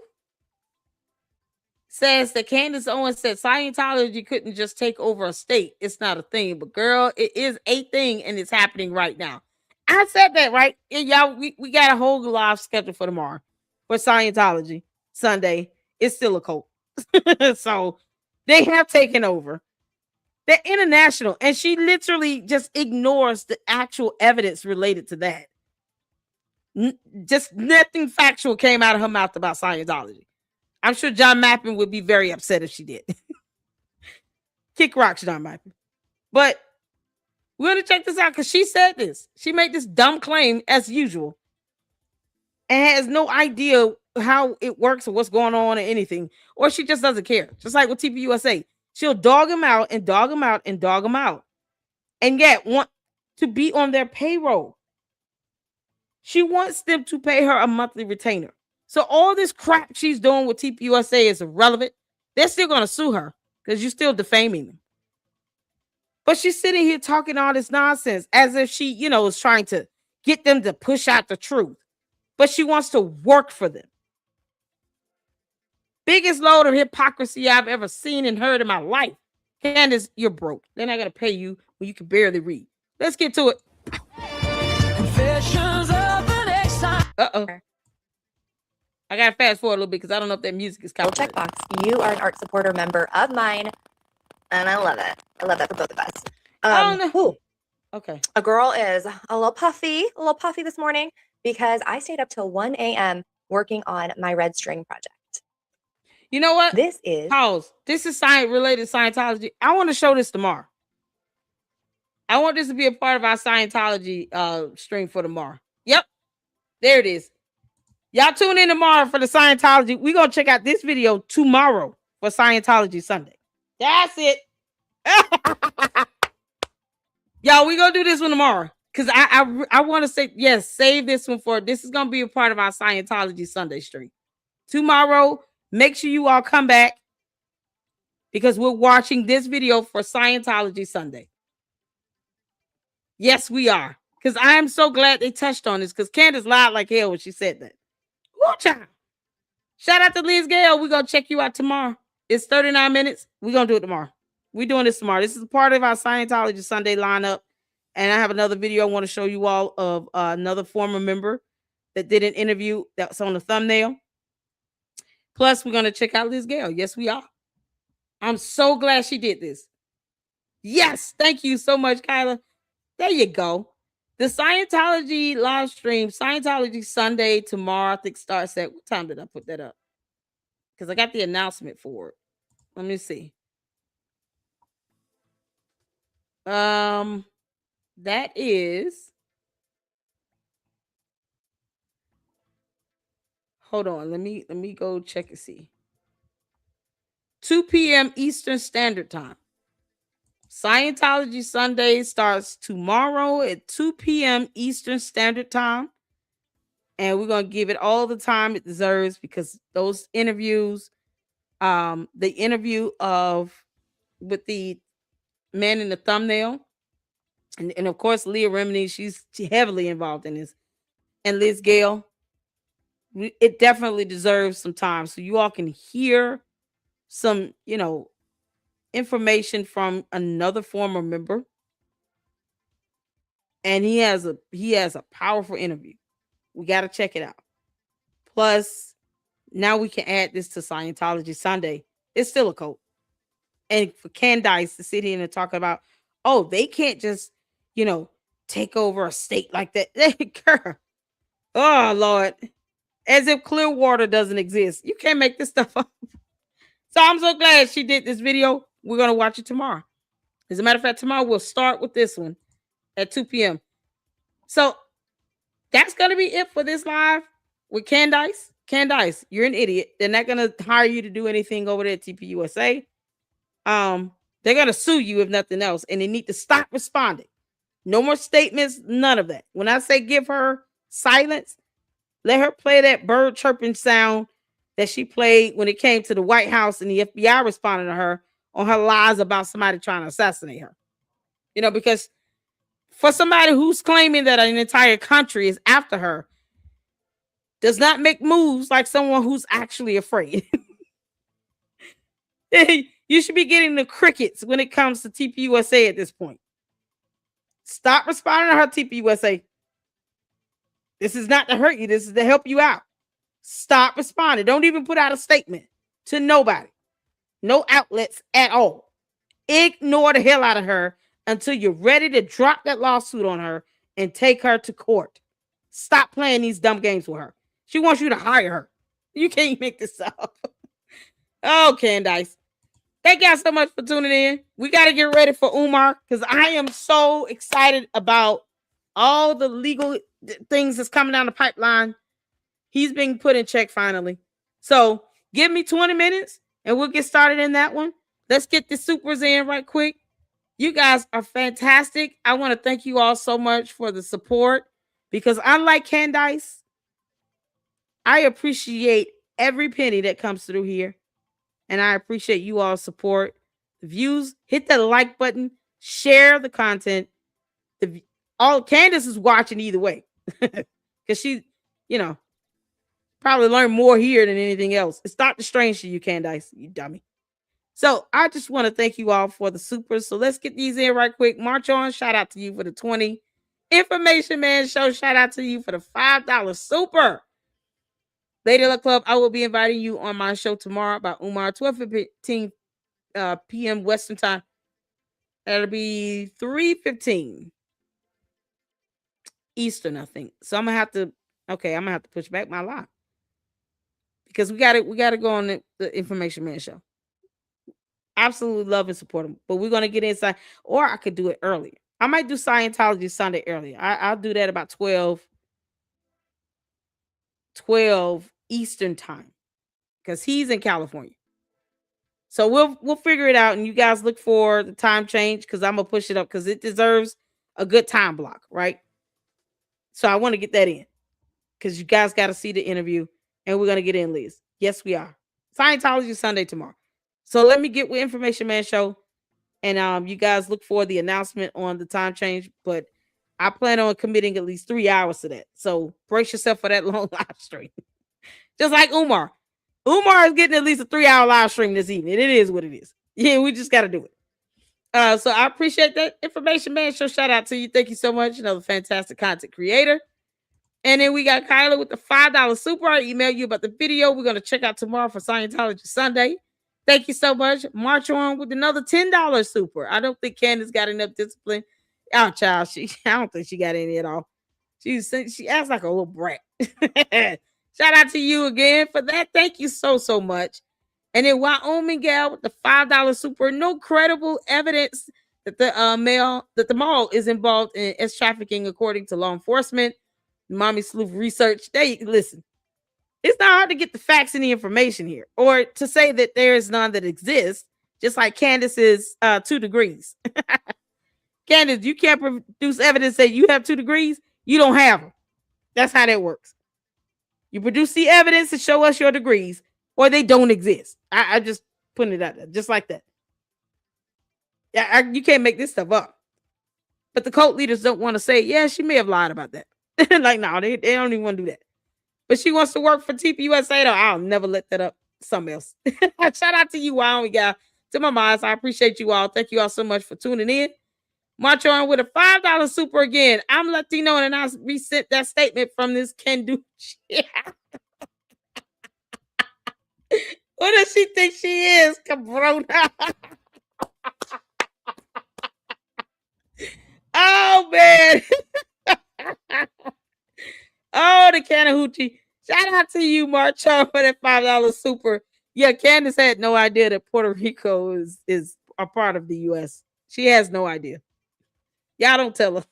S1: Says that Candace Owens said Scientology couldn't just take over a state. It's not a thing, but girl, it is a thing and it's happening right now. I said that, right? And y'all, we got a whole live schedule for tomorrow for Scientology Sunday. It's still a cult. So they have taken over. They're international, and she literally just ignores the actual evidence related to that. Just nothing factual came out of her mouth about Scientology. I'm sure John Mappin would be very upset if she did. Kick rocks, John Mappin. But we're going to check this out because she said this. She made this dumb claim as usual and has no idea how it works or what's going on or anything. Or she just doesn't care. Just like with TPUSA. She'll dog him out and dog him out and dog him out. And yet want to be on their payroll. She wants them to pay her a monthly retainer. So all this crap she's doing with TPUSA is irrelevant. They're still going to sue her because you're still defaming them. But she's sitting here talking all this nonsense as if she, is trying to get them to push out the truth. But she wants to work for them. Biggest load of hypocrisy I've ever seen and heard in my life. Candace, you're broke. They're not going to pay you when you can barely read. Let's get to it. Uh-oh. I got to fast forward a little bit because I don't know if that music is counted.
S13: Checkbox. You are an art supporter member of mine, and I love it. I love that for both of us.
S1: Ooh. Okay.
S13: A girl is a little puffy this morning because I stayed up till 1 a.m. working on my red string project.
S1: You know what?
S13: This is
S1: pause. This is science-related Scientology. I want to show this tomorrow. I want this to be a part of our Scientology stream for tomorrow. Yep. There it is. Y'all tune in tomorrow for the Scientology. We're going to check out this video tomorrow for Scientology Sunday. That's it. Y'all, we're going to do this one tomorrow. Because I want to say, yes, save this one for, this is going to be a part of our Scientology Sunday stream. Tomorrow, make sure you all come back because we're watching this video for Scientology Sunday. Yes, we are. Because I am so glad they touched on this because Candace lied like hell when she said that. Shout out to Liz Gale. We're going to check you out tomorrow. It's 39 minutes. We're going to do it tomorrow. We're doing this tomorrow. This is part of our Scientology Sunday lineup. And I have another video I want to show you all of another former member that did an interview that's on the thumbnail. Plus, we're going to check out Liz Gale. Yes, we are. I'm so glad she did this. Yes. Thank you so much, Kyla. There you go. The Scientology live stream, Scientology Sunday tomorrow, I think starts at, what time did I put that up? Because I got the announcement for it. Let me see. That is, hold on, let me go check and see. 2 p.m. Eastern Standard Time. Scientology Sunday starts tomorrow at 2 p.m. Eastern Standard Time. And we're going to give it all the time it deserves because those interviews, the interview with the man in the thumbnail, and of course, Leah Remini, she's heavily involved in this, and Liz Gale, it definitely deserves some time. So you all can hear some, information from another former member. And he has a powerful interview. We got to check it out. Plus, now we can add this to Scientology Sunday. It's still a cult. And for Candace to sit here and talk about, oh, they can't just, take over a state like that. Girl. Oh, Lord. As if Clearwater doesn't exist. You can't make this stuff up. So I'm so glad she did this video. We're going to watch it tomorrow. As a matter of fact, tomorrow we'll start with this one at 2 p.m. So that's going to be it for this live with Candace. Candace, you're an idiot. They're not going to hire you to do anything over there at TPUSA. They're going to sue you if nothing else, and they need to stop responding. No more statements, none of that. When I say give her silence, let her play that bird chirping sound that she played when it came to the White House and the FBI responding to her on her lies about somebody trying to assassinate her. You know, because for somebody who's claiming that an entire country is after her, does not make moves like someone who's actually afraid. You should be getting the crickets when it comes to TPUSA at this point. Stop responding to her, TPUSA. This is not to hurt you. This is to help you out. Stop responding. Don't even put out a statement to nobody. No outlets at all. Ignore the hell out of her until you're ready to drop that lawsuit on her and take her to court. Stop playing these dumb games with her. She wants you to hire her. You can't make this up. Oh, Candace. Thank y'all so much for tuning in. We got to get ready for Umar because I am so excited about all the legal things that's coming down the pipeline. He's being put in check finally. So give me 20 minutes and we'll get started in that one. Let's get the supers in right quick. You guys are fantastic. I want to thank you all so much for the support because unlike Candace, I appreciate every penny that comes through here. And I appreciate you all support. The views, hit the like button, share the content. All Candace is watching either way. Because she, you know, probably learned more here than anything else. It's Dr. Strange to you, Candace, you dummy. So I just want to thank you all for the supers. So let's get these in right quick. March on. Shout out to you for the 20. Information Man Show. Shout out to you for the $5 super. Lady Luck Club, I will be inviting you on my show tomorrow about Umar, 12:15 p.m. Western Time. That'll be 3:15 Eastern, I think. So I'm gonna have to push back my live because we gotta go on the Information Man Show. Absolutely love and support him, but we're gonna get inside, or I could do it earlier. I might do Scientology Sunday earlier. I'll do that about 12 Eastern Time because he's in California. So we'll figure it out, and you guys look for the time change because I'm gonna push it up because it deserves a good time block, right? So I want to get that in because you guys got to see the interview, and we're gonna get in, Liz. Yes, we are. Scientology Sunday tomorrow. So let me get with Information Man Show, and you guys look for the announcement on the time change. But I plan on committing at least 3 hours to that. So brace yourself for that long live stream. Just like Umar. Umar is getting at least a 3-hour live stream this evening. It is what it is. Yeah, we just got to do it. So I appreciate that. Information Man Show. Shout out to you. Thank you so much. Another fantastic content creator. And then we got Kyla with the $5 super. I email you about the video we're going to check out tomorrow for Scientology Sunday. Thank you so much. March on with another $10 super. I don't think Candace got enough discipline. Oh, child. I don't think she got any at all. She acts like a little brat. Shout out to you again for that. Thank you so much. And then Wyoming gal with the $5 super. No credible evidence that the mall is involved in S trafficking, according to law enforcement. Mommy Sleuth research. Listen. It's not hard to get the facts and the information here, or to say that there is none that exists. Just like Candace's 2 degrees. Candace, you can't produce evidence that you have 2 degrees. You don't have them. That's how that works. You produce the evidence to show us your degrees, or they don't exist. I just putting it out there, just like that. You can't make this stuff up. But the cult leaders don't want to say, yeah, she may have lied about that. Like, no, they don't even want to do that. But she wants to work for TPUSA, though. I'll never let that up. Something else. Shout out to you, Wyoming guy. To my moms, I appreciate you all. Thank you all so much for tuning in. March on with a $5 super again. I'm Latino, and I resent that statement from this can do. What does she think she is, cabrona? Oh, man. Oh, the Canahoochie. Shout out to you, March on for that $5 super. Yeah, Candace had no idea that Puerto Rico is a part of the U.S. She has no idea. Y'all don't tell her.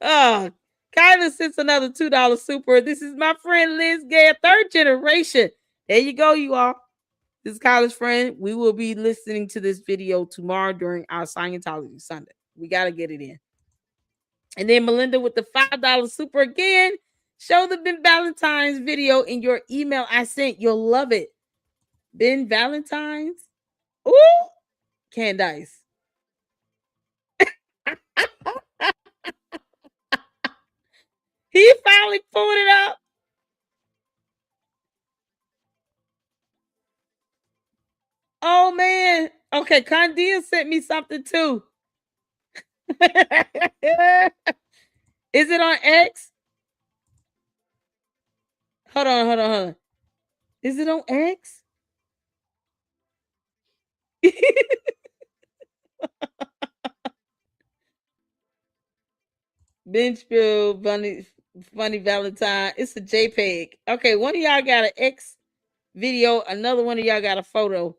S1: Oh, Kyla sends another $2 super. This is my friend Liz Gay, third generation. There you go, you all. This is Kyla's friend. We will be listening to this video tomorrow during our Scientology Sunday. We got to get it in. And then Melinda with the $5 super again. Show the Ben Valentine's video in your email I sent. You'll love it. Ben Valentine's. Ooh, Candace. He finally pulled it up. Oh man. Okay, Candia sent me something too. Is it on X? Hold on. Is it on X? Benchville, funny Valentine. It's a JPEG. Okay, one of y'all got an X video. Another one of y'all got a photo.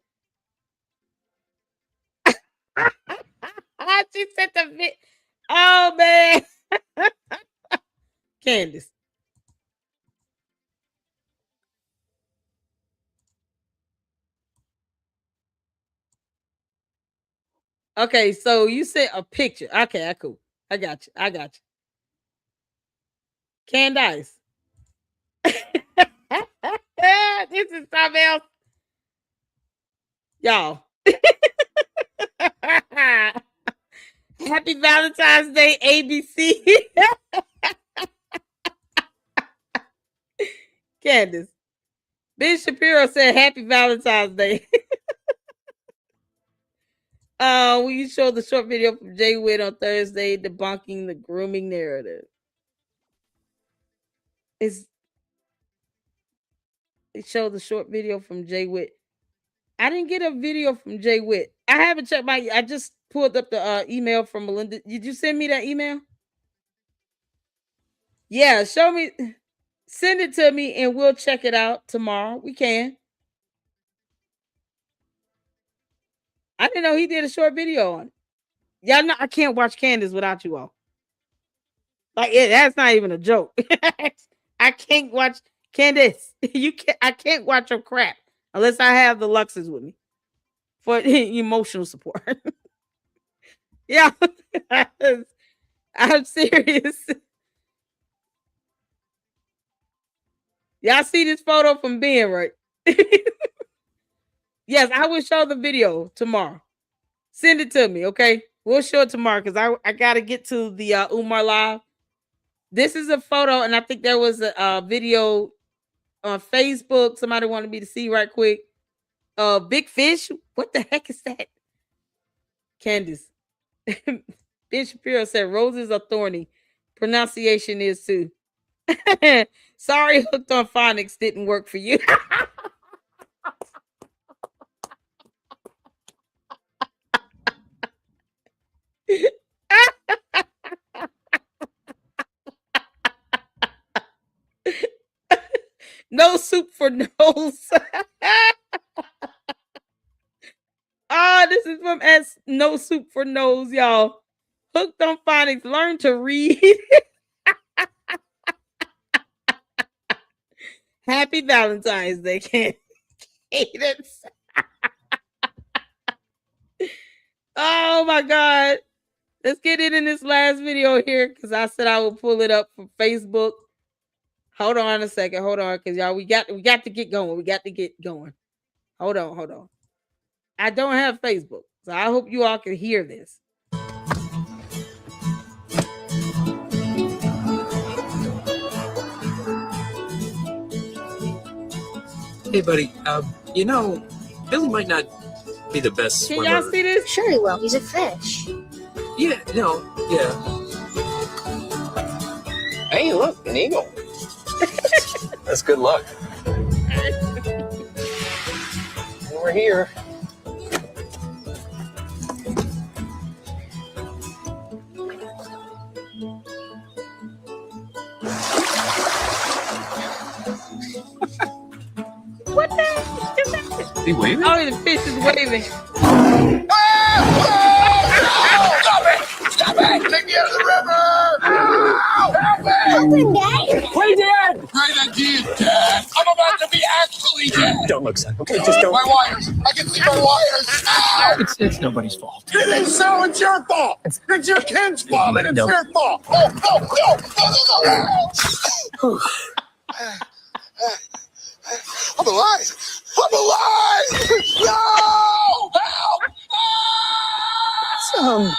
S1: She sent the vid. Oh man. Candace. Okay, so you sent a picture. Okay, cool. I got you. Candace. This is something else. Y'all. Happy Valentine's Day, ABC. Candace. Ben Shapiro said Happy Valentine's Day. Will you show the short video from Jay Witt on Thursday debunking the grooming narrative? It showed the short video from Jay Witt. I didn't get a video from Jay Witt. I haven't checked I just pulled up the email from Melinda. Did you send me that email? Yeah, show me. Send it to me and we'll check it out tomorrow. We can. I didn't know he did a short video on it. Y'all know I can't watch Candace without you all. Like that's not even a joke. I can't watch Candace. I can't watch your crap unless I have the Luxes with me for emotional support. Yeah, I'm serious. Y'all see this photo from Ben, right? Yes, I will show the video tomorrow. Send it to me, okay? We'll show it tomorrow because I got to get to the Umar Live. This is a photo, and I think there was a video on Facebook. Somebody wanted me to see right quick. Big Fish. What the heck is that? Candace. Ben Shapiro said roses are thorny. Pronunciation is too. Sorry, Hooked on Phonics didn't work for you. No soup for nose. This is from S. No soup for nose, y'all. Hooked on Phonics. Learn to read. Happy Valentine's Day, Cadence. Oh my God. Let's get it in this last video here because I said I will pull it up from Facebook. Hold on a second. Hold on, because y'all, we got to get going. We got to get going. Hold on. I don't have Facebook, so I hope you all can hear this.
S14: Hey, buddy. Billy might not be the best swimmer.
S1: Can y'all see this?
S15: Sure he will. He's a fish.
S14: Yeah.
S16: Hey, look, an eagle. That's good luck. We're here.
S1: What the heck is that?
S14: Is he waving?
S1: Oh, the fish is waving.
S15: Stop it! Stop it! Take me out of the river! Help me!
S17: Open, Dad.
S15: Play dead! Play the dead, Dad! I'm about to be actually dead!
S16: Don't look, son. Okay, just don't.
S15: My wires! I can see my wires! Ow!
S10: It's nobody's fault.
S15: It's so it's your fault! It's your kid's fault and it's your fault! Oh, no, no! No, no, no! I'm alive! I'm alive! No! Help!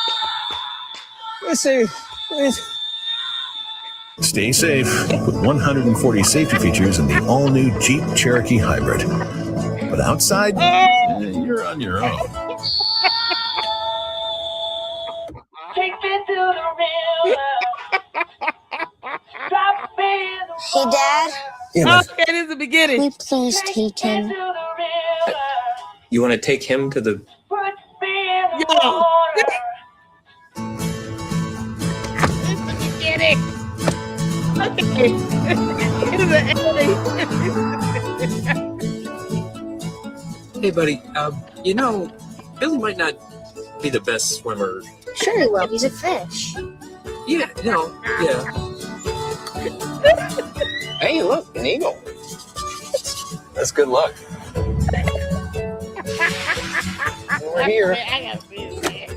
S16: Let's see.
S18: Stay safe with 140 safety features in the all-new Jeep Cherokee Hybrid. But outside, you're on your own.
S17: Take me to the river. Hey, Dad.
S14: Yeah,
S1: okay, this is the beginning.
S17: Can we please teach him?
S14: you want to take him to the...
S1: Yo. Get it. Okay.
S14: Hey, buddy. You know, Billy might not be the best swimmer.
S17: Sure he will. He's a fish.
S14: Yeah, no, yeah.
S16: Hey, look, an eagle. That's good luck. We're here.
S1: I gotta see this.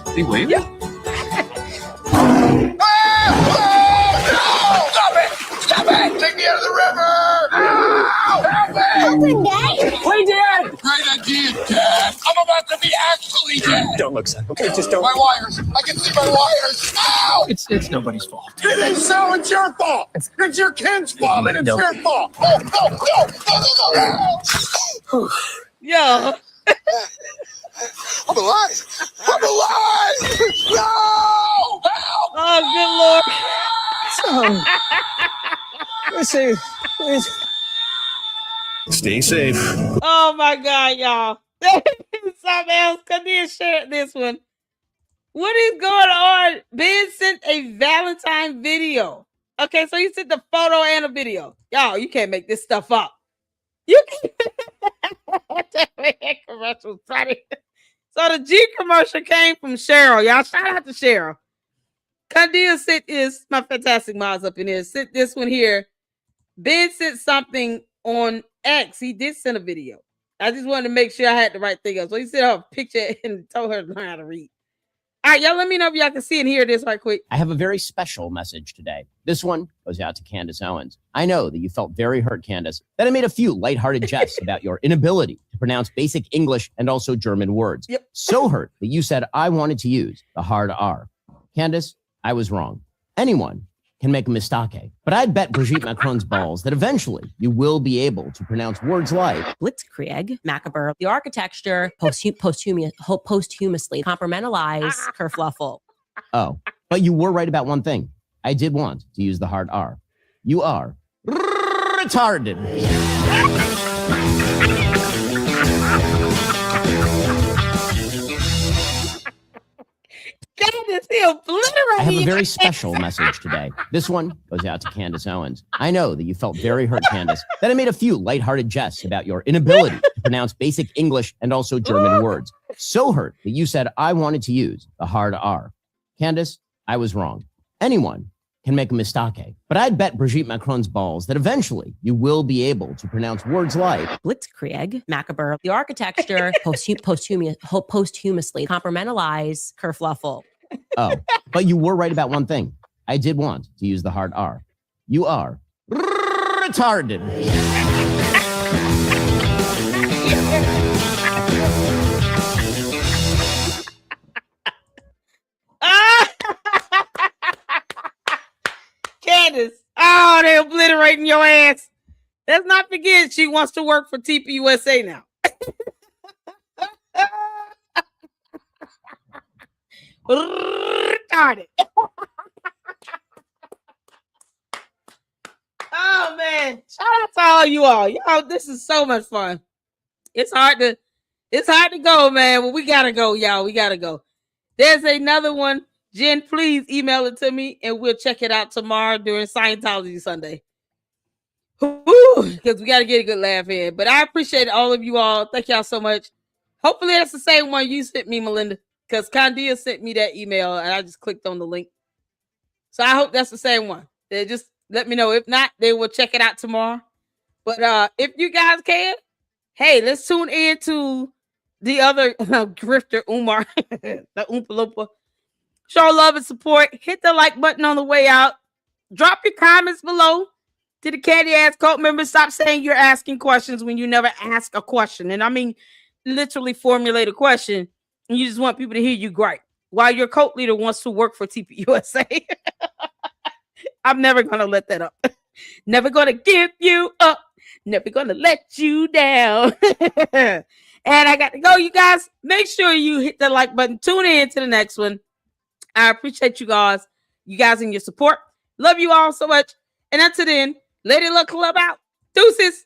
S14: Is he waving?
S15: Stop it! Stop it! Take me out of the river! Help me!
S17: Open, Dad.
S15: Play dead! Play the dead, Dad! I'm about to be actually dead!
S16: Don't look, son. Okay, just don't.
S15: My wires! I can see my wires! Ow!
S10: It's nobody's fault.
S15: It's so it's your fault! It's your kid's fault and it's
S10: No.
S15: your fault! Oh, no, no! No, no, no!
S1: Yo.
S15: I'm alive! I'm alive! No! Help!
S1: Oh, good Lord.
S16: Let's see.
S18: Stay safe.
S1: Oh my God, y'all. Something else. Candace shared this one. What is going on? Ben sent a Valentine video. Okay, so he sent the photo and a video. Y'all, you can't make this stuff up. You can't. That commercial funny. So the G commercial came from Cheryl. Y'all, shout out to Cheryl. Candace sent this, my fantastic moms up in here, sent this one here. Ben sent something on X. He did send a video. I just wanted to make sure I had the right thing up. So he sent her a picture and told her to learn how to read. All right, y'all, let me know if y'all can see and hear this right quick.
S19: I have a very special message today. This one goes out to Candace Owens. I know that you felt very hurt, Candace, that I made a few lighthearted jests about your inability to pronounce basic English and also German words.
S1: Yep.
S19: So hurt that you said I wanted to use the hard R. Candace, I was wrong. Anyone can make a mistake, but I'd bet Brigitte Macron's balls that eventually you will be able to pronounce words like
S2: Blitzkrieg, macabre, the architecture, posthumously, compartmentalize, kerfluffle.
S19: Oh, but you were right about one thing. I did want to use the hard R. You are retarded. I have a very special message today. This one goes out to Candace Owens. I know that you felt very hurt, Candace, that I made a few lighthearted jests about your inability to pronounce basic English and also German words. So hurt that you said I wanted to use the hard R. Candace, I was wrong. Anyone can make a mistake, but I'd bet Brigitte Macron's balls that eventually you will be able to pronounce words like
S2: Blitzkrieg, macabre, the architecture, posthumously, comparmentalize, kerfluffle.
S19: Oh, but you were right about one thing. I did want to use the hard R. You are retarded.
S1: Candace. Oh, they obliterating your ass. Let's not forget she wants to work for TPUSA now. Retarded. Oh man, shout out to all you all. Y'all, this is so much fun. It's hard to It's hard to go, man. Well, we gotta go, y'all. We gotta go. There's another one. Jen, please email it to me and we'll check it out tomorrow during Scientology Sunday. Because we got to get a good laugh in. But I appreciate all of you all. Thank y'all so much. Hopefully that's the same one you sent me, Melinda. Because Candace sent me that email and I just clicked on the link. So I hope that's the same one. They just let me know. If not, they will check it out tomorrow. But if you guys can, hey, let's tune in to the other grifter, Umar, the Oompa Loompa. Show love and support. Hit the like button on the way out. Drop your comments below. To the candy ass cult members, stop saying you're asking questions when you never ask a question. And I mean, literally formulate a question and you just want people to hear you gripe while your cult leader wants to work for TPUSA. I'm never going to let that up. Never going to give you up. Never going to let you down. And I got to go, you guys. Make sure you hit the like button. Tune in to the next one. I appreciate you guys and your support. Love you all so much. And until then, Lady Luck Club out. Deuces.